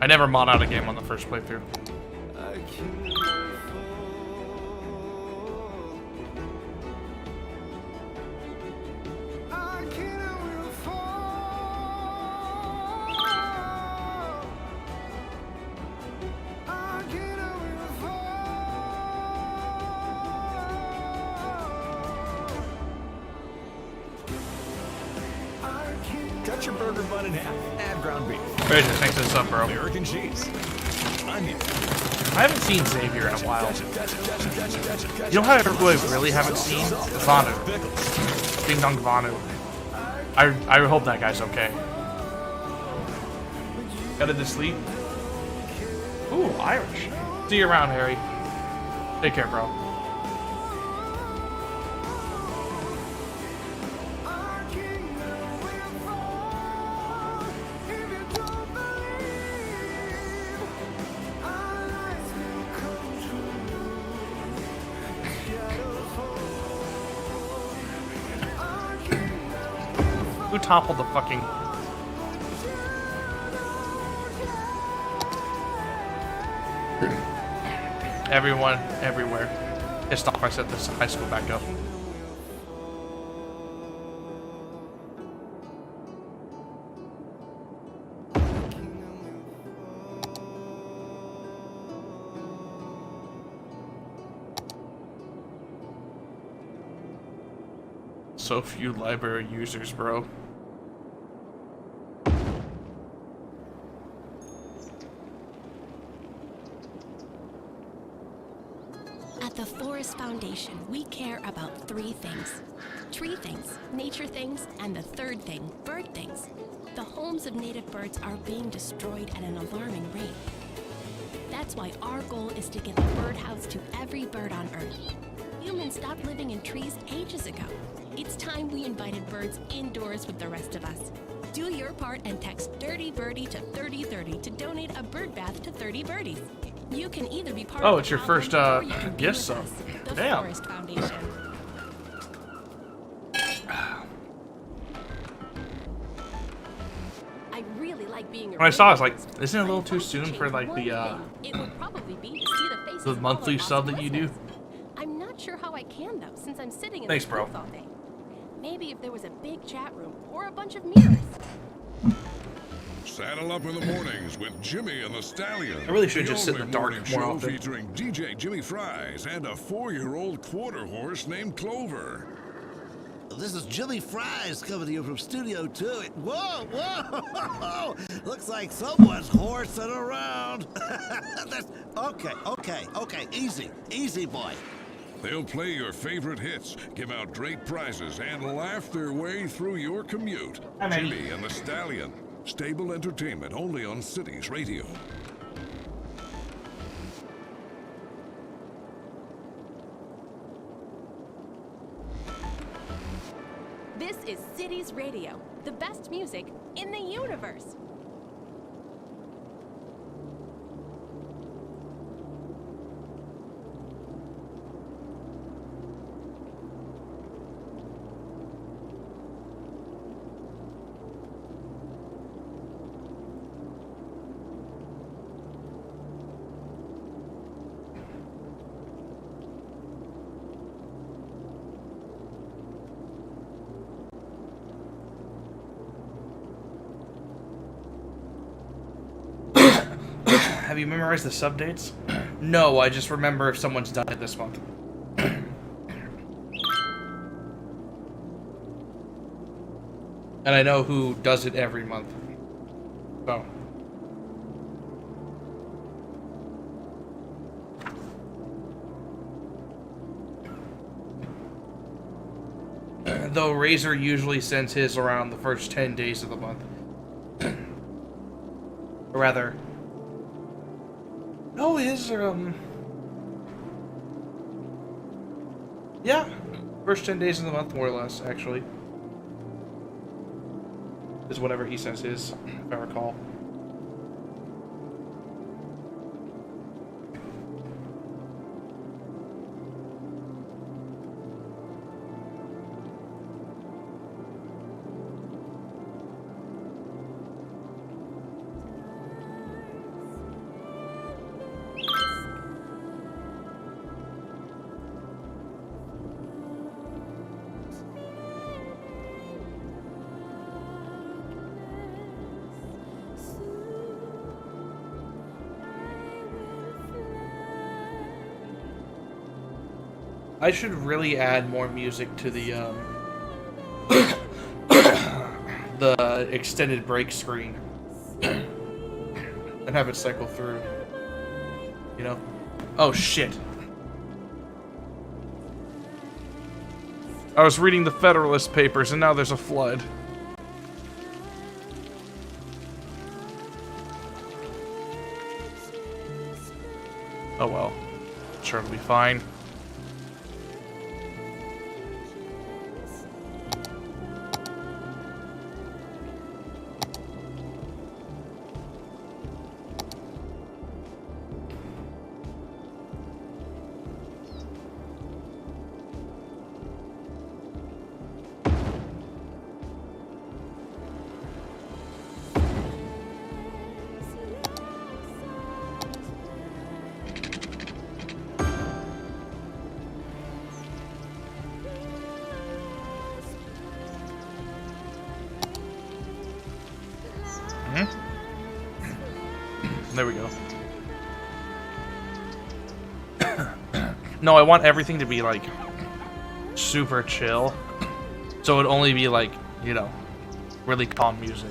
I never mod out a game on the first playthrough. Cut your burger bun in half. Add ground beef. Fraser, thanks for the sub, bro. American cheese. Onion. I haven't seen Xavier in a while. You know who I really haven't seen? Vanu. Ding Dong Vanu. I hope that guy's okay. Headed to sleep? Ooh, Irish. See you around, Harry. Take care, bro. Who toppled the fucking... Everyone, everywhere. Pissed off I set this high school back up. So few library users, bro. At the Forest Foundation, we care about 3 things. Tree things, nature things, and the third thing, bird things. The homes of native birds are being destroyed at an alarming rate. That's why our goal is to give a birdhouse to every bird on Earth. Humans stopped living in trees ages ago. It's time we invited birds indoors with the rest of us. Do your part and text Dirty Birdie to 3030 to donate a bird bath to 30 birdies. You can either be part of it's your first gift sub. the Damn. Forest Foundation. I really like being When I saw it, I was like, isn't it a little too soon for like the It would probably be to steal access The monthly all our sub awesome that you do? listeners. I'm not sure how I can though, since I'm sitting in Thanks, the bro. booth all day. Maybe if there was a big chat room or a bunch of mirrors. Saddle up in the mornings with Jimmy and the Stallion. I really should just sit in the only dark morning more show often. featuring DJ Jimmy Fries and a 4-year-old quarter horse named Clover. This is Jimmy Fries coming to you from Studio 2. Whoa, whoa! Looks like someone's horsing around. Okay. Easy, boy. They'll play your favorite hits, give out great prizes, and laugh their way through your commute. Jimmy and the Stallion. Stable entertainment only on Cities Radio. This is Cities Radio, the best music in the universe. Have you memorized the sub dates? No, I just remember if someone's done it this month. And I know who does it every month. So. Though Razor usually sends his around the first 10 days of the month. Or rather... No, his yeah, first 10 days of the month, more or less, actually. Is whatever he sends his, if I recall. I should really add more music to the the extended break screen and have it cycle through. You know? Oh shit. I was reading the Federalist Papers and now there's a flood. Oh well. Sure, it'll be fine. There we go. No, I want everything to be, like, super chill. So it'd only be, like, you know, really calm music.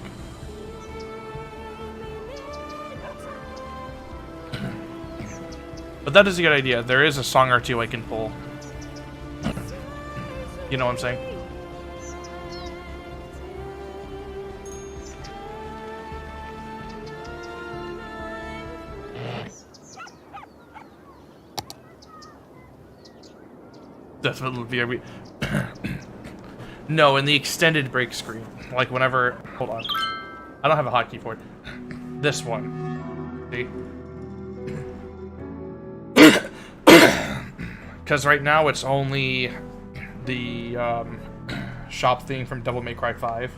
But that is a good idea. There is a song or two I can pull. You know what I'm saying? That's what it'll be every... No, in the extended break screen. Like whenever... Hold on. I don't have a hotkey for it. This one. See? Because right now it's only the shop theme from Devil May Cry 5.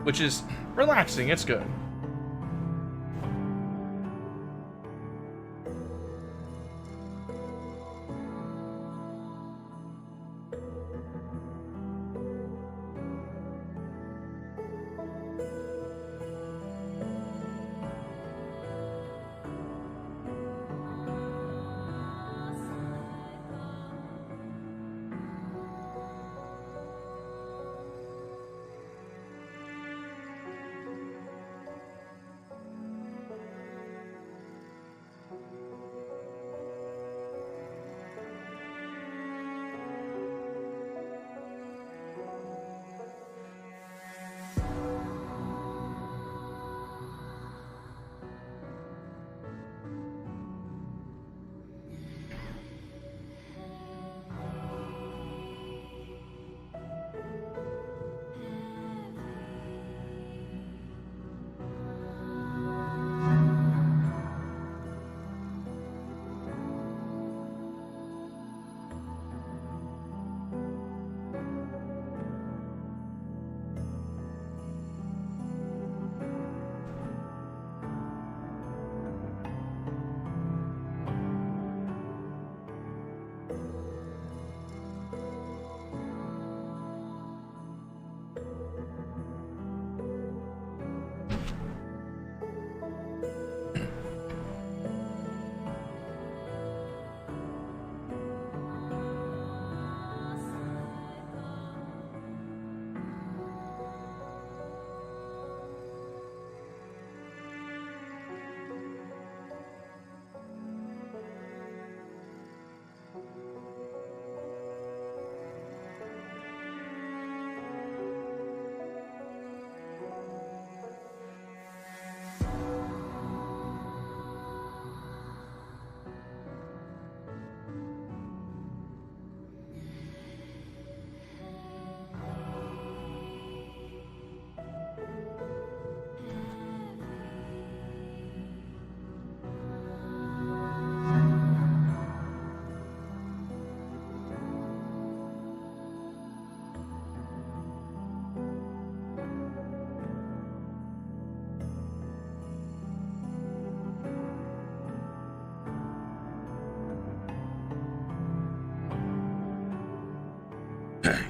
Which is relaxing, it's good.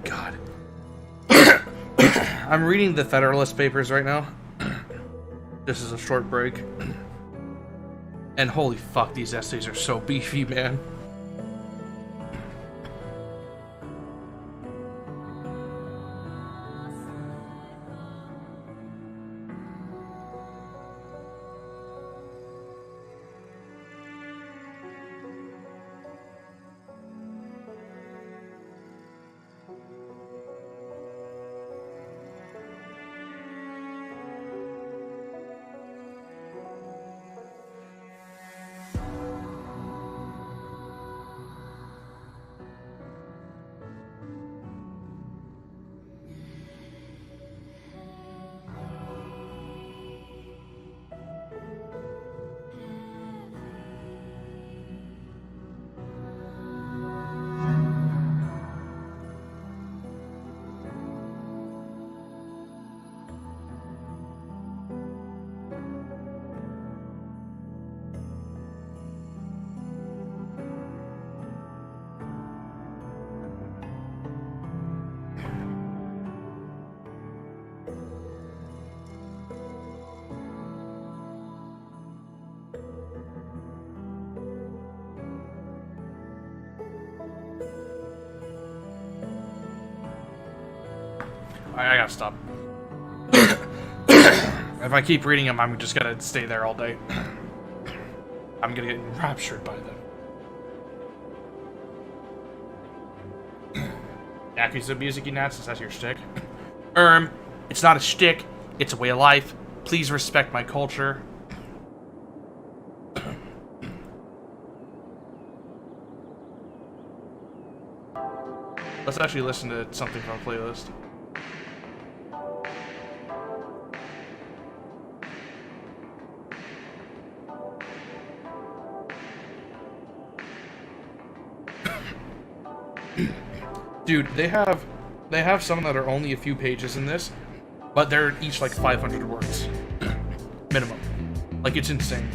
God. I'm reading the Federalist Papers right now. This is a short break. And holy fuck, these essays are so beefy, man. I gotta stop. If I keep reading them, I'm just gonna stay there all day. I'm gonna get enraptured by them. Accuse of music, you Nazis, that's your shtick. It's not a shtick, it's a way of life. Please respect my culture. Let's actually listen to something from a playlist. Dude, they have some that are only a few pages in this, but they're each like 500 words minimum. Like, it's insane.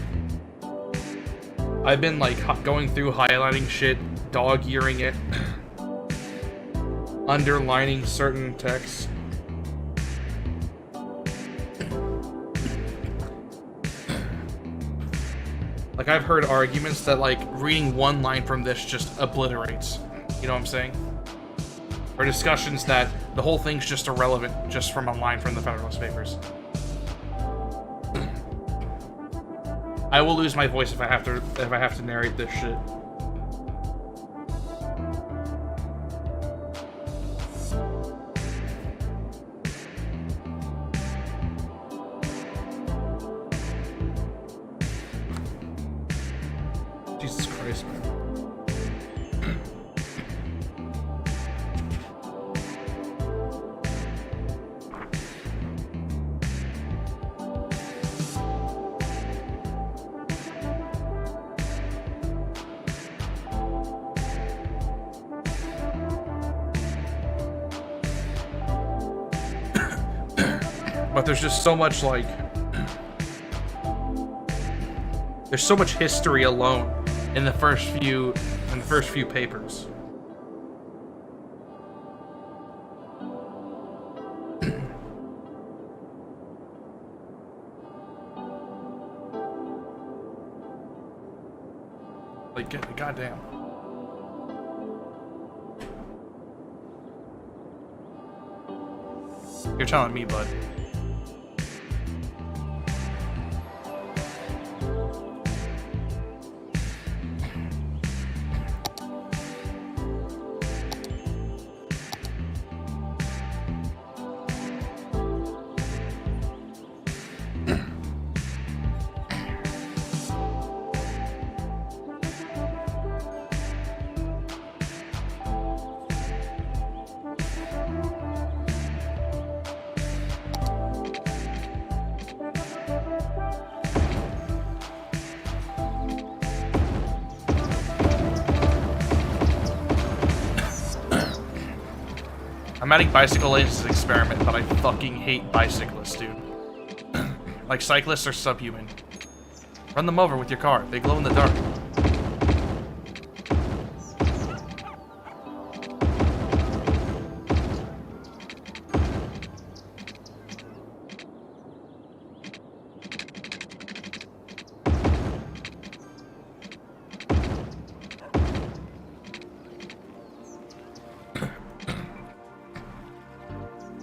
I've been like going through highlighting shit, dog-earing it, underlining certain texts. Like, I've heard arguments that like reading one line from this just obliterates. You know what I'm saying? Or discussions that the whole thing's just irrelevant just from a line from the Federalist Papers. I will lose my voice if I have to narrate this shit. Jesus Christ, man. But there's just so much, like, there's so much history alone in the first few papers. Like, goddamn. You're telling me, bud. I'm adding bicycle lanes as an experiment, but I fucking hate bicyclists, dude. Like, cyclists are subhuman. Run them over with your car. They glow in the dark.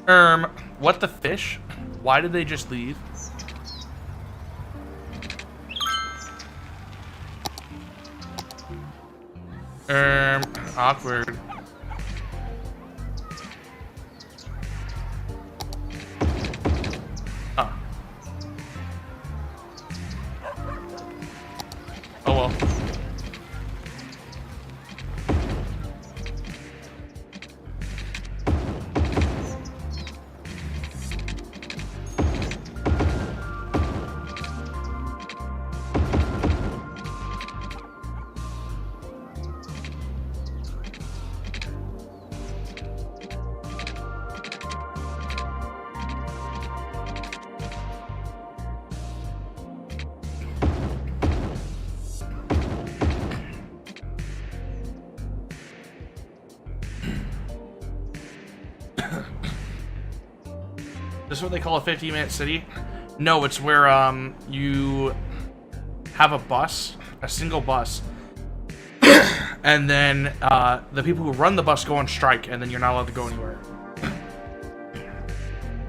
What the fish? Why did they just leave? Awkward. Oh. Oh well. This is what they call a 50-minute city? No, it's where you have a bus, a single bus, and then the people who run the bus go on strike, and then you're not allowed to go anywhere.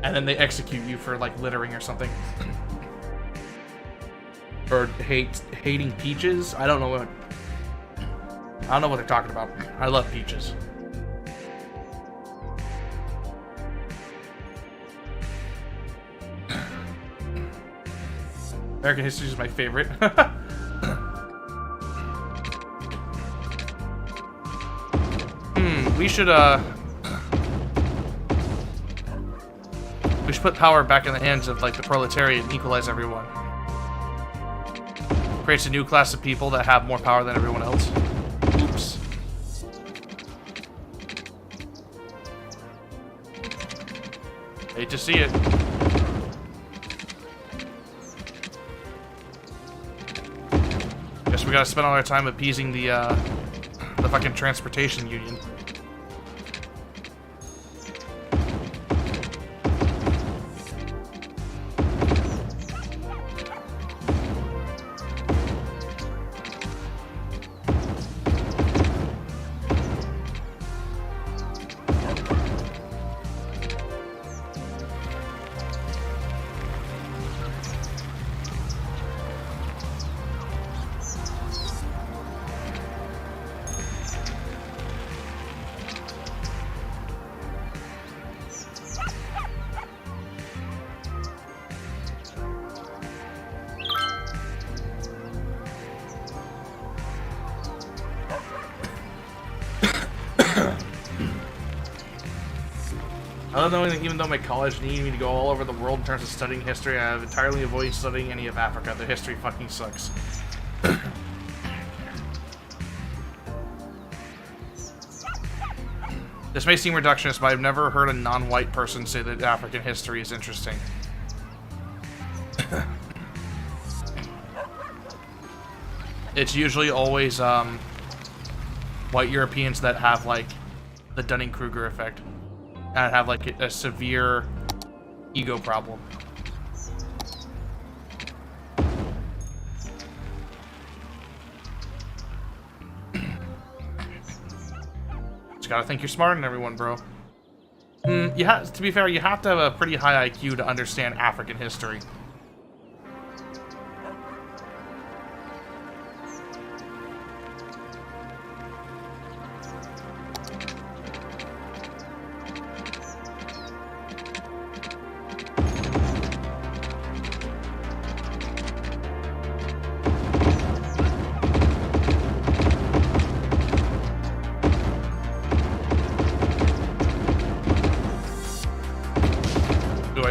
And then they execute you for like littering or something. Or hating peaches? I don't know what they're talking about. I love peaches. American history is my favorite. We should put power back in the hands of like the proletariat and equalize everyone. Creates a new class of people that have more power than everyone else. Oops. Hate to see it. Guess we gotta spend all our time appeasing the fucking transportation union. I don't know, even though my college needed me to go all over the world in terms of studying history, I have entirely avoided studying any of Africa. The history fucking sucks. This may seem reductionist, but I've never heard a non-white person say that African history is interesting. It's usually always white Europeans that have like the Dunning-Kruger effect. And have like a severe ego problem. Just gotta think you're smarter than everyone, bro. To be fair, you have to have a pretty high IQ to understand African history.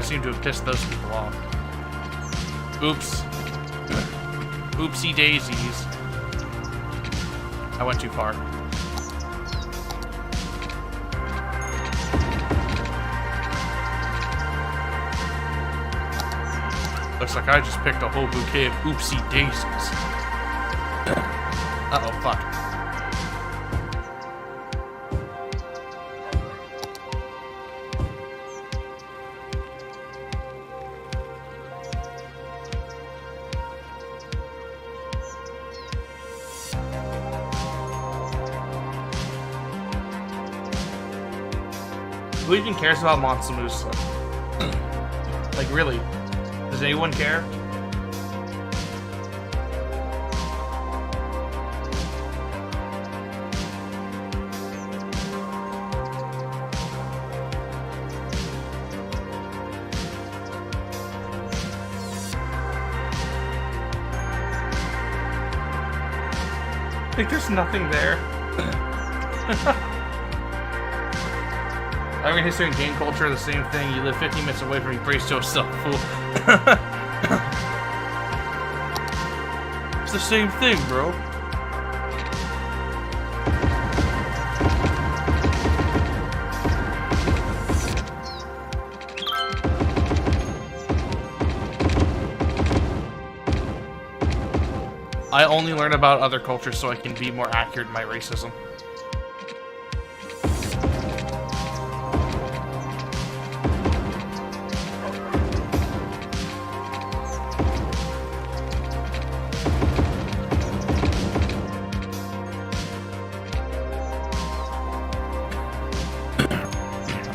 Seem to have pissed those people off. Oops. Oopsie daisies. I went too far. Looks like I just picked a whole bouquet of oopsie daisies. Uh-oh, fuck. Who even cares about Monster Musume? Like, really? Does anyone care? Like, there's nothing there. I mean, history and game culture are the same thing. You live 15 minutes away from me, brace yourself, fool. It's the same thing, bro. I only learn about other cultures so I can be more accurate in my racism.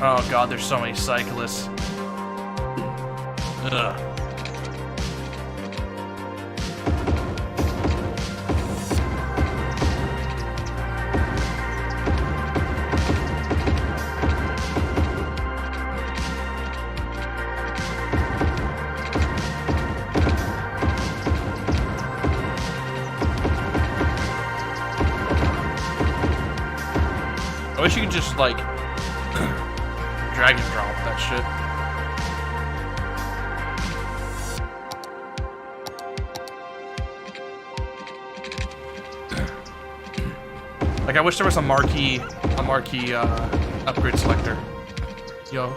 Oh god, there's so many cyclists. Ugh. I wish you could just, like, drag and drop that shit. Like, I wish there was a marquee upgrade selector. Yo.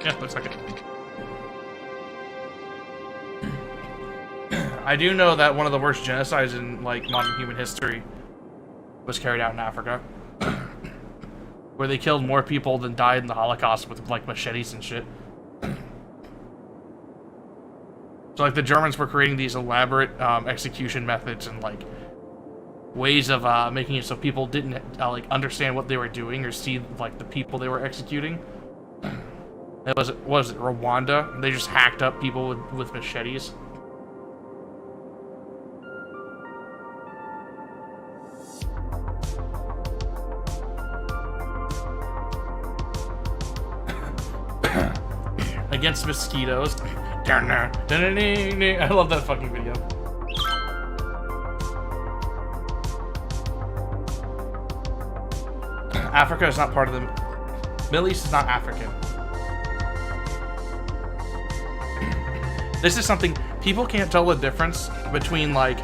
Yeah, looks like it. I do know that one of the worst genocides in, like, modern human history was carried out in Africa. Where they killed more people than died in the Holocaust with, like, machetes and shit. So, like, the Germans were creating these elaborate execution methods and, like, ways of making it so people didn't, like, understand what they were doing or see, like, the people they were executing. It was it Rwanda? They just hacked up people with machetes. Against mosquitoes. I love that fucking video. Africa is not part of the Middle East. Is not African. This is something people can't tell the difference between, like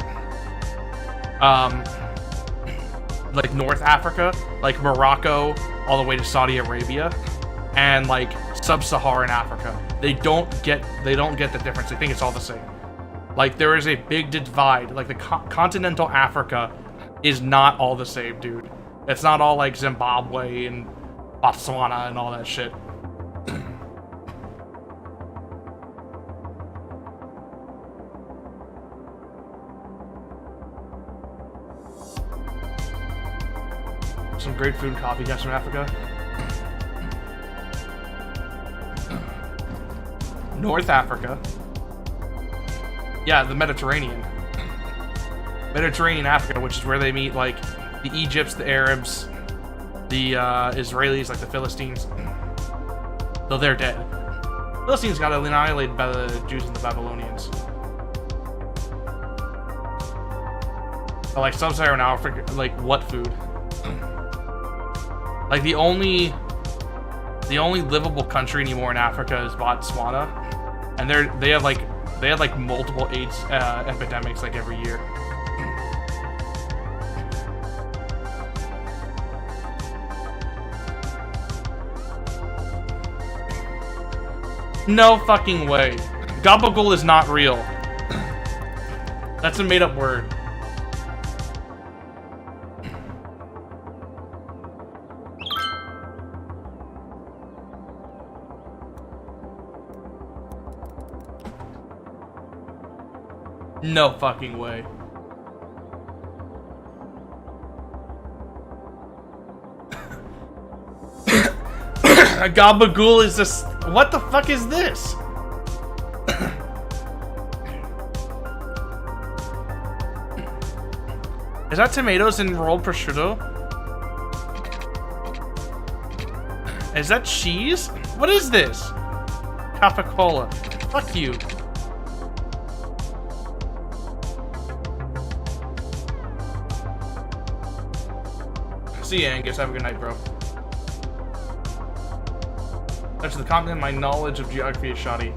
North Africa, like Morocco, all the way to Saudi Arabia, and like sub-Saharan Africa. They don't get the difference. They think it's all the same. Like, there is a big divide. Like, the continental Africa is not all the same, dude. It's not all like Zimbabwe and Botswana and all that shit. Some great food and coffee comes from Africa. North Africa. Yeah, the Mediterranean. Mediterranean Africa, which is where they meet like the Egypts, the Arabs, the Israelis, like the Philistines. Though they're dead. Philistines got annihilated by the Jews and the Babylonians. But like sub-Saharan Africa, like what food? Like the only livable country anymore in Africa is Botswana, and they had like multiple AIDS epidemics like every year. No fucking way. Gabagool is not real. That's a made-up word. No fucking way. A gabagool is just... What the fuck is this? Is that tomatoes and rolled prosciutto? Is that cheese? What is this? Capicola. Fuck you. See ya, Angus. Have a good night, bro. That's the continent. My knowledge of geography is shoddy.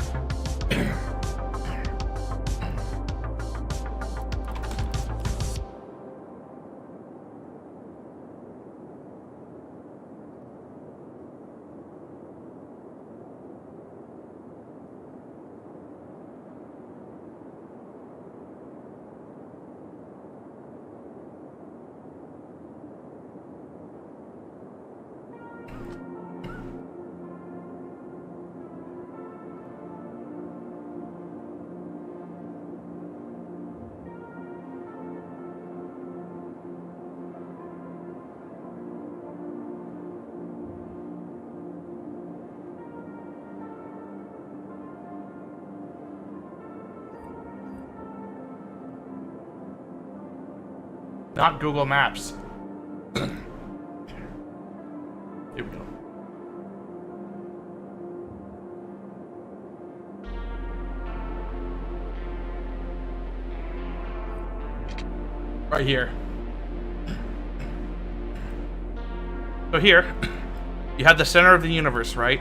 Not Google Maps. Here we go. Right here. So here, you have the center of the universe, right?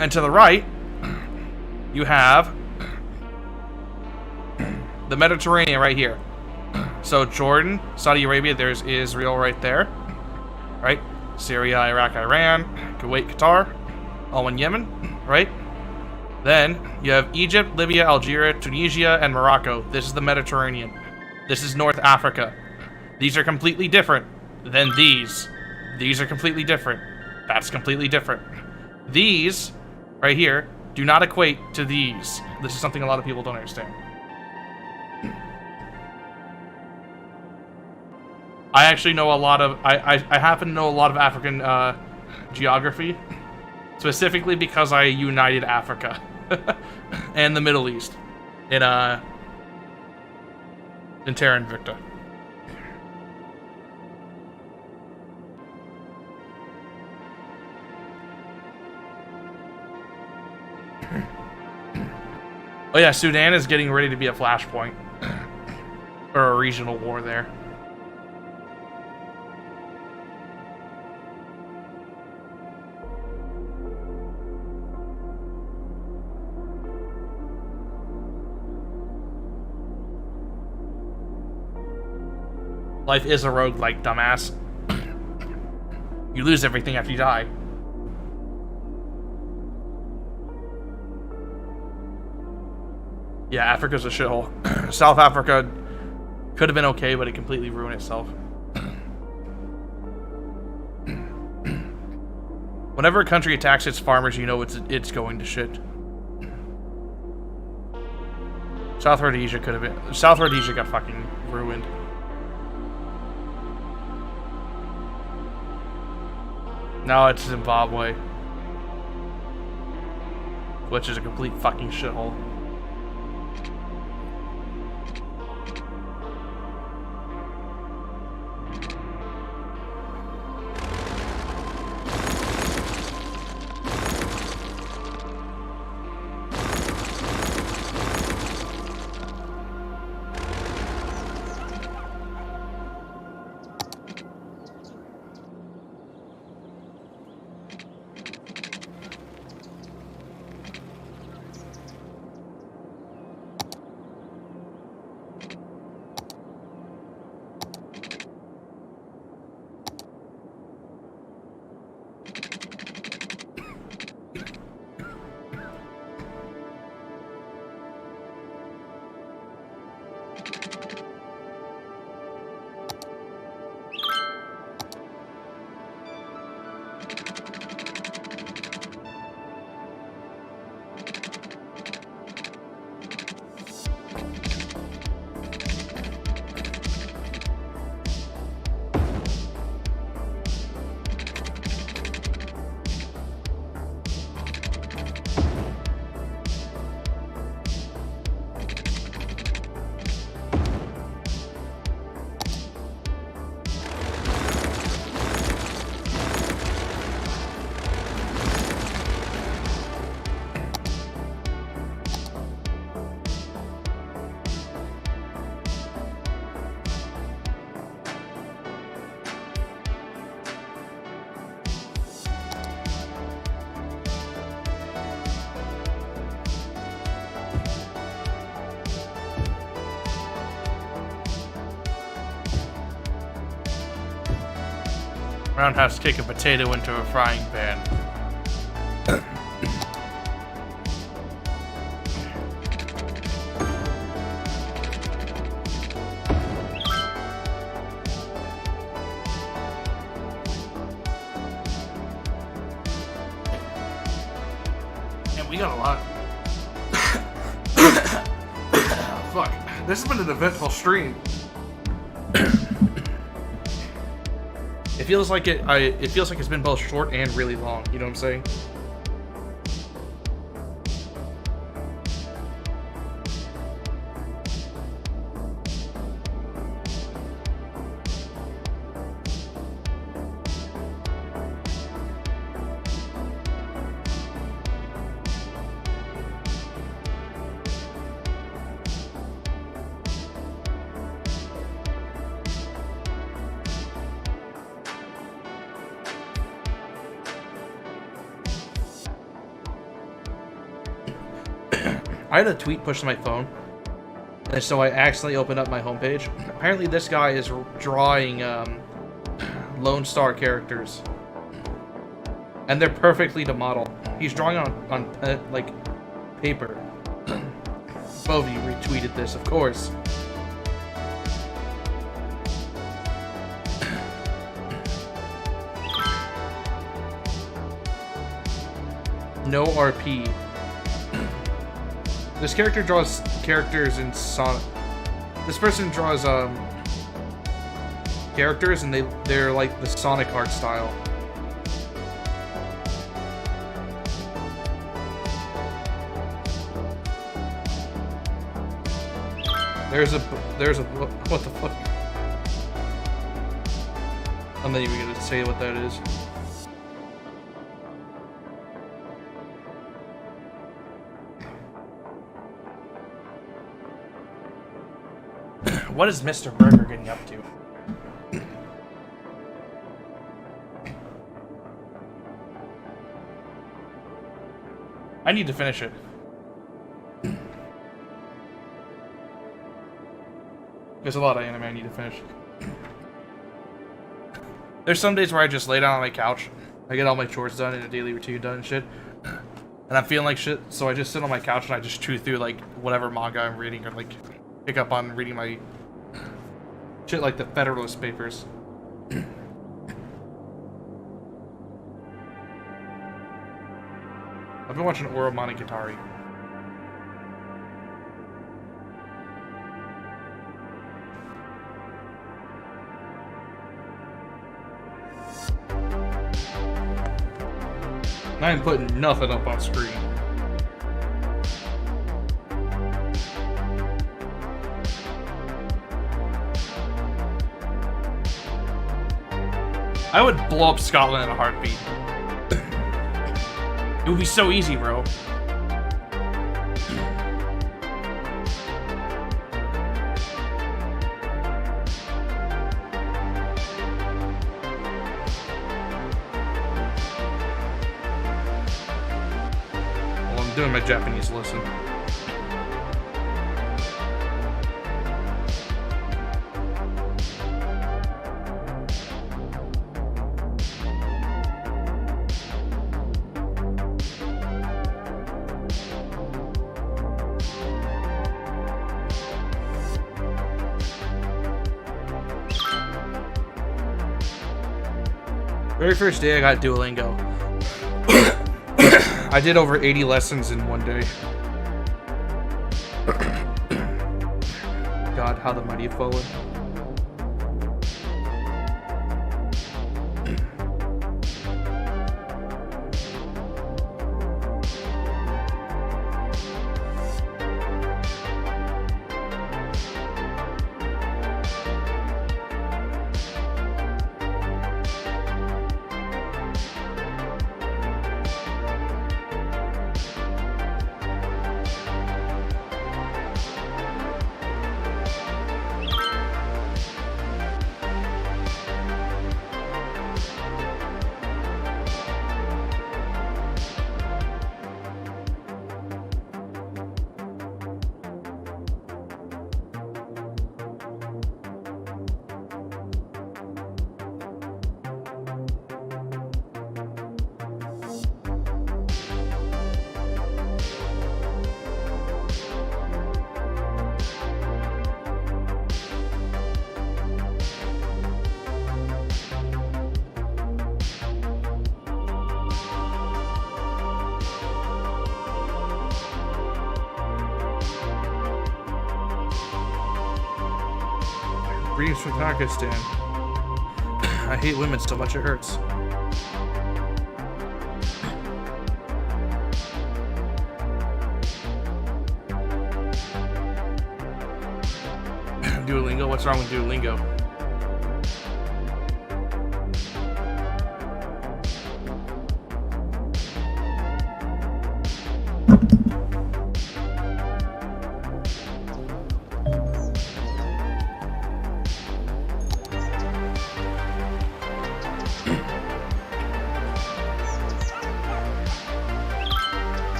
And to the right, you have the Mediterranean right here. So Jordan, Saudi Arabia, there's Israel right there, right? Syria, Iraq, Iran, Kuwait, Qatar, all in Yemen, right? Then you have Egypt, Libya, Algeria, Tunisia, and Morocco. This is the Mediterranean. This is North Africa. These are completely different than these. These are completely different. That's completely different. These, right here, do not equate to these. This is something a lot of people don't understand. I actually know a lot of... I happen to know a lot of African geography. Specifically because I united Africa. And the Middle East. In Terra Invicta. Oh yeah, Sudan is getting ready to be a flashpoint. Or a regional war there. Life is a roguelike, dumbass. You lose everything after you die. Yeah, Africa's a shithole. South Africa could have been okay, but it completely ruined itself. Whenever a country attacks its farmers, you know it's going to shit. South Rhodesia could have been... South Rhodesia got fucking ruined. Now it's Zimbabwe. Which is a complete fucking shithole. Roundhouse kick a potato into a frying pan. And we got a lot. Fuck. This has been an eventful stream. It feels like it feels like it's been both short and really long, you know what I'm saying? I had a tweet pushed to my phone, and so I accidentally opened up my homepage. Apparently this guy is drawing Lone Star characters, and they're perfectly to model. He's drawing on like paper. Both of you retweeted this, of course. No RP. This character draws characters in Sonic. This person draws characters, and they're like the Sonic art style. There's a what the fuck? I'm not even gonna say what that is. What is Mr. Burger getting up to? I need to finish it. There's a lot of anime I need to finish. There's some days where I just lay down on my couch. I get all my chores done and a daily routine done and shit. And I'm feeling like shit, so I just sit on my couch and I just chew through like whatever manga I'm reading, or like pick up on reading my shit like the Federalist Papers. I've been watching Oro Monogatari. I ain't putting nothing up on screen. I would blow up Scotland in a heartbeat. It would be so easy, bro. Well, I'm doing my Japanese lesson. Very first day I got Duolingo. I did over 80 lessons in one day. God, how the mighty have fallen. Greetings from Pakistan. I hate women so much it hurts. Duolingo? What's wrong with Duolingo?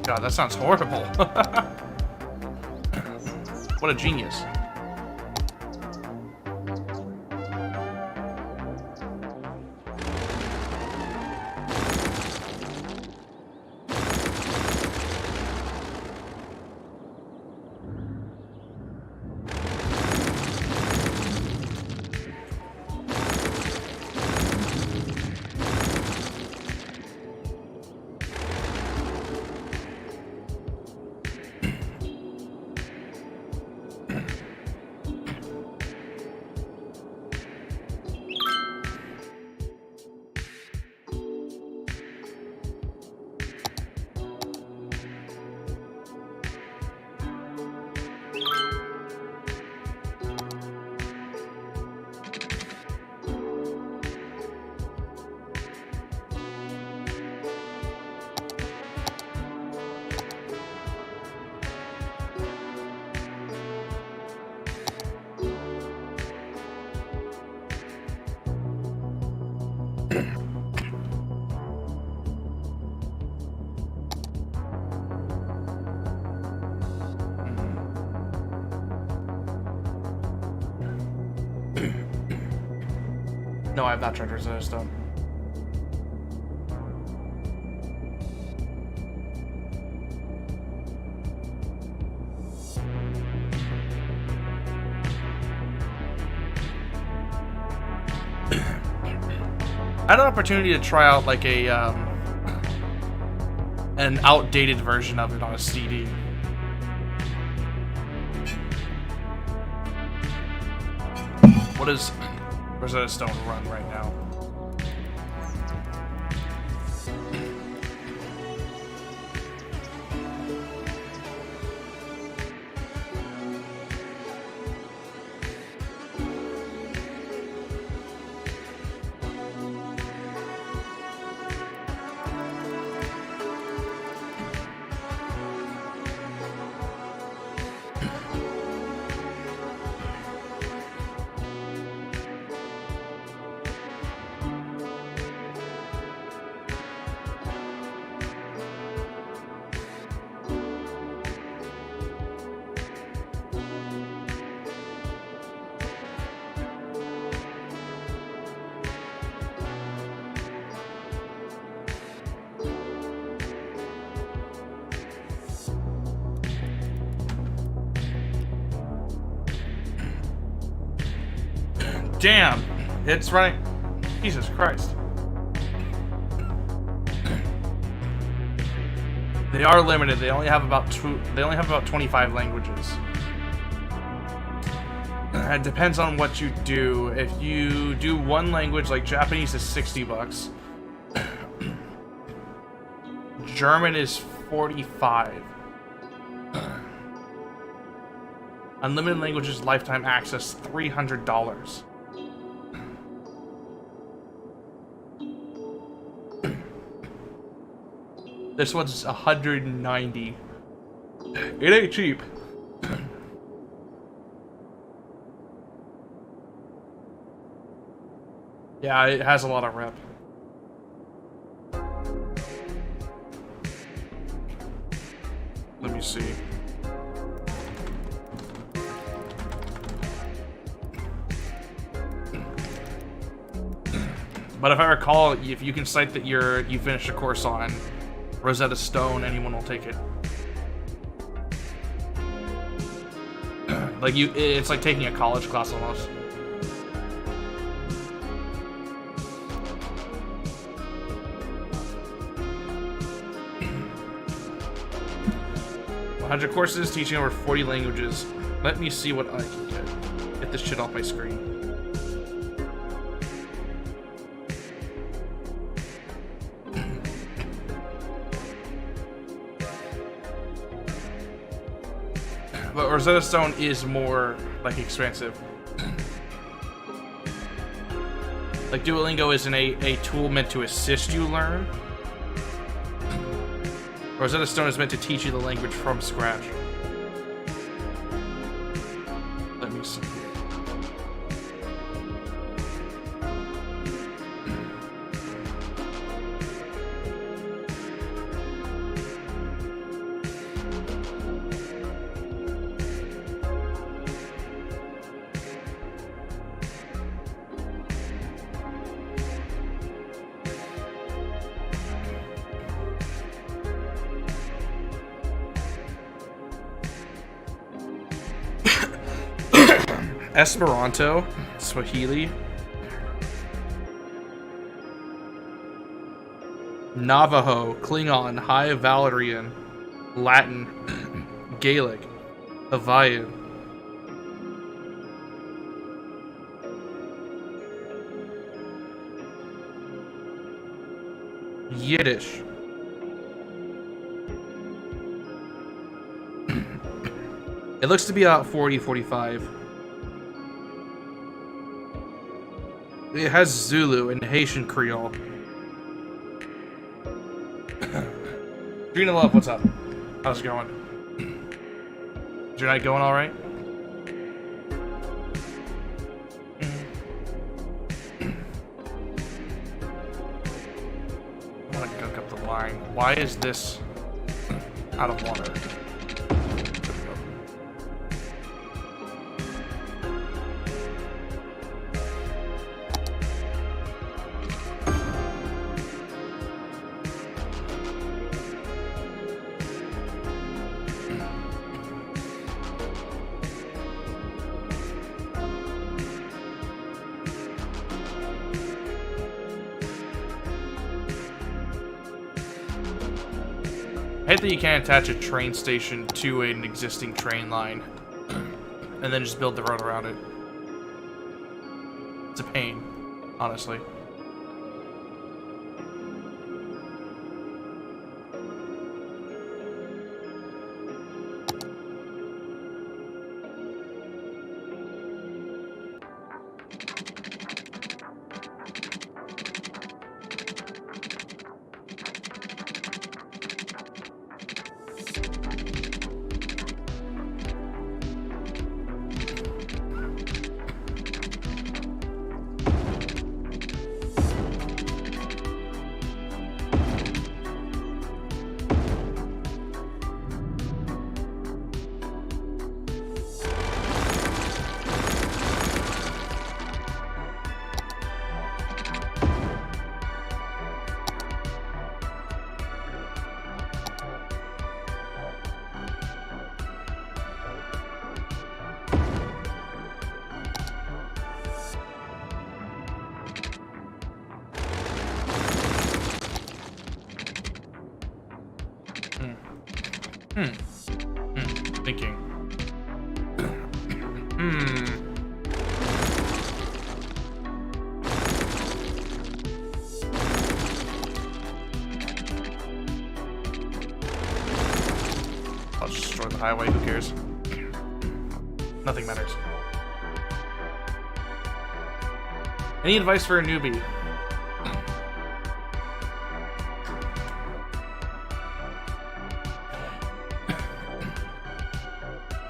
God, that sounds horrible. What a genius. No, I have not tried Rosetta Stone. I had an opportunity to try out like a an outdated version of it on a CD. What does Rosetta Stone run right now? Damn, it's running. Jesus Christ. They are limited. They only have about 25 languages. It depends on what you do. If you do one language, like Japanese is $60. German is 45. Unlimited languages lifetime access $300. This one's 190. It ain't cheap. Yeah, it has a lot of rep. Let me see. But if I recall, if you can cite that you finished a course on Rosetta Stone, anyone will take it. Like it's like taking a college class almost. $100 courses teaching over 40 languages. Let me see what I can get. Get this shit off my screen. But Rosetta Stone is more like expensive. Like Duolingo isn't a tool meant to assist you learn. Rosetta Stone is meant to teach you the language from scratch. Let me see. Esperanto, Swahili, Navajo, Klingon, High Valyrian, Latin, Gaelic, Hawaiian, Yiddish, it looks to be about 40-45. It has Zulu and Haitian Creole. Drina Love, what's up? How's it going? Is your night going alright? I'm gonna gunk up the line. Why is this out of water? I hate that you can't attach a train station to an existing train line and then just build the road around it. It's a pain, honestly. Thinking. I'll just destroy the highway, who cares? Nothing matters. Any advice for a newbie?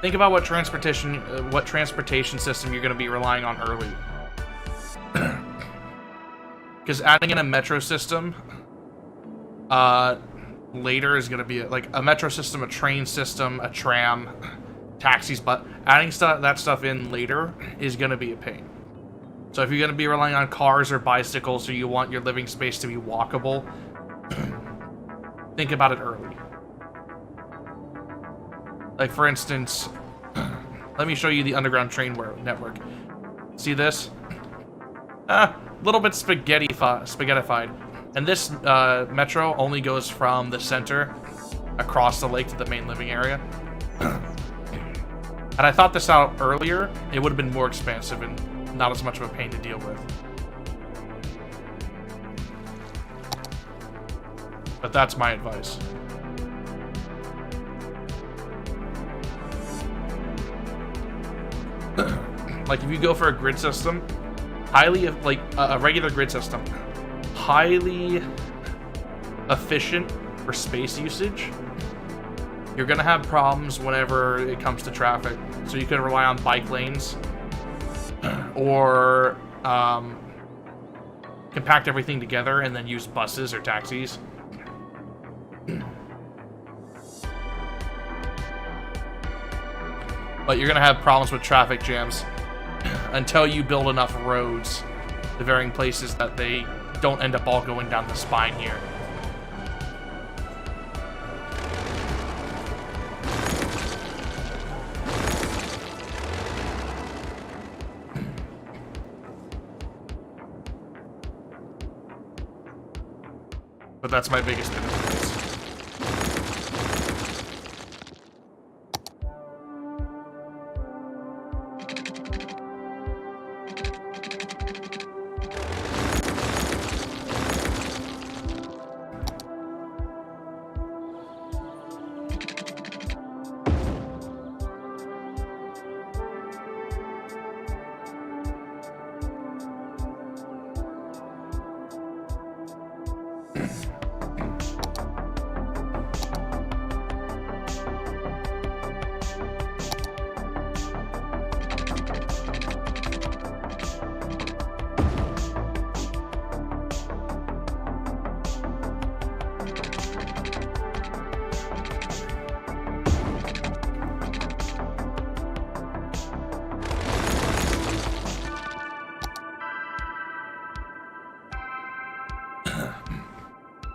Think about what transportation system you're going to be relying on early. Because adding in a metro system later is going to be like a metro system, a train system, a tram, taxis, but adding that stuff in later is going to be a pain. So if you're going to be relying on cars or bicycles, or you want your living space to be walkable, think about it early. Like, for instance, Let me show you the underground train network. See this? A little bit spaghettified. And this metro only goes from the center across the lake to the main living area. Had I thought this out earlier, it would have been more expansive and not as much of a pain to deal with. But that's my advice. Like, if you go for a grid system, like a regular grid system, highly efficient for space usage, you're gonna have problems whenever it comes to traffic. So you could rely on bike lanes, or compact everything together and then use buses or taxis. But you're gonna have problems with traffic jams until you build enough roads to varying places that they don't end up all going down the spine here. But that's my biggest bit of advice.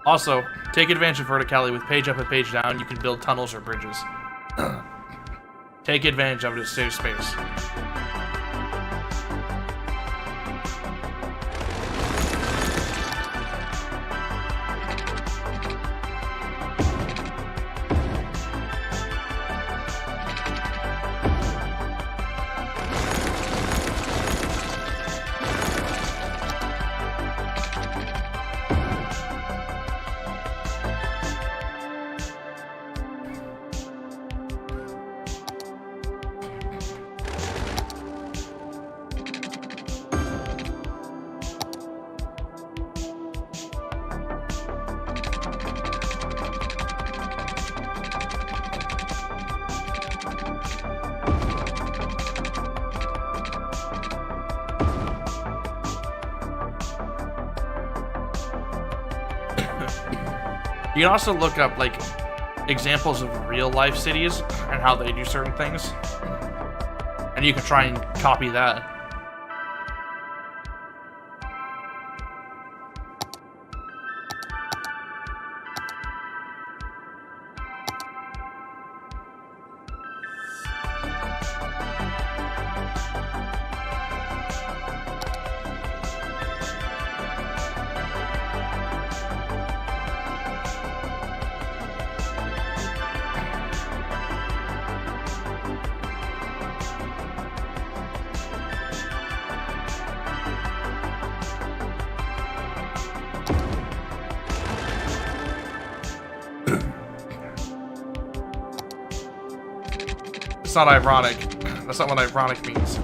Also, take advantage of verticality. With page up and page down, you can build tunnels or bridges. Take advantage of it to save space. You can also look up, like, examples of real-life cities and how they do certain things. And you can try and copy that. It's not ironic. That's not what ironic means.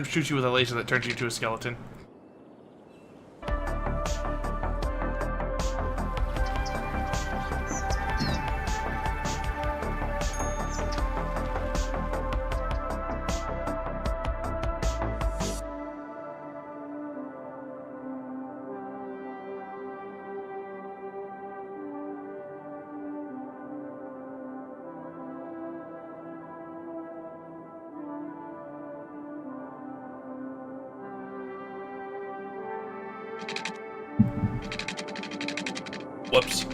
Shoot you with a laser that turns you into a skeleton. Whoops.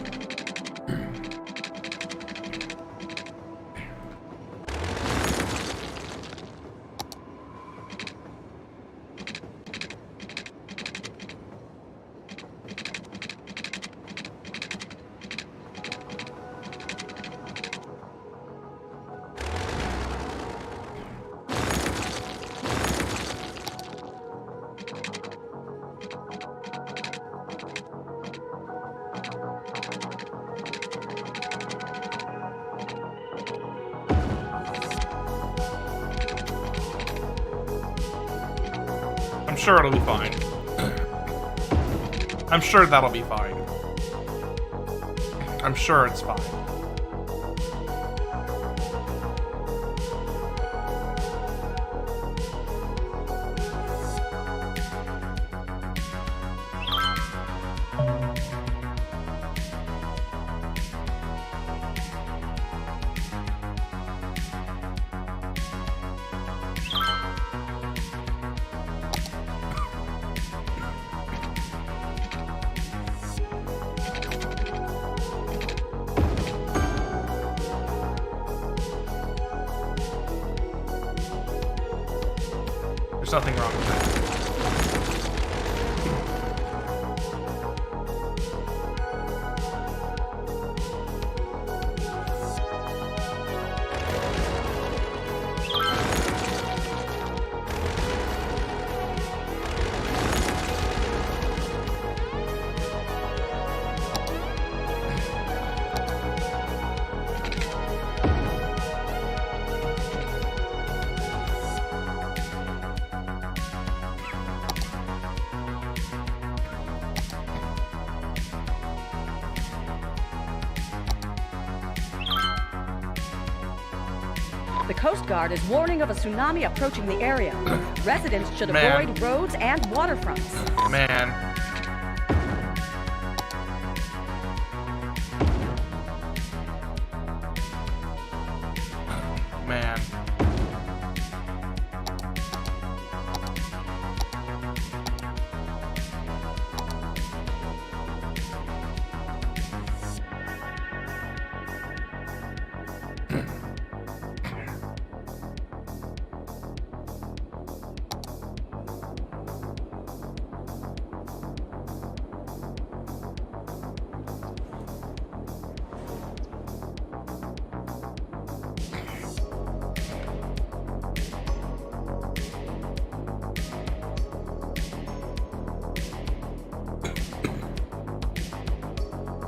I'm sure it'll be fine. I'm sure that'll be fine. I'm sure it's fine. There's nothing wrong with that. The Coast Guard is warning of a tsunami approaching the area. Residents should Man. avoid roads and waterfronts. Man. Man.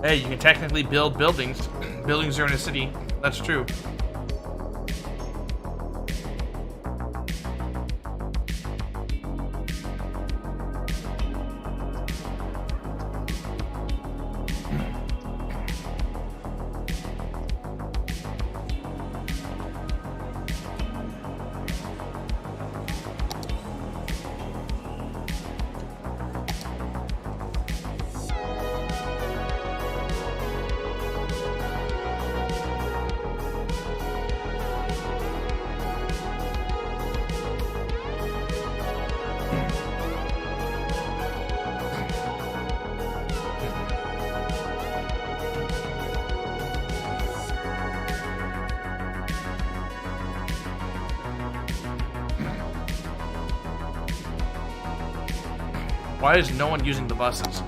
Hey, you can technically build buildings. Buildings are in a city. That's true. Why is no one using the buses?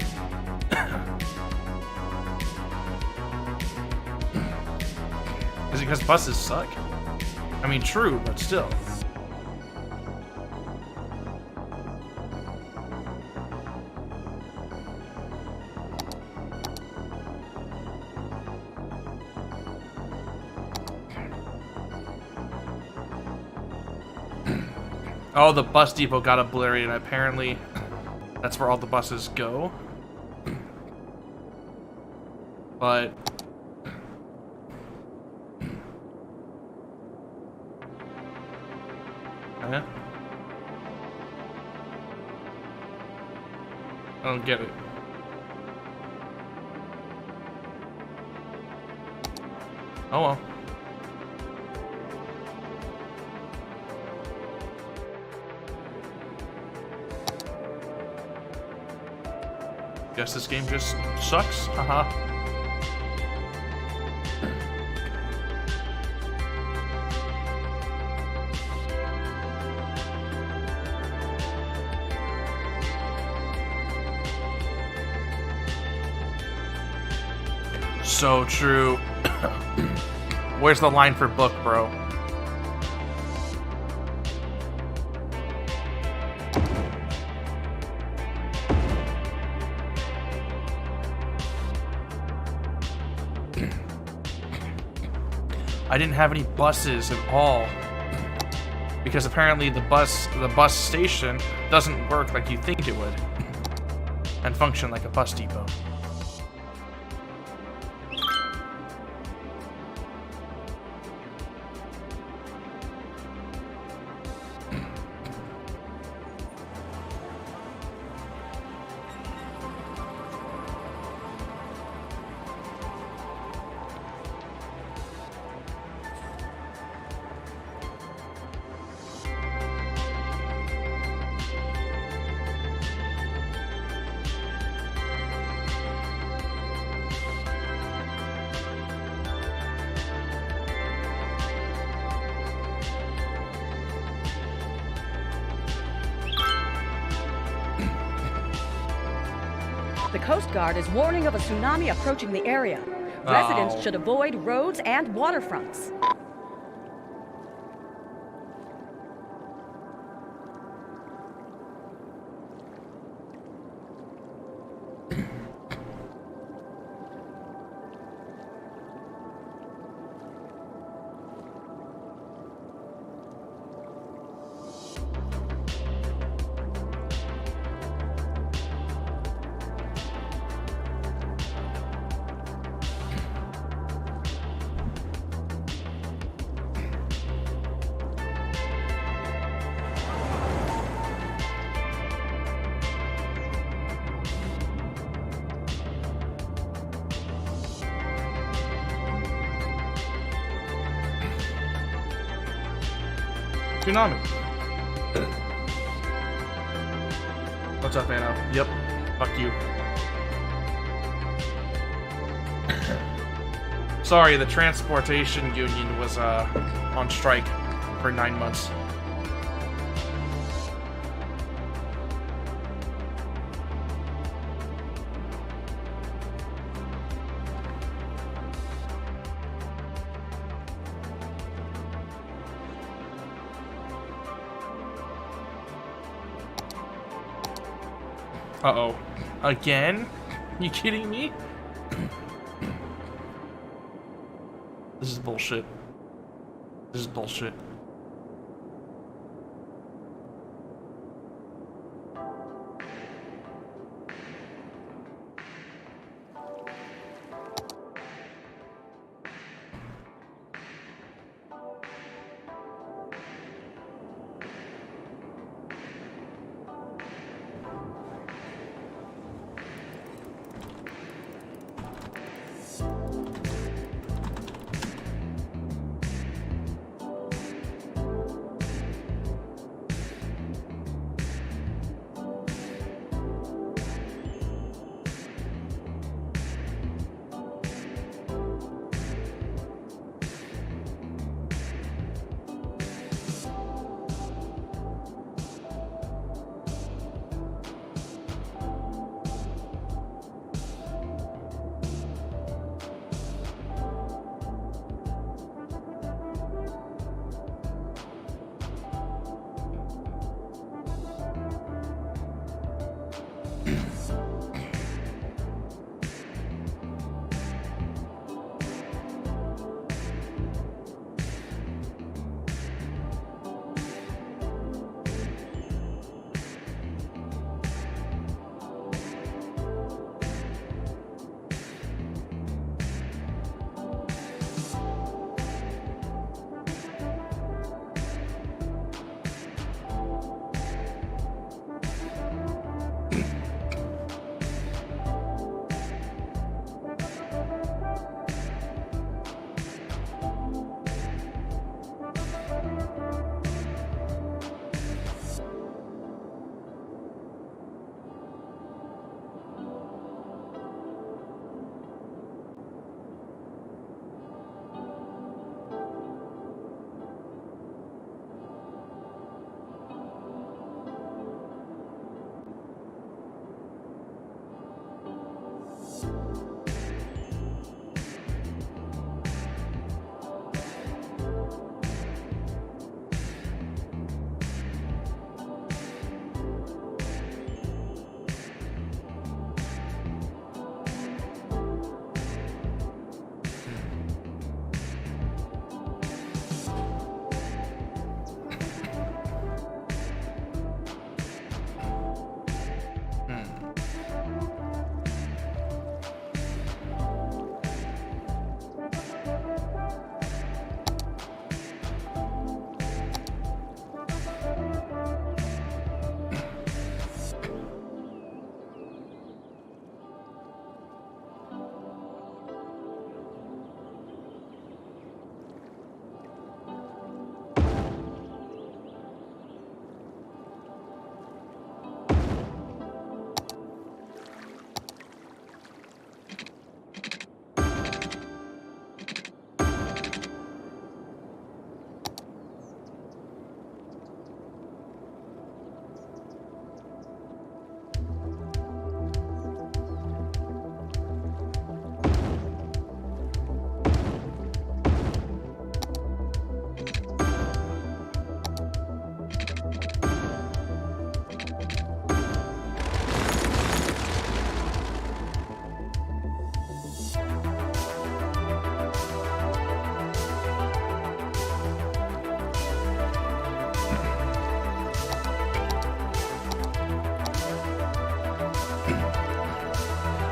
Is it because buses suck? I mean, true, but still. Oh, the bus depot got obliterated. Apparently, that's where all the buses go. But yeah. I don't get it. Oh well. Guess this game just sucks. Haha. So true. Where's the line for book, bro? I didn't have any buses at all. Because apparently the bus station doesn't work like you think it would. And function like a bus depot. The Coast Guard is warning of a tsunami approaching the area. Residents should avoid roads and waterfronts. Tsunami. What's up, Anno? Yep. Fuck you. Sorry, the transportation union was on strike for 9 months. Uh-oh. Again? You kidding me? This is bullshit. This is bullshit.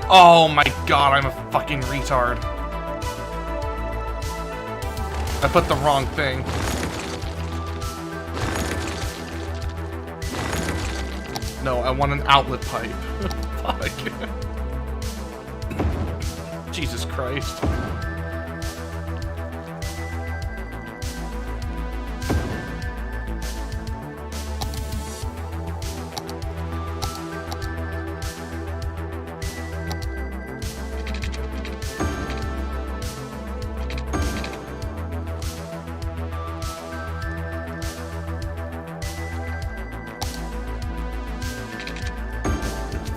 Oh my god, I'm a fucking retard. I put the wrong thing. No, I want an outlet pipe. Fuck. Jesus Christ.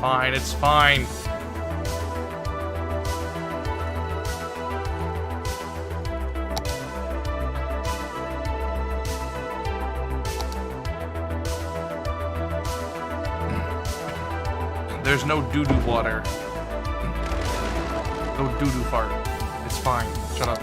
Fine, it's fine. There's no doo-doo water. No doo-doo fart. It's fine. Shut up.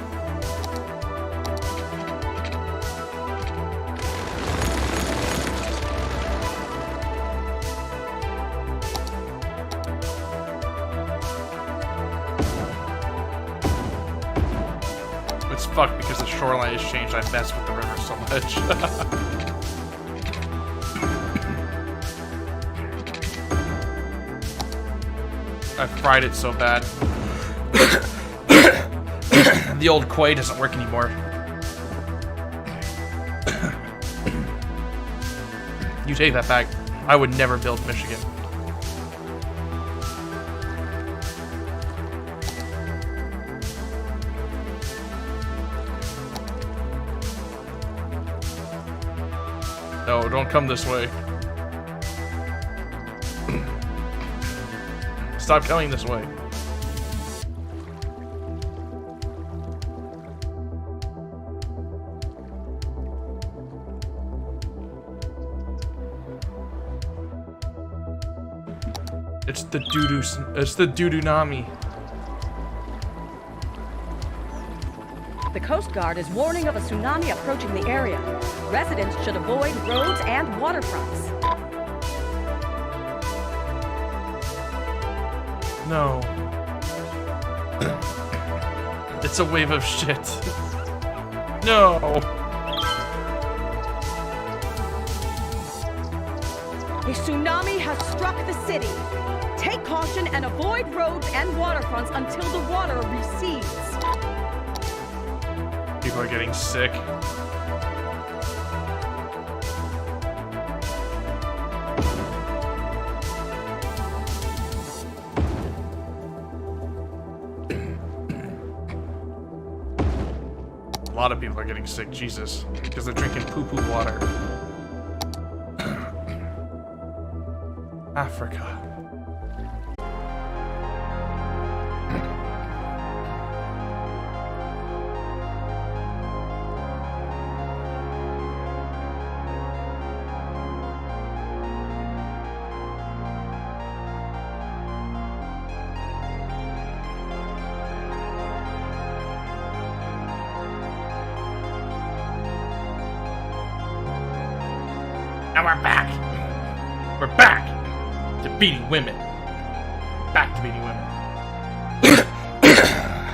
It's fucked because the shoreline has changed. I mess with the river so much. I fried it so bad. The old quay doesn't work anymore. You take that back. I would never build Michigan. No, don't come this way. Stop coming this way. It's the doo-doo. It's the doo-doo-nami. The Coast Guard is warning of a tsunami approaching the area. Residents should avoid roads and waterfronts. No. It's a wave of shit. No. A tsunami has struck the city. Take caution and avoid roads and waterfronts until the water recedes. People are getting sick. A lot of people are getting sick, Jesus, because they're drinking poo-poo water. Africa. Now we're back. We're back to beating women. Back to beating women.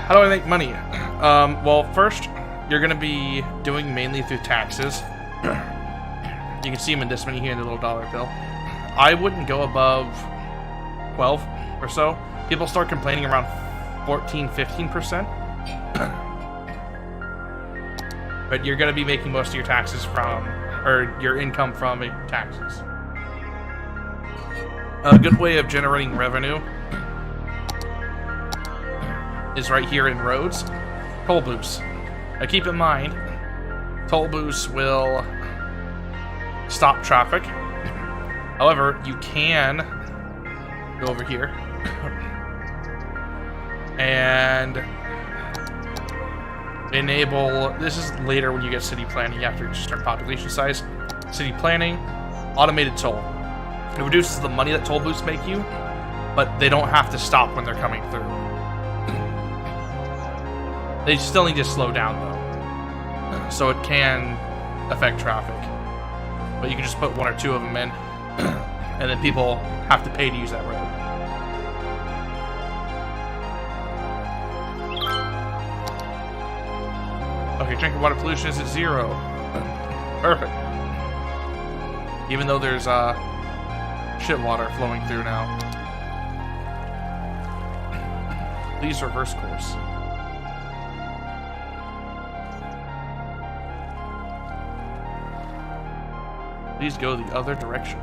How do I make money? Well, first, you're gonna be doing mainly through taxes. You can see them in this many here in the little dollar bill. I wouldn't go above 12 or so. People start complaining around 14, 15%. But you're gonna be making most of your taxes from, or your income from taxes. A good way of generating revenue is right here in roads. Toll booths. Now keep in mind, toll booths will stop traffic. However, you can go over here and enable, this is later when you get city planning after a certain population size. City planning, automated toll. It reduces the money that toll booths make you, but they don't have to stop when they're coming through. They still need to slow down though. So it can affect traffic. But you can just put one or two of them in, and then people have to pay to use that road. Okay, drinking water pollution is at 0. Perfect. Even though there's shit water flowing through now. Please reverse course. Please go the other direction.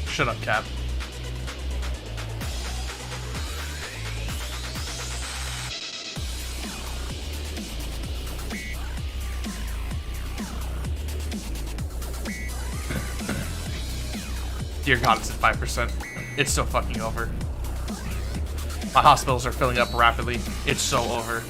Shut up, Cap. Dear God, it's at 5%. It's so fucking over. My hospitals are filling up rapidly. It's so over.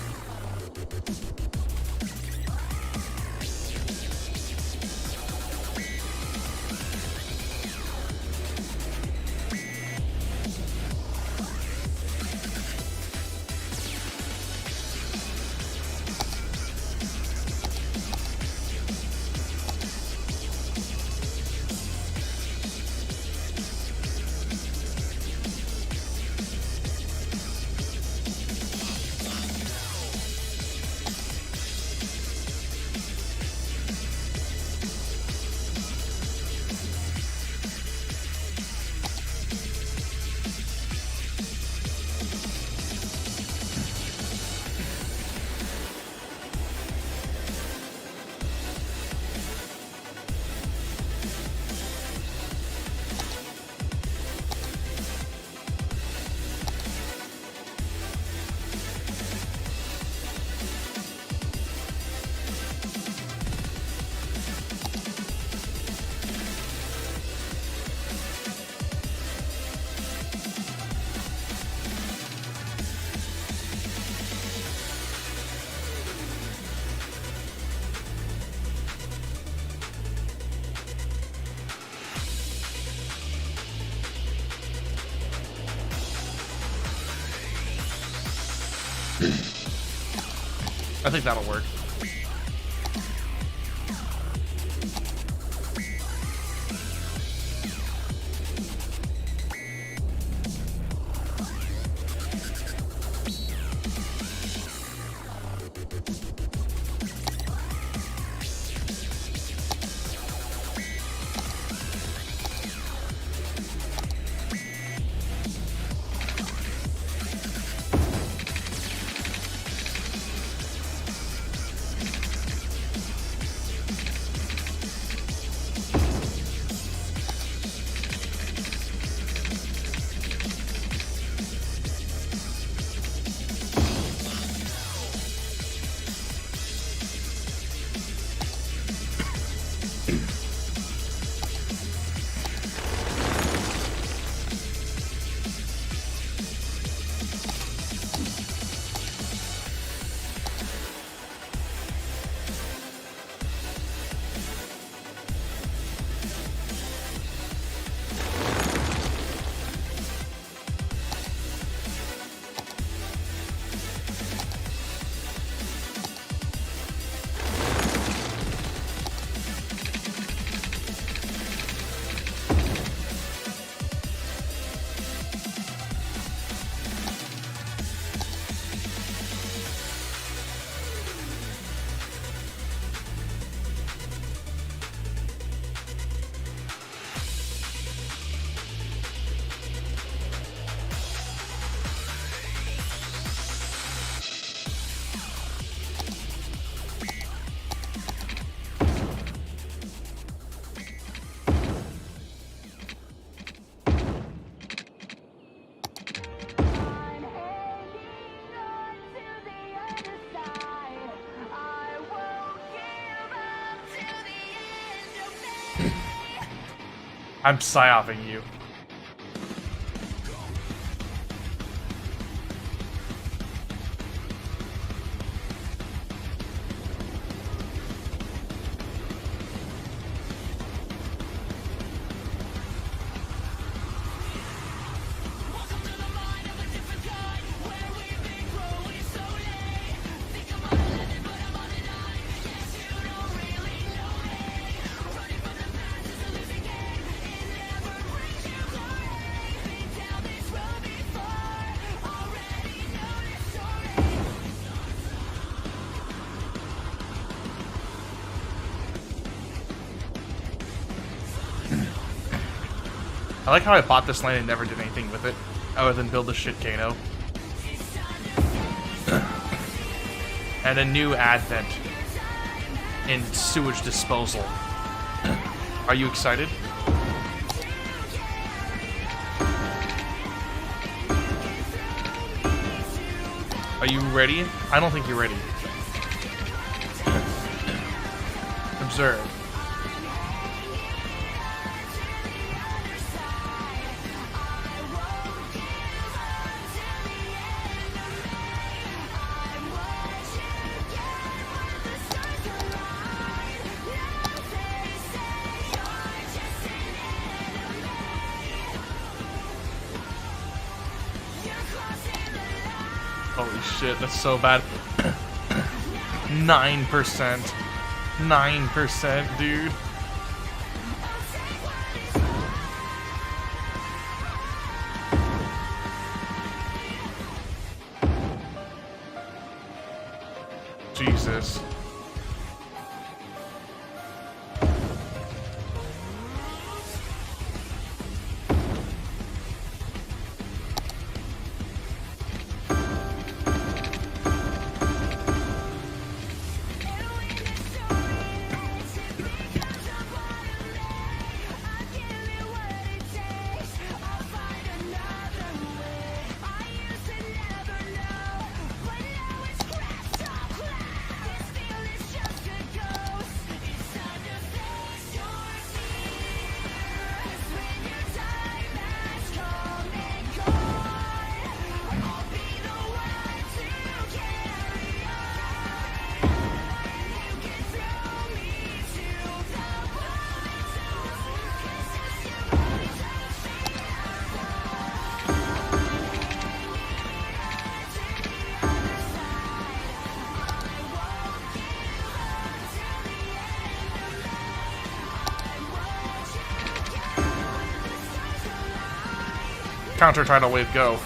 I think that'll work. I'm psyoping you. I like how I bought this land and never did anything with it, other than build a shit Kano. And a new advent in sewage disposal. Are you excited? Are you ready? I don't think you're ready. Observe. Holy shit, that's so bad. 9%. 9%, dude. Jesus. Counter tidal wave, go.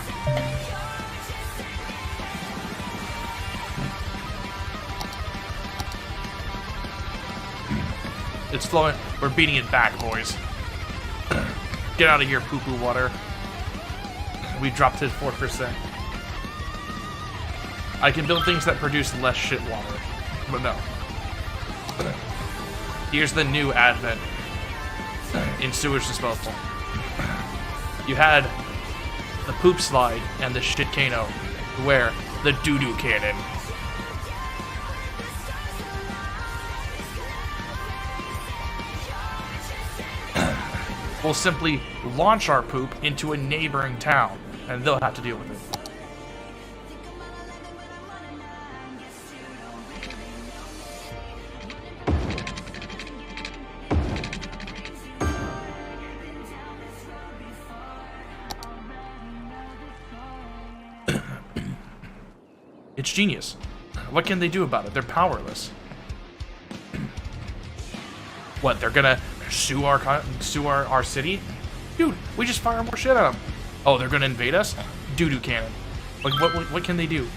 It's flowing. We're beating it back, boys. Get out of here, poo-poo water. We dropped it 4%. I can build things that produce less shit water, but no. Here's the new advent in sewage disposal. You had the poop slide and the shit Kano, where the doo-doo cannon. We'll simply launch our poop into a neighboring town, and they'll have to deal with it. It's genius. What can they do about it? They're powerless. What, they're gonna sue our city? Dude, we just fire more shit at them. Oh, they're gonna invade us? Doo-doo cannon. Like, what can they do?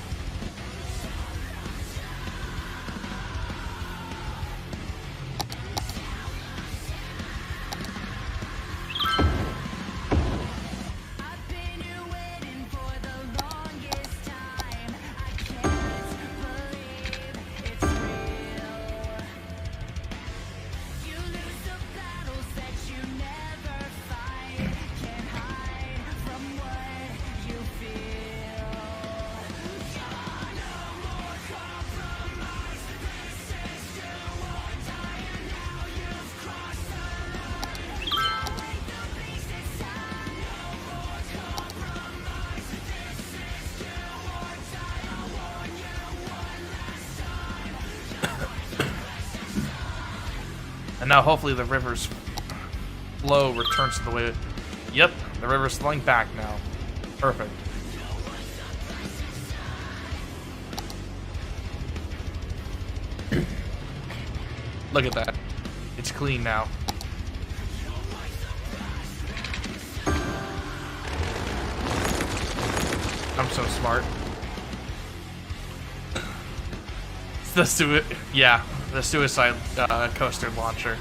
And now hopefully the river's flow returns to the way... Yep, the river's flowing back now. Perfect. Look at that. It's clean now. I'm so smart. The suicide coaster launcher.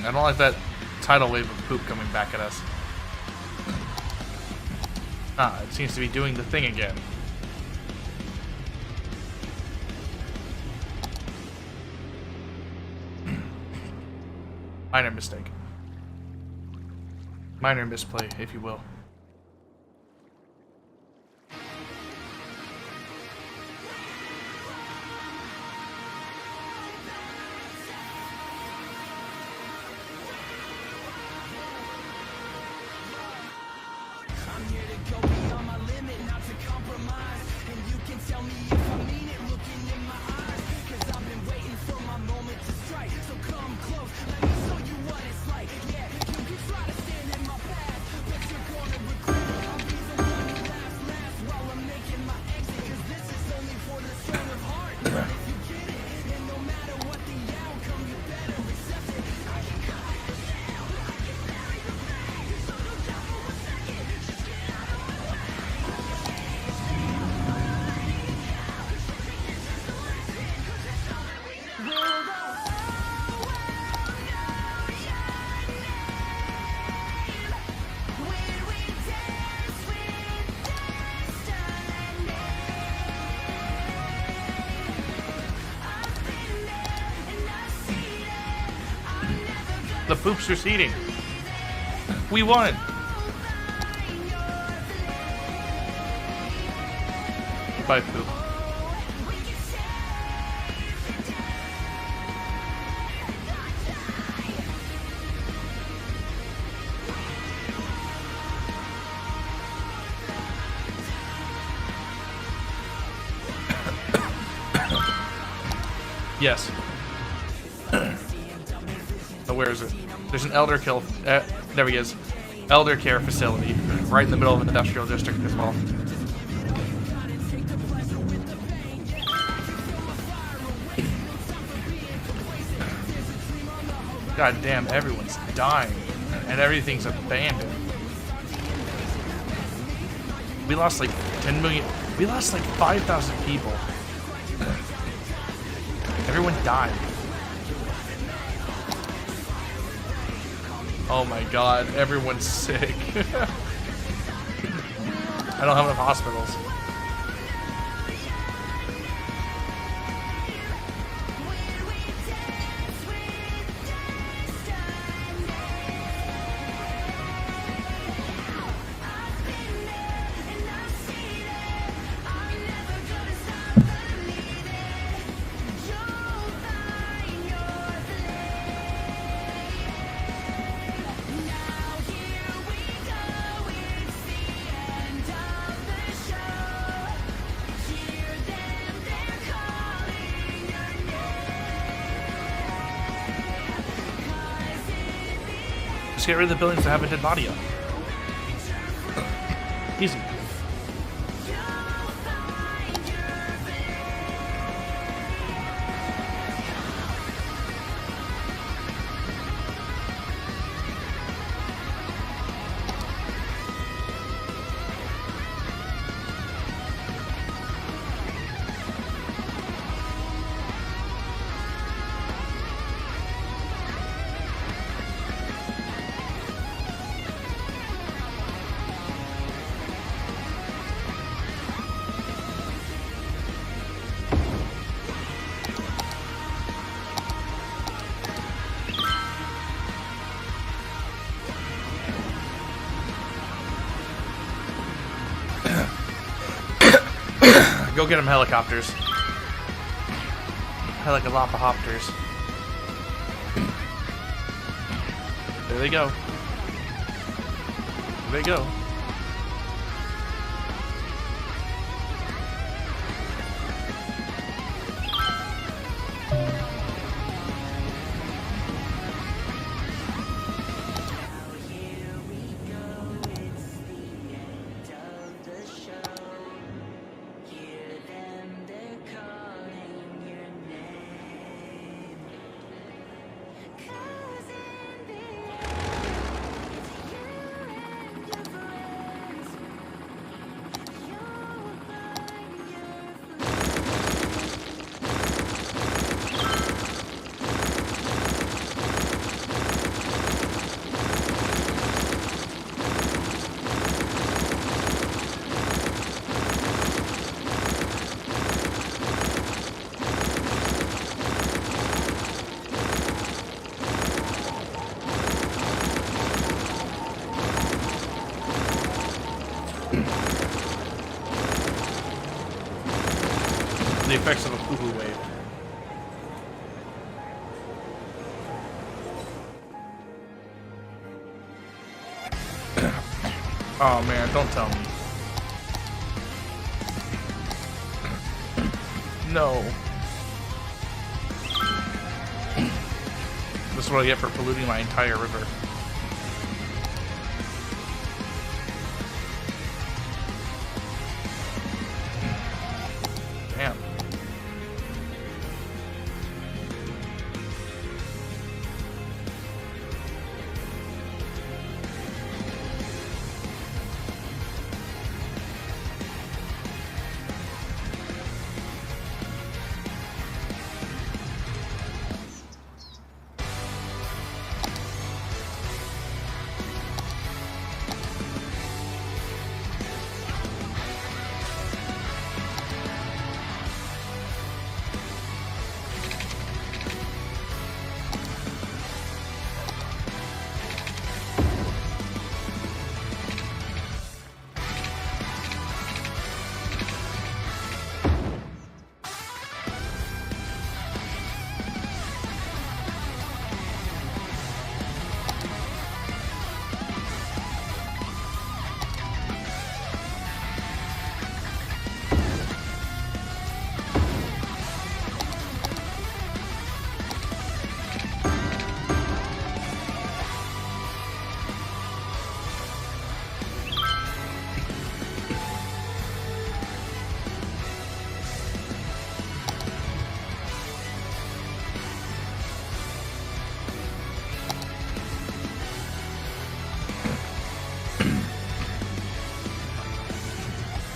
I don't like that tidal wave of poop coming back at us. Ah, it seems to be doing the thing again. Minor mistake. Minor misplay, if you will. The poop's receding. We won. Bye, poop. Yes. Oh, where is it? There's an elder kill. There he is. Elder care facility, right in the middle of an industrial district as well. God damn, everyone's dying, and everything's abandoned. We lost like 10 million. We lost like 5,000 people. Everyone died. Oh my god, everyone's sick. I don't have enough hospitals. Just get rid of the buildings that have a dead body up. Easy. Go get them helicopters. Helicopters. There they go. There they go. the effects of a poo-poo wave. Oh man, don't tell me. No. This is what I get for polluting my entire river. Damn.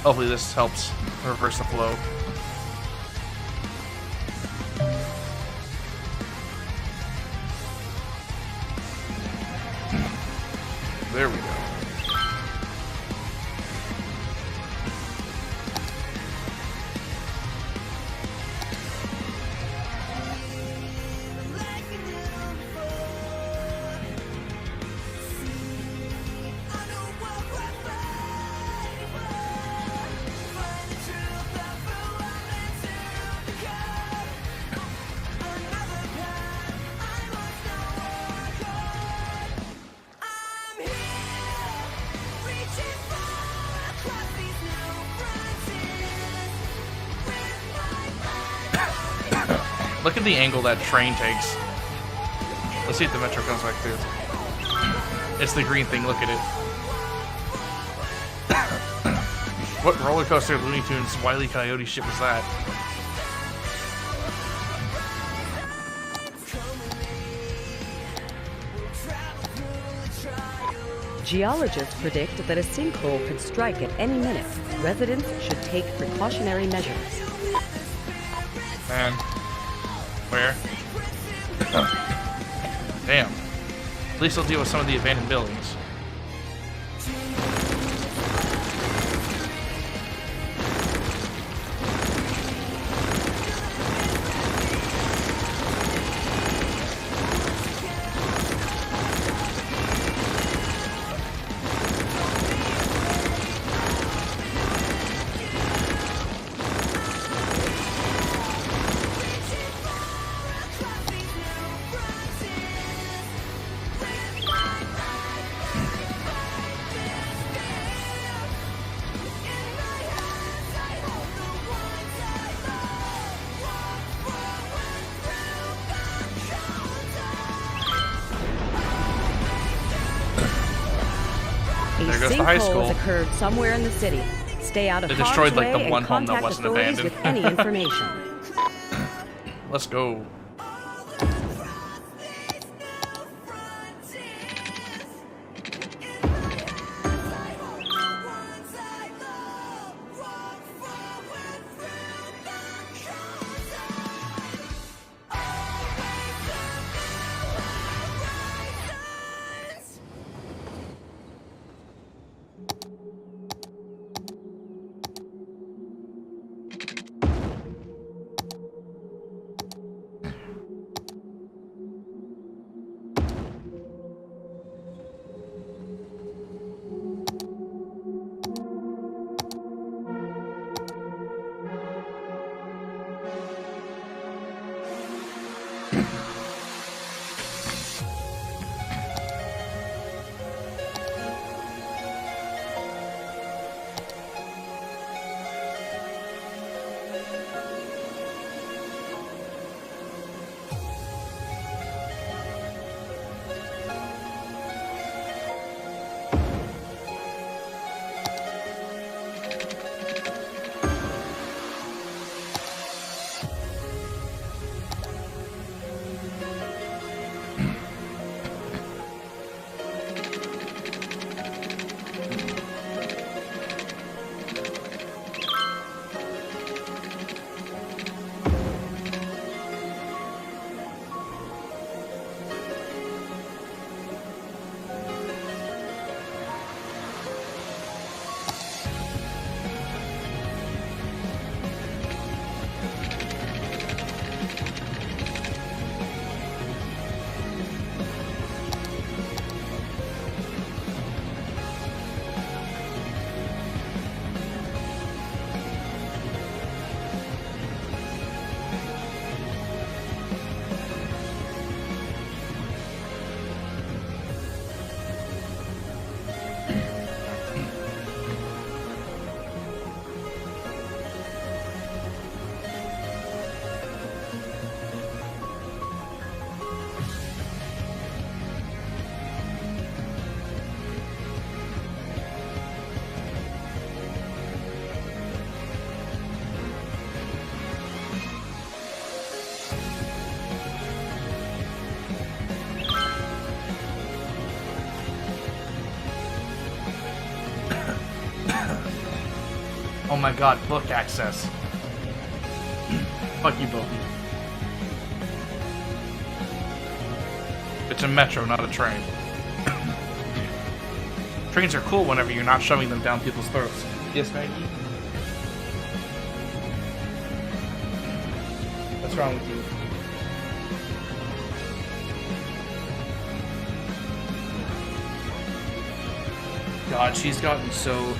Hopefully this helps reverse the flow. There we go. Look at the angle that train takes. Let's see if the metro comes back through. It's the green thing, look at it. What roller coaster Looney Tunes Wile E. Coyote shit was that? Geologists predict that a sinkhole could strike at any minute. Residents should take precautionary measures. Man. Where? Damn. At least they'll deal with some of the abandoned buildings. There goes the high school. Has occurred somewhere in the city. Stay out of They harm's destroyed like way the one and home that contact wasn't authorities abandoned. with any information. Let's go. Oh my god, book access. Fuck you both. It's a metro, not a train. Trains are cool whenever you're not shoving them down people's throats. Yes, Maggie? What's wrong with you? God, she's gotten so...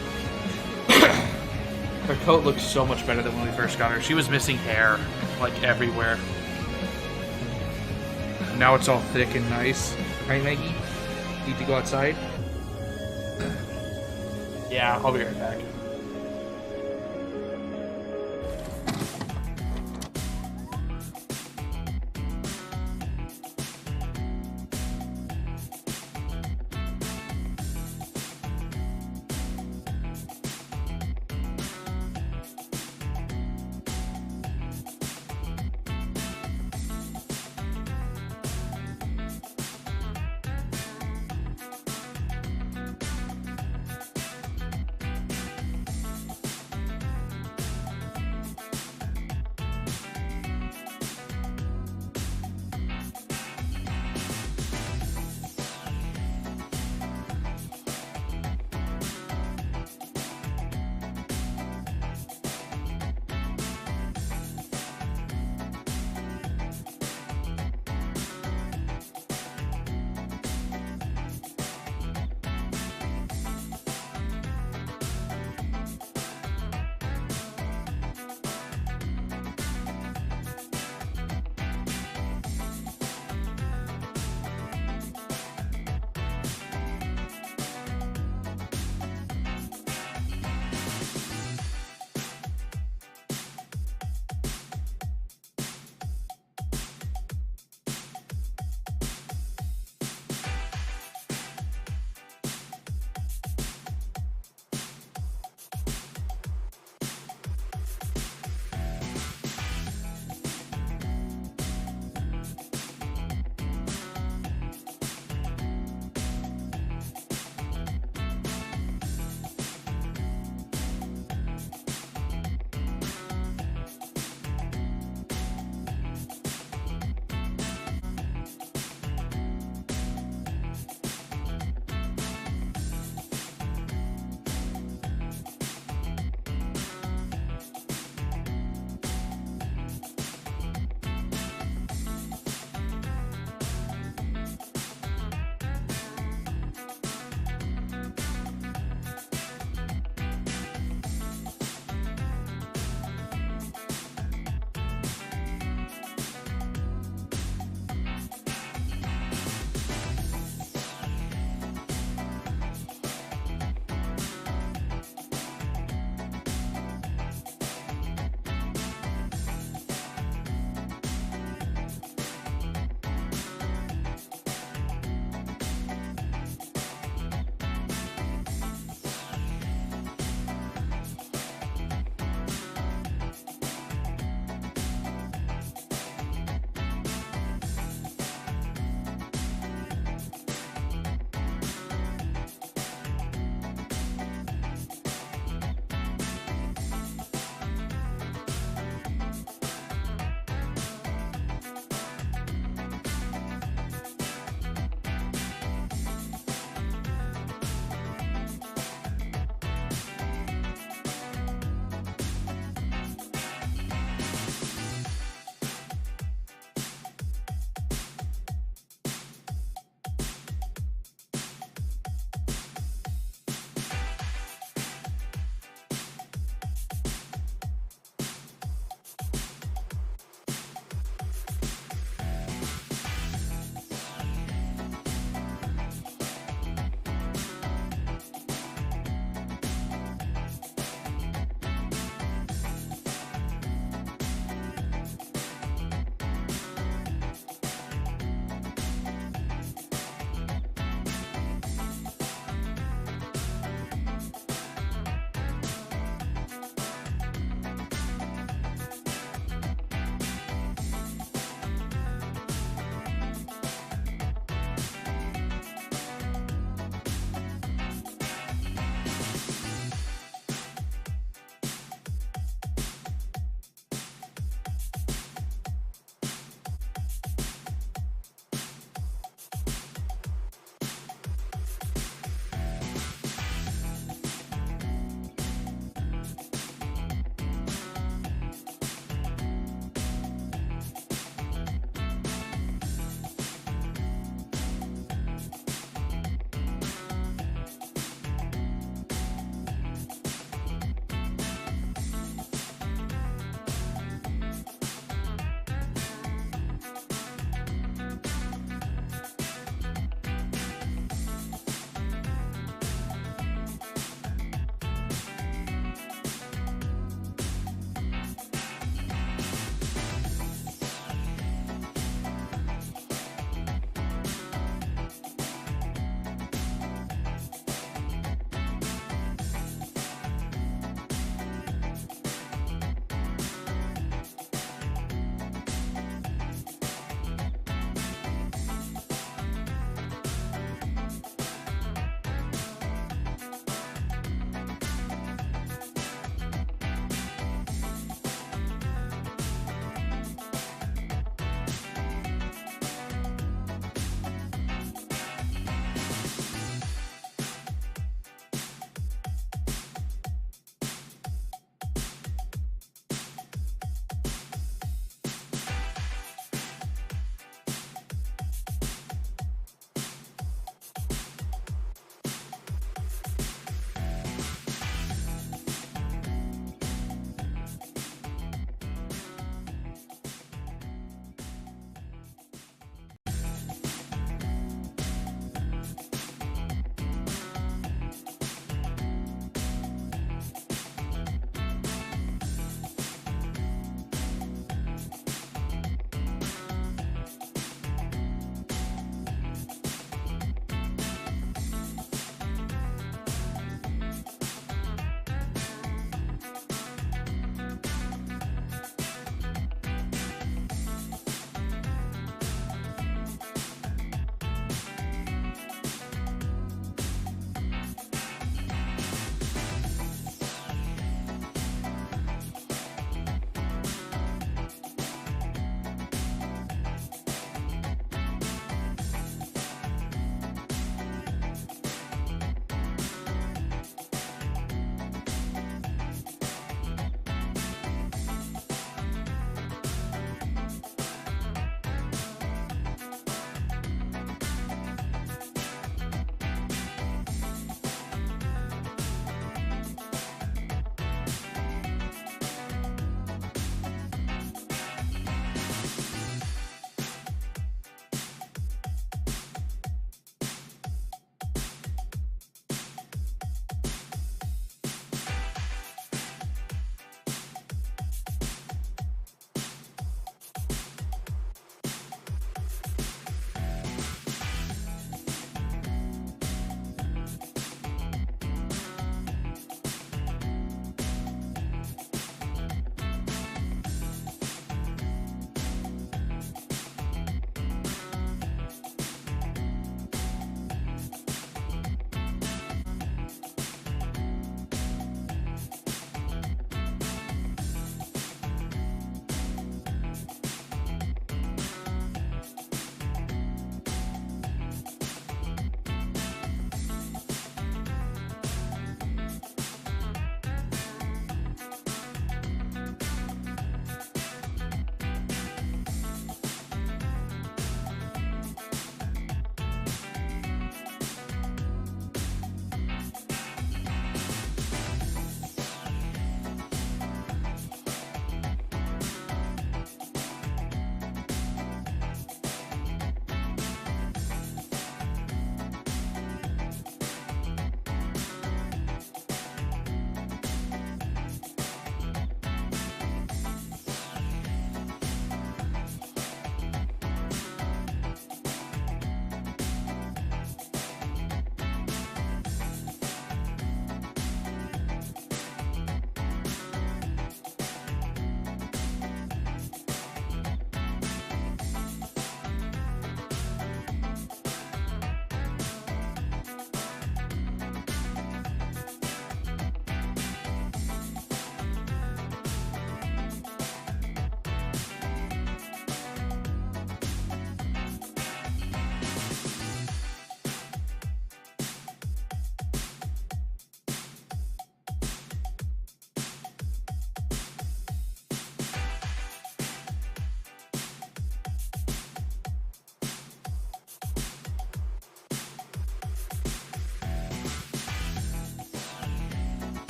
Her coat looks so much better than when we first got her. She was missing hair, like, everywhere. Now it's all thick and nice. Right, Maggie? Need to go outside? Yeah, I'll be right back.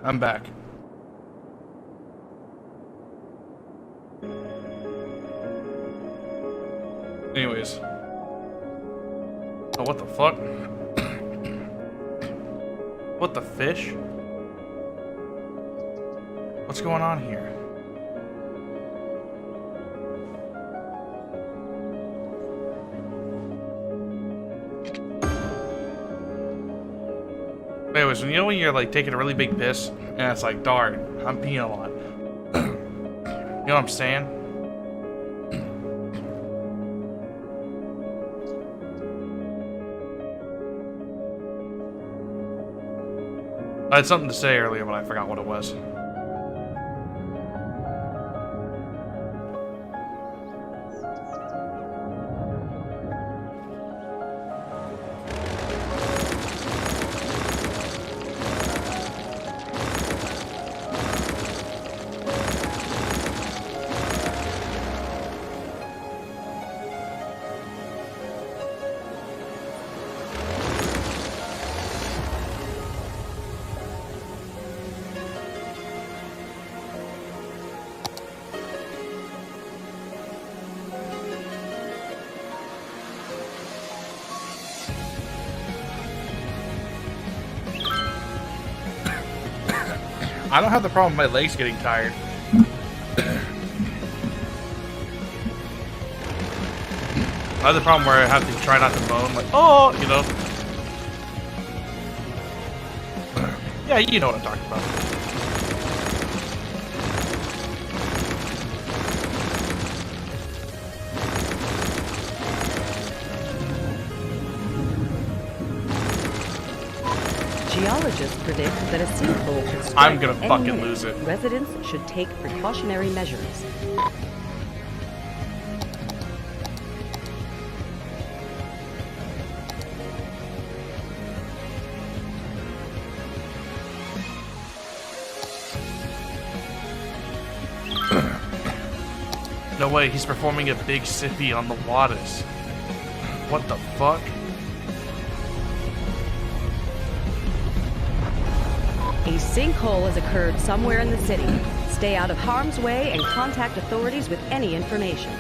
I'm back. Anyways. Oh, what the fuck? What the fish? What's going on here? Anyways, when when you're like taking a really big piss, and it's like, darn, I'm peeing a lot. You know what I'm saying? I had something to say earlier, but I forgot what it was. I don't have the problem with my legs getting tired. I have the problem where I have to try not to moan, like, oh, you know. Yeah, you know what I'm talking about. Geologists predict that a sinkhole could strike I'm gonna at any fucking minute. lose it. Residents should take precautionary measures. No way, he's performing a big sippy on the waters. What the fuck? A sinkhole has occurred somewhere in the city. Stay out of harm's way and contact authorities with any information.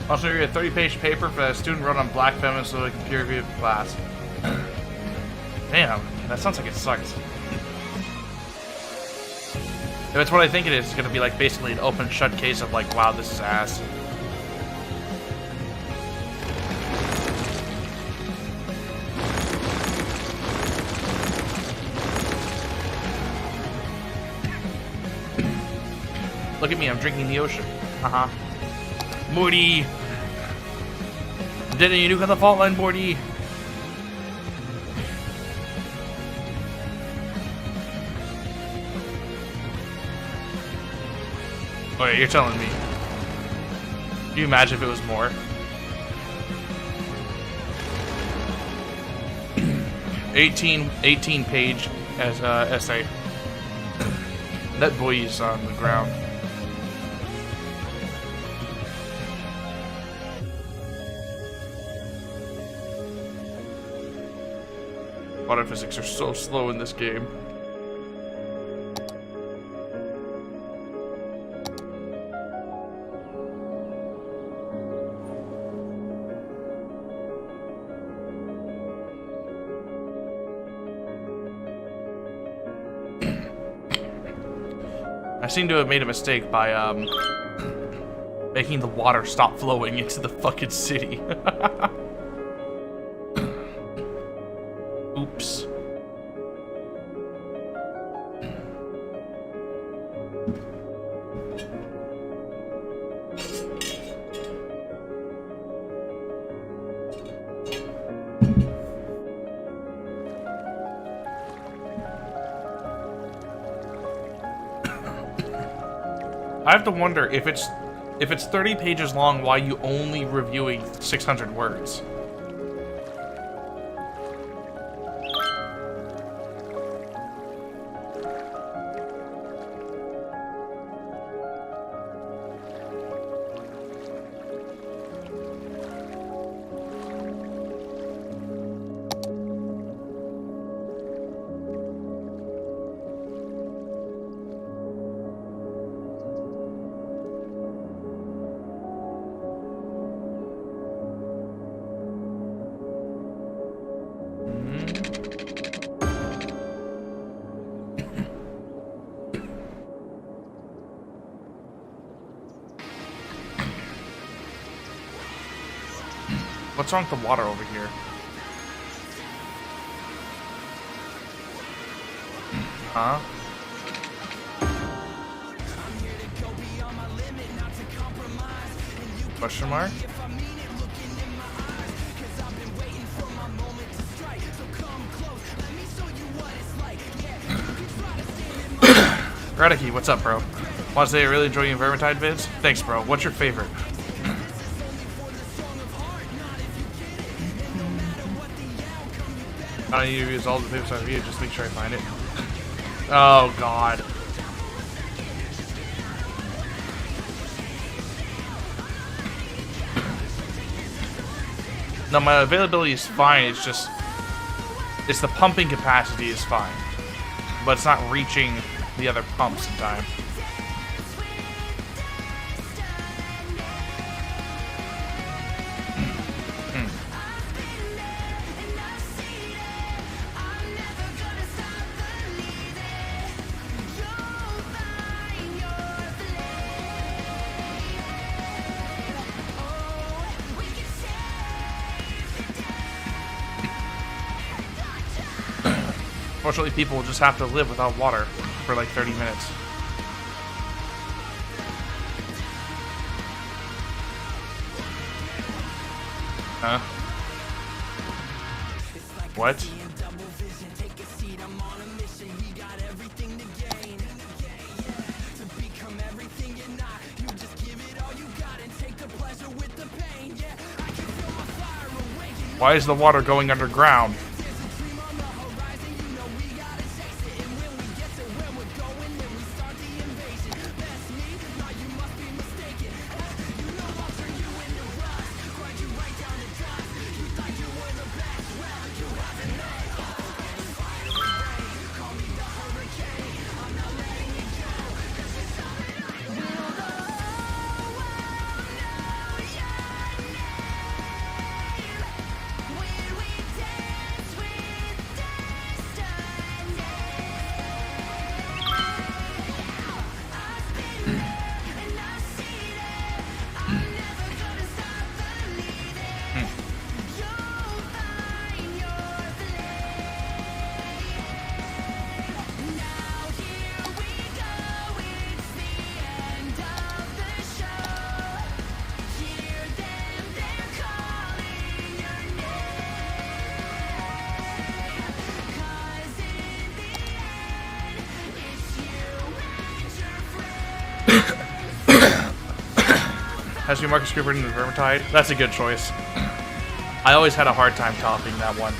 Also, you get a 30-page paper for a student wrote on black feminist so they can peer review class. Damn, that sounds like it sucks. If it's what I think it is, it's gonna be like basically an open shut case of like, wow, this is ass. Look at me, I'm drinking the ocean. Uh-huh. Morty! Didn't you nuke on the fault line, Morty? Oh yeah, you're telling me. Can you imagine if it was more? 18 page as essay. That boy is on the ground. Water physics are so slow in this game. I seem to have made a mistake by making the water stop flowing into the fucking city. Oops. I have to wonder if it's 30 pages long, why you only reviewing 600 words. What's wrong with the water over here? Huh? Question mark? Redicky, what's up, bro? Want to say I really enjoy your Vermintide vids? Thanks, bro. What's your favorite? I don't need to use all the papers on review, just make sure I find it. Oh, God. No, my availability is fine, it's just... It's the pumping capacity is fine. But it's not reaching the other pumps in time. Unfortunately, people will just have to live without water for like 30 minutes. Huh? What? Why is the water going underground? Has your Marcus Cooper in the Vermintide? That's a good choice. I always had a hard time topping that one.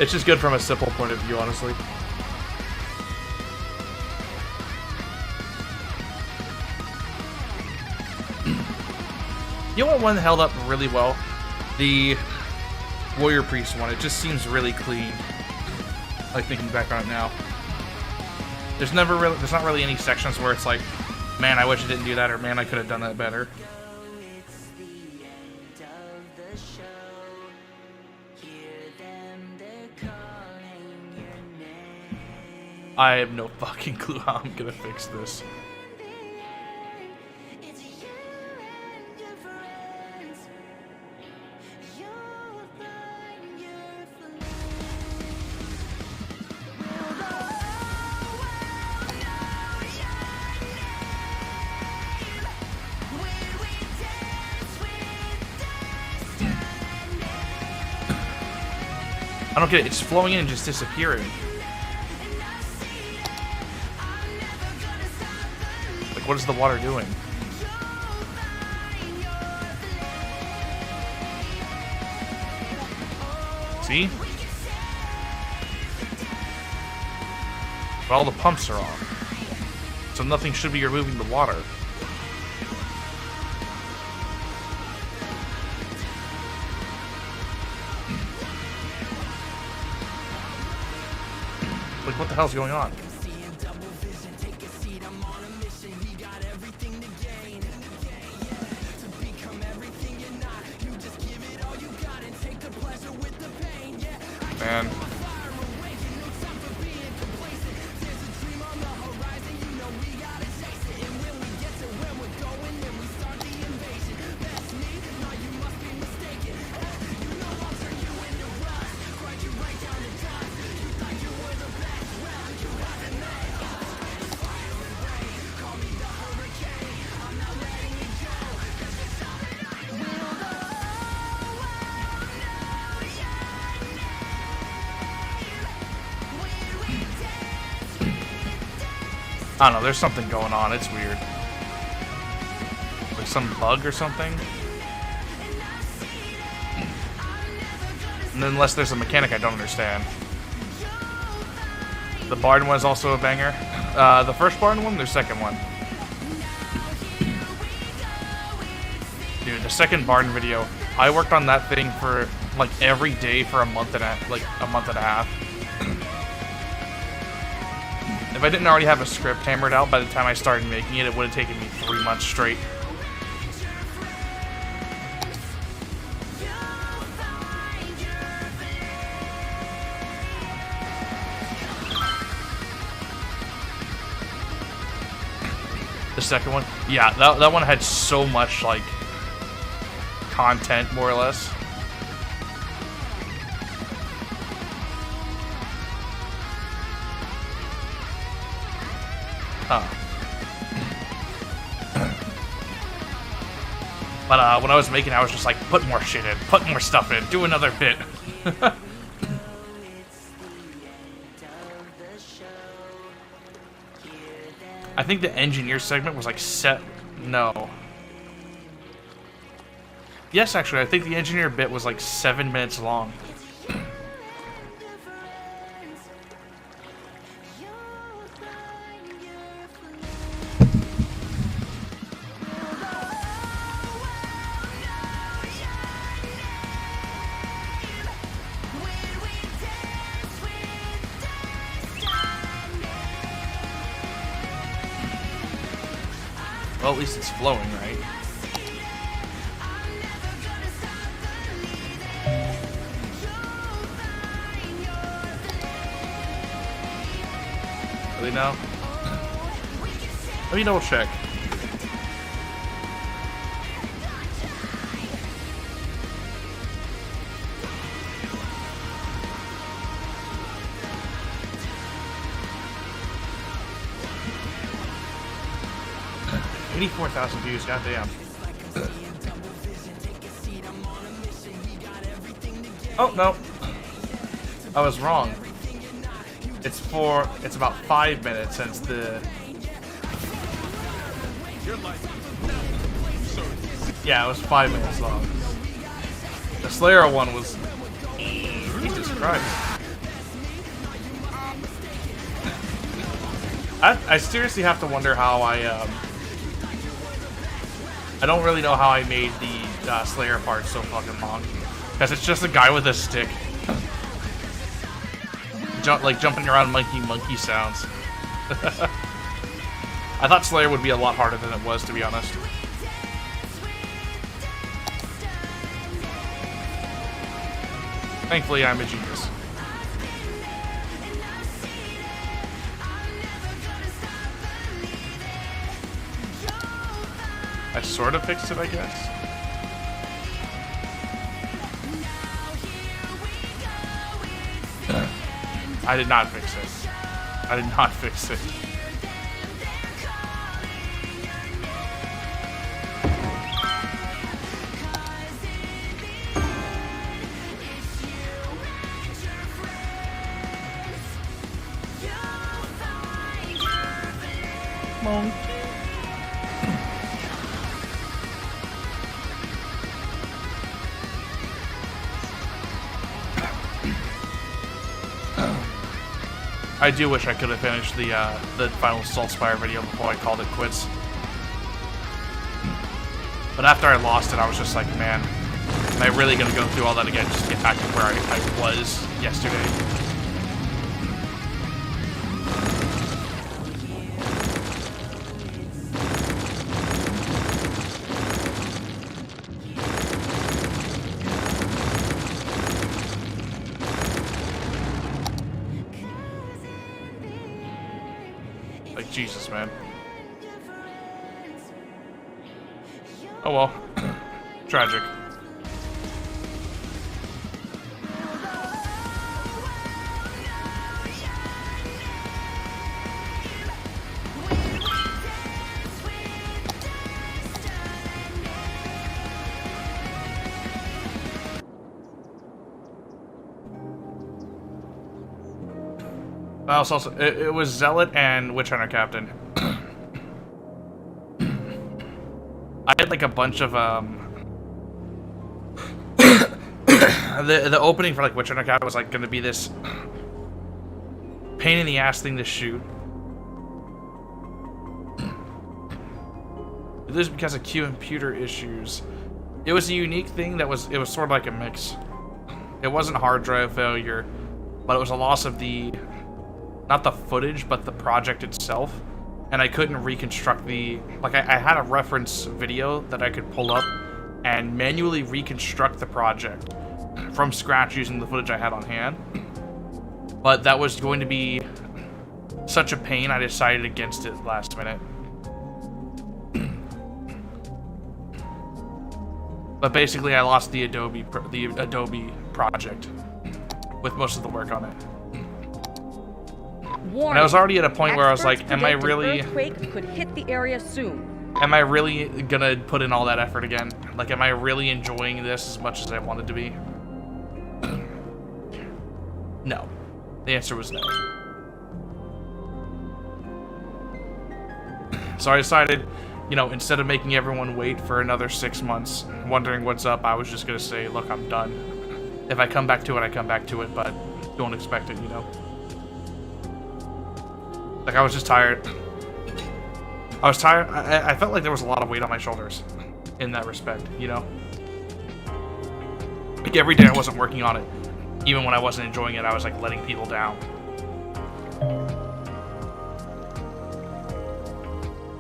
It's just good from a simple point of view, honestly. You know what one held up really well? The Warrior Priest one. It just seems really clean. Like thinking back on it now. There's not really any sections where it's like, man, I wish I didn't do that, or man, I could have done that better. I have no fucking clue how I'm gonna fix this. I don't get it. It's flowing in and just disappearing. Like, what is the water doing? See? But all the pumps are off. So nothing should be removing the water. Like, what the hell's going on? Man. I don't know, there's something going on, it's weird. Like some bug or something? And unless there's a mechanic I don't understand. The barn one is also a banger. The first barn one, the second one. Dude, the second barn video, I worked on that thing for like every day for a month and a half. If I didn't already have a script hammered out by the time I started making it, it would have taken me 3 months straight. The second one, yeah, that one had so much like content, more or less. Huh. But when I was making it, I was just like, put more shit in, put more stuff in, do another bit. I think the engineer segment was like no. Yes, actually, I think the engineer bit was like 7 minutes long. Well, at least it's flowing, right? Really now? Let me double check. $84,000 views, goddamn. Oh, no. I was wrong. It's about 5 minutes since the... Yeah, it was 5 minutes long. The Slayer one was... Jesus Christ. I seriously have to wonder how I don't really know how I made the Slayer part so fucking long. Because it's just a guy with a stick. Like jumping around monkey sounds. I thought Slayer would be a lot harder than it was, to be honest. Thankfully, I'm a genius. I sort of fixed it, I guess. I did not fix it. I did not fix it. Monkey. I do wish I could have finished the final Saltspire video before I called it quits. But after I lost it, I was just like, man, am I really gonna go through all that again just to get back to where I was yesterday? Jesus, man. Oh well. Tragic. Also, it was Zealot and Witch Hunter Captain. had like a bunch of the opening for like Witcher Knockout was like gonna be this pain in the ass thing to shoot. It was because of computer issues. It was a unique thing that was, it was sort of like a mix. It wasn't hard drive failure, but it was a loss of the, not the footage, but the project itself. And I couldn't reconstruct the, like I had a reference video that I could pull up and manually reconstruct the project from scratch using the footage I had on hand. But that was going to be such a pain, I decided against it last minute. But basically, I lost the Adobe project with most of the work on it. Warning. And I was already at a point where I was like, am I Experts really... predict an earthquake could hit the area soon. Am I really gonna put in all that effort again? Like, am I really enjoying this as much as I wanted to be? No. The answer was no. So I decided, you know, instead of making everyone wait for another 6 months, wondering what's up, I was just gonna say, look, I'm done. If I come back to it, I come back to it, but don't expect it, you know? Like, I was just tired. I was tired. I felt like there was a lot of weight on my shoulders in that respect, you know? Like, every day I wasn't working on it. Even when I wasn't enjoying it, I was, like, letting people down.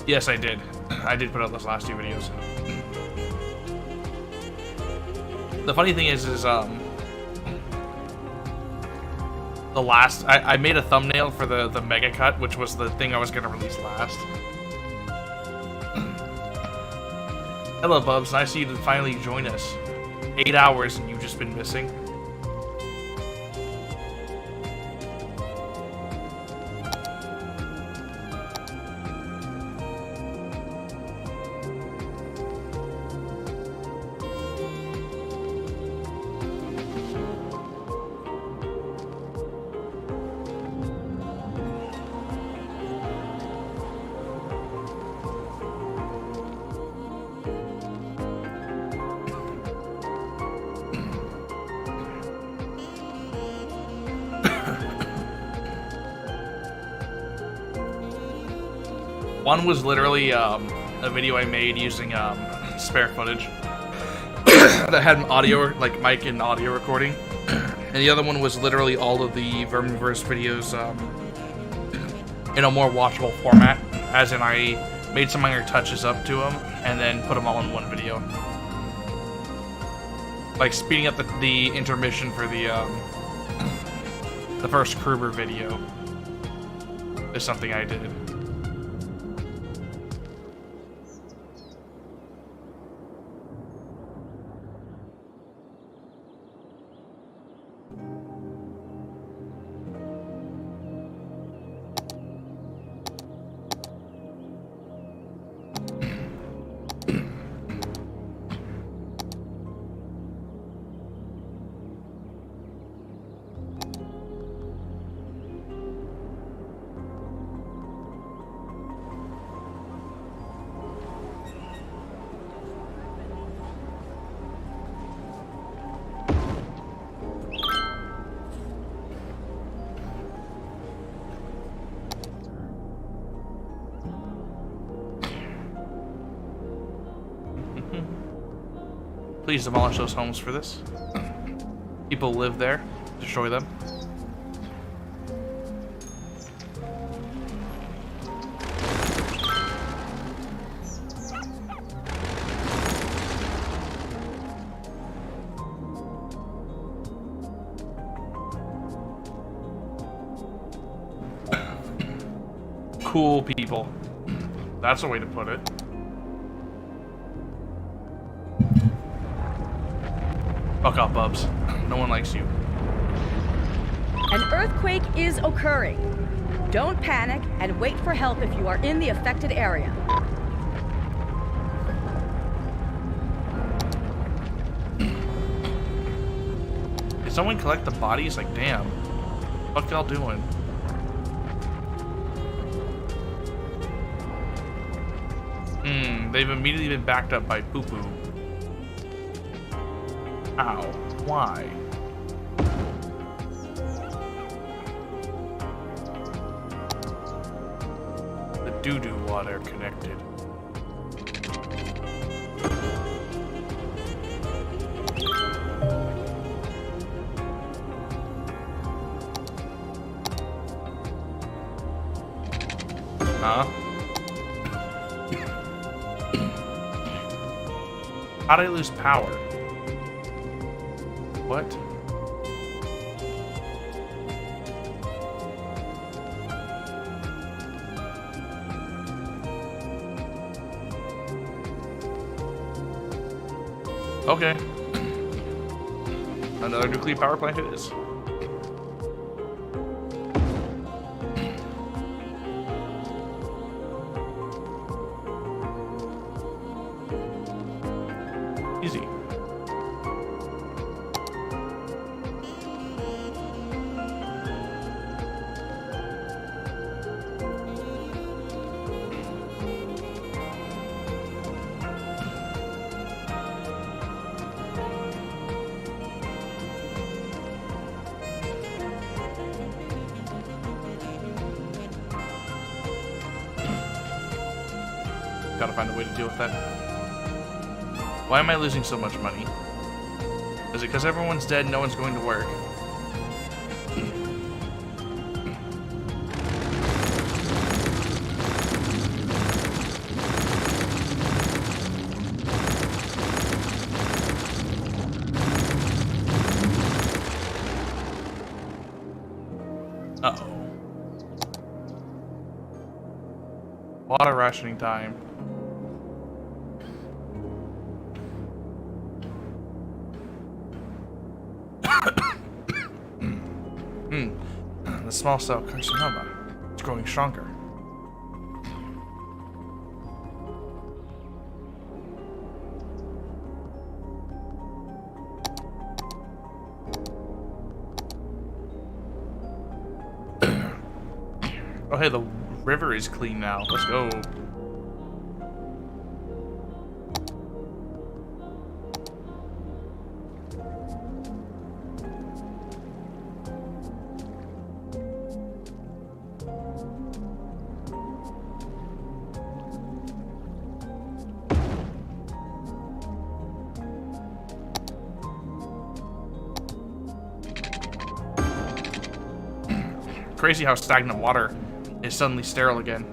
Yes, I did. I did put out those last two videos. The funny thing is the last... I made a thumbnail for the mega cut, which was the thing I was going to release last. Hello, Bubs. Nice of you to finally join us. 8 hours and you've just been missing. One was literally a video I made using spare footage that had audio, like mic and audio recording, and the other one was literally all of the Verminverse videos in a more watchable format, as in I made some minor touches up to them and then put them all in one video. Like speeding up the intermission for the first Kruber video is something I did. Please demolish those homes for this. People live there. Destroy them. Cool people. That's a way to put it. Fuck off, Bubs. No one likes you. An earthquake is occurring. Don't panic and wait for help if you are in the affected area. Did someone collect the bodies? Like, damn. What y'all doing? They've immediately been backed up by poo-poo. Ow. Why? The doo-doo water connected. Huh? How'd I lose power? What? Okay. Another nuclear power plant it is. Easy. Gotta find a way to deal with that. Why am I losing so much money? Is it because everyone's dead and no one's going to work? Uh-oh. Water rationing time. The small cell carcinoma. It's growing stronger. Oh hey, the river is clean now. Let's go. Crazy how stagnant water is suddenly sterile again.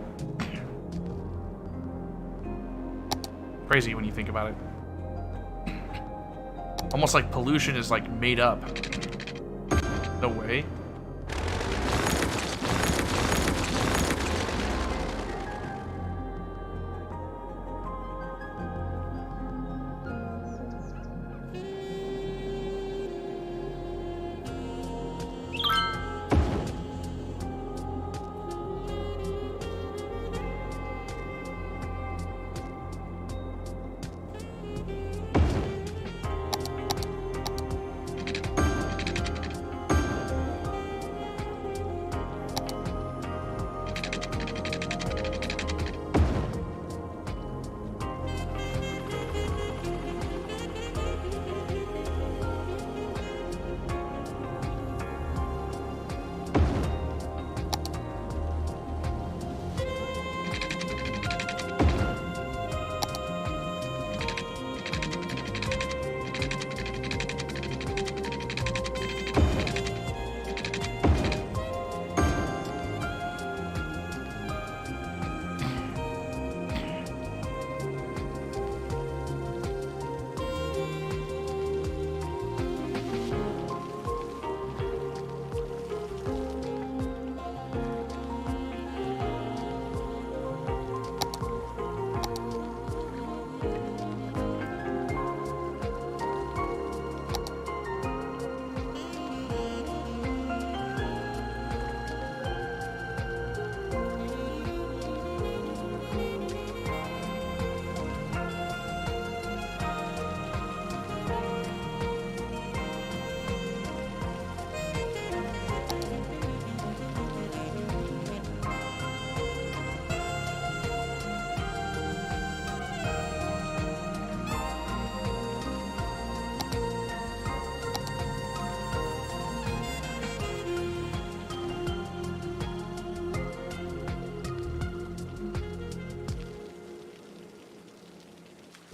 Crazy when you think about it. Almost like pollution is like made up. No way.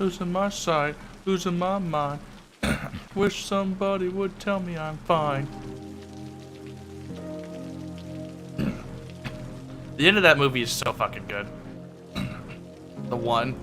losing my sight, losing my mind. Wish somebody would tell me I'm fine. The end of that movie is so fucking good. The one.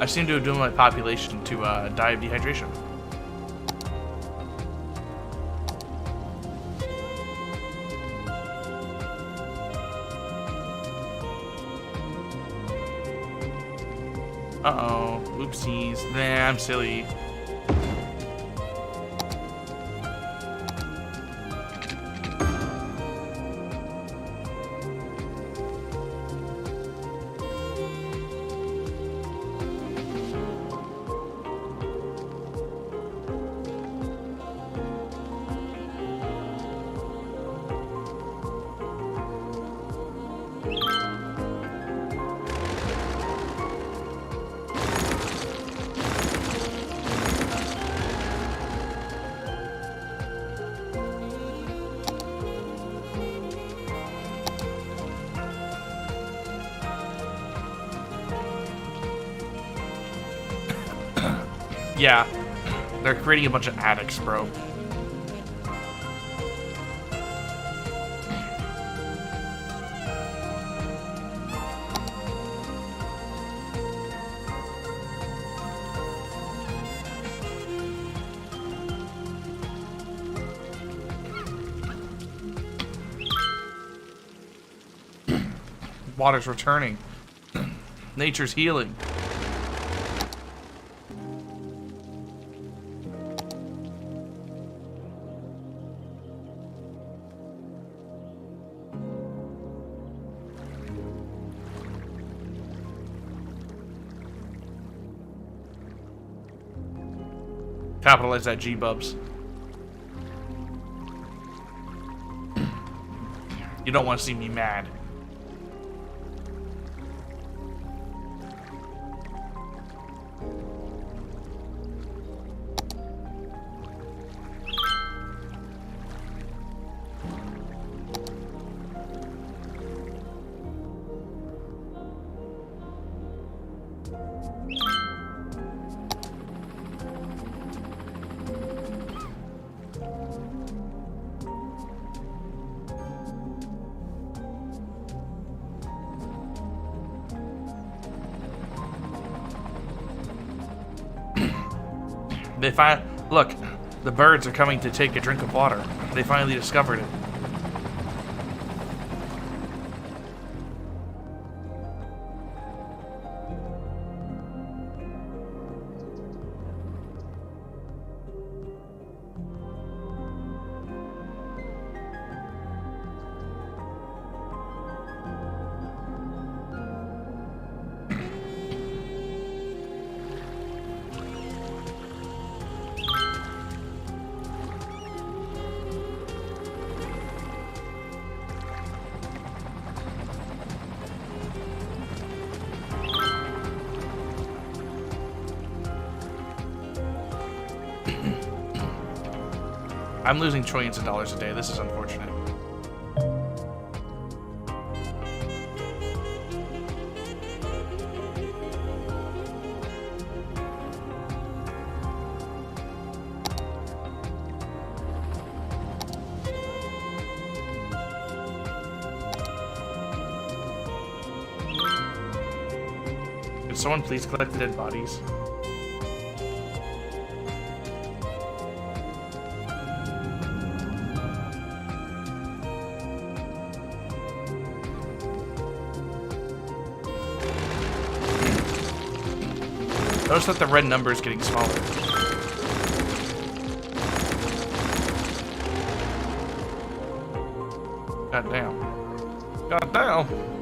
I seem to have doomed my population to die of dehydration. Uh-oh. Oopsies. Nah, I'm silly. Yeah, they're creating a bunch of addicts, bro. Water's returning. Nature's healing. Capitalize that G-Bubs. You don't want to see me mad. Look, the birds are coming to take a drink of water. They finally discovered it. I'm losing trillions of dollars a day. This is unfortunate. Can someone please collect the dead bodies? Notice that the red number is getting smaller. God damn. God damn.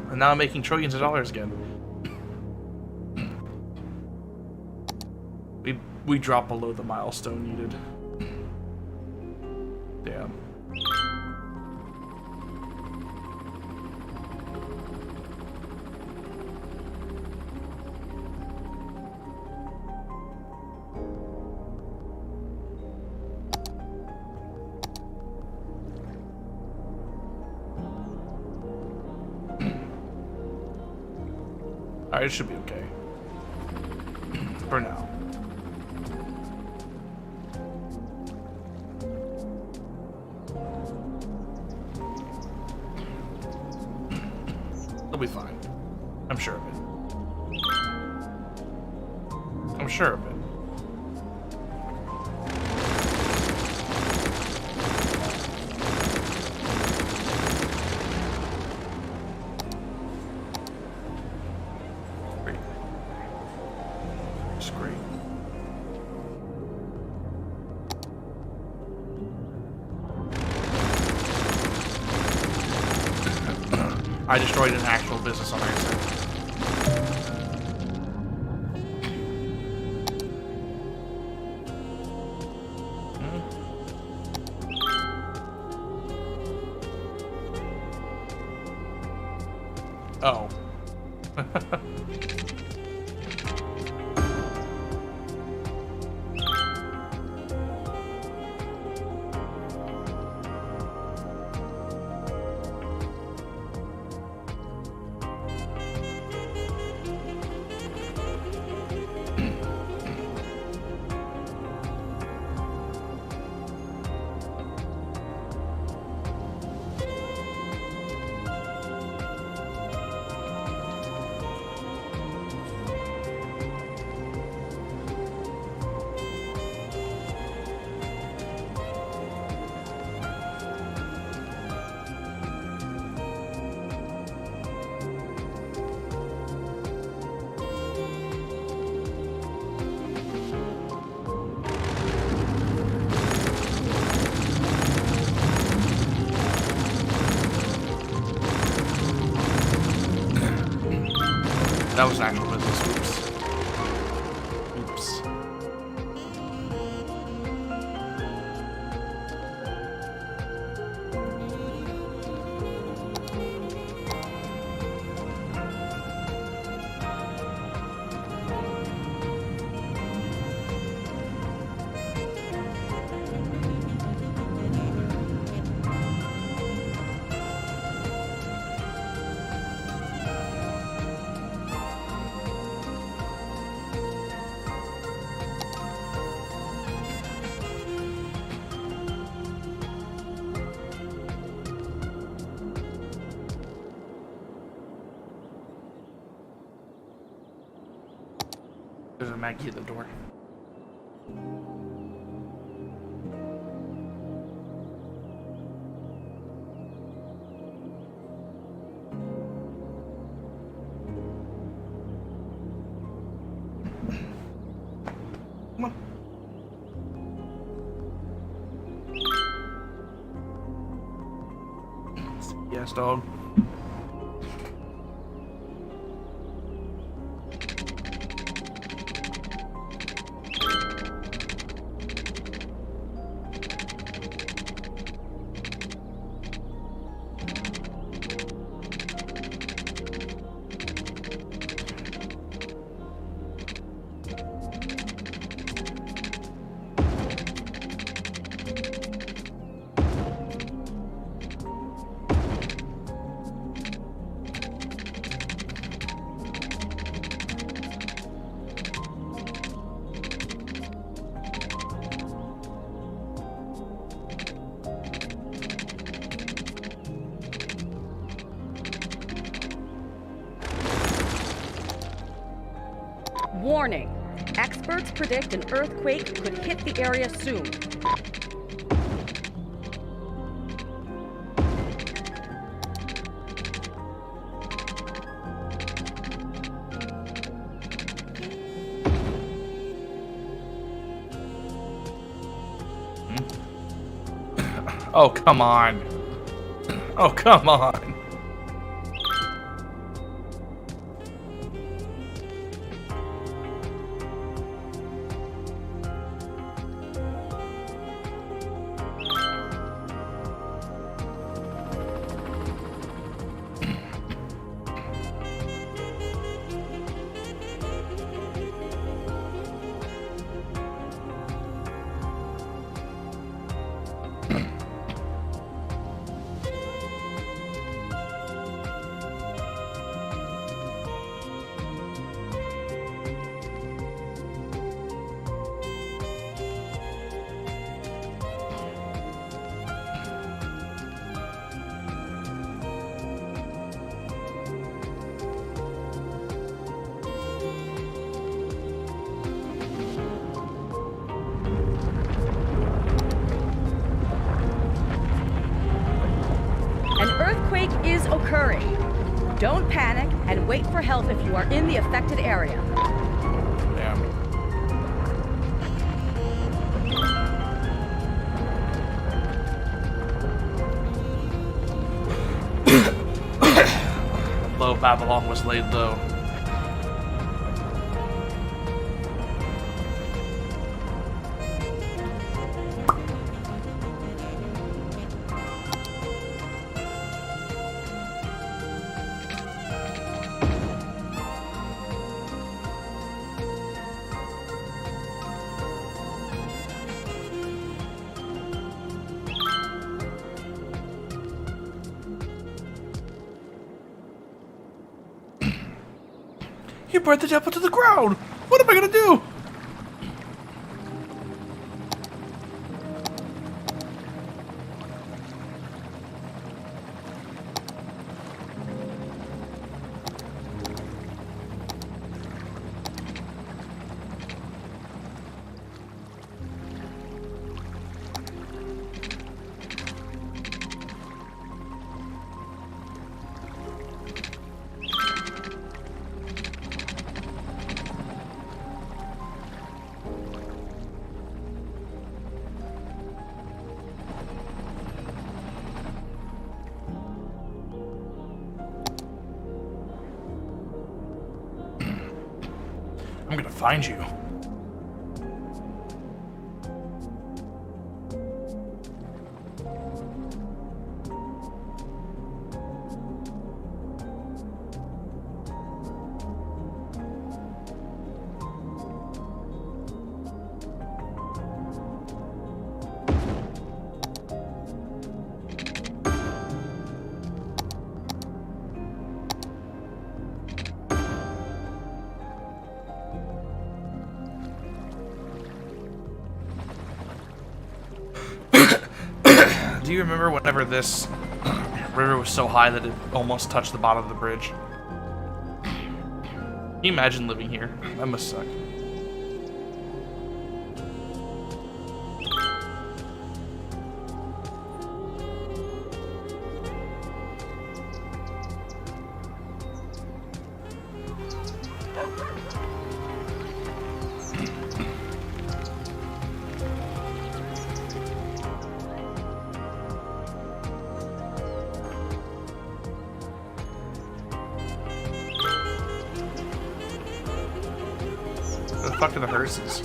And now I'm making trillions of dollars again. We dropped below the milestone needed. Damn. Alright, it should be okay. For now. It'll be fine. I'm sure of it. I'm sure of it. I destroyed an actual business on accident. Oh. That was an actual business. Oops. Oops. There's a Maggie at the door. Come on. Yes, dog. Warning. Experts predict an earthquake could hit the area soon. Oh, come on. Oh, come on. An earthquake is occurring. Don't panic and wait for help if you are in the affected area. Low Babylon was laid low. You brought the apple to the ground! What am I gonna do? I'm gonna find you. Do you remember whenever this river was so high that it almost touched the bottom of the bridge? Can you imagine living here? That must suck. fucking hearses.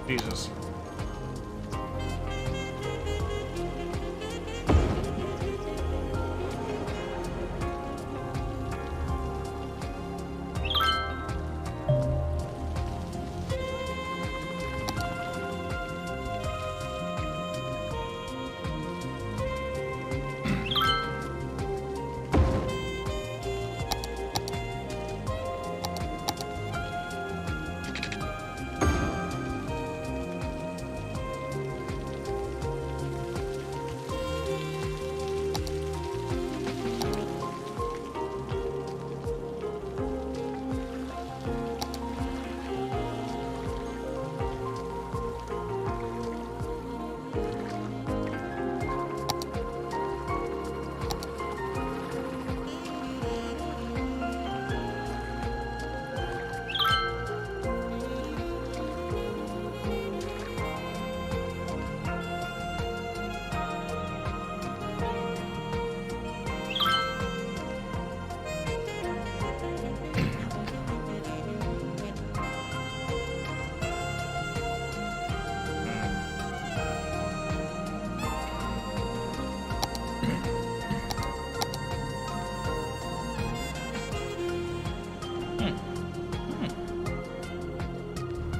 Jesus.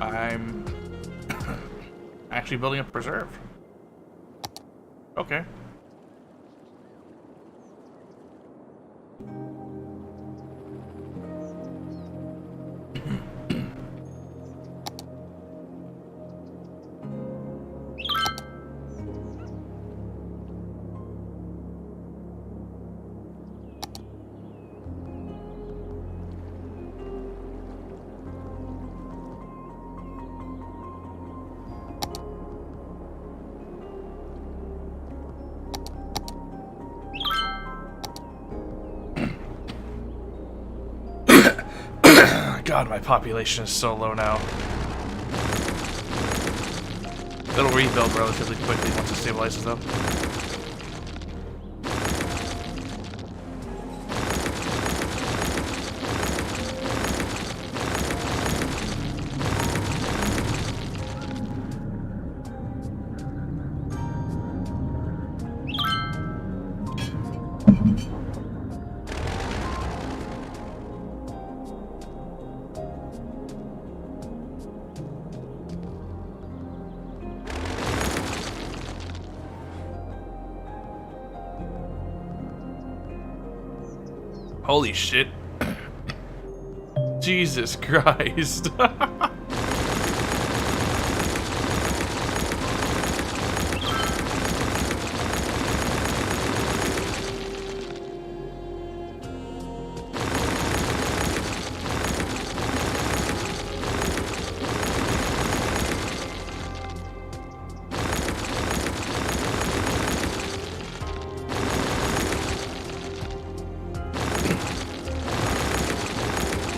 I'm actually building a preserve. Okay. God, my population is so low now. It'll rebuild relatively quickly once it stabilizes, though. Holy shit. Jesus Christ.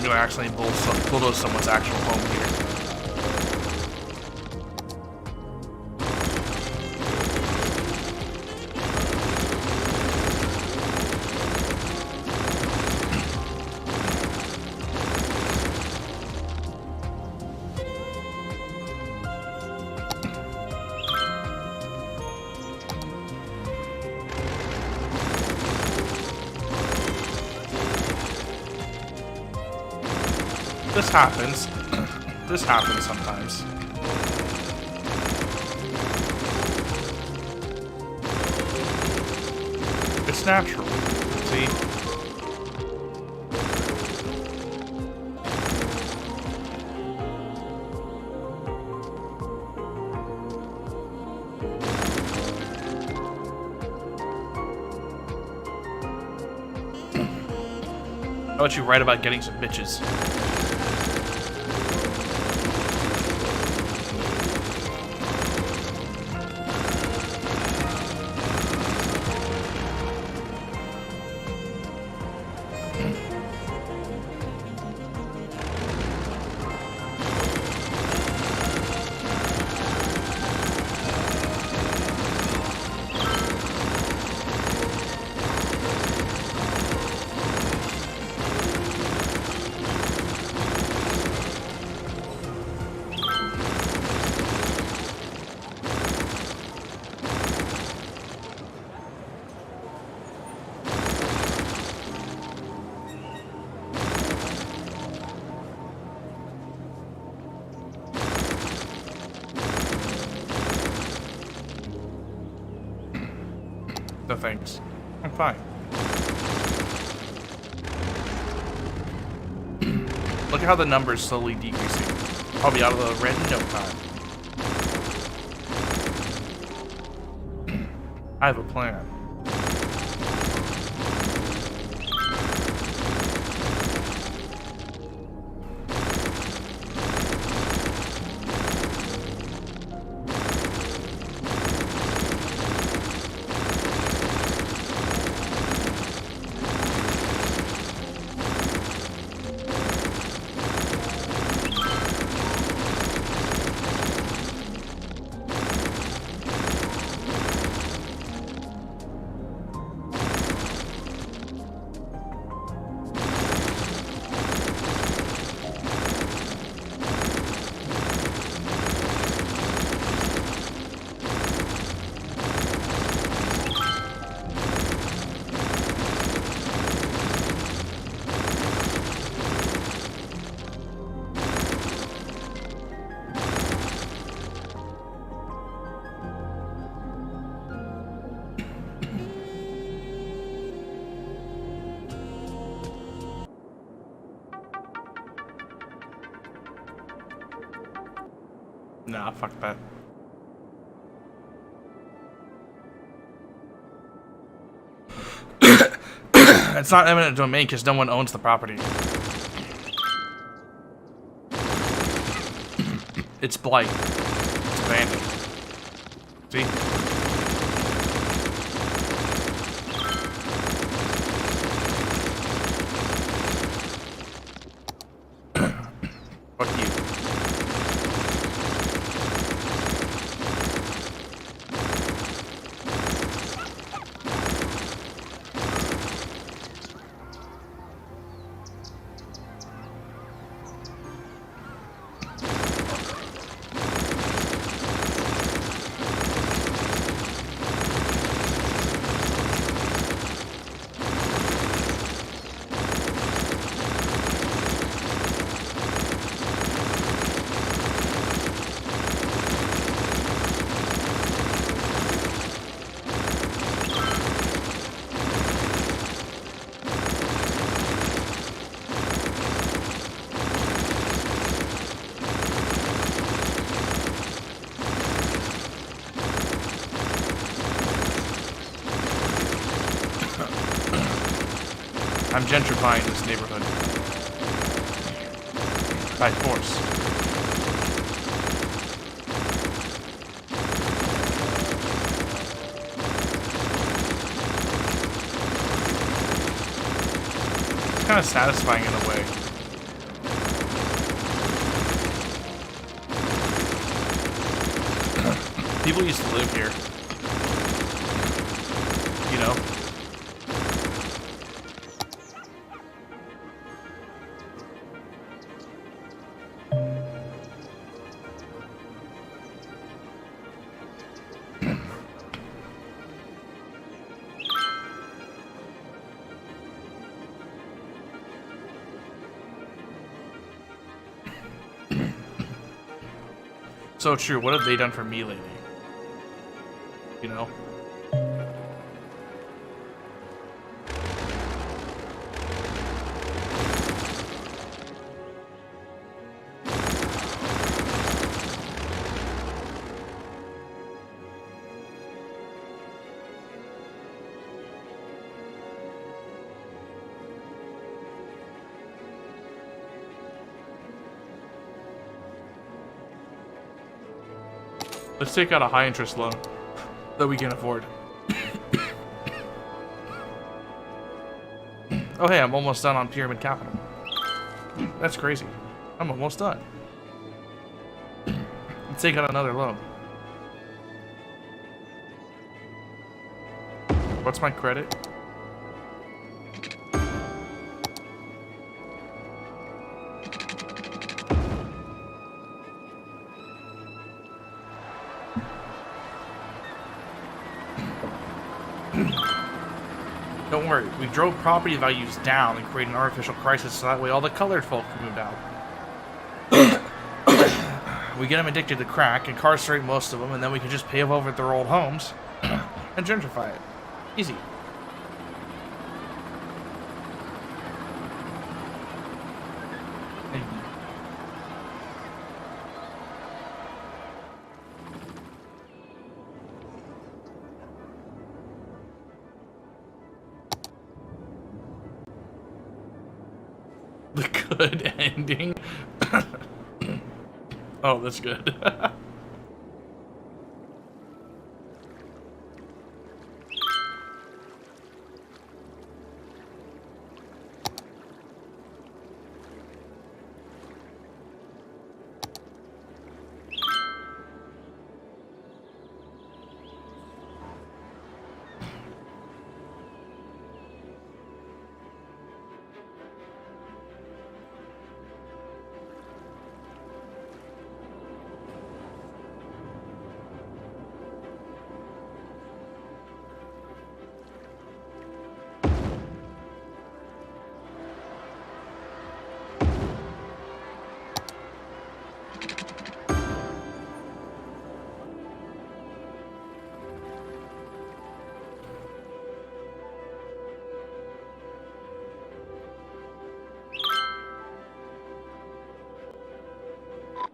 I accidentally bulldoze someone's actual home here. This happens. This happens sometimes. It's natural. See? How about you write about getting some bitches? No thanks. I'm fine. Look at how the number's slowly decreasing. I'll be out of the red in no time. I have a plan. Nah, fuck that. It's not eminent domain because no one owns the property. It's blight. It's abandoned. See? I'm gentrifying this neighborhood. By force. It's kind of satisfying in a way. People used to live here. You know? So true. What have they done for me lately? You know? Let's take out a high interest loan that we can afford. Oh hey, I'm almost done on Pyramid Capital. That's crazy. I'm almost done. Let's take out another loan. What's my credit? Don't worry, we drove property values down and created an artificial crisis so that way all the colored folk can move out. We get them addicted to crack, incarcerate most of them, and then we can just pave over their old homes and gentrify it. Easy. The good ending. Oh, that's good.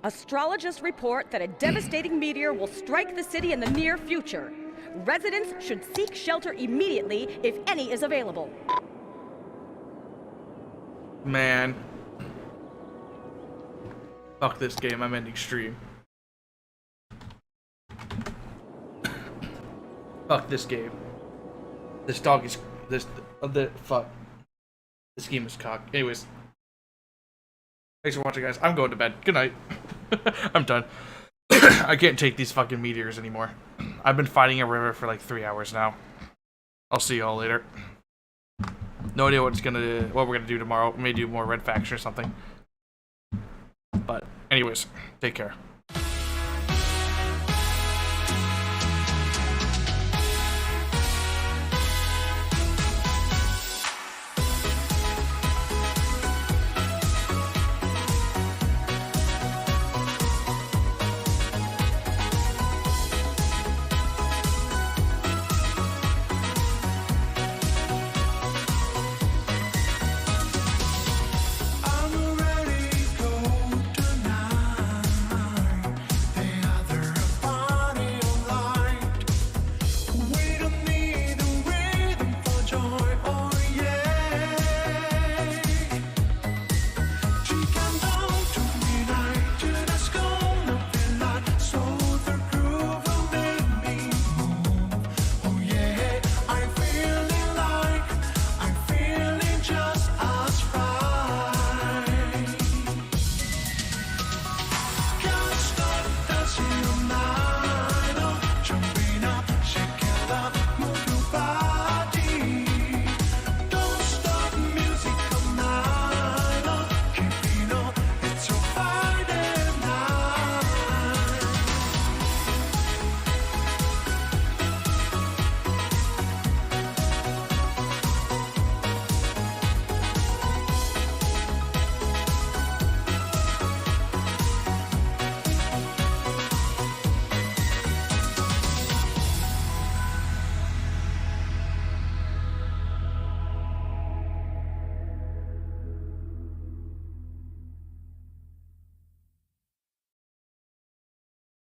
Astrologists report that a devastating meteor will strike the city in the near future. Residents should seek shelter immediately if any is available. Man. Fuck this game, I'm ending stream. Fuck this game. This dog is fuck. This game is cocked. Anyways. Thanks for watching, guys. I'm going to bed. Good night. I'm done. I can't take these fucking meteors anymore. I've been fighting a river for like 3 hours now. I'll see y'all later. No idea what we're gonna do tomorrow. We may do more Red Faction or something. But anyways, take care.